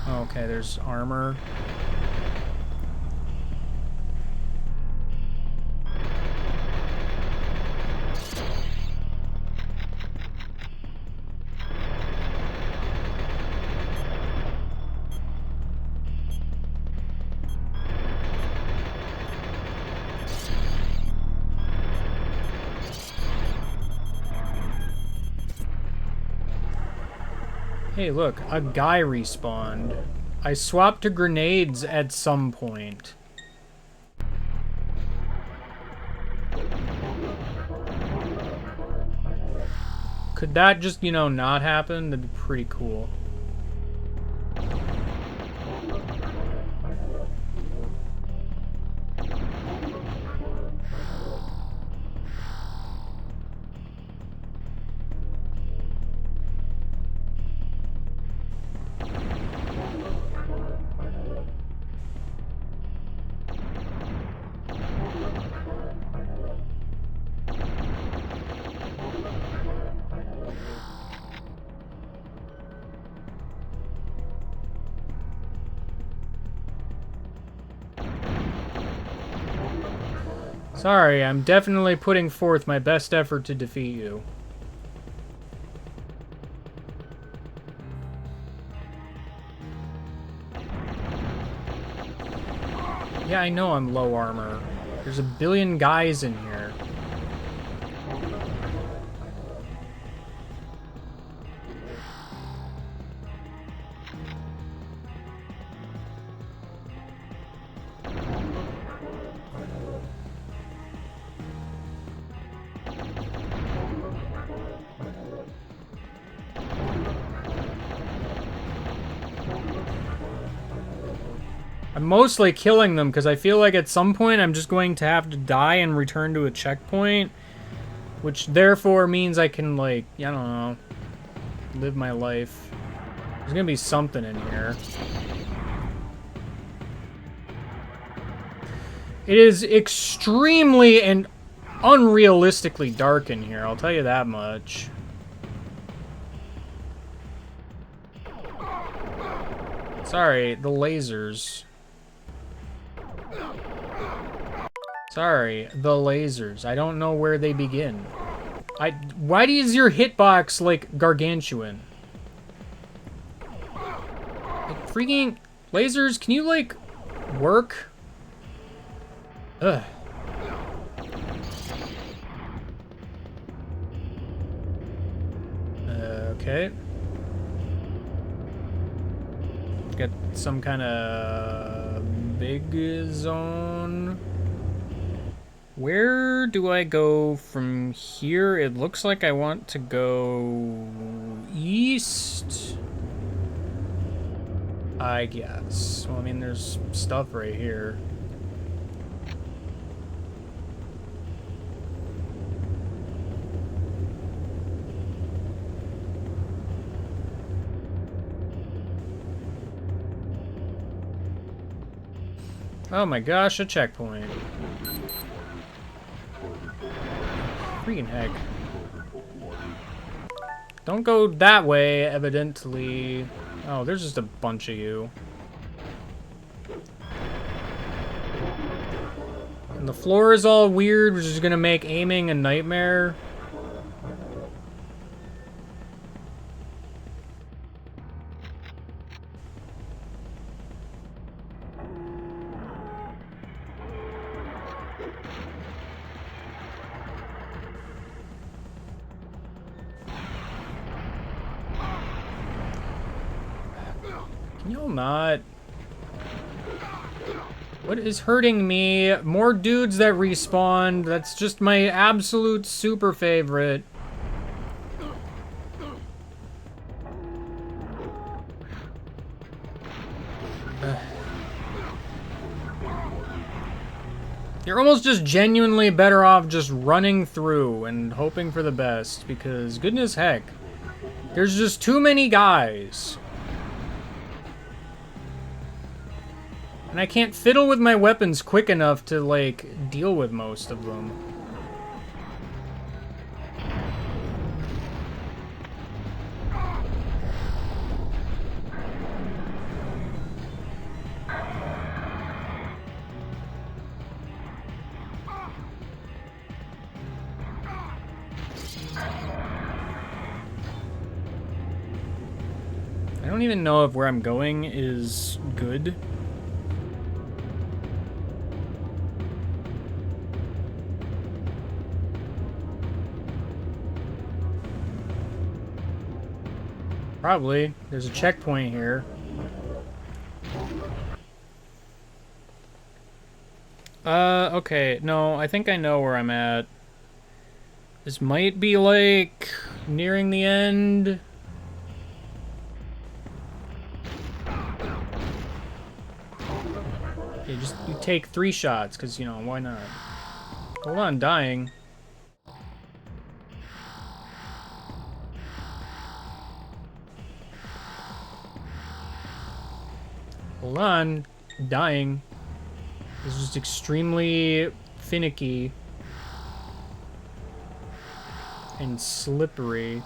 Okay, there's armor. Hey, look, a guy respawned. I swapped to grenades at some point. Could that just, you know, not happen? That'd be pretty cool. Sorry, I'm definitely putting forth my best effort to defeat you. Yeah, I know I'm low armor. There's a billion guys in here. I'm mostly killing them because I feel like at some point I'm just going to have to die and return to a checkpoint. Which therefore means I can, like, I don't know, live my life. There's gonna be something in here. It is extremely and unrealistically dark in here, I'll tell you that much. Sorry, the lasers. Sorry, the lasers. I don't know where they begin. Why is your hitbox, like, gargantuan? Like, freaking... Lasers, can you, like, work? Ugh. Okay. Got some kind of big zone. Where do I go from here? It looks like I want to go east, I guess. Well, I mean, there's stuff right here. Oh my gosh, a checkpoint. Freaking heck. Don't go that way, evidently. Oh, there's just a bunch of you. And the floor is all weird, which is gonna make aiming a nightmare. Can y'all not? What is hurting me? More dudes that respawn. That's just my absolute super favorite. You're almost just genuinely better off just running through and hoping for the best, because goodness heck, there's just too many guys. And I can't fiddle with my weapons quick enough to, like, deal with most of them. I don't even know if where I'm going is good. Probably. There's a checkpoint here. Okay. No, I think I know where I'm at. This might be, like, nearing the end. You take 3 shots, because, you know, why not? Hold on, dying. Hold on, dying. This is just extremely finicky and slippery.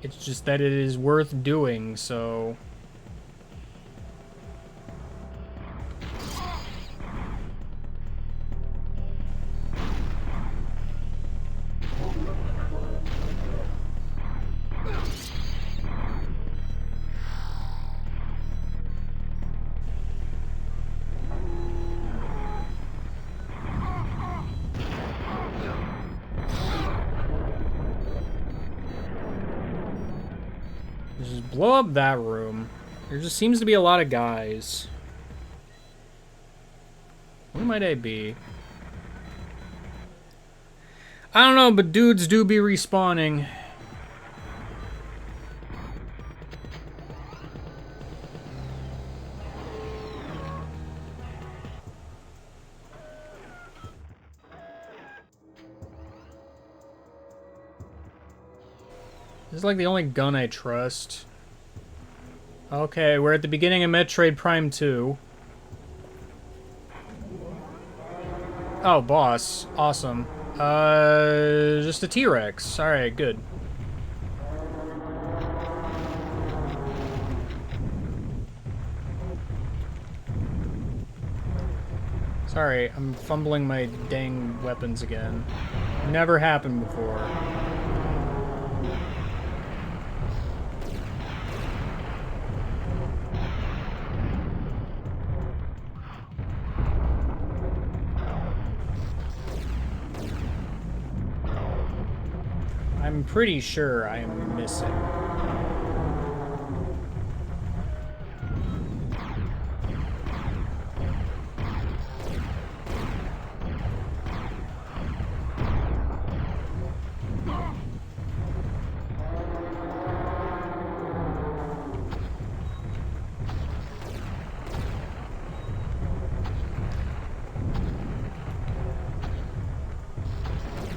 It's just that it is worth doing, so... Just blow up that room. There just seems to be a lot of guys. Where might I be? I don't know, but dudes do be respawning. This is like the only gun I trust. Okay, we're at the beginning of Metroid Prime 2. Oh, boss. Awesome. Just a T-Rex. Alright, good. Sorry, I'm fumbling my dang weapons again. Never happened before. I'm pretty sure I am missing.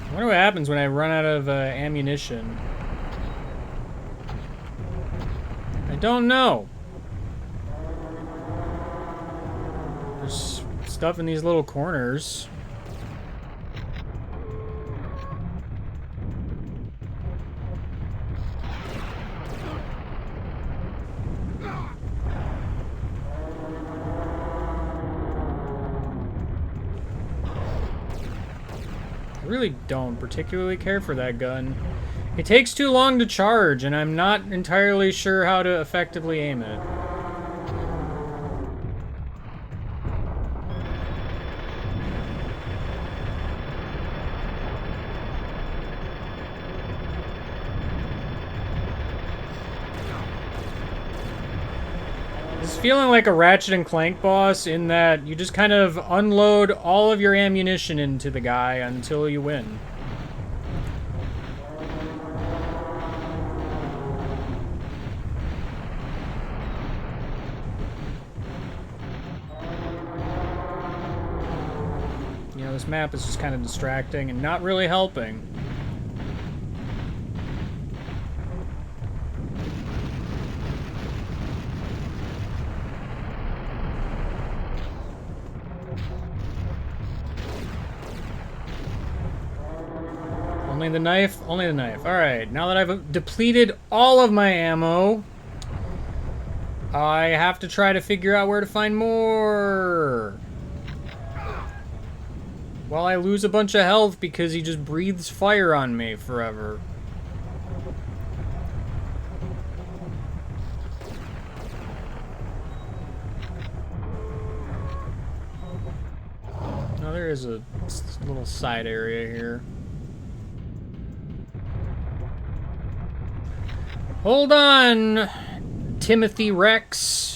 I wonder what happens when I run out of ammunition. I don't know. There's stuff in these little corners. I really don't particularly care for that gun. It takes too long to charge, and I'm not entirely sure how to effectively aim it. It's feeling like a Ratchet and Clank boss in that you just kind of unload all of your ammunition into the guy until you win. You know, this map is just kind of distracting and not really helping. Only the knife? Only the knife. Alright, now that I've depleted all of my ammo, I have to try to figure out where to find more. While I lose a bunch of health because he just breathes fire on me forever. Oh, there is a little side area here. Hold on, Timothy Rex.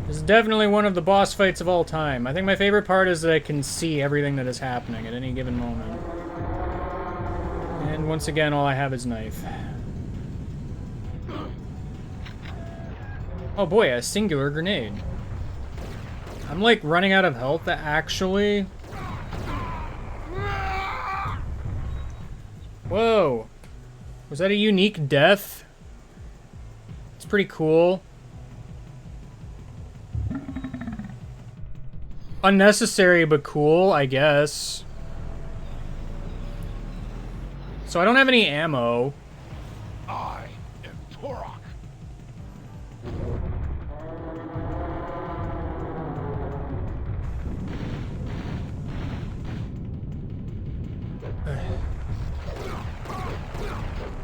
This is definitely one of the boss fights of all time. I think my favorite part is that I can see everything that is happening at any given moment. And once again, all I have is knife. Oh boy, a singular grenade. I'm like running out of health, actually. Whoa. Was that a unique death? It's pretty cool. Unnecessary, but cool, I guess. So I don't have any ammo. I am Turok.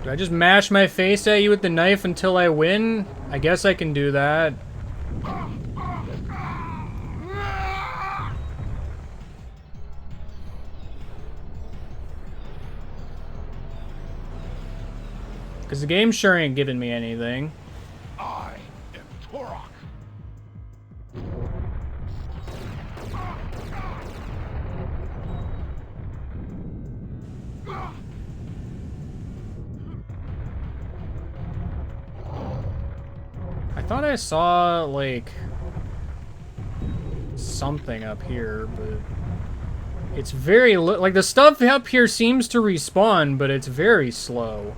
Do I just mash my face at you with the knife until I win? I guess I can do that. Because the game sure ain't giving me anything. I am Turok. I thought I saw, like, something up here, but it's very like the stuff up here seems to respawn, but it's very slow.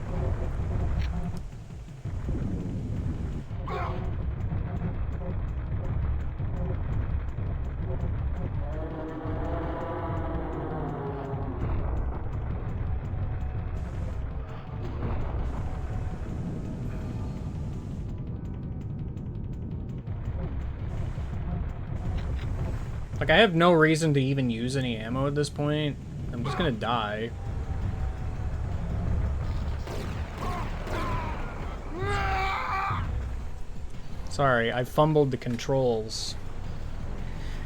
Like, I have no reason to even use any ammo at this point. I'm just gonna die. Sorry, I fumbled the controls.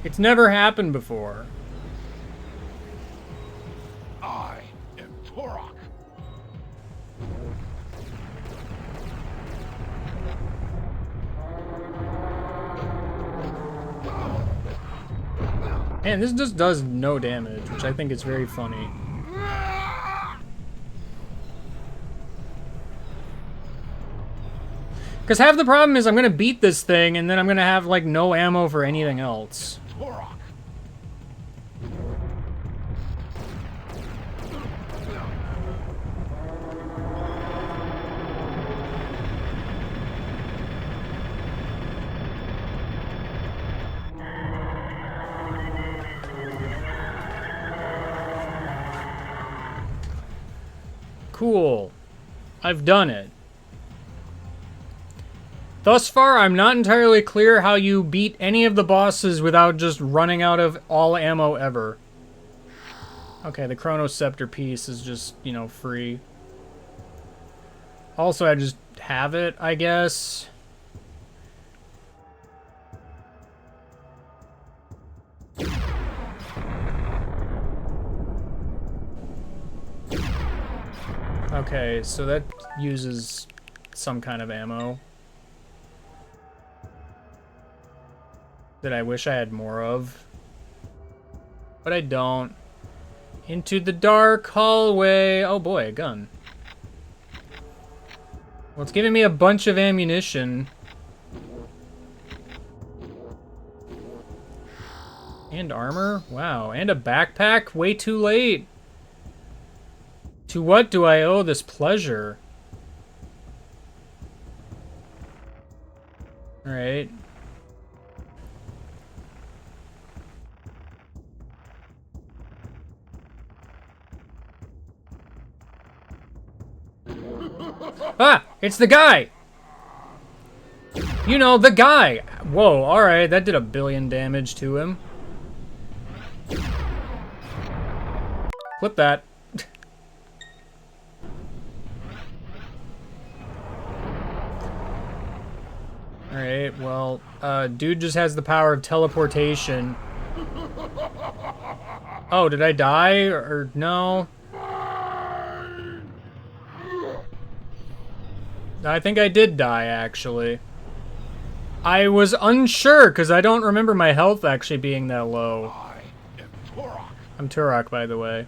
It's never happened before. I am Turok. Man, this just does no damage, which I think is very funny. Because half the problem is I'm going to beat this thing, and then I'm going to have, like, no ammo for anything else. Turok. Cool. I've done it. Thus far, I'm not entirely clear how you beat any of the bosses without just running out of all ammo ever. Okay, the Chrono Scepter piece is just, you know, free. Also, I just have it, I guess. Okay, so that uses some kind of ammo that I wish I had more of, but I don't. Into the dark hallway. Oh boy, a gun. Well, it's giving me a bunch of ammunition. And armor? Wow, and a backpack? Way too late. To what do I owe this pleasure? Alright. Ah! It's the guy! You know, the guy! Whoa, alright, that did 1 billion damage to him. Flip that. Alright, well, dude just has the power of teleportation. Oh, did I die? Or no? I think I did die, actually. I was unsure, because I don't remember my health actually being that low. I am Turok. I'm Turok, by the way.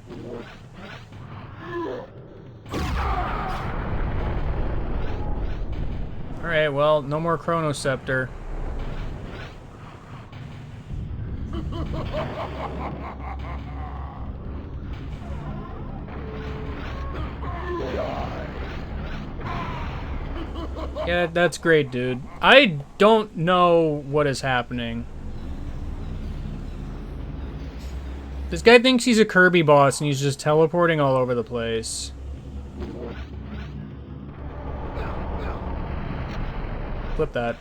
Alright, well, no more Chrono Scepter. Yeah, that's great, dude. I don't know what is happening. This guy thinks he's a Kirby boss and he's just teleporting all over the place. Flip that.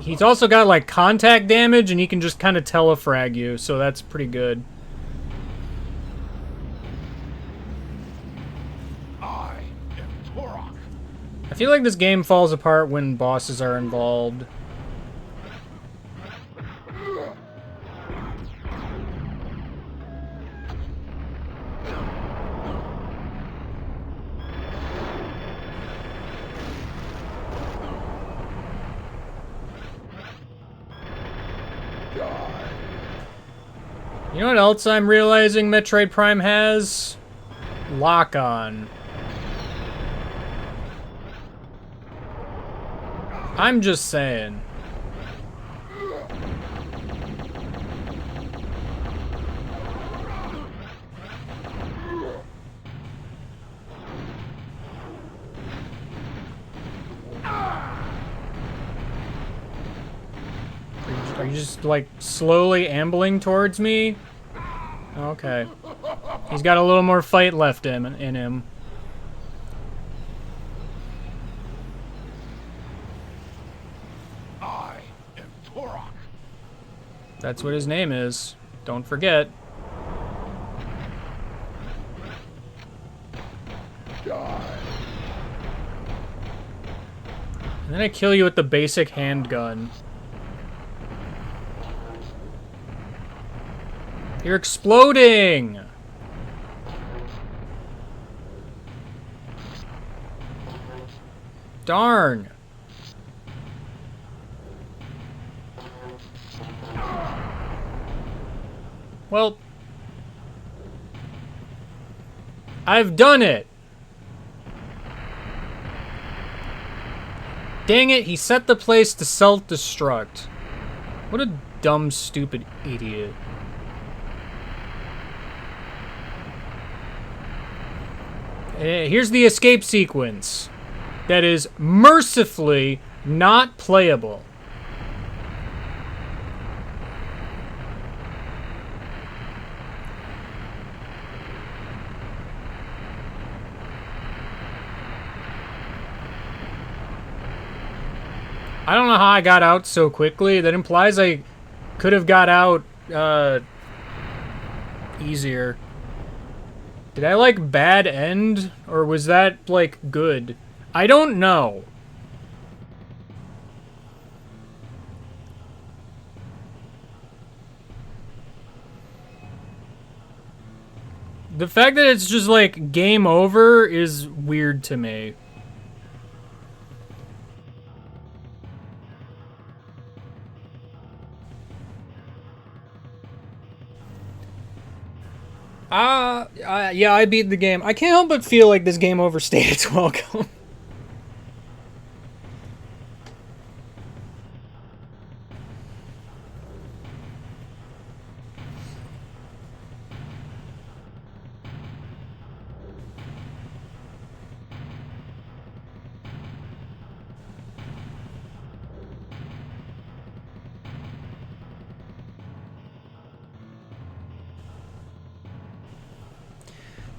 He's also got, like, contact damage, and he can just kind of telefrag you, so that's pretty good. I am Turok. feel like this game falls apart when bosses are involved. You know what else I'm realizing Metroid Prime has? Lock-on. I'm just saying. Are you just, like, slowly ambling towards me? Okay. He's got a little more fight left in him. I am Turok. That's what his name is. Don't forget. And then I kill you with the basic handgun. You're exploding! Darn. Well, I've done it. Dang it, he set the place to self-destruct. What a dumb, stupid idiot. Here's the escape sequence that is mercifully not playable. I don't know how I got out so quickly. That implies I could have got out easier. Did I, like, bad end? Or was that, like, good? I don't know. The fact that it's just, like, game over is weird to me. Yeah, I beat the game. I can't help but feel like this game overstayed its welcome.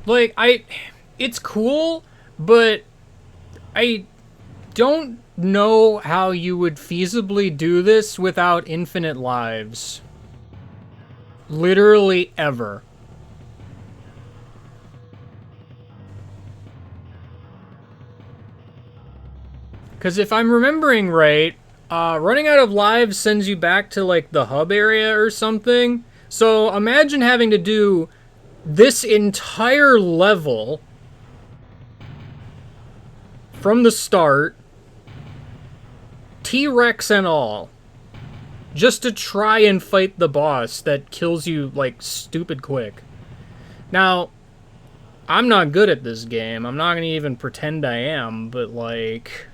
Like, it's cool, but I don't know how you would feasibly do this without infinite lives. Literally ever. Because if I'm remembering right, running out of lives sends you back to, like, the hub area or something. So imagine having to do this entire level from the start, T-Rex and all, just to try and fight the boss that kills you, like, stupid quick. Now, I'm not good at this game. I'm not gonna even pretend I am, but, like...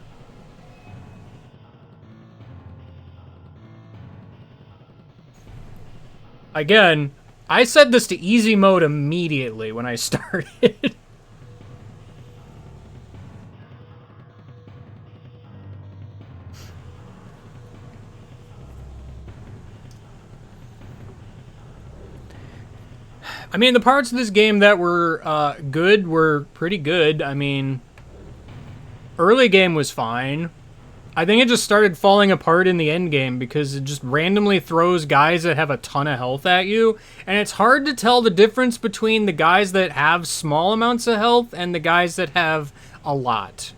Again, I set this to easy mode immediately when I started. I mean, the parts of this game that were good were pretty good. I mean, early game was fine. I think it just started falling apart in the end game because it just randomly throws guys that have a ton of health at you, and it's hard to tell the difference between the guys that have small amounts of health and the guys that have a lot.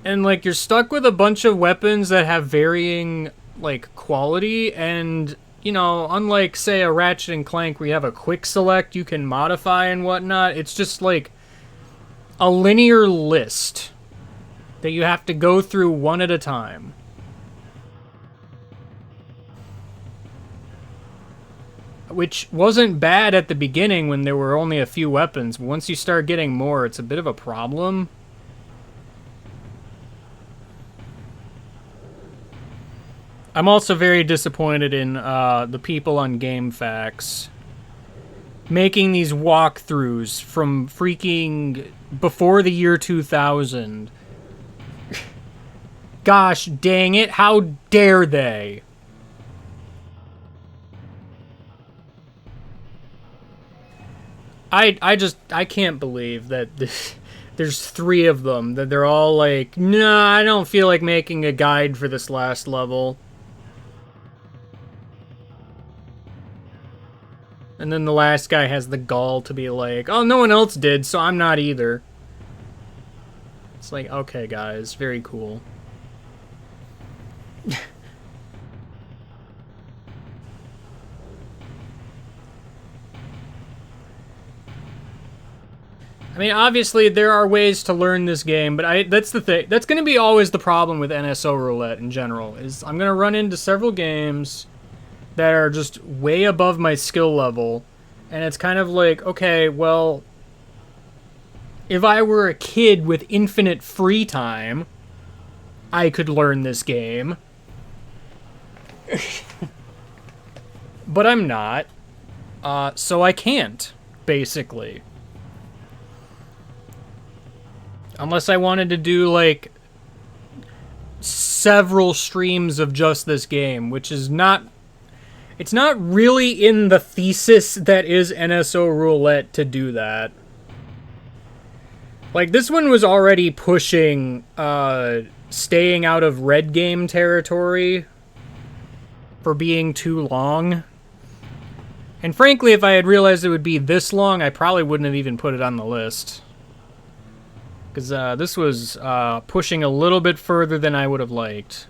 And, like, you're stuck with a bunch of weapons that have varying, like, quality, and, you know, unlike, say, a Ratchet and Clank where you have a quick select you can modify and whatnot, it's just, like, a linear list that you have to go through one at a time. Which wasn't bad at the beginning when there were only a few weapons, but once you start getting more, it's a bit of a problem. I'm also very disappointed in the people on GameFAQs making these walkthroughs from freaking before the year 2000. Gosh dang it, how dare they? I can't believe that there's 3 of them, that they're all like, nah, I don't feel like making a guide for this last level. And then the last guy has the gall to be like, oh, no one else did, so I'm not either. It's like, okay, guys, very cool. I mean, obviously, there are ways to learn this game, but that's the thing. That's going to be always the problem with NSO Roulette in general, is I'm going to run into several games that are just way above my skill level, and it's kind of like, okay, well, if I were a kid with infinite free time, I could learn this game. But I'm not, so I can't, basically. Unless I wanted to do, like, several streams of just this game, which is not... It's not really in the thesis that is NSO Roulette to do that. Like, this one was already pushing, staying out of red game territory for being too long. And frankly, if I had realized it would be this long, I probably wouldn't have even put it on the list. Because this was pushing a little bit further than I would have liked.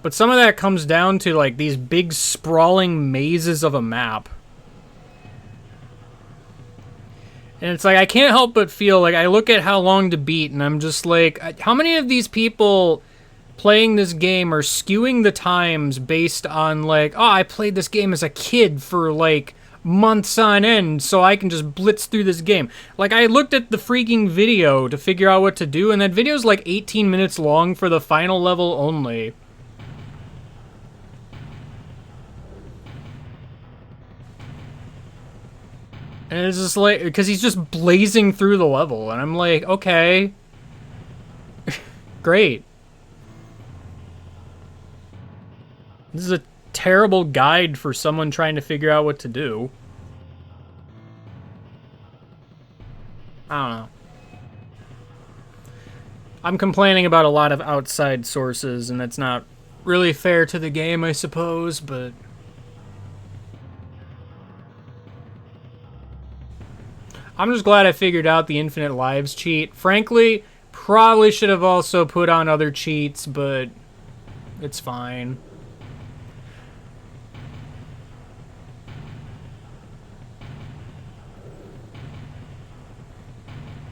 But some of that comes down to, like, these big sprawling mazes of a map. And it's like, I can't help but feel like I look at how long to beat, and I'm just like, how many of these people playing this game are skewing the times based on, like, oh, I played this game as a kid for, like, months on end, so I can just blitz through this game. Like, I looked at the freaking video to figure out what to do, and that video's like 18 minutes long for the final level only. And it's just like, because he's just blazing through the level, and I'm like, okay. Great. This is a terrible guide for someone trying to figure out what to do. I don't know. I'm complaining about a lot of outside sources, and that's not really fair to the game, I suppose, but... I'm just glad I figured out the infinite lives cheat. Frankly, probably should have also put on other cheats, but it's fine.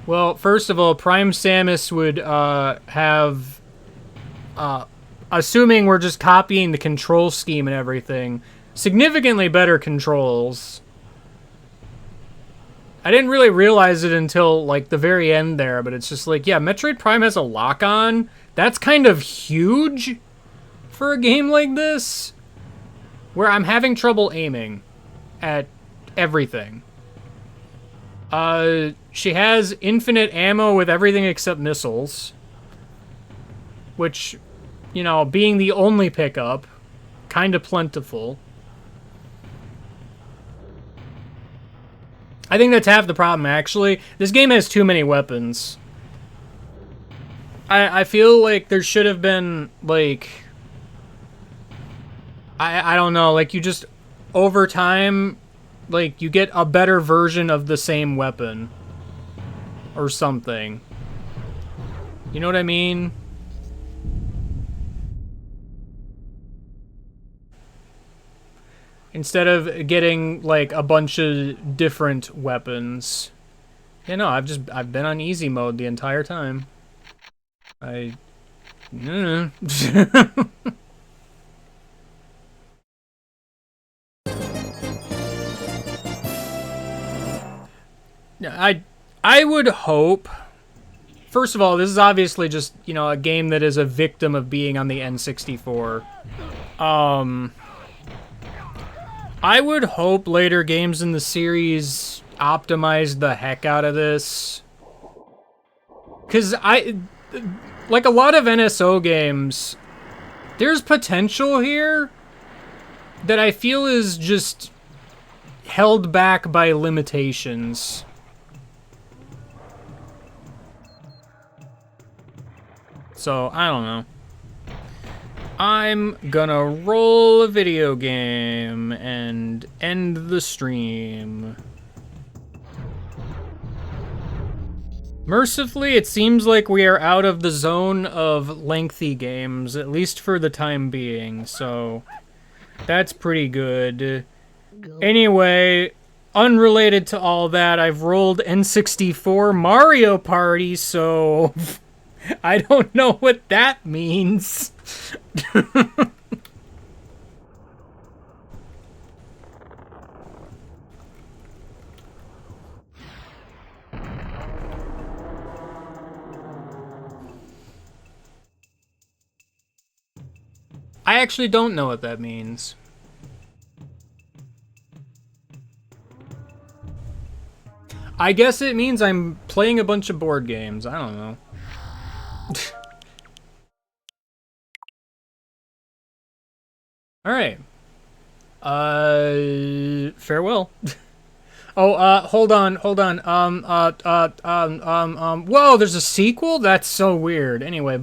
Well, first of all, Prime Samus would have, assuming we're just copying the control scheme and everything, significantly better controls. I didn't really realize it until, like, the very end there, but it's just like, yeah, Metroid Prime has a lock-on. That's kind of huge for a game like this, where I'm having trouble aiming at everything. She has infinite ammo with everything except missiles, which, you know, being the only pickup, kind of plentiful. I think that's half the problem, actually. This game has too many weapons. I feel like there should have been, like... I don't know, like, you just... Over time, like, you get a better version of the same weapon. Or something. You know what I mean? Instead of getting, like, a bunch of different weapons. Yeah, no, I've been on easy mode the entire time. I would hope. First of all, this is obviously just, you know, a game that is a victim of being on the N64. I would hope later games in the series optimize the heck out of this. Because like a lot of NSO games, there's potential here that I feel is just held back by limitations. So, I don't know. I'm gonna roll a video game and end the stream. Mercifully, it seems like we are out of the zone of lengthy games, at least for the time being, so that's pretty good. Anyway, unrelated to all that, I've rolled N64 Mario Party, so I don't know what that means. I actually don't know what that means. I guess it means I'm playing a bunch of board games. I don't know. Alright. Farewell. Oh, hold on. Whoa, there's a sequel? That's so weird. Anyway,